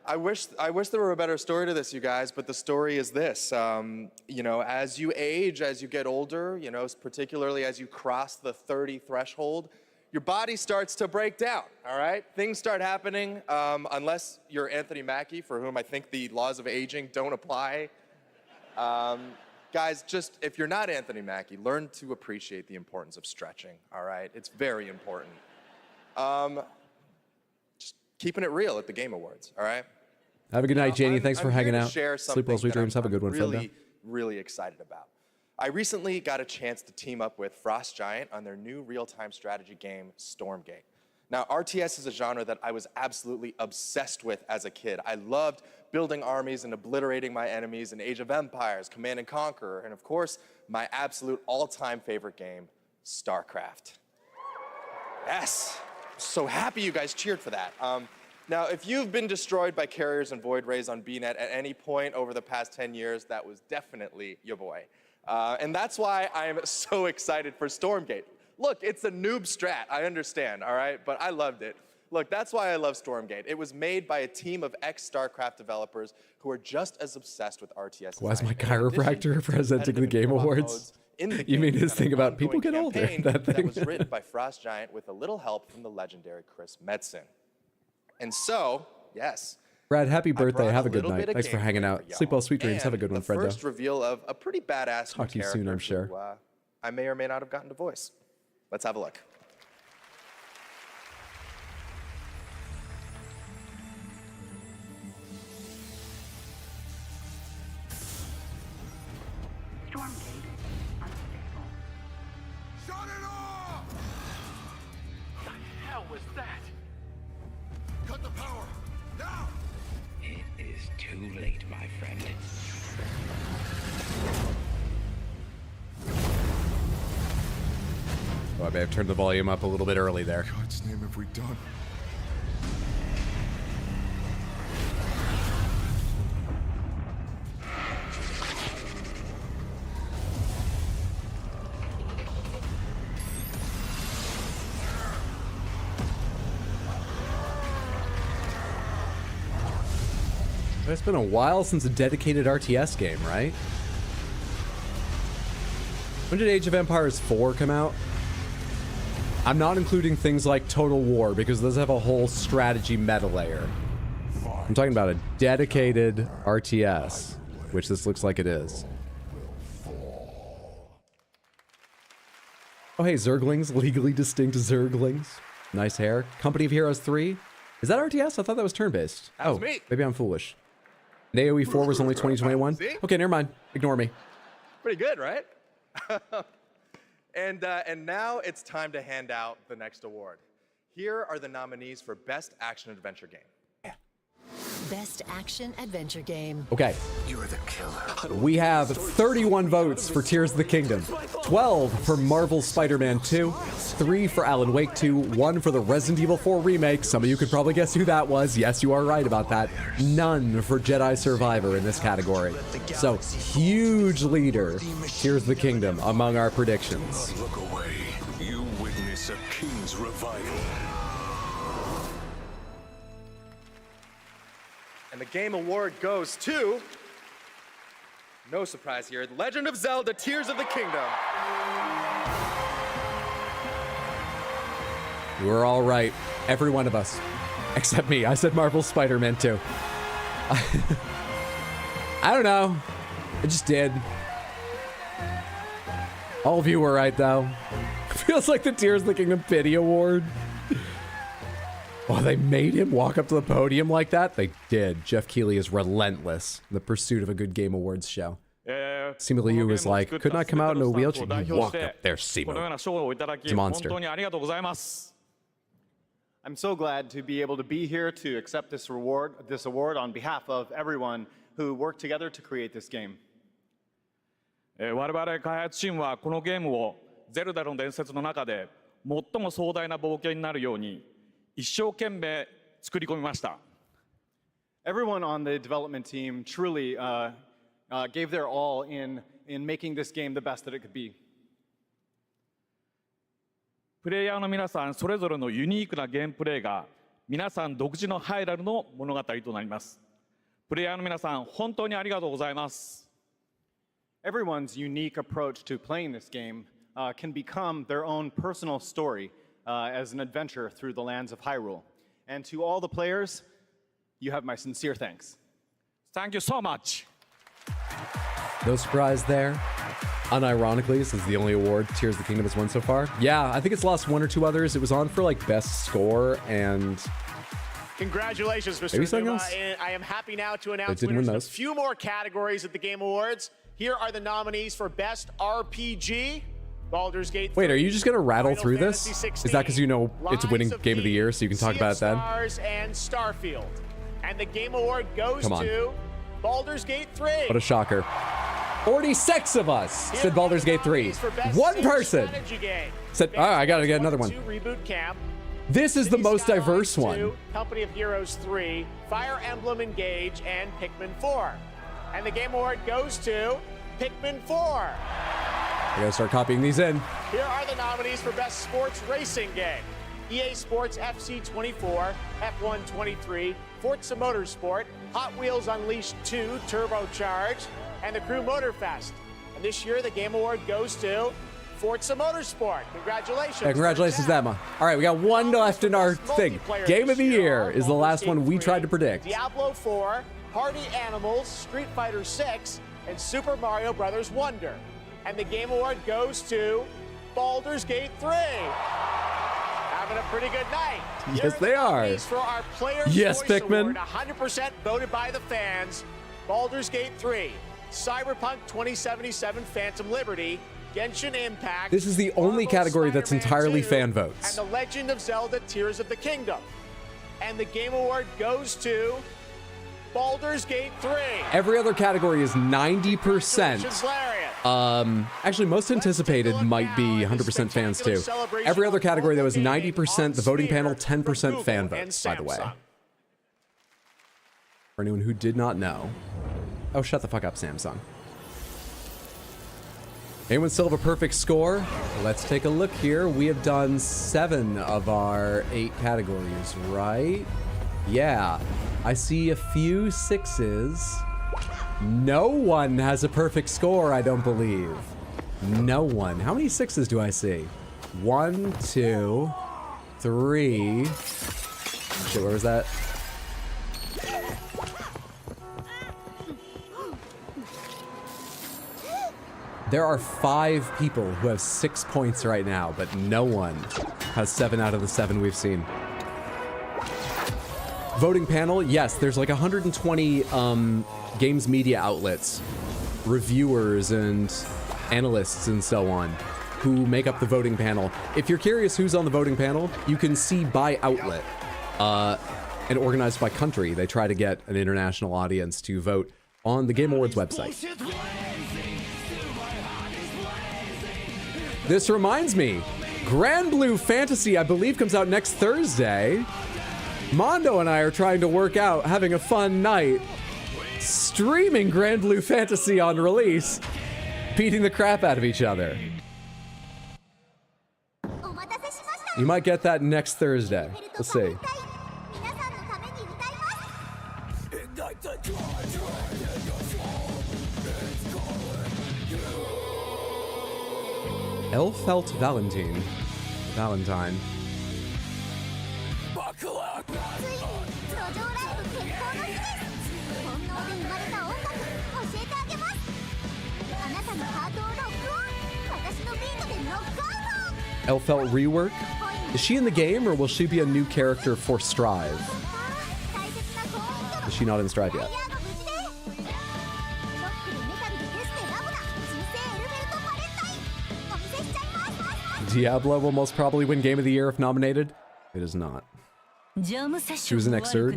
I wish there were a better story to this, you guys, but the story is this. You know, as you age, as you get older, you know, particularly as you cross the 30 threshold, your body starts to break down, all right? Things start happening, unless you're Anthony Mackie, for whom I think the laws of aging don't apply. Guys, just, if you're not Anthony Mackie, learn to appreciate the importance of stretching, all right? It's very important. Just keeping it real at the Game Awards, all right? Have a good night, Janie. Thanks for hanging out. Share Sleep well, sweet something dreams. Have a good one, really, friend. really excited about. I recently got a chance to team up with Frost Giant on their new real-time strategy game, Stormgate. Now, RTS is a genre that I was absolutely obsessed with as a kid. I loved building armies and obliterating my enemies in Age of Empires, Command & Conquer, and of course, my absolute all-time favorite game, StarCraft. Yes, so happy you guys cheered for that. Now, if you've been destroyed by carriers and void rays on BNet at any point over the past 10 years, that was definitely your boy. And that's why I am so excited for Stormgate. Look, it's a noob strat, I understand, all right? But I loved it. Look, that's why I love Stormgate. It was made by a team of ex-StarCraft developers who are just as obsessed with RTS. Why is my chiropractor presenting the Game Awards? You mean his thing about people get older? That thing? That was written by Frost Giant with a little help from the legendary Chris Metzen. And so, yes. Brad, happy birthday. Have a good night. Thanks for hanging out. Sleep well, sweet dreams. Have a good one, friendo. First reveal of a pretty badass Talk to you soon, I'm sure. Who, I may or may not have gotten to voice. Let's have a look. Stormgate unstable. Shut it off! What the hell was that? Cut the power! Now! It is too late, my friend. Oh, I may have turned the volume up a little bit early there. God's name have we done? It's been a while since a dedicated RTS game, right? When did Age of Empires 4 come out? I'm not including things like Total War because those have a whole strategy meta layer. I'm talking about a dedicated RTS, which this looks like it is. Oh, hey, Zerglings, legally distinct Zerglings. Nice hair. Company of Heroes 3. Is that RTS? I thought that was turn-based. That was oh, me. Maybe I'm foolish. And AoE 4 was only 2021? See? Okay, never mind. Ignore me. Pretty good, right? And now it's time to hand out the next award. Here are the nominees for Best Action Adventure Game. Best Action Adventure Game. Okay. You're the killer. We have 31 votes for Tears of the Kingdom, 12 for Marvel's Spider-Man 2, 3 for Alan Wake 2, 1 for the Resident Evil 4 remake. Some of you could probably guess who that was. Yes, you are right about that. None for Jedi Survivor in this category. So, huge leader, Tears of the Kingdom, among our predictions. Look away. You witness a king's revival. And the Game Award goes to, no surprise here, The Legend of Zelda Tears of the Kingdom. You were all right, every one of us, except me. I said Marvel's Spider-Man 2. I don't know. I just did. All of you were right, though. Feels like the Tears of the Kingdom Pity Award. Oh, they made him walk up to the podium like that? They did. Jeff Keighley is relentless in the pursuit of a good Game Awards show. Seemingly you was like, couldn't I come out in a wheelchair? You walked up there, Simo. He's a monster. I'm so glad to be able to be here to accept this award on behalf of everyone who worked together to create this game. 我々開発チームはこのゲームをゼルダの伝説の中で最も壮大な冒険になるように一生懸命作り込みました。 Everyone on the development team truly gave their all in making this game the best that it could be. プレイヤーの皆さんそれぞれのユニークなゲームプレイが皆さん独自のハイラルの物語となります。プレイヤーの皆さん本当にありがとうございます。 Everyone's unique approach to playing this game can become their own personal story as an adventure through the lands of Hyrule. And to all the players, you have my sincere thanks. Thank you so much. No surprise there. Unironically, this is the only award Tears of the Kingdom has won so far. Yeah, I think it's lost one or two others. It was on for like best score and Congratulations, Mr. maybe something Numa. else. And I am happy now to announce didn't win winners in a those. few more categories at the Game Awards. Here are the nominees for Best RPG, Baldur's Gate 3, Wait, are you just gonna rattle Final through Fantasy this? 16, Is that because you know it's winning Lies of Game of the P, Year, so you can talk Sea about of it then? Stars, and Starfield. And the Game Award goes Come on. to Baldur's Gate 3. What a shocker. 46 of us said Baldur's Gate 3. One person said, oh, I gotta get another one. Reboot Camp. This is the most diverse one. Company of Heroes 3, Fire Emblem Engage, and Pikmin 4. And the Game Award goes to Pikmin 4. I gotta start copying these in. Here are the nominees for Best Sports Racing Game. EA Sports FC 24, F1 23, Forza Motorsport, Hot Wheels Unleashed 2 Turbocharged, and the Crew Motorfest. And this year, the Game Award goes to Forza Motorsport. Congratulations. Yeah, congratulations, Emma. All right, we got one left in our thing. Game of the Year is the last one we tried to predict. Diablo 4, Party Animals, Street Fighter 6, and Super Mario Bros. Wonder. And the Game Award goes to Baldur's Gate 3. Having a pretty good night. Yes, they are. For our Player's Yes, Choice Pikmin. Award, 100% voted by the fans. Baldur's Gate 3, Cyberpunk 2077 Phantom Liberty, Genshin Impact. This is the only category that's entirely 2, fan votes. And The Legend of Zelda Tears of the Kingdom. And the Game Award goes to Baldur's Gate 3. Every other category is 90%. Actually, most anticipated might be 100% fans too. Every other category, though, is 90% the voting panel, 10% fan votes, by the way. For anyone who did not know. Oh, shut the fuck up, Samsung. Anyone still have a perfect score? Let's take a look here. We have done 7 of our 8 categories, right? Yeah. I see a few 6s. No one has a perfect score, I don't believe. No one. How many 6s do I see? 1, 2, 3. Shit, where was that? There are 5 people who have 6 points right now, but no one has 7 out of the 7 we've seen. Voting panel, yes, there's like 120 games media outlets, reviewers and analysts and so on who make up the voting panel. If you're curious who's on the voting panel, you can see by outlet and organized by country. They try to get an international audience to vote on the Game Awards website. This reminds me, Grand Blue Fantasy, I believe, comes out next Thursday. Mondo and I are trying to work out having a fun night, streaming Grand Blue Fantasy on release, beating the crap out of each other. You might get that next Thursday. We'll see. Elfelt Valentine. Valentine. Elfelt rework? Is she in the game or will she be a new character for Strive? Is she not in Strive yet? Diablo will most probably win Game of the Year if nominated. It is not. She was an Xrd.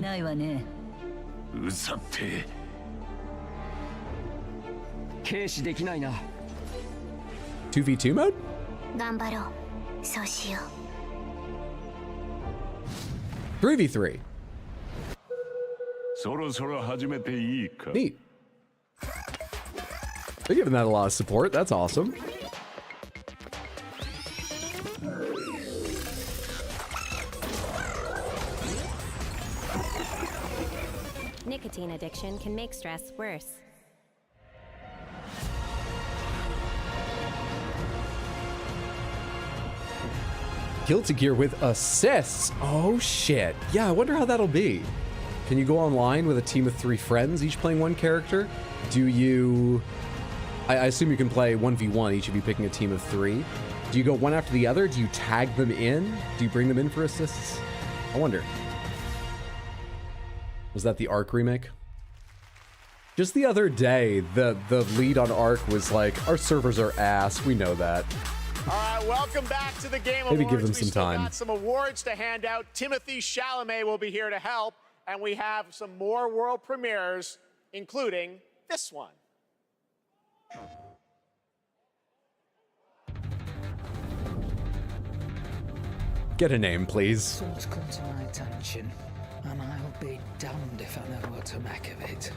2v2 mode? 3v3. Neat. They're giving that a lot of support. That's awesome. Nicotine addiction can make stress worse. Guilty Gear with assists. Oh shit. Yeah, I wonder how that'll be. Can you go online with a team of 3 friends, each playing one character? Do you... I assume you can play 1v1, each of you picking a team of 3. Do you go one after the other? Do you tag them in? Do you bring them in for assists? I wonder. Was that the Ark remake? Just the other day, the lead on Ark was like, our servers are ass, we know that. All right, welcome back to the Game Maybe Awards. give them We some still time. got some awards to hand out. Timothée Chalamet will be here to help, and we have some more world premieres, including this one. Get a name, please. Someone's come to my attention, and I'll be damned if I know what to make of it.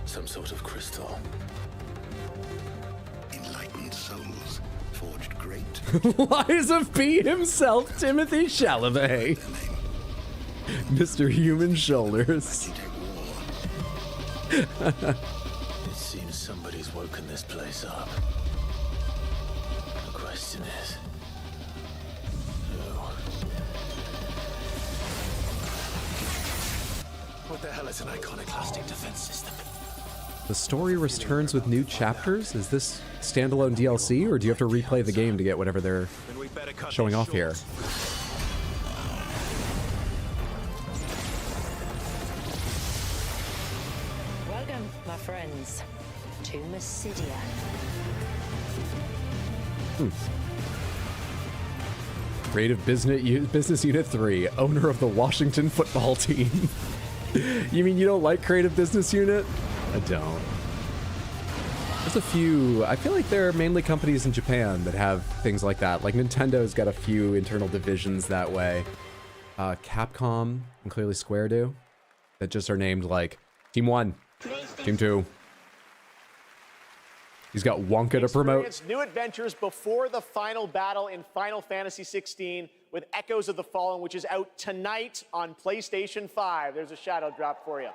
Some sort of crystal. Enlightened souls forged great. Lies of P himself, Timothée Chalamet. Mr. Human Shoulders. It seems somebody's woken this place up. The question is, who? What the hell is an iconoclastic defense system? The story returns with new chapters? Is this standalone DLC, or do you have to replay the game to get whatever they're showing off here? Welcome, my friends, to Mysidia. Creative Business Unit 3, owner of the Washington football team. You mean you don't like Creative Business Unit? I don't. There's a few, I feel like there are mainly companies in Japan that have things like that. Like Nintendo's got a few internal divisions that way. Capcom and clearly Square do. That just are named like Team 1, Team 2. He's got Wonka to promote. Experience new adventures before the final battle in Final Fantasy XVI with Echoes of the Fallen, which is out tonight on PlayStation 5. There's a shadow drop for you.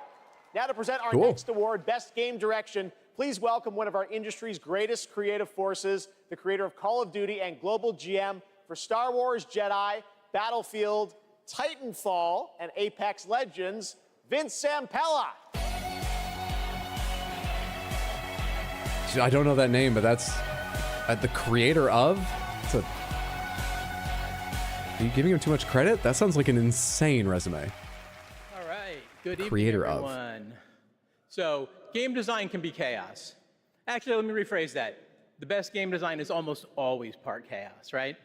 Now to present our next award, Best Game Direction, please welcome one of our industry's greatest creative forces, the creator of Call of Duty and global GM for Star Wars Jedi, Battlefield, Titanfall, and Apex Legends, Vince Zampella. I don't know that name, but that's the creator of? Are you giving him too much credit? That sounds like an insane resume. All right. Good evening, Creator of. everyone. So, game design can be chaos. Actually, let me rephrase that. The best game design is almost always part chaos, right?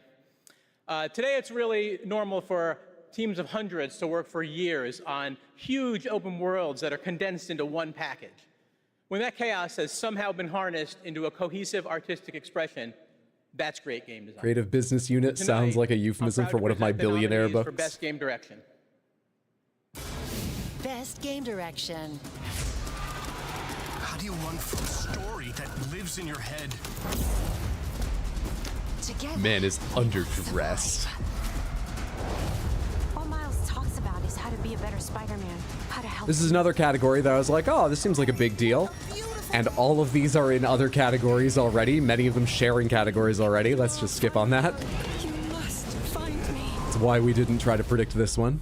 Today, it's really normal for teams of hundreds to work for years on huge open worlds that are condensed into one package. When that chaos has somehow been harnessed into a cohesive artistic expression, that's great game design. Creative Business Unit sounds like a euphemism for one of my billionaire books. For Best Game Direction. Best Game Direction. How do you run from a story that lives in your head? Together. Man is underdressed. All Miles talks about is how to be a better Spider-Man, how to help. This is another category that I was like, oh, this seems like a big deal. And all of these are in other categories already, many of them sharing categories already. Let's just skip on that. You must find me. That's why we didn't try to predict this one.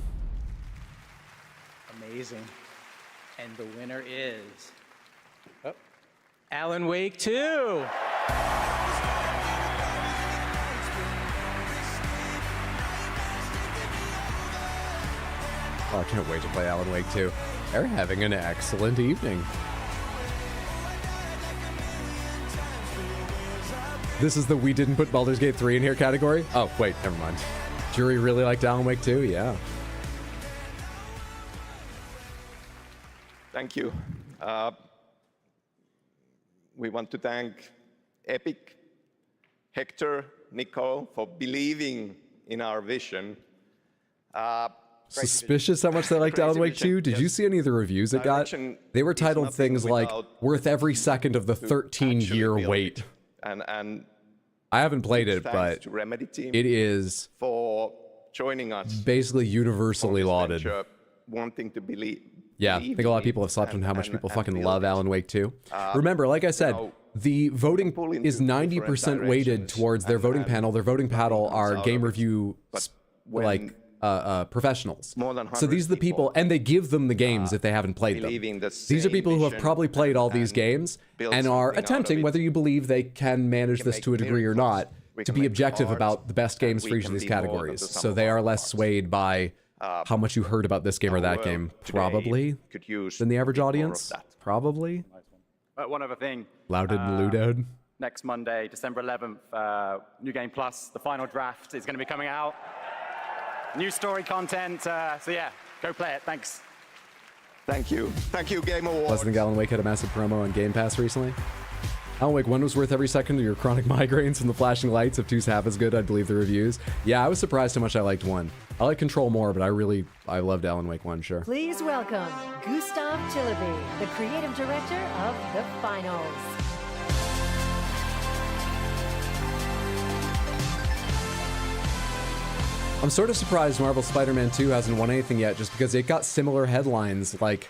Amazing. And the winner is Alan Wake 2. Oh, I can't wait to play Alan Wake 2. They're having an excellent evening. This is the we didn't put Baldur's Gate 3 in here category? Oh, wait, never mind. Jury really liked Alan Wake 2? Yeah. Thank you. We want to thank Epic, Hector, Nicole for believing in our vision. Suspicious how much they liked Alan Wake 2. Did you see any of the reviews it got? They were titled things like worth every second of the 13-year wait. And I haven't played it, but to Remedy team it is for joining us. basically universally lauded. Venture, wanting to believe. Yeah, I think a lot of people have slept on how much people fucking love Alan Wake 2. Remember, like I said, the voting is 90% weighted towards their voting panel. Their voting panel are game review professionals. So these are the people, and they give them the games if they haven't played them. These are people who have probably played all these games and are attempting, whether you believe they can manage this to a degree or not, to be objective about the best games for each of these categories. So they are less swayed by how much you heard about this game or that game, probably, than the average audience. Probably. One other thing. Louded and luded. Next Monday, December 11th, New Game Plus, the final draft is going to be coming out. New story content. So yeah, go play it. Thanks. Thank you. Thank you, Game Awards. Less than Alan Wake had a massive promo on Game Pass recently. Alan Wake 1 was worth every second of your chronic migraines from the flashing lights. If 2's half as good, I'd believe the reviews. Yeah, I was surprised how much I liked 1. I like Control more, but I loved Alan Wake 1, sure. Please welcome Gustav Chillerby, the creative director of The Finals. I'm sort of surprised Marvel Spider-Man 2 hasn't won anything yet, just because it got similar headlines. Like,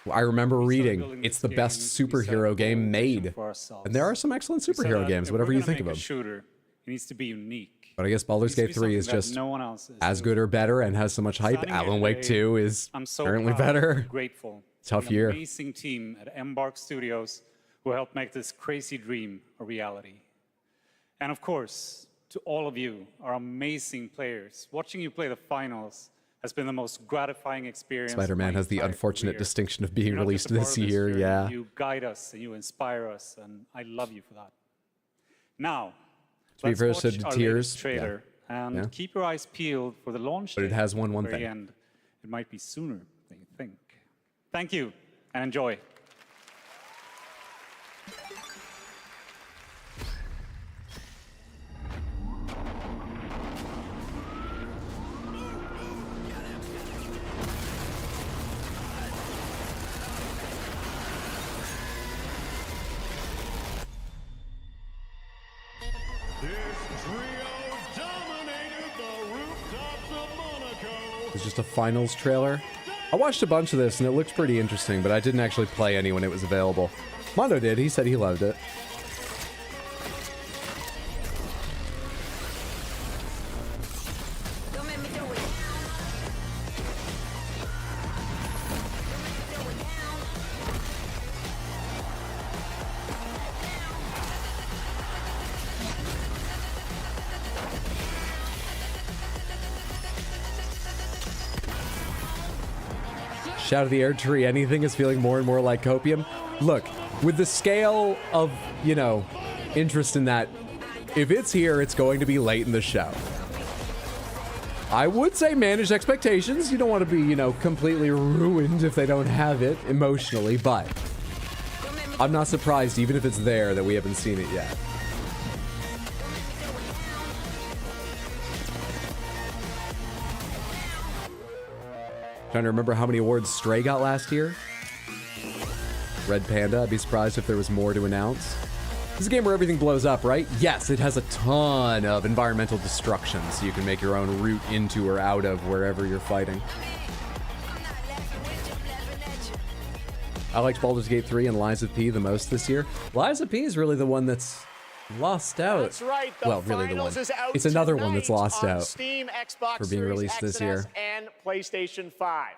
I remember reading, it's the best superhero game made. And there are some excellent superhero games, whatever you think of them. Shooter, it needs to be unique. But I guess Baldur's Gate 3 is just as good or better and has so much hype. Alan Wake 2 is apparently better. Grateful. Tough an year. Amazing team at Embark Studios who helped make this crazy dream a reality. And of course, to all of you, our amazing players, watching you play the finals has been the most gratifying experience. Spider-Man has the unfortunate distinction of being released this year, yeah. You guide us and you inspire us, and I love you for that. Now, let's watch our to tears. trailer and keep your eyes peeled for the launch But it date has at one the very thing. end. It might be sooner than you think. Thank you, and enjoy. It's just a finals trailer. I watched a bunch of this and it looked pretty interesting, but I didn't actually play any when it was available. Mondo did. He said he loved it. Shout of the air tree, anything is feeling more and more like copium. Look, with the scale of, you know, interest in that, if it's here, it's going to be late in the show. I would say manage expectations. You don't want to be, you know, completely ruined if they don't have it emotionally, but I'm not surprised, even if it's there, that we haven't seen it yet. Trying to remember how many awards Stray got last year. Red Panda, I'd be surprised if there was more to announce. This is a game where everything blows up, right? Yes, it has a ton of environmental destruction, so you can make your own route into or out of wherever you're fighting. I liked Baldur's Gate 3 and Lies of P the most this year. Lies of P is really the one that's lost out. That's right. Well, really the one. It's another one that's lost out Steam, Xbox for being Series released this year. XS, and PlayStation 5.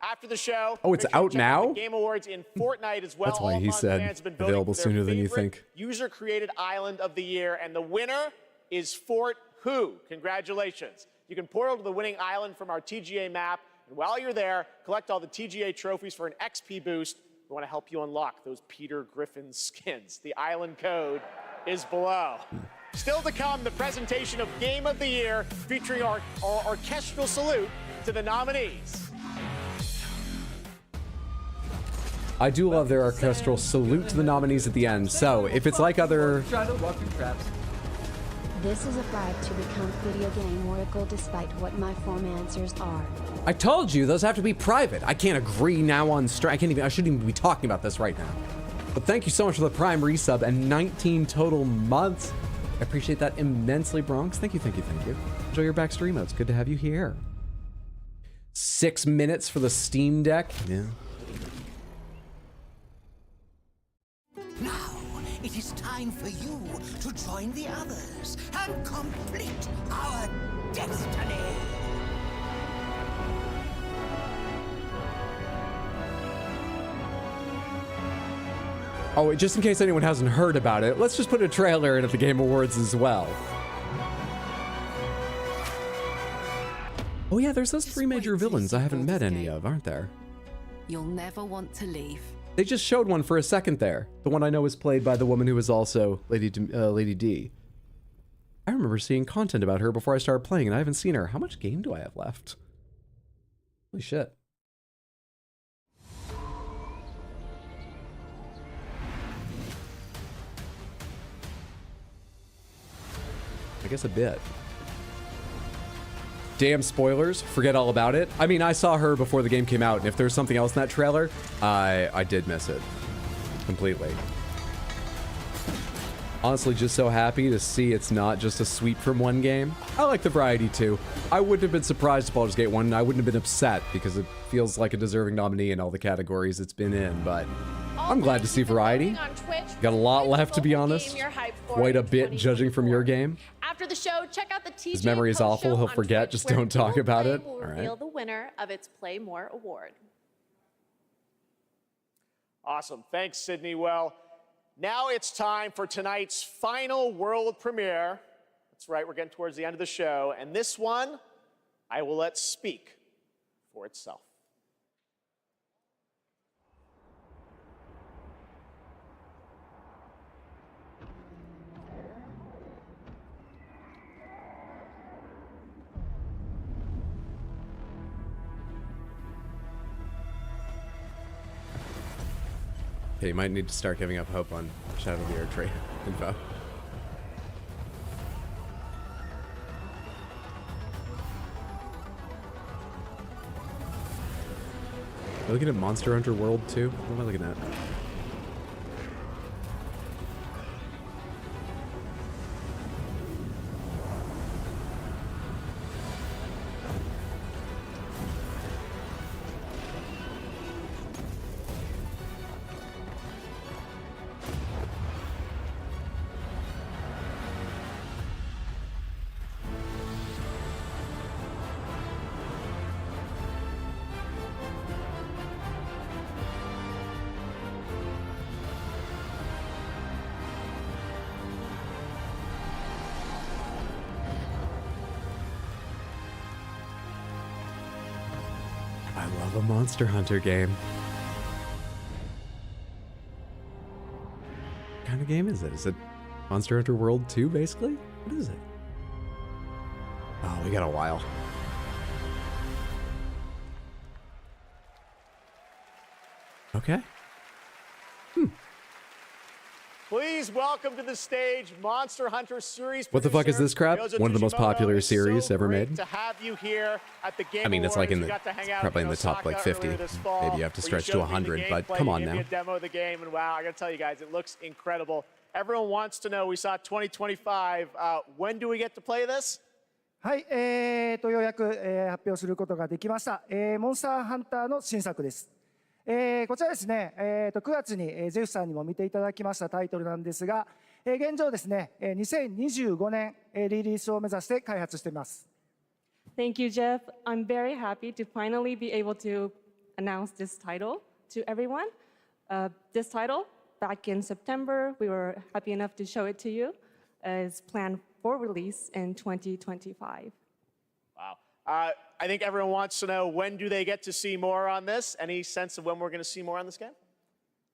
After the show, Oh, it's make sure to out check now? the Game Awards in Fortnite as well. That's why All he month, said fans have been voting available for their sooner than you favorite think. User-created island of the year, and the winner is Fort Who. Congratulations. You can portal to the winning island from our TGA map, and while you're there, collect all the TGA trophies for an XP boost. We want to help you unlock those Peter Griffin skins. The island code is below. Still to come, the presentation of Game of the Year, featuring our orchestral salute to the nominees. I do love their orchestral salute to the nominees at the end. So if it's like other... This is a bribe to become video game oracle despite what my form answers are. I told you, those have to be private. I can't agree now on stream. I shouldn't even be talking about this right now. But thank you so much for the Prime resub and 19 total months. I appreciate that immensely, Bronx. Thank you, thank you, thank you. Enjoy your back stream. It's good to have you here. 6 minutes for the Steam Deck. Yeah. Now, it is time for you to join the others and complete our destiny. Oh, just in case anyone hasn't heard about it, let's just put a trailer in at the Game Awards as well. Oh yeah, there's those 3 major villains I haven't met any of, aren't there? You'll never want to leave. They just showed one for a second there. The one I know is played by the woman who was also Lady D. I remember seeing content about her before I started playing, and I haven't seen her. How much game do I have left? Holy shit. I guess a bit. Damn spoilers, forget all about it. I mean, I saw her before the game came out, and if there's something else in that trailer, I did miss it. Completely. Honestly, just so happy to see it's not just a sweep from one game. I like the variety too. I wouldn't have been surprised if Baldur's Gate 1, and I wouldn't have been upset because it feels like a deserving nominee in all the categories it's been in, but I'm glad to see variety. Got a lot left, to be honest. Quite a bit judging from your game. After the show, check out the TJ His memory is awful. He'll forget. Just don't talk about it. Will All reveal right. the winner of its Play More award. Awesome. Thanks, Sydney. Well, now it's time for tonight's final world premiere. That's right, we're getting towards the end of the show. And this one, I will let speak for itself. Okay, you might need to start giving up hope on Shadow of the Earth trade info. Are you looking at Monster Hunter World 2? What am I looking at? I love a Monster Hunter game. What kind of game is it? Is it Monster Hunter World 2, basically? What is it? Oh, we got a while. Okay. Please welcome to the stage Monster Hunter series. What the fuck is this crap? One of the most popular series ever made. To have you here at the Game I mean, it's like in the Awards. You got to hang out probably in in the top like 50. Maybe you have to stretch to 100, but come on you gave now. me a demo of the game, and wow, I got to tell you guys, it looks incredible. Everyone wants to know. We saw 2025. When do we get to play this? はい、ようやく、発表することができました。モンスターハンターの新作です。こちらですね、9月に、ゼフさんにも見ていただきましたタイトルなんですが、現状ですね、2025年、リリースを目指して開発しています。Thank you, Jeff. I'm very happy to finally be able to announce this title to everyone. This title, back in September, we were happy enough to show it to you, is planned for release in 2025. Wow. I think everyone wants to know, when do they get to see more on this? Any sense of when we're going to see more on this game?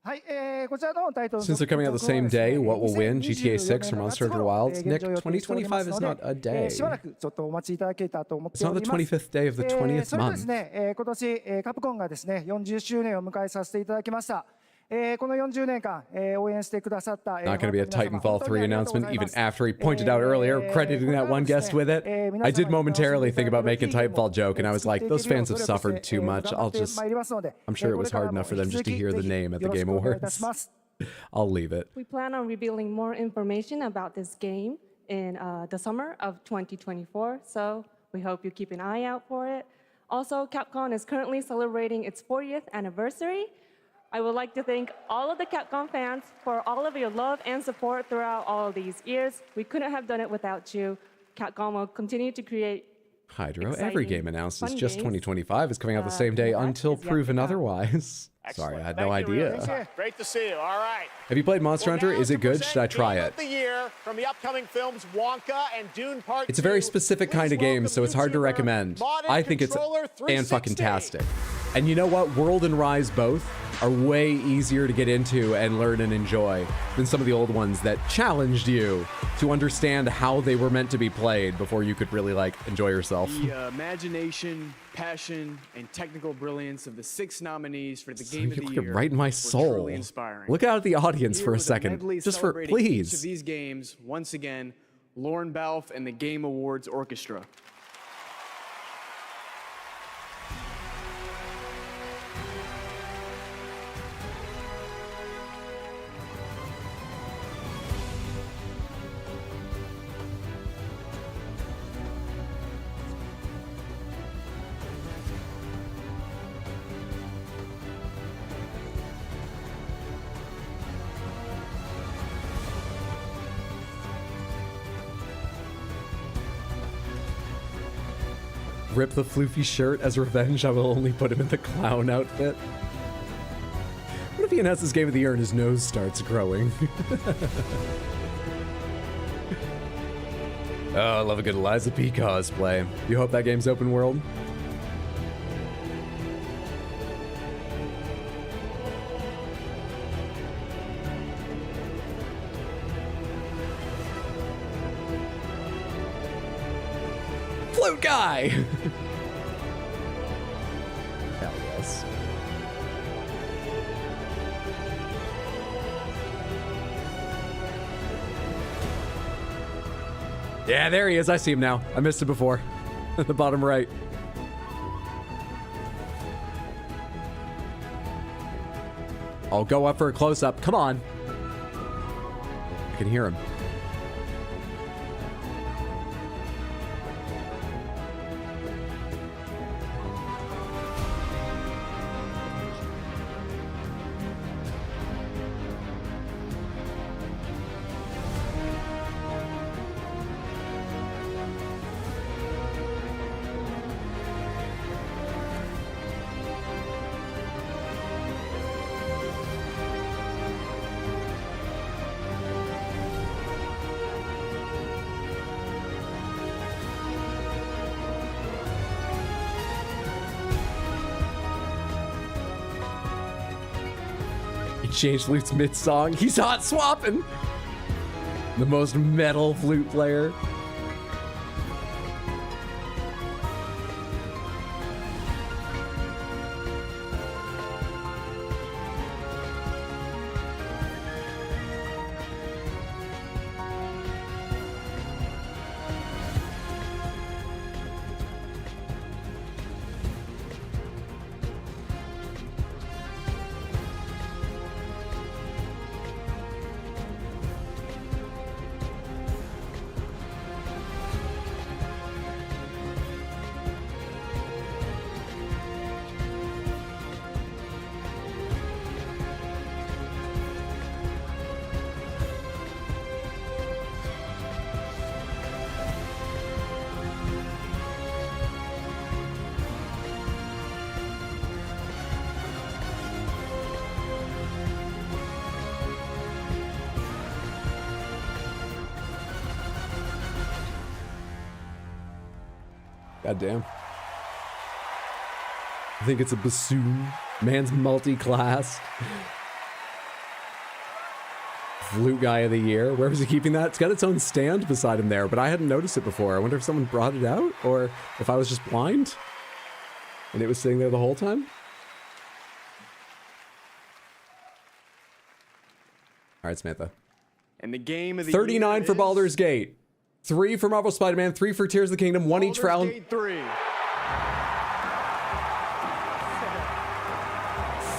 はい、こちらのタイトルの Since they're coming out the same day, what will win? GTA 6 or Monster Hunter Wilds? Nick, 2025 is not a day. しばらくちょっとお待ちいただけたらと思ってお It's ります。 not the 25th day of the 20th それとで month. すね、今年、カプコンがですね、40周年を迎えさせていただきました。この40年間、応援してくださった、 Not going to be a ファンの皆様、 Titanfall 3本当にありがとうご announcement, ざいま even す。 after he pointed out earlier, crediting that one guest with it. I did momentarily think about making a Titanfall joke, and I was like, those fans have suffered too much. I'm sure it was hard enough for them just to hear the name at the Game Awards. I'll leave it. We plan on revealing more information about this game in the summer of 2024, so we hope you keep an eye out for it. Also, Capcom is currently celebrating its 40th anniversary. I would like to thank all of the Capcom fans for all of your love and support throughout all of these years. We couldn't have done it without you. Capcom will continue to create Hydro, every game announced is fun just games. 2025 is coming out the same day until proven otherwise. Sorry, I had no idea. Great to see you. All right. Have you played Monster Hunter? Is it good? Should I try Game it? of the year from the upcoming films Wonka and Dune Part It's a very 2. specific kind of game, so it's hard to recommend. I think it's fan-fucking-tastic. And you know what? World and Rise both are way easier to get into and learn and enjoy than some of the old ones that challenged you to understand how they were meant to be played before you could really, like, enjoy yourself. The imagination, passion, and technical brilliance of the 6 nominees for the Game of the Look Year right in my were soul. truly inspiring. Look out at the audience Here for a with second. medley Just for, celebrating each of please. these games, once again, Lauren Balfe and the Game Awards Orchestra. Rip the floofy shirt as revenge. I will only put him in the clown outfit. What if he announces Game of the Year and his nose starts growing? Oh, I love a good Eliza P cosplay. You hope that game's open world? Flute guy! Hell yes. Yeah, there he is. I see him now. I missed him before. At the bottom right. I'll go up for a close-up. Come on. I can hear him. Changed flutes mid-song. He's hot swapping. The most metal flute player. God damn. I think it's a bassoon. Man's multi-class. Flute guy of the year. Where was he keeping that? It's got its own stand beside him there, but I hadn't noticed it before. I wonder if someone brought it out or if I was just blind and it was sitting there the whole time. All right, Samantha. And the game of the 39 year for is Baldur's Gate. 3 for Marvel Spider-Man. 3 for Tears of the Kingdom. 1 each for Alan. Baldur's Gate 3.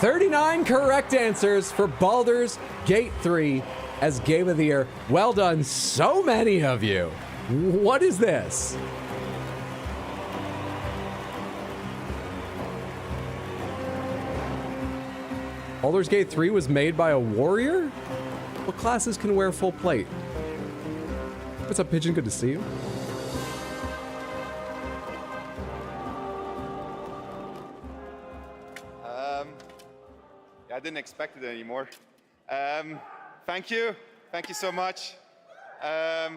39 correct answers for Baldur's Gate 3 as Game of the Year. Well done, so many of you. What is this? Baldur's Gate 3 was made by a warrior? What classes can wear full plate? What's up, Pigeon? Good to see you. I didn't expect it anymore. Thank you so much. A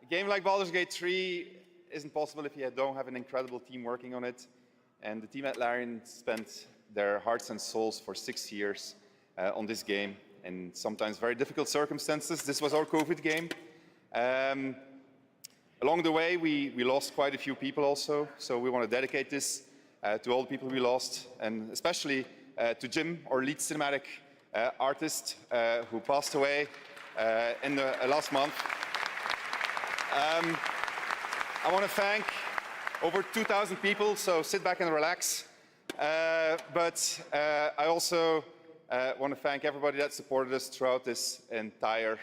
game like Baldur's Gate 3 isn't possible if you don't have an incredible team working on it. And the team at Larian spent their hearts and souls for 6 years on this game, in sometimes very difficult circumstances. This was our COVID game. Along the way, we lost quite a few people also, so we want to dedicate this to all the people we lost, and especially to Jim, our lead cinematic artist, who passed away in the last month. I want to thank over 2,000 people, so sit back and relax. But I also want to thank everybody that supported us throughout this entire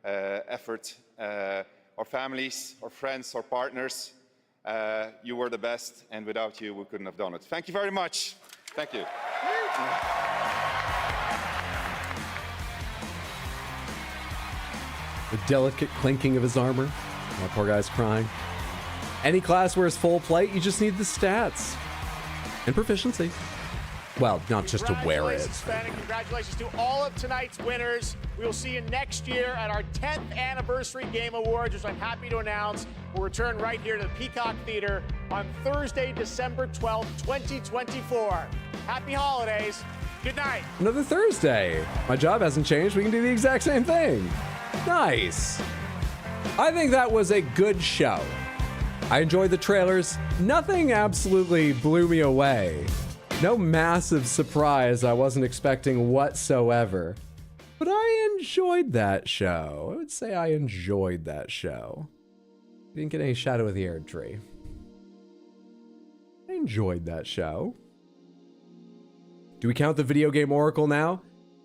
effort. Our families, our friends, our partners. You were the best, and without you, we couldn't have done it. Thank you very much. Thank you. The delicate clinking of his armor. That poor guy's crying. Any class wears full plate, you just need the stats. And proficiency. Well, not just to wear it. Congratulations, Ben, and congratulations to all of tonight's winners. We will see you next year at our 10th Anniversary Game Awards, which I'm happy to announce will return right here to the Peacock Theater on Thursday, December 12th, 2024. Happy holidays. Good night. Another Thursday. My job hasn't changed. We can do the exact same thing. Nice. I think that was a good show. I enjoyed the trailers. Nothing absolutely blew me away. No massive surprise I wasn't expecting whatsoever. But I enjoyed that show. I would say I enjoyed that show. Didn't get any Shadow of the Erdtree. I enjoyed that show. Do we count the Video Game Oracle now?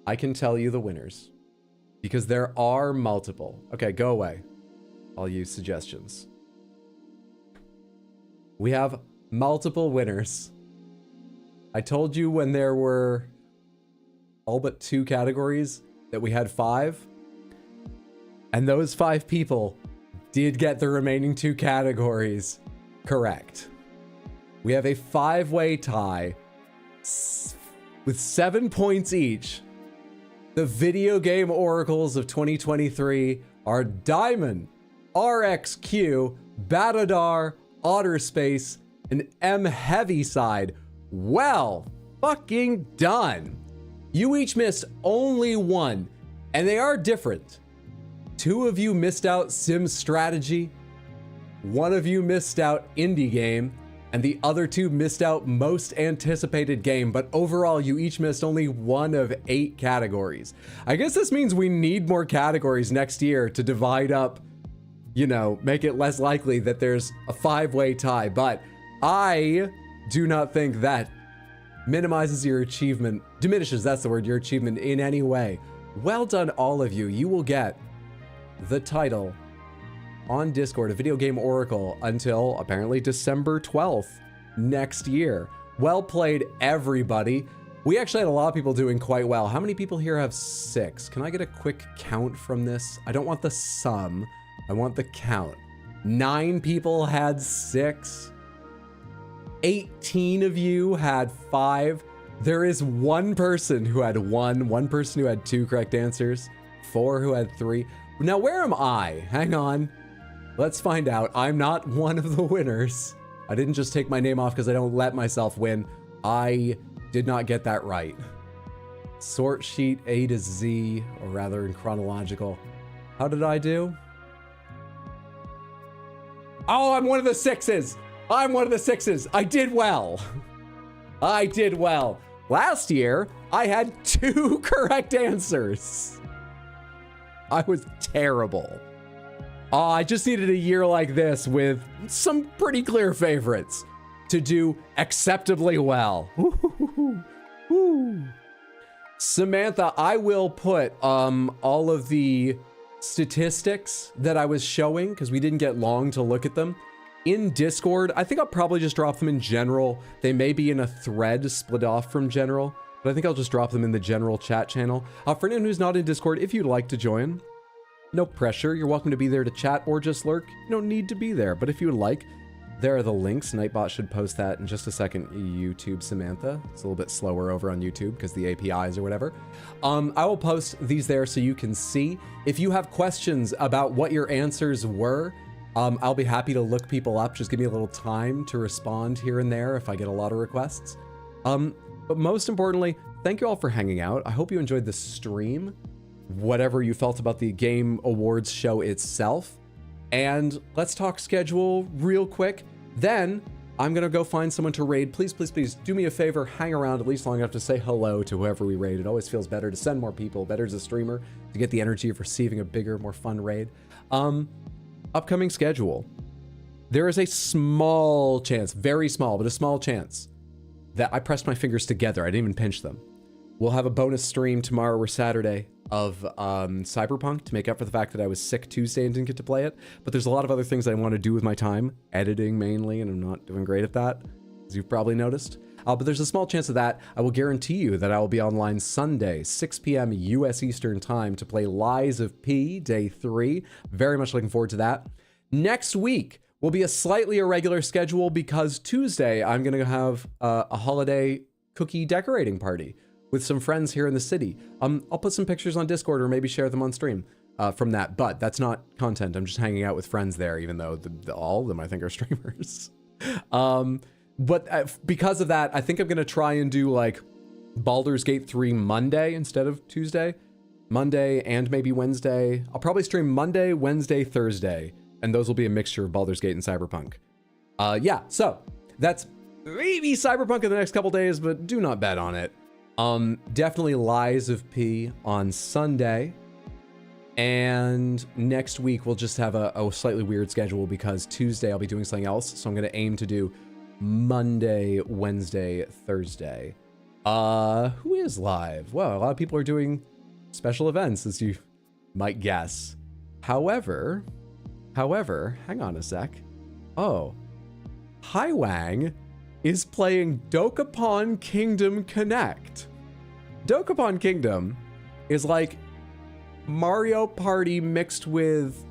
I can tell you the winners. Because there are multiple. Okay, go away. I'll use suggestions. We have multiple winners. I told you when there were all but 2 categories that we had 5. And those 5 people did get the remaining 2 categories correct. We have a 5-way tie with 7 points each. The Video Game Oracles of 2023 are Diamond, RXQ, Batadar, Otterspace, and M Heavyside. Well fucking done. You each missed only 1, and they are different. 2 of you missed out Sim Strategy, 1 of you missed out Indie Game, and the other 2 missed out Most Anticipated Game, but overall you each missed only 1 of 8 categories. I guess this means we need more categories next year to divide up, you know, make it less likely that there's a 5-way tie, but I do not think that minimizes your achievement, diminishes, that's the word, your achievement in any way. Well done, all of you. You will get the title on Discord, a Video Game Oracle, until apparently December 12th next year. Well played, everybody. We actually had a lot of people doing quite well. How many people here have 6? Can I get a quick count from this? I don't want the sum. I want the count. 9 people had 6. 18 of you had 5. There is 1 person who had 1 person who had 2 correct answers, 4 who had 3. Now, where am I? Hang on. Let's find out. I'm not one of the winners. I didn't just take my name off because I don't let myself win. I did not get that right. Sort sheet A to Z, or rather in chronological. How did I do? Oh, I'm one of the 6s. I'm one of the 6s. I did well. I did well. Last year, I had 2 correct answers. I was terrible. Oh, I just needed a year like this with some pretty clear favorites to do acceptably well. Ooh. Samantha, I will put all of the statistics that I was showing, because we didn't get long to look at them, in Discord. I think I'll probably just drop them in general. They may be in a thread split off from general, but I think I'll just drop them in the general chat channel. For anyone who's not in Discord, if you'd like to join, no pressure. You're welcome to be there to chat or just lurk. You don't need to be there, but if you would like, there are the links. Nightbot should post that in just a second. YouTube Samantha. It's a little bit slower over on YouTube because the APIs or whatever. I will post these there so you can see. If you have questions about what your answers were, I'll be happy to look people up. Just give me a little time to respond here and there if I get a lot of requests. But most importantly, thank you all for hanging out. I hope you enjoyed the stream, whatever you felt about the Game Awards show itself. And let's talk schedule real quick. Then I'm gonna go find someone to raid. Please, please, please do me a favor, hang around at least long enough to say hello to whoever we raid. It always feels better to send more people, better as a streamer, to get the energy of receiving a bigger, more fun raid. Upcoming schedule. There is a small chance, very small, but a small chance that I pressed my fingers together. I didn't even pinch them. We'll have a bonus stream tomorrow or Saturday of Cyberpunk to make up for the fact that I was sick Tuesday and didn't get to play it. But there's a lot of other things I want to do with my time, editing mainly, and I'm not doing great at that, as you've probably noticed. But there's a small chance of that. I will guarantee you that I will be online Sunday, 6 p.m. US Eastern Time to play Lies of P, Day 3. Very much looking forward to that. Next week will be a slightly irregular schedule because Tuesday I'm going to have a holiday cookie decorating party with some friends here in the city. I'll put some pictures on Discord or maybe share them on stream from that, but that's not content. I'm just hanging out with friends there, even though all of them I think are streamers. But because of that, I think I'm gonna try and do like Baldur's Gate 3 Monday instead of Tuesday. Monday and maybe Wednesday. I'll probably stream Monday, Wednesday, Thursday, and those will be a mixture of Baldur's Gate and Cyberpunk. Yeah, so that's maybe Cyberpunk in the next couple days, but do not bet on it. Definitely Lies of P on Sunday. And next week we'll just have a slightly weird schedule because Tuesday I'll be doing something else. So I'm going to aim to do Monday, Wednesday, Thursday. Who is live? Well, a lot of people are doing special events, as you might guess. However, hang on a sec. Oh, Hiwang is playing Dokapon Kingdom Connect. Dokapon Kingdom is like Mario Party mixed with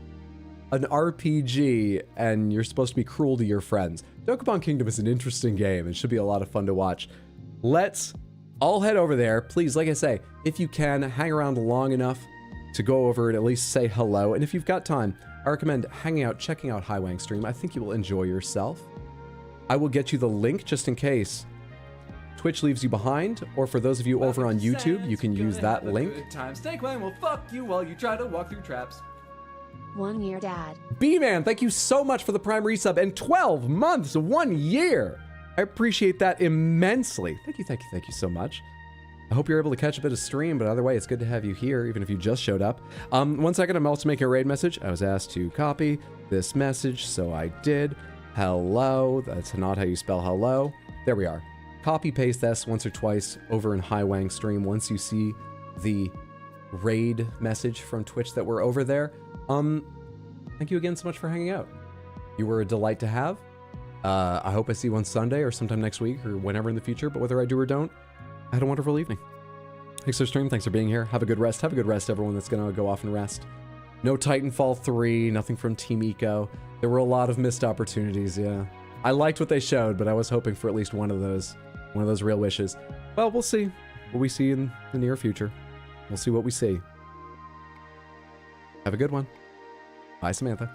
an RPG, and you're supposed to be cruel to your friends. Dokapon Kingdom is an interesting game. It should be a lot of fun to watch. Let's all head over there. Please, like I say, if you can, hang around long enough to go over and at least say hello. And if you've got time, I recommend hanging out, checking out Hiwang's stream. I think you will enjoy yourself. I will get you the link just in case Twitch leaves you behind, or for those of you over on YouTube, you can use that link. Snakewang will fuck you while you try to walk through traps. 1 year, Dad. B-Man, thank you so much for the Prime resub and 12 months, 1 year. I appreciate that immensely. Thank you so much. I hope you're able to catch a bit of stream, but either way, it's good to have you here, even if you just showed up. 1 second, I'm also making a raid message. I was asked to copy this message, so I did. Hello, that's not how you spell hello. There we are. Copy paste this once or twice over in Hiwang stream once you see the raid message from Twitch that we're over there. Thank you again so much for hanging out. You were a delight to have. I hope I see you on Sunday or sometime next week or whenever in the future, but whether I do or don't, I had a wonderful evening. Thanks for stream, thanks for being here. Have a good rest, everyone that's gonna go off and rest. No Titanfall 3, nothing from Team Eco. There were a lot of missed opportunities, yeah. I liked what they showed, but I was hoping for at least one of those real wishes. Well, we'll see what we see in the near future. We'll see what we see. Have a good one. Bye, Samantha.